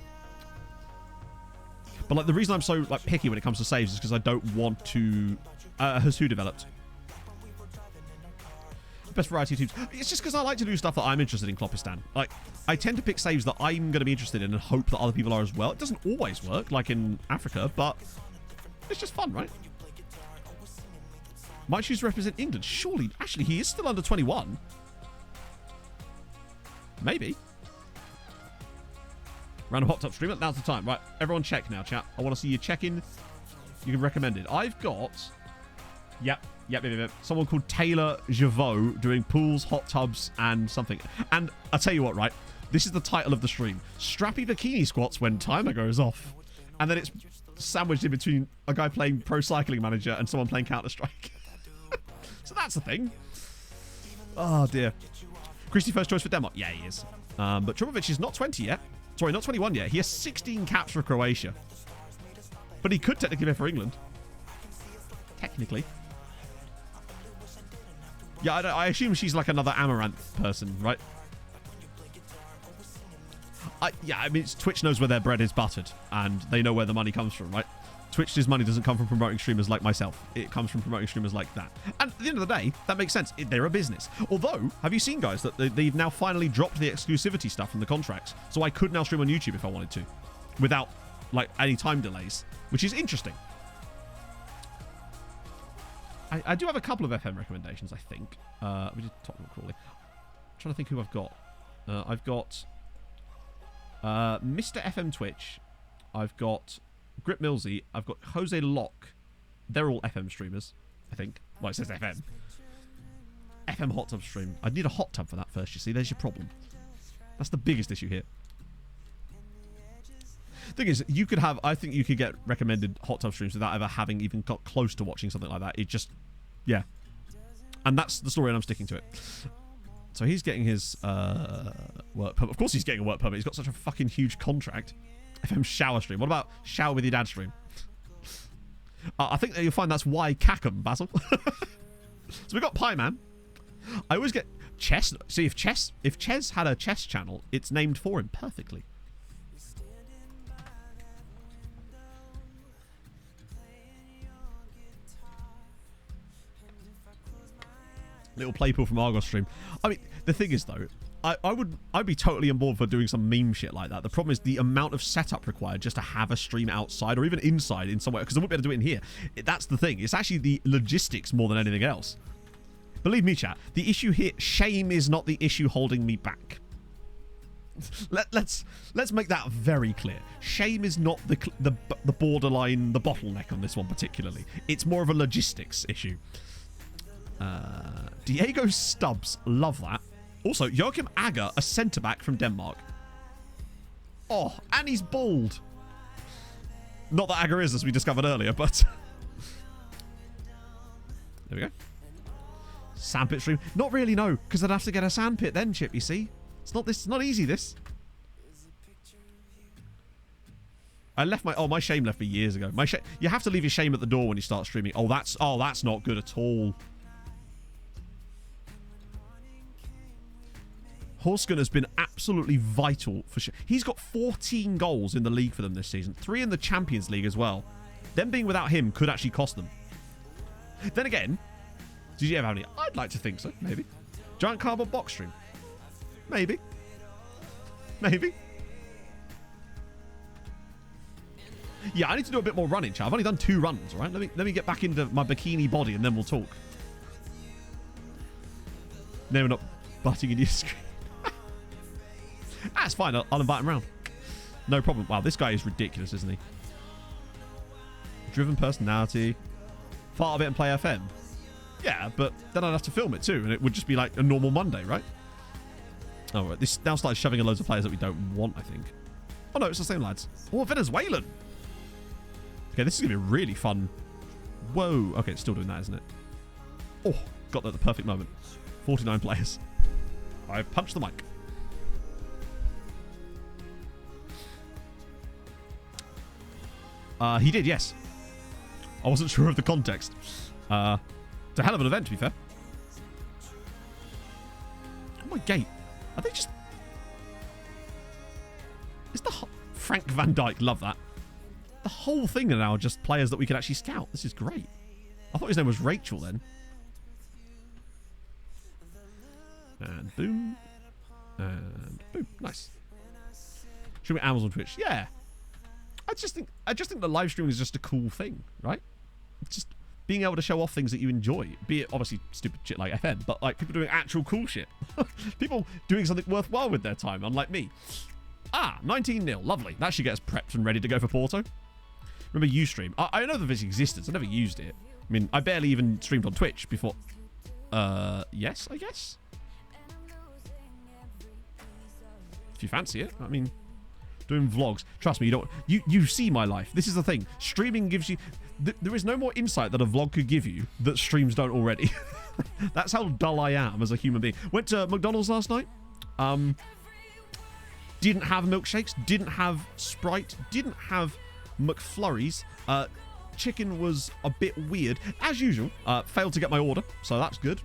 But like the reason I'm so like picky when it comes to saves is because I don't want to... has who developed? Best variety of teams. It's just because I like to do stuff that I'm interested in, Kloppistan. Like, I tend to pick saves that I'm going to be interested in and hope that other people are as well. It doesn't always work, like in Africa, but it's just fun, right? Might choose to represent England. Surely, actually, he is still under 21. Maybe. Random hot top streamer. Now's the time. Right, everyone check now, chat. I want to see you check in. You can recommend it. I've got... Yep. Someone called Taylor Javot doing pools, hot tubs, and something. And I'll tell you what, right? This is the title of the stream. Strappy bikini squats when timer goes off. And then it's sandwiched in between a guy playing Pro Cycling Manager and someone playing Counter-Strike. So that's the thing. Oh, dear. Christie first choice for Denmark. Yeah, he is. But Trubovic is not 20 yet. Sorry, not 21 yet. He has 16 caps for Croatia. But he could technically play for England. Technically. Yeah, I assume she's like another Amaranth person, right? I mean, Twitch knows where their bread is buttered, and they know where the money comes from, right? Twitch's money doesn't come from promoting streamers like myself. It comes from promoting streamers like that. And at the end of the day, that makes sense. They're a business. Although, have you seen, guys, that they've now finally dropped the exclusivity stuff from the contracts? So I could now stream on YouTube if I wanted to, without, like, any time delays, which is interesting. I do have a couple of FM recommendations, I think. We did talk about Crawley. I'm trying to think who I've got. I've got Mr. FM Twitch. I've got Grip Millsy. I've got Jose Locke. They're all FM streamers, I think. Well, it says FM. FM hot tub stream. I'd need a hot tub for that first, you see. There's your problem. That's the biggest issue here. Thing is, you could have... I think you could get recommended hot tub streams without ever having even got close to watching something like that. It just... Yeah. And that's the story, and I'm sticking to it. So he's getting his work permit. Of course he's getting a work permit. He's got such a fucking huge contract. FM shower stream. What about shower with your dad stream? I think that you'll find that's why Cackham, Basil. So we got Pie Man. I always get Chess. See, if Ches had a chess channel, it's named for him perfectly. Little Playpool from Argos stream. I mean, the thing is though, I'd be totally on board for doing some meme shit like that. The problem is the amount of setup required just to have a stream outside or even inside in somewhere, because I wouldn't be able to do it in here. That's the thing. It's actually the logistics more than anything else. Believe me, chat, the issue here, shame is not the issue holding me back. Let's make that very clear. Shame is not the borderline, the bottleneck on this one particularly. It's more of a logistics issue. Diego Stubbs, love that. Also, Joachim Agger, a centre-back from Denmark. Oh, and he's bald. Not that Agger is, as we discovered earlier, but... There we go. Sandpit stream. Not really, no, because I'd have to get a sandpit then, Chip, you see. It's not easy, this. I left my shame left me years ago. You have to leave your shame at the door when you start streaming. Oh, that's not good at all. Horsken has been absolutely vital for sure. He's got 14 goals in the league for them this season. 3 in the Champions League as well. Them being without him could actually cost them. Then again, did you ever have any? I'd like to think so, maybe. Giant cardboard box stream. Maybe. Maybe. Yeah, I need to do a bit more running, chat. I've only done 2 runs, right? Let me get back into my bikini body and then we'll talk. No, we're not butting into your screen. That's fine. I'll invite him round. No problem. Wow, this guy is ridiculous, isn't he? Driven personality. Fart a bit and play FM. Yeah, but then I'd have to film it too, and it would just be like a normal Monday, right? Oh, right. This now starts shoving in loads of players that we don't want, I think. Oh, no, it's the same lads. Oh, Venezuelan. Okay, this is going to be really fun. Whoa. Okay, it's still doing that, isn't it? Oh, got that at the perfect moment. 49 players. I punched the mic. He did, yes. I wasn't sure of the context. It's a hell of an event, to be fair. Oh, my gate. Are they just... Is the... Frank Van Dyke, love that. The whole thing are now just players that we can actually scout. This is great. I thought his name was Rachel then. And boom. And boom. Nice. Streaming Amazon Twitch. Yeah. I just think the live streaming is just a cool thing, right? It's just being able to show off things that you enjoy. Be it obviously stupid shit like FM, but like people doing actual cool shit. People doing something worthwhile with their time, unlike me. 19-0. Lovely. That should get us prepped and ready to go for Porto. Remember Ustream? I know that this existed. I never used it. I mean, I barely even streamed on Twitch before. Yes, I guess. If you fancy it. I mean, doing vlogs. Trust me, you don't. You see my life. This is the thing. Streaming gives you. There is no more insight that a vlog could give you that streams don't already. That's how dull I am as a human being. Went to McDonald's last night. Didn't have milkshakes. Didn't have Sprite. Didn't have McFlurries. Chicken was a bit weird. As usual, failed to get my order, so that's good.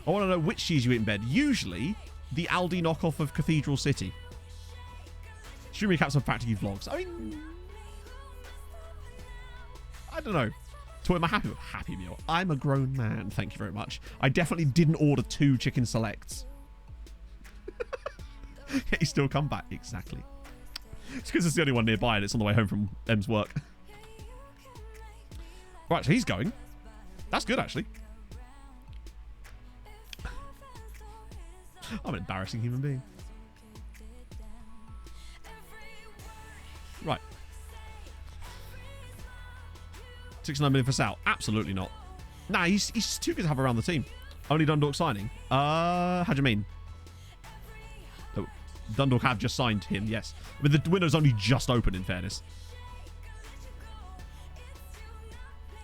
I want to know which cheese you eat in bed. Usually, the Aldi knockoff of Cathedral City. Stream recaps of practically vlogs. I mean... I don't know. So am I happy with Happy Meal? I'm a grown man, thank you very much. I definitely didn't order 2 chicken selects. He still come back. Exactly. It's because it's the only one nearby and it's on the way home from M's work. Right, so he's going. That's good, actually. I'm an embarrassing human being. Right. 69 million for Sal. Absolutely not. Nah, he's too good to have around the team. Only Dundalk signing. How do you mean? Oh, Dundalk have just signed him, yes. But the window's only just open, in fairness.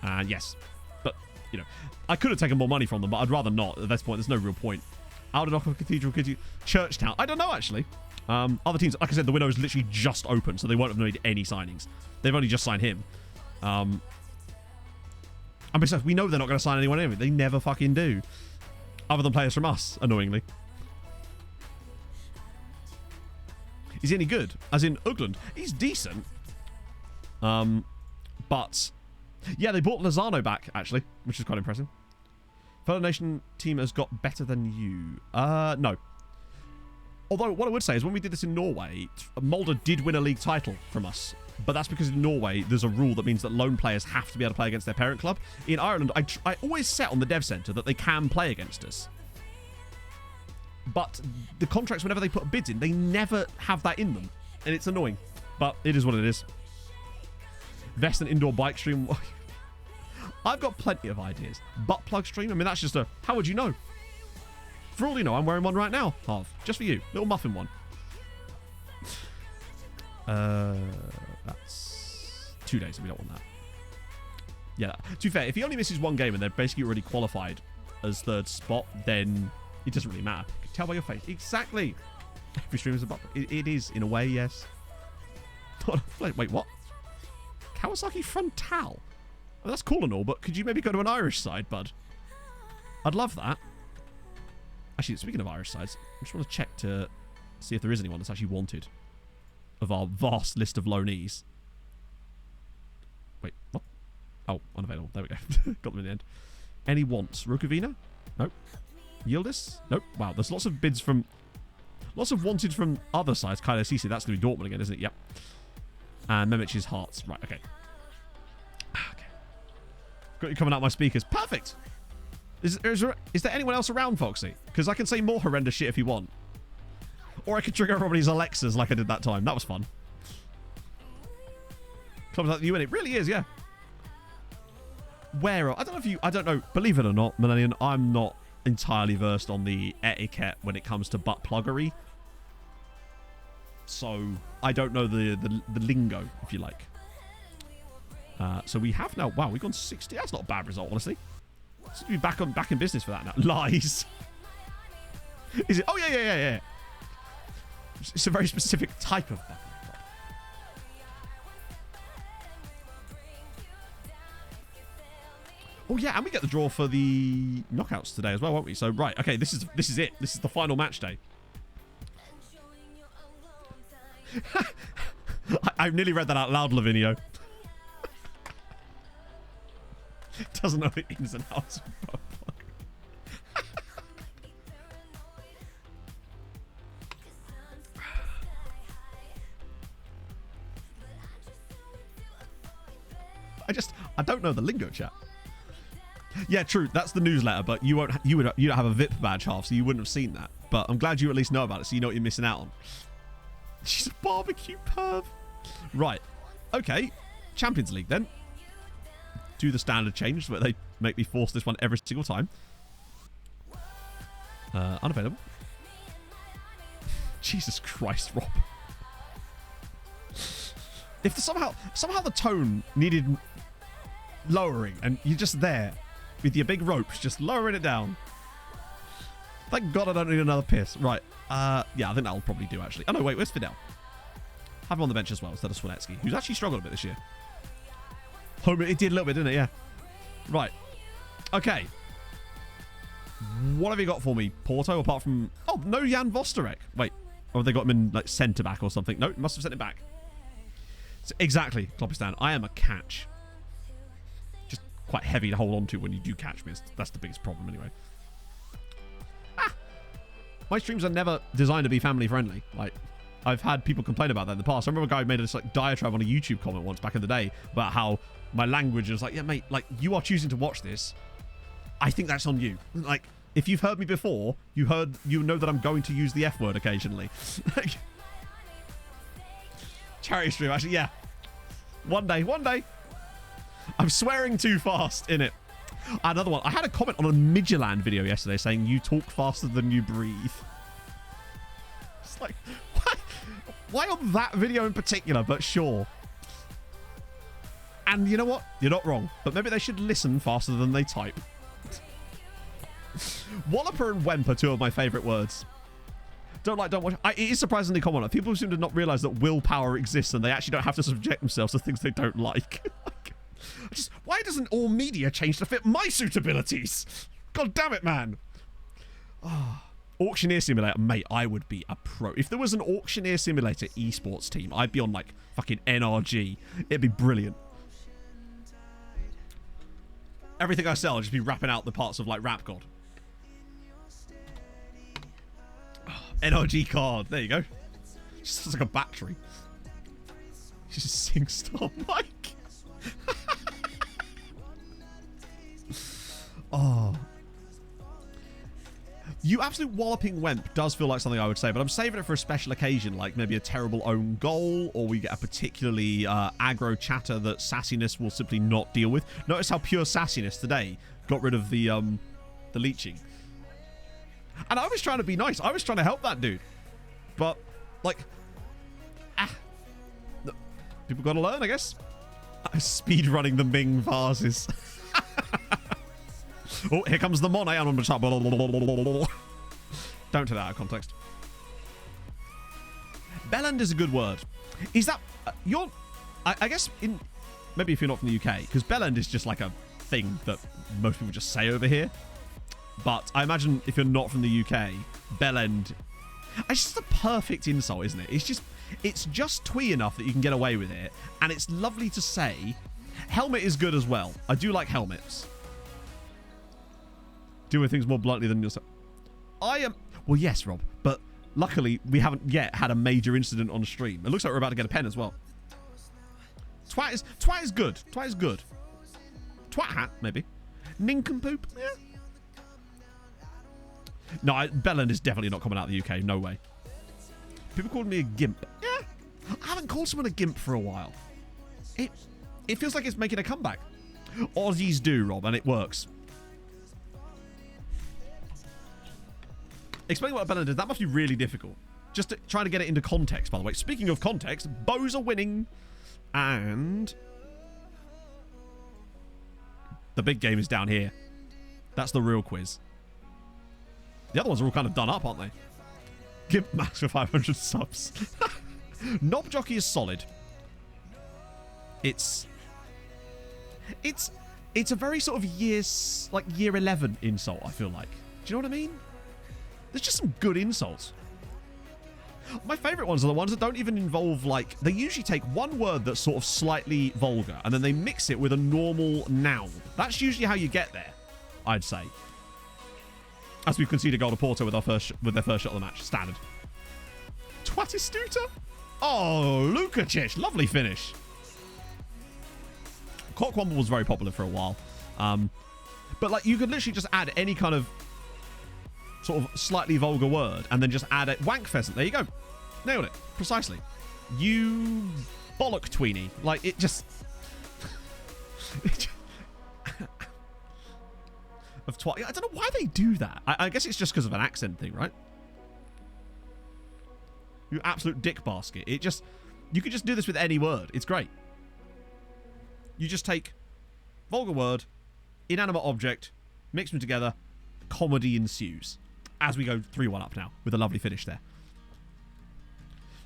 And yes. But, you know, I could have taken more money from them, but I'd rather not. At this point, there's no real point. Aldernock of Cathedral, Churchtown. I don't know, actually. Other teams, like I said, the window is literally just open, so they won't have made any signings. They've only just signed him. And besides, we know they're not going to sign anyone anyway. They never fucking do. Other than players from us, annoyingly. Is he any good? As in Ugland. He's decent. But... yeah, they brought Lozano back, actually, which is quite impressive. Fellow Nation team has got better than you. No. Although, what I would say is when we did this in Norway, Molde did win a league title from us. But that's because in Norway, there's a rule that means that lone players have to be able to play against their parent club. In Ireland, I always set on the dev centre that they can play against us. But the contracts, whenever they put bids in, they never have that in them. And it's annoying. But it is what it is. Vest and indoor bike stream. I've got plenty of ideas. Butt plug stream? I mean, that's just a... How would you know? For all you know, I'm wearing one right now. Half. Just for you. Little muffin one. That's 2 days, and we don't want that. Yeah. To be fair, if he only misses one game and they're basically already qualified as third spot, then it doesn't really matter. You can tell by your face. Exactly. Every stream is a butt. It is, in a way, yes. Wait, what? Kawasaki Frontal? Well, that's cool and all, but could you maybe go to an Irish side, bud? I'd love that. Actually, speaking of Irish sides, I just want to check to see if there is anyone that's actually wanted of our vast list of loanees. Wait, what? Oh, unavailable. There we go. Got them in the end. Any wants? Rukavina? Nope. Yildiz? Nope. Wow, there's lots of bids from... Lots of wanted from other sides. Kylo Cece, that's going to be Dortmund again, isn't it? Yep. And Memich's Hearts. Right, okay. Okay. Got you coming out my speakers. Perfect! Is there anyone else around, Foxy? Because I can say more horrendous shit if you want. Or I could trigger everybody's Alexas like I did that time. That was fun. Clubs like the UN. It really is, yeah. Where? I don't know if you... I don't know. Believe it or not, Millennium, I'm not entirely versed on the etiquette when it comes to butt pluggery. So, I don't know the lingo, if you like. So we have now... Wow, we've gone 60. That's not a bad result, honestly. Seems to be back in business for that now. Lies. Is it? Oh, yeah. It's a very specific type of butt. Oh, yeah, and we get the draw for the knockouts today as well, won't we? So, right, okay, this is it. This is the final match day. I've nearly read that out loud, Lavinio. Doesn't know the ins and outs of butt plug. I don't know the lingo, chat. Yeah, true. That's the newsletter, but you don't have a VIP badge half, so you wouldn't have seen that. But I'm glad you at least know about it, so you know what you're missing out on. She's a barbecue perv. Right. Okay. Champions League then. Do the standard change where they make me force this one every single time. Unavailable. Jesus Christ, Rob. If somehow the tone needed lowering and you're just there with your big ropes just lowering it down. Thank God I don't need another piss. Right. Yeah, I think that'll probably do, actually. Oh, no, wait. Where's Fidel? Have him on the bench as well instead of Swanetsky, who's actually struggled a bit this year. Oh, it did a little bit, didn't it? Yeah. Right. Okay. What have you got for me, Porto, apart from... Oh, no Jan Vosterek. Wait. Or have they got him in, like, centre-back or something? No, must have sent it back. So, exactly, Kloppistan. I am a catch. Just quite heavy to hold on to when you do catch me. That's the biggest problem, anyway. Ah! My streams are never designed to be family-friendly. Like, I've had people complain about that in the past. I remember a guy made this, like, diatribe on a YouTube comment once back in the day about how my language is like, yeah, mate, like, you are choosing to watch this. I think that's on you. Like, if you've heard me before, you know that I'm going to use the F word occasionally. Charity stream, actually, yeah. One day. I'm swearing too fast in it. Another one. I had a comment on a Midgeland video yesterday saying you talk faster than you breathe. It's like, why on that video in particular? But sure. And you know what? You're not wrong. But maybe they should listen faster than they type. Walloper and Wemp are two of my favourite words. Don't watch. It is surprisingly common. People seem to not realise that willpower exists and they actually don't have to subject themselves to things they don't like. Why doesn't all media change to fit my suitabilities? God damn it, man. Oh. Auctioneer Simulator. Mate, I would be a pro. If there was an Auctioneer Simulator esports team, I'd be on, like, fucking NRG. It'd be brilliant. Everything I sell, I'd just be rapping out the parts of, like, Rap God. NRG card. There you go. Just looks like a battery. Just sing star mic. Oh. You absolute walloping wemp does feel like something I would say, but I'm saving it for a special occasion, like maybe a terrible own goal, or we get a particularly aggro chatter that sassiness will simply not deal with. Notice how pure sassiness today got rid of the leeching. And I was trying to be nice. I was trying to help that dude. But, like, people got to learn, I guess. Speed running the Ming vases. Oh, here comes the Monet. I'm on the top. Don't take that out of context. Bellend is a good word. Is that I guess maybe if you're not from the UK, because Bellend is just like a thing that most people just say over here. But I imagine if you're not from the UK, Bellend, it's just a perfect insult, isn't it? It's just twee enough that you can get away with it, and it's lovely to say. Helmet is good as well. I do like helmets. Doing things more bluntly than yourself. I am... Well, yes, Rob, but luckily we haven't yet had a major incident on stream. It looks like we're about to get a pen as well. Twat is good. Twat is good. Twat hat, maybe. Nincompoop? Yeah. No, Bellend is definitely not coming out of the UK. No way. People called me a gimp. Yeah. I haven't called someone a gimp for a while. It feels like it's making a comeback. Aussies do, Rob, and it works. Explain what Bellend is. That must be really difficult. Just trying to get it into context, by the way. Speaking of context, bows are winning. And the big game is down here. That's the real quiz. The other ones are all kind of done up, aren't they? Gimp Max for 500 subs. Knob Jockey is solid. It's a very sort of year 11 insult, I feel like. Do you know what I mean? There's just some good insults. My favourite ones are the ones that don't even involve, like, they usually take one word that's sort of slightly vulgar and then they mix it with a normal noun. That's usually how you get there, I'd say. As we've conceded a goal to Porto with their first shot of the match. Standard. Twatistuta? Oh, Lukacic. Lovely finish. Cockwomble was very popular for a while. But, like, you could literally just add any kind of sort of slightly vulgar word and then just add it. Wank pheasant. There you go. Nailed it. Precisely. You bollock tweenie. Like, it just... of twat. I don't know why they do that. I guess it's just because of an accent thing, right? You absolute dick basket. It just... You could just do this with any word. It's great. You just take vulgar word, inanimate object, mix them together, comedy ensues. As we go 3-1 up now with a lovely finish there.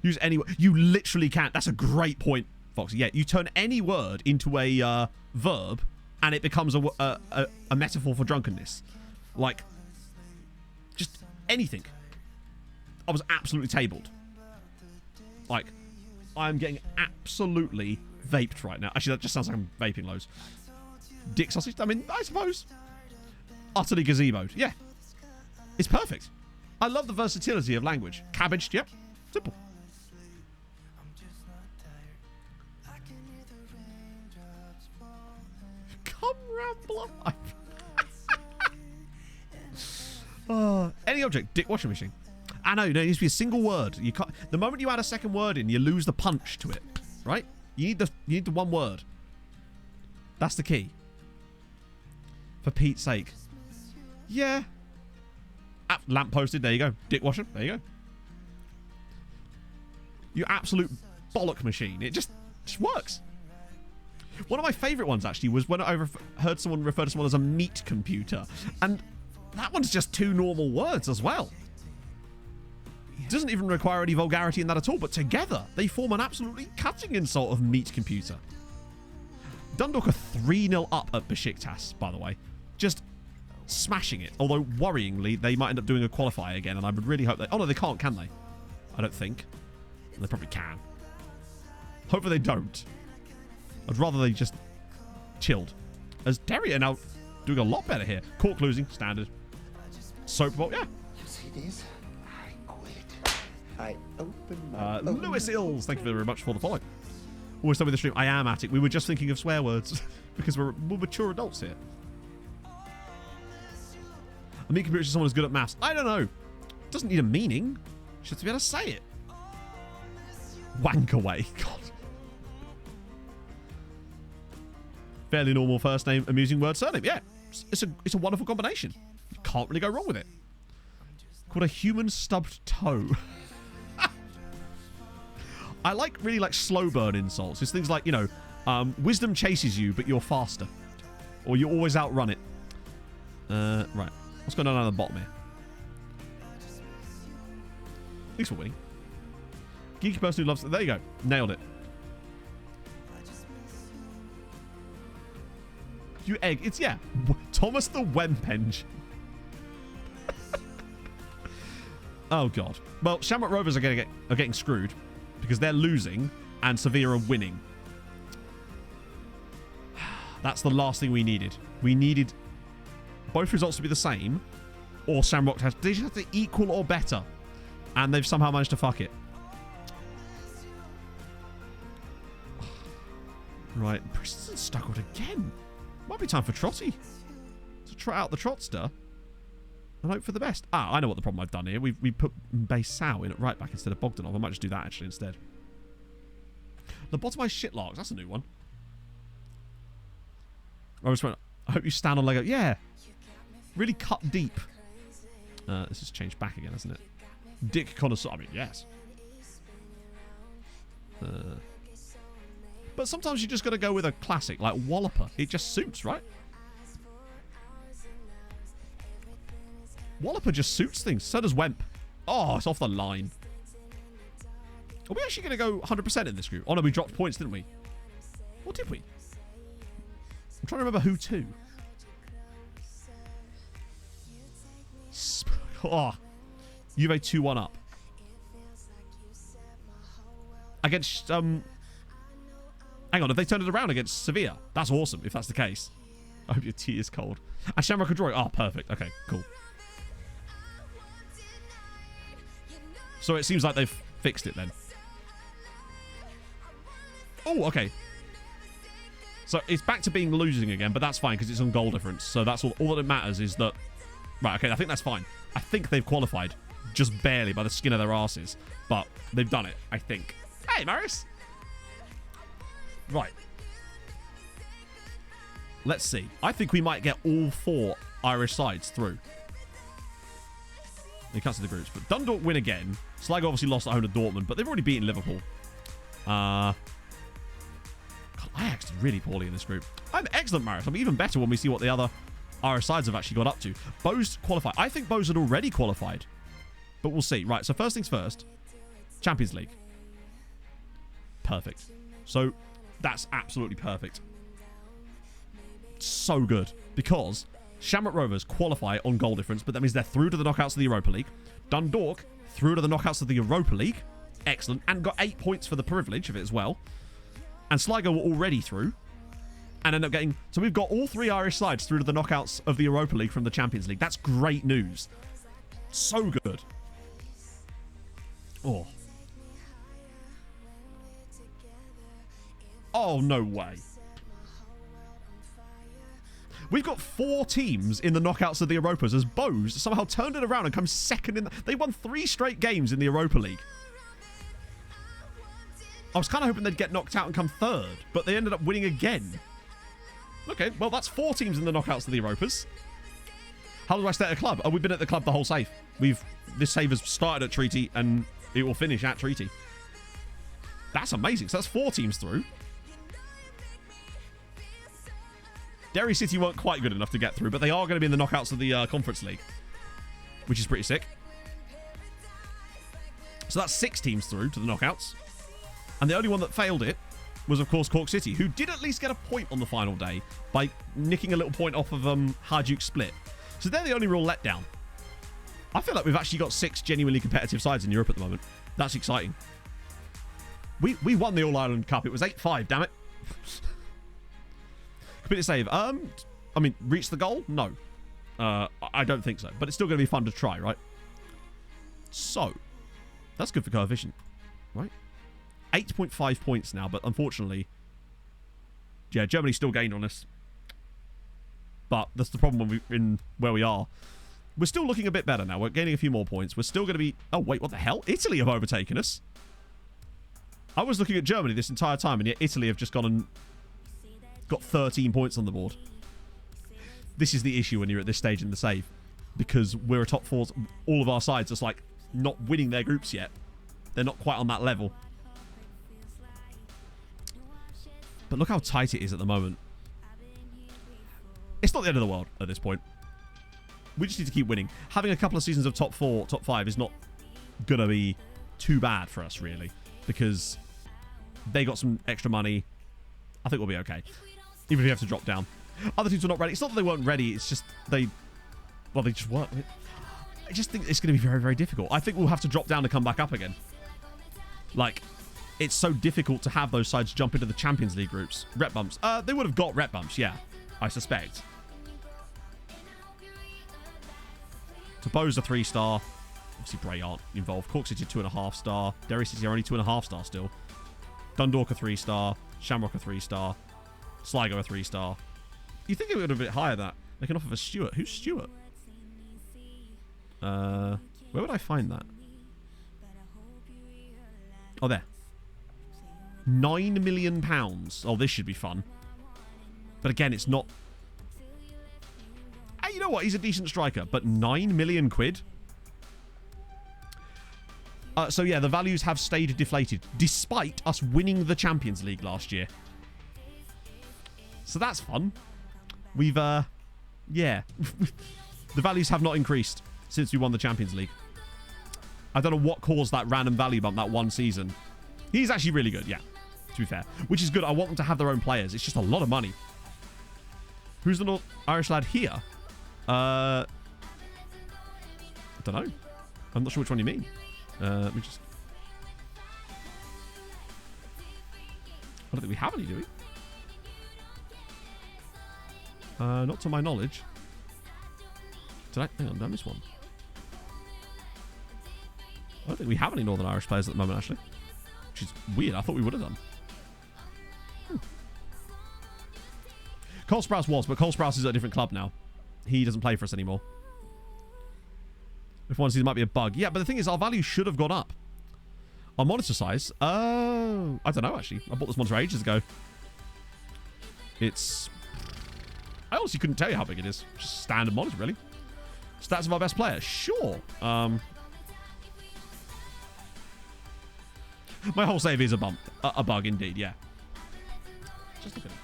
Use any... You literally can't. That's a great point, Fox. Yeah, you turn any word into a verb and it becomes a metaphor for drunkenness. Like, just anything. I was absolutely tabled. Like, I'm getting absolutely vaped right now. Actually, that just sounds like I'm vaping loads. Dick sausage? I mean, I suppose. Utterly gazeboed. Yeah. It's perfect. I love the versatility of language. Cabbaged, yep. Simple. Come, Rambler. Any object. Dick washing machine. I know, it needs to be a single word. You can't. The moment you add a second word in, you lose the punch to it. Right? You need the one word. That's the key. For Pete's sake. Yeah. Lamp posted. There you go. Dick washer. There you go. You absolute bollock machine. It just works. One of my favourite ones, actually, was when I heard someone refer to someone as a meat computer. And that one's just two normal words as well. It doesn't even require any vulgarity in that at all, but together they form an absolutely cutting insult of meat computer. Dundalk are 3-0 up at Besiktas, by the way. Just smashing it. Although, worryingly, they might end up doing a qualifier again, and I would really hope they... Oh, no, they can't, can they? I don't think. They probably can. Hopefully they don't. I'd rather they just chilled. As Derry are now doing a lot better here. Cork losing, standard. Soap ball, yeah. You see this? I quit. I open my Lewis Ills, thank you very much for the follow. Always done with the stream. I am at it. We were just thinking of swear words because we're mature adults here. A meat computer is someone who's good at maths. I don't know. It doesn't need a meaning. She has to be able to say it. Wank away. God. Fairly normal first name, amusing word surname. Yeah, it's a wonderful combination. You can't really go wrong with it. Called a human stubbed toe. I really like slow burn insults. It's things like, you know, wisdom chases you, but you're faster. Or you always outrun it. Right. What's going on down the bottom here? Thanks for winning. Geeky person who loves... There you go. Nailed it. You egg. It's, yeah. Thomas the Wempenge. Oh, God. Well, Shamrock Rovers are getting screwed because they're losing and Sevilla are winning. That's the last thing we needed. We needed both results to be the same, or Shamrock has to equal or better. And they've somehow managed to fuck it. Right. Preston's stuck again. Might be time for Trotty to trot out the Trotster and hope for the best. Ah, I know what the problem I've done here. We put Baysau in at right back instead of Bogdanov. I might just do that actually instead. Lobotomized Shitlarks. That's a new one. I hope you stand on Lego. Yeah. Really cut deep. This has changed back again, hasn't it? Dick Connoisseur. I mean, yes. But sometimes you just got to go with a classic like Walloper. It just suits, right? Walloper just suits things. So does Wemp. Oh, it's off the line. Are we actually going to go 100% in this group? Oh, no, we dropped points, didn't we? Or did we? I'm trying to remember who to. Oh. Juve 2-1 up. Against, hang on, have they turned it around against Sevilla? That's awesome, if that's the case. I hope your tea is cold. And Shamrock are drawing. Oh, perfect. Okay, cool. So it seems like they've fixed it then. Oh, okay. So it's back to being losing again, but that's fine because it's on goal difference. So that's all that matters is that... Right, okay, I think that's fine. I think they've qualified. Just barely by the skin of their asses. But they've done it, I think. Hey, Marius! Right. Let's see. I think we might get all 4 Irish sides through. It cuts to the groups. But Dundalk win again. Sligo obviously lost at home to Dortmund, but they've already beaten Liverpool. God, Ajax did really poorly in this group. I'm excellent, Marius. I'm even better when we see what the other Irish sides have actually got up to. Bows qualified. I think Bows had already qualified. But we'll see. Right, so first things first. Champions League. Perfect. So, that's absolutely perfect. So good. Because Shamrock Rovers qualify on goal difference, but that means they're through to the knockouts of the Europa League. Dundalk through to the knockouts of the Europa League. Excellent. And got 8 points for the privilege of it as well. And Sligo were already through. And end up getting... So we've got all 3 Irish sides through to the knockouts of the Europa League from the Champions League. That's great news. So good. Oh. Oh, no way. We've got 4 teams in the knockouts of the Europas as Bows somehow turned it around and come second in... They won 3 straight games in the Europa League. I was kind of hoping they'd get knocked out and come 3rd, but they ended up winning again. Okay, well, that's 4 teams in the knockouts of the Europas. How do I stay at a club? Oh, we've been at the club the whole save. This save has started at Treaty and it will finish at Treaty. That's amazing. So that's 4 teams through. Derry City weren't quite good enough to get through, but they are going to be in the knockouts of the Conference League, which is pretty sick. So that's 6 teams through to the knockouts. And the only one that failed it was, of course, Cork City, who did at least get a point on the final day by nicking a little point off of Hajduk Split. So they're the only real letdown. I feel like we've actually got 6 genuinely competitive sides in Europe at the moment. That's exciting. We won the All-Ireland Cup. It was 8-5, damn it. Complete save. I mean, reach the goal? No. I don't think so. But it's still going to be fun to try, right? So, that's good for coefficient, right? 8.5 points now, but unfortunately, yeah, Germany still gained on us. But that's the problem when where we are. We're still looking a bit better now. We're gaining a few more points. We're still going to be... Oh, wait, what the hell? Italy have overtaken us. I was looking at Germany this entire time, and yet Italy have just gone and got 13 points on the board. This is the issue when you're at this stage in the save. Because we're a top four. All of our sides are just like not winning their groups yet. They're not quite on that level. But look how tight it is at the moment. It's not the end of the world at this point. We just need to keep winning. Having a couple of seasons of top 4, top 5 is not going to be too bad for us, really. Because they got some extra money. I think we'll be okay. Even if we have to drop down. Other teams were not ready. It's not that they weren't ready. It's just they... Well, they just weren't. I just think it's going to be very, very difficult. I think we'll have to drop down to come back up again. Like, it's so difficult to have those sides jump into the Champions League groups. Rep bumps. They would have got rep bumps, yeah. I suspect. Tobo's a 3-star. Obviously, Bray aren't involved. Cork City 2.5-star. Derry City are only 2.5-star still. Dundalk a 3-star. Shamrock a 3-star. Sligo a 3-star. You think it would have been a bit higher than that? They can offer for Stewart. Who's Stewart? Where would I find that? Oh, there. £9 million. Oh, this should be fun. But again, it's not... Hey, you know what? He's a decent striker. But 9 million quid? So, yeah, the values have stayed deflated. Despite us winning the Champions League last year. So that's fun. We've, yeah. The values have not increased since we won the Champions League. I don't know what caused that random value bump that one season. He's actually really good, yeah. To be fair. Which is good. I want them to have their own players. It's just a lot of money. Who's the North Irish lad here? I don't know. I'm not sure which one you mean. Let me just... I don't think we have any, do we? Not to my knowledge. Hang on, did I miss one? I don't think we have any Northern Irish players at the moment, actually. Which is weird. I thought we would have done. Cole Sprouse was, but Cole Sprouse is at a different club now. He doesn't play for us anymore. If one sees, it might be a bug. Yeah, but the thing is, our value should have gone up. Our monitor size? I don't know, actually. I bought this monitor ages ago. It's... I honestly couldn't tell you how big it is. Just standard monitor, really. Stats of our best player? Sure. My whole save is a bump. A bug, indeed, yeah. Just look at it.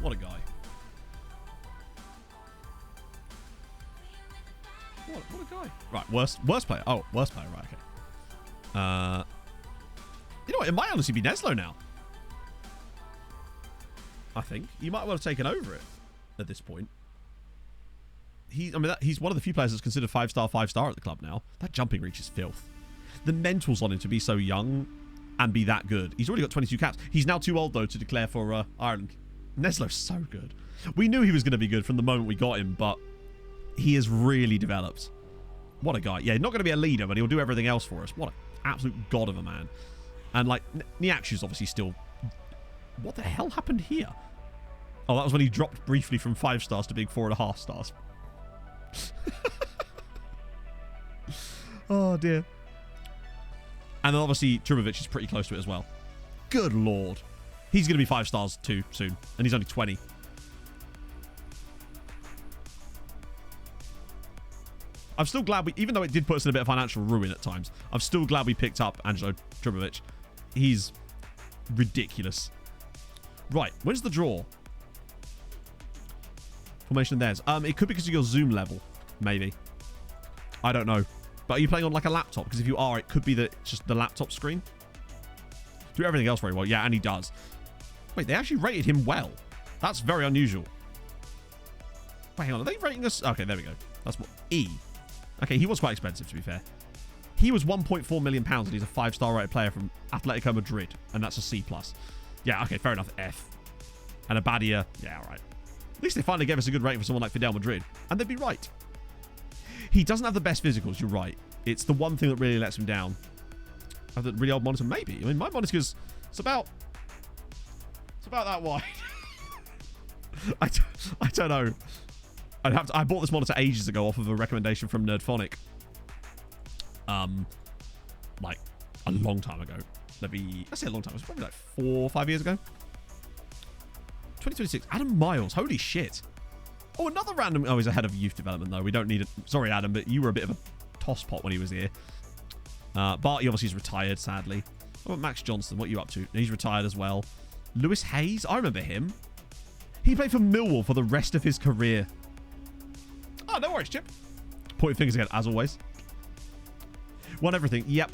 What a guy. What a guy. Right, worst player. Oh, worst player, right, okay. You know what, it might honestly be Neslo now. I think. He might well have taken over it at this point. He's one of the few players that's considered 5-star at the club now. That jumping reach is filth. The mentals on him to be so young and be that good. He's already got 22 caps. He's now too old, though, to declare for Ireland. Neslo's so good. We knew he was going to be good from the moment we got him, but he has really developed. What a guy. Yeah, not going to be a leader, but he'll do everything else for us. What an absolute god of a man. And, like, Niakshu's obviously still... What the hell happened here? Oh, that was when he dropped briefly from 5 stars to being 4.5 stars. Oh, dear. And then, obviously, Trubovic is pretty close to it as well. Good lord. He's going to be 5 stars too soon. And he's only 20. I'm still glad even though it did put us in a bit of financial ruin at times, I'm still glad we picked up Angelo Trubovic. He's ridiculous. Right, when's the draw? Formation theirs. It could be because of your Zoom level, maybe. I don't know. But are you playing on like a laptop? Because if you are, it could be that it's just the laptop screen. Do everything else very well. Yeah, and he does. Wait, they actually rated him well. That's very unusual. Wait, hang on. Are they rating us? Okay, there we go. That's what... E. Okay, he was quite expensive, to be fair. He was £1.4 million, and he's a 5-star rated player from Atletico Madrid, and that's a C+. Yeah, okay, fair enough. F. And a Badia. Yeah, all right. At least they finally gave us a good rating for someone like Fidel Madrid. And they'd be right. He doesn't have the best physicals, you're right. It's the one thing that really lets him down. Have the really old monitor? Maybe. I mean, my monitor's it's about that wide. I don't know. I bought this monitor ages ago off of a recommendation from Nerdphonic. Like a long time ago. I say a long time. It was probably like 4 or 5 years ago. 2026. Adam Miles. Holy shit. Oh, another random. Oh, he's ahead of youth development though. We don't need it. Sorry, Adam, but you were a bit of a tosspot when he was here. Barty obviously is retired, sadly. What about Max Johnston? What are you up to? He's retired as well. Lewis Hayes. I remember him. He played for Millwall for the rest of his career. Oh, no worries, Chip. Pointing fingers again, as always. Won everything. Yep.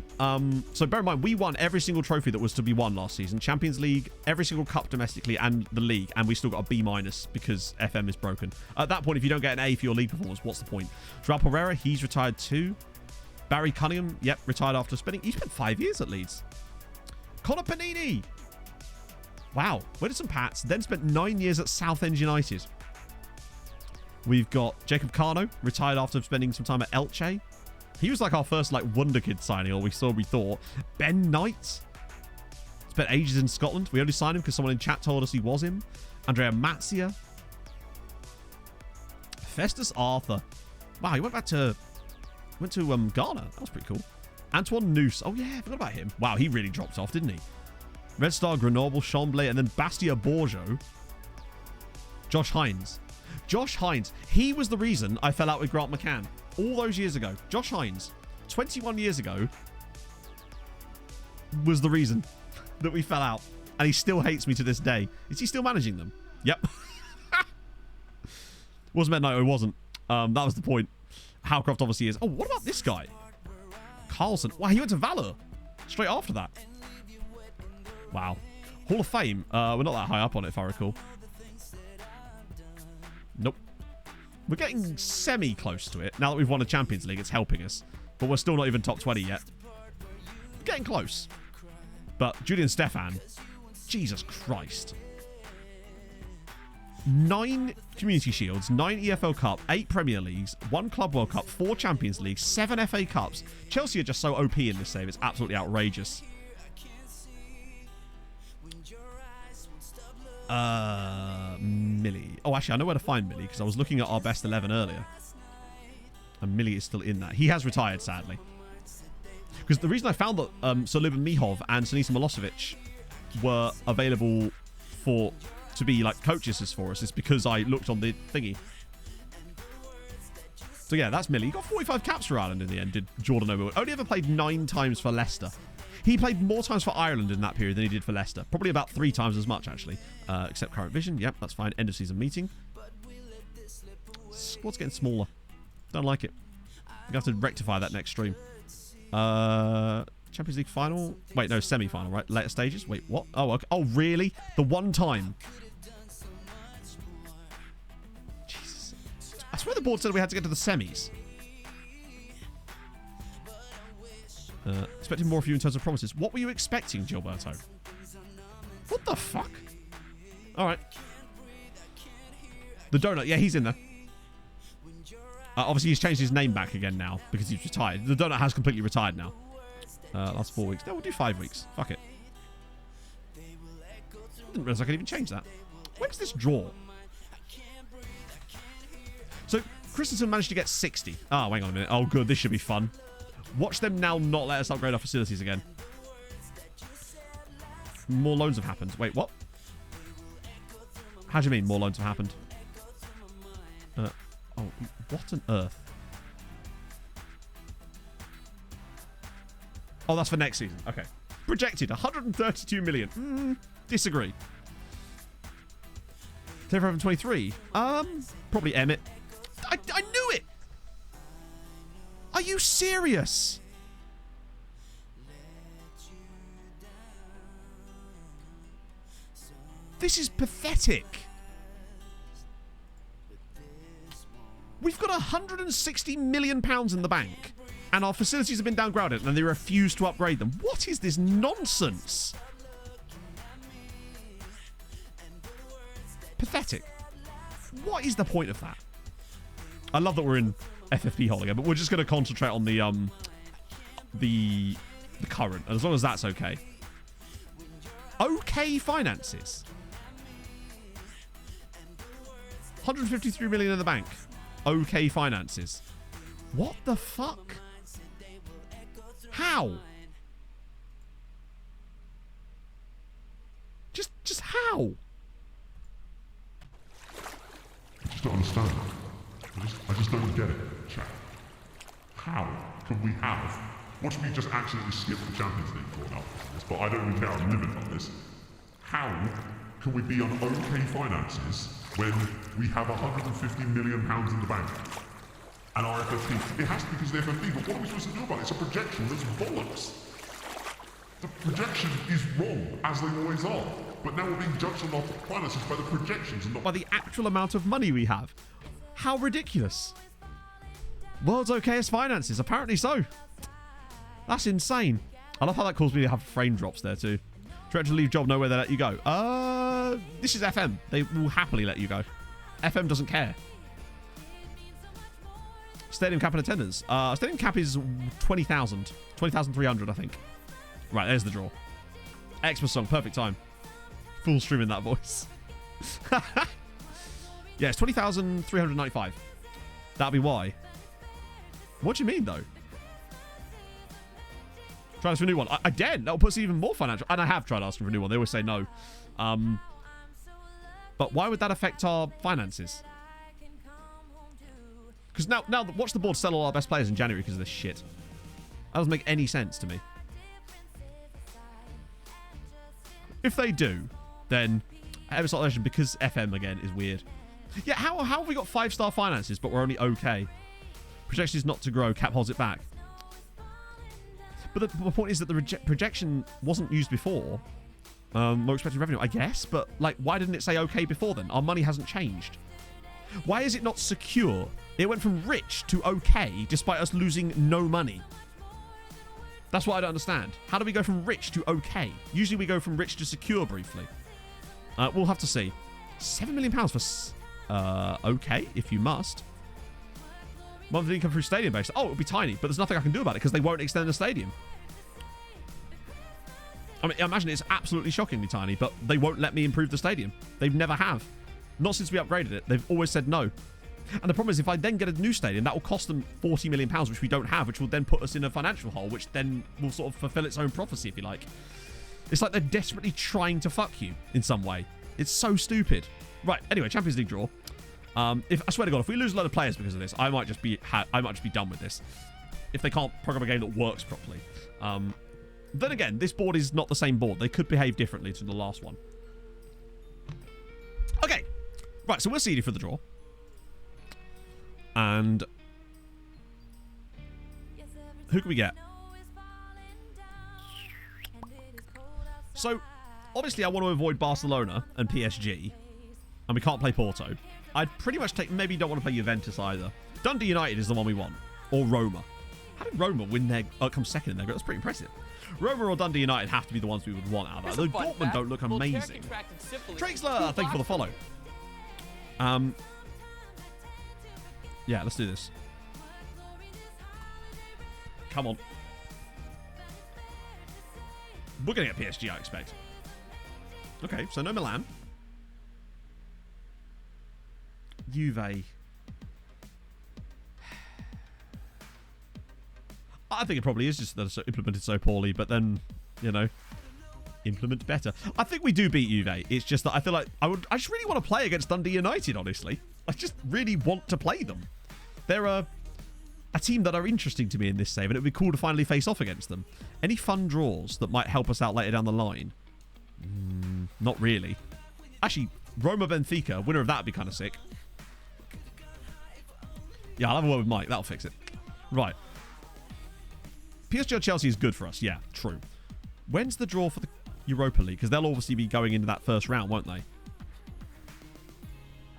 So bear in mind, we won every single trophy that was to be won last season. Champions League, every single cup domestically, and the league. And we still got a B- because FM is broken. At that point, if you don't get an A for your league performance, what's the point? Joao Pereira, he's retired too. Barry Cunningham, yep, retired after spending... He spent 5 years at Leeds. Connor Panini. Wow. Went to St. Pat's, then spent 9 years at Southend United. We've got Jacob Carno, retired after spending some time at Elche. He was like our first like wonder kid signing, or we thought. Ben Knight. Spent ages in Scotland. We only signed him because someone in chat told us he was him. Andrea Mazzia. Festus Arthur. Wow, he went to Ghana. That was pretty cool. Antoine Noose. Oh yeah, I forgot about him. Wow, he really dropped off, didn't he? Red Star, Grenoble, Chambly, and then Bastia Borjo. Josh Hines. Josh Hines. He was the reason I fell out with Grant McCann. All those years ago. Josh Hines, 21 years ago, was the reason that we fell out. And he still hates me to this day. Is he still managing them? Yep. Wasn't meant no, it wasn't. That was the point. Howcroft obviously is. Oh, what about this guy? Carlson. Wow, he went to Valor straight after that. Wow. Hall of Fame. We're not that high up on it, if I recall. Nope. We're getting semi-close to it. Now that we've won a Champions League, it's helping us. But we're still not even top 20 yet. We're getting close. But Julian Stefan, Jesus Christ. 9 Community Shields, 9 EFL Cup, 8 Premier Leagues, 1 Club World Cup, 4 Champions Leagues, 7 FA Cups. Chelsea are just so OP in this save. It's absolutely outrageous. Millie. Oh, actually, I know where to find Millie because I was looking at our best 11 earlier. And Millie is still in that. He has retired, sadly. Because the reason I found that Sir Lubin Mihov and Sinisa Milosevic were available to be like coaches for us is because I looked on the thingy. So yeah, that's Millie. He got 45 caps for Ireland in the end, did Jordan Overwood. Only ever played 9 times for Leicester. He played more times for Ireland in that period than he did for Leicester. Probably about 3 times as much, actually. Except current vision. Yep, that's fine. End of season meeting. Squad's getting smaller. Don't like it. You have to rectify that next stream. Champions League final? Wait, no, semi-final, right? Later stages? Wait, what? Oh, okay. Oh, really? The one time? Jesus. I swear the board said we had to get to the semis. Expecting more of you in terms of promises. What were you expecting, Gilberto? What the fuck? Alright. The donut. Yeah, he's in there. Obviously, he's changed his name back again now because he's retired. The donut has completely retired now. Last 4 weeks. No, we'll do 5 weeks. Fuck it. Didn't realize I could even change that. When's this draw? So, Christensen managed to get 60. Oh, hang on a minute. Oh, good. This should be fun. Watch them now not let us upgrade our facilities again. More loans have happened. Wait, what? How do you mean more loans have happened? Oh, what on earth? Oh, that's for next season. Okay. Projected 132 million. Disagree. 23. Probably Emmett. I knew it. Are you serious? This is pathetic. We've got £160 million in the bank, and our facilities have been downgraded, and they refuse to upgrade them. What is this nonsense? Pathetic. What is the point of that? I love that we're in FFP hole again, but we're just going to concentrate on the the current, as long as that's okay. Okay finances. 153 million in the bank. Okay finances. What the fuck? How? Just how? I just don't understand. I just don't get it, chat. How can we have... Watch me just accidentally skip the Champions League for now, but I don't really care, I'm living on this. How can we be on okay finances when we have £150 million in the bank? And our FFP, it has to be because of the FFP, but what are we supposed to do about it? It's a projection, that's bollocks. The projection is wrong, as they always are. But now we're being judged on our finances by the projections and not by the actual amount of money we have. How ridiculous. World's okayest finances, apparently so. That's insane. I love how that caused me to have frame drops there too. Try to leave job, nowhere they let you go. This is FM. They will happily let you go. FM doesn't care. Stadium cap and attendance. Stadium cap is 20,000. 20,300, I think. Right, there's the draw. Xmas song, perfect time. Full stream in that voice. Yeah, it's 20,395. That'll be why. What do you mean, though? Try to ask for a new one. Again, that'll put us even more financial. And I have tried asking for a new one. They always say no. But why would that affect our finances? Because now watch the board sell all our best players in January because of this shit. That doesn't make any sense to me. If they do, then Eversalt because FM again is weird. Yeah, how have we got 5-star finances but we're only okay? Projection is not to grow. Cap holds it back. But the point is that the projection wasn't used before. More expected revenue, I guess. But like, why didn't it say okay before then? Our money hasn't changed. Why is it not secure? It went from rich to okay despite us losing no money. That's what I don't understand. How do we go from rich to okay? Usually we go from rich to secure briefly. We'll have to see. £7 million for okay, if you must. Monthly income through stadium base. Oh, it'll be tiny, but there's nothing I can do about it because they won't extend the stadium. I mean, I imagine it's absolutely shockingly tiny, but they won't let me improve the stadium. They never have. Not since we upgraded it. They've always said no. And the problem is, if I then get a new stadium, that will cost them £40 million, which we don't have, which will then put us in a financial hole, which then will sort of fulfill its own prophecy, if you like. It's like they're desperately trying to fuck you in some way. It's so stupid. Right, anyway, Champions League draw. If I swear to God, if we lose a lot of players because of this, I might just be done with this. If they can't program a game that works properly. Then again, this board is not the same board. They could behave differently to the last one. Okay. Right, so we're seeded for the draw. And who can we get? So, obviously I want to avoid Barcelona and PSG. And we can't play Porto. I'd pretty much maybe don't want to play Juventus either. Dundee United is the one we want. Or Roma. How did Roma win their... come second in their group? That's pretty impressive. Roma or Dundee United have to be the ones we would want out of that. The Dortmund don't look amazing. Drexler, thank you for the follow. Yeah, let's do this. Come on. We're going to get PSG, I expect. Okay, so no Milan. Juve. I think it probably is just that it's implemented so poorly, but then, you know, implement better. I think we do beat Juve. It's just that I feel like I just really want to play against Dundee United, honestly. I just really want to play them. They're a team that are interesting to me in this save, and it would be cool to finally face off against them. Any fun draws that might help us out later down the line? Not really. Actually, Roma Benfica, winner of that would be kind of sick. Yeah, I'll have a word with Mike. That'll fix it. Right. PSG or Chelsea is good for us. Yeah, true. When's the draw for the Europa League? Because they'll obviously be going into that first round, won't they?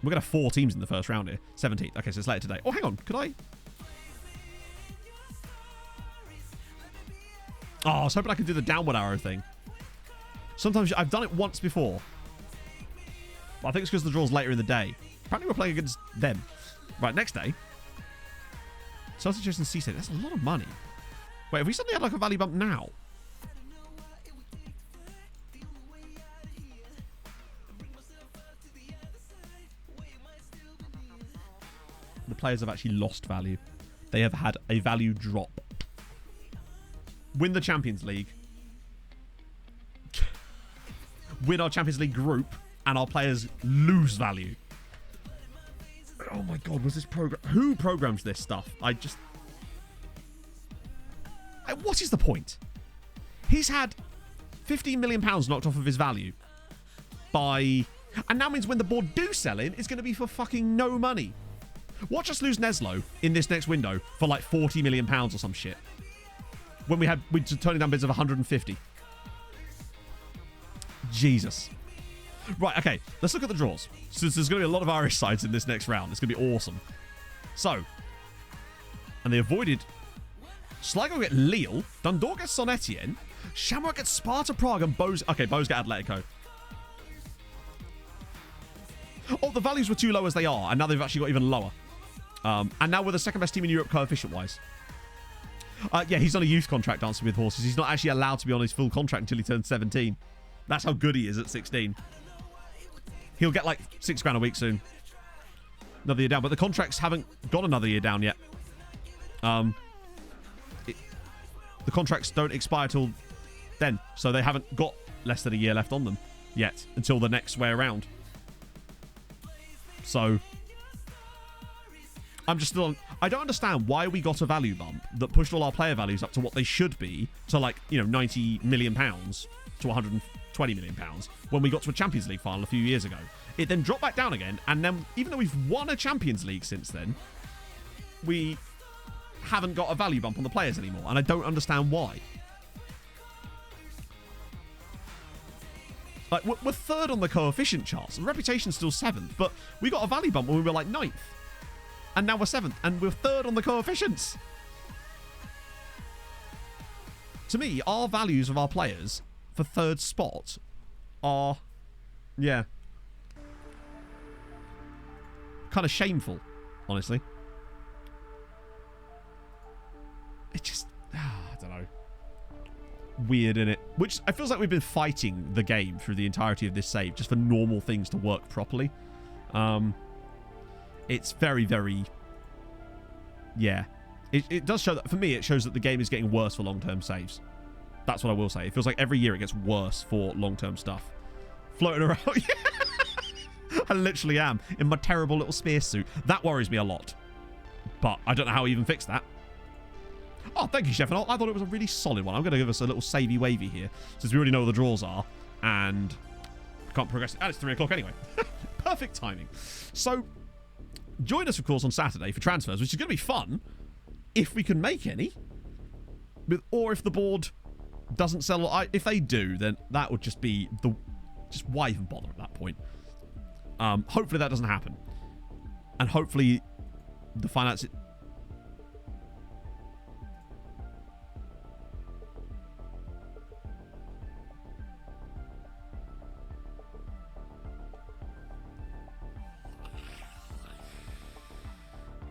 We're going to have 4 teams in the first round here. 17th. Okay, so it's later today. Oh, hang on. Could I... Oh, I was hoping I could do the downward arrow thing. Sometimes I've done it once before. But I think it's because the draw's later in the day. Apparently we're playing against them. Right, next day. Chelsea and Seaside. That's a lot of money. Wait, have we suddenly had like a value bump now? players have actually lost value. They have had a value drop. Win the Champions League. Win our Champions League group, and our players lose value. Oh my god, was this program? Who programs this stuff? What is the point? He's had £15 million knocked off of his value by... And now means when the board do sell in, it's going to be for fucking no money. Watch us lose Neslo in this next window for like £40 million or some shit. When we're turning down bids of 150. Jesus. Right, okay. Let's look at the draws. So there's going to be a lot of Irish sides in this next round. It's going to be awesome. So. And they avoided... Sligo get Lille. Dundalk gets Saint Etienne. Shamrock gets Sparta Prague and Bose... Okay, Bose get Atletico. Oh, the values were too low as they are, and now they've actually got even lower. And now we're the second best team in Europe coefficient-wise. Yeah, he's on a youth contract, Dancing with Horses. He's not actually allowed to be on his full contract until he turns 17. That's how good he is at 16. He'll get like £6 a week soon. Another year down, but the contracts haven't got another year down yet. The contracts don't expire till then, so they haven't got less than a year left on them yet until the next way around. So I'm just still on... I don't understand why we got a value bump that pushed all our player values up to what they should be, to like, you know, £90 million to £120 million when we got to a Champions League final a few years ago. It then dropped back down again, and then even though we've won a Champions League since then, we haven't got a value bump on the players anymore, and I don't understand why. Like, we're third on the coefficient charts. The reputation's still 7th, but we got a value bump when we were like 9th. And now we're 7th, and we're third on the coefficients. To me, our values of our players for third spot are, yeah, kind of shameful, honestly. It just, I don't know. Weird, innit? Which it feels like we've been fighting the game through the entirety of this save just for normal things to work properly. It's very, very... Yeah. It does show that... For me, it shows that the game is getting worse for long-term saves. That's what I will say. It feels like every year it gets worse for long-term stuff. Floating around... I literally am. In my terrible little space suit. That worries me a lot. But I don't know how I even fix that. Oh, thank you, Chef. I thought it was a really solid one. I'm going to give us a little savey-wavy here, since we already know what the draws are, and I can't progress. And it's 3 o'clock anyway. Perfect timing. So, join us, of course, on Saturday for transfers, which is going to be fun, if we can make any. Or if the board doesn't sell. If they do, then that would just be the... Just why even bother at that point? Hopefully that doesn't happen. And hopefully the finance...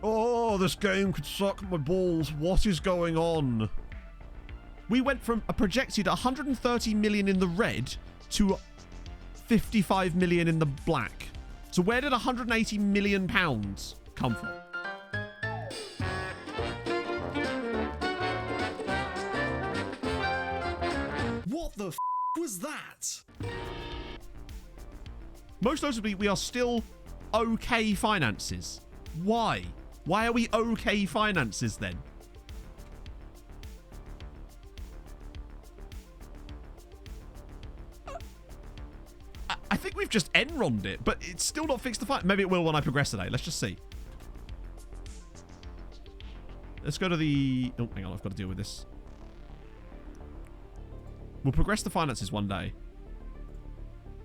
Oh, this game could suck my balls. What is going on? We went from a projected 130 million in the red to 55 million in the black. So where did 180 million pounds come from? What the f was that? Most notably, we are still okay finances. Why? Why are we okay finances then? I think we've just Enroned it, but it's still not fixed the fight. Maybe it will when I progress today. Let's just see. Let's go to the... Oh, hang on. I've got to deal with this. We'll progress the finances one day.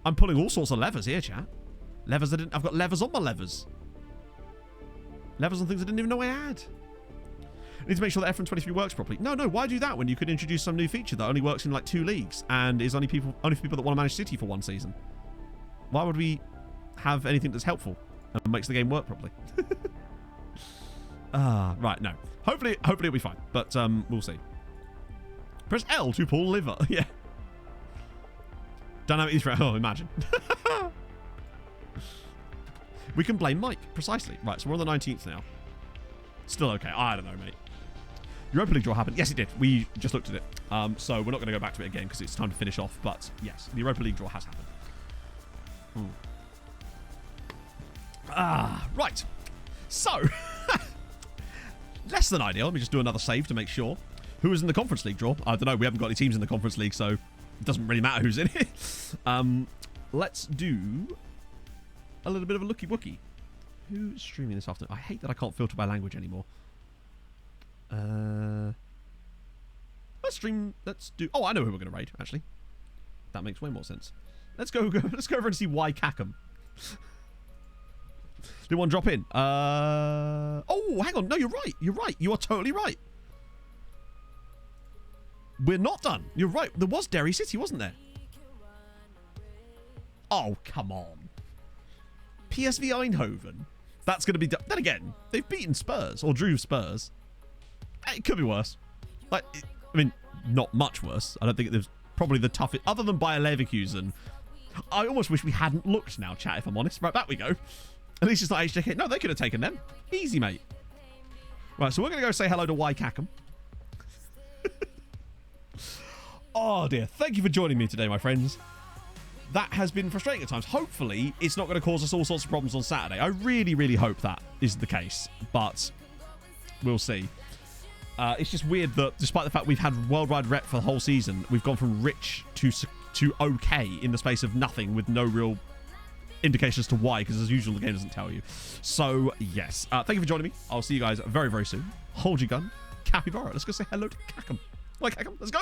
I'm pulling all sorts of levers here, chat. Levers I didn't... I've got levers on my levers. Levels on things I didn't even know I had. I need to make sure that F123 works properly. No, why do that when you could introduce some new feature that only works in like 2 leagues and is only for people that want to manage City for 1 season? Why would we have anything that's helpful and makes the game work properly? Right, no. Hopefully it'll be fine, but we'll see. Press L to pull liver. Yeah. Dynamic Ethernet. Oh, imagine. We can blame Mike, precisely. Right, so we're on the 19th now. Still okay. I don't know, mate. Europa League draw happened. Yes, it did. We just looked at it. So we're not going to go back to it again because it's time to finish off. But yes, the Europa League draw has happened. Right. So, less than ideal. Let me just do another save to make sure. Who was in the Conference League draw? I don't know. We haven't got any teams in the Conference League, so it doesn't really matter who's in it. Let's do a little bit of a looky-wooky. Who's streaming this afternoon? I hate that I can't filter by language anymore. Let's stream. Let's do. Oh, I know who we're going to raid. Actually, that makes way more sense. Let's go. Let's go over and see why Cackham. Did one drop in? Oh, hang on. No, you're right. You're right. You are totally right. We're not done. You're right. There was Derry City, wasn't there? Oh, come on. PSV Eindhoven. That's going to be done. Then again, they've beaten Spurs or drew Spurs. It could be worse. Like, I mean, not much worse. I don't think there's probably the toughest, other than Bayer Leverkusen. I almost wish we hadn't looked now, chat, if I'm honest. Right, back we go. At least it's not HJK. No, they could have taken them. Easy, mate. Right, so we're going to go say hello to Y Cackham. Oh, dear. Thank you for joining me today, my friends. That has been frustrating at times. Hopefully, it's not going to cause us all sorts of problems on Saturday. I really, really hope that is the case, but we'll see. It's just weird that despite the fact we've had worldwide rep for the whole season, we've gone from rich to okay in the space of nothing with no real indications as to why, because as usual, the game doesn't tell you. So, yes. Thank you for joining me. I'll see you guys very, very soon. Hold your gun. Capybara. Let's go say hello to Cackham. Why, Cackham? Let's go.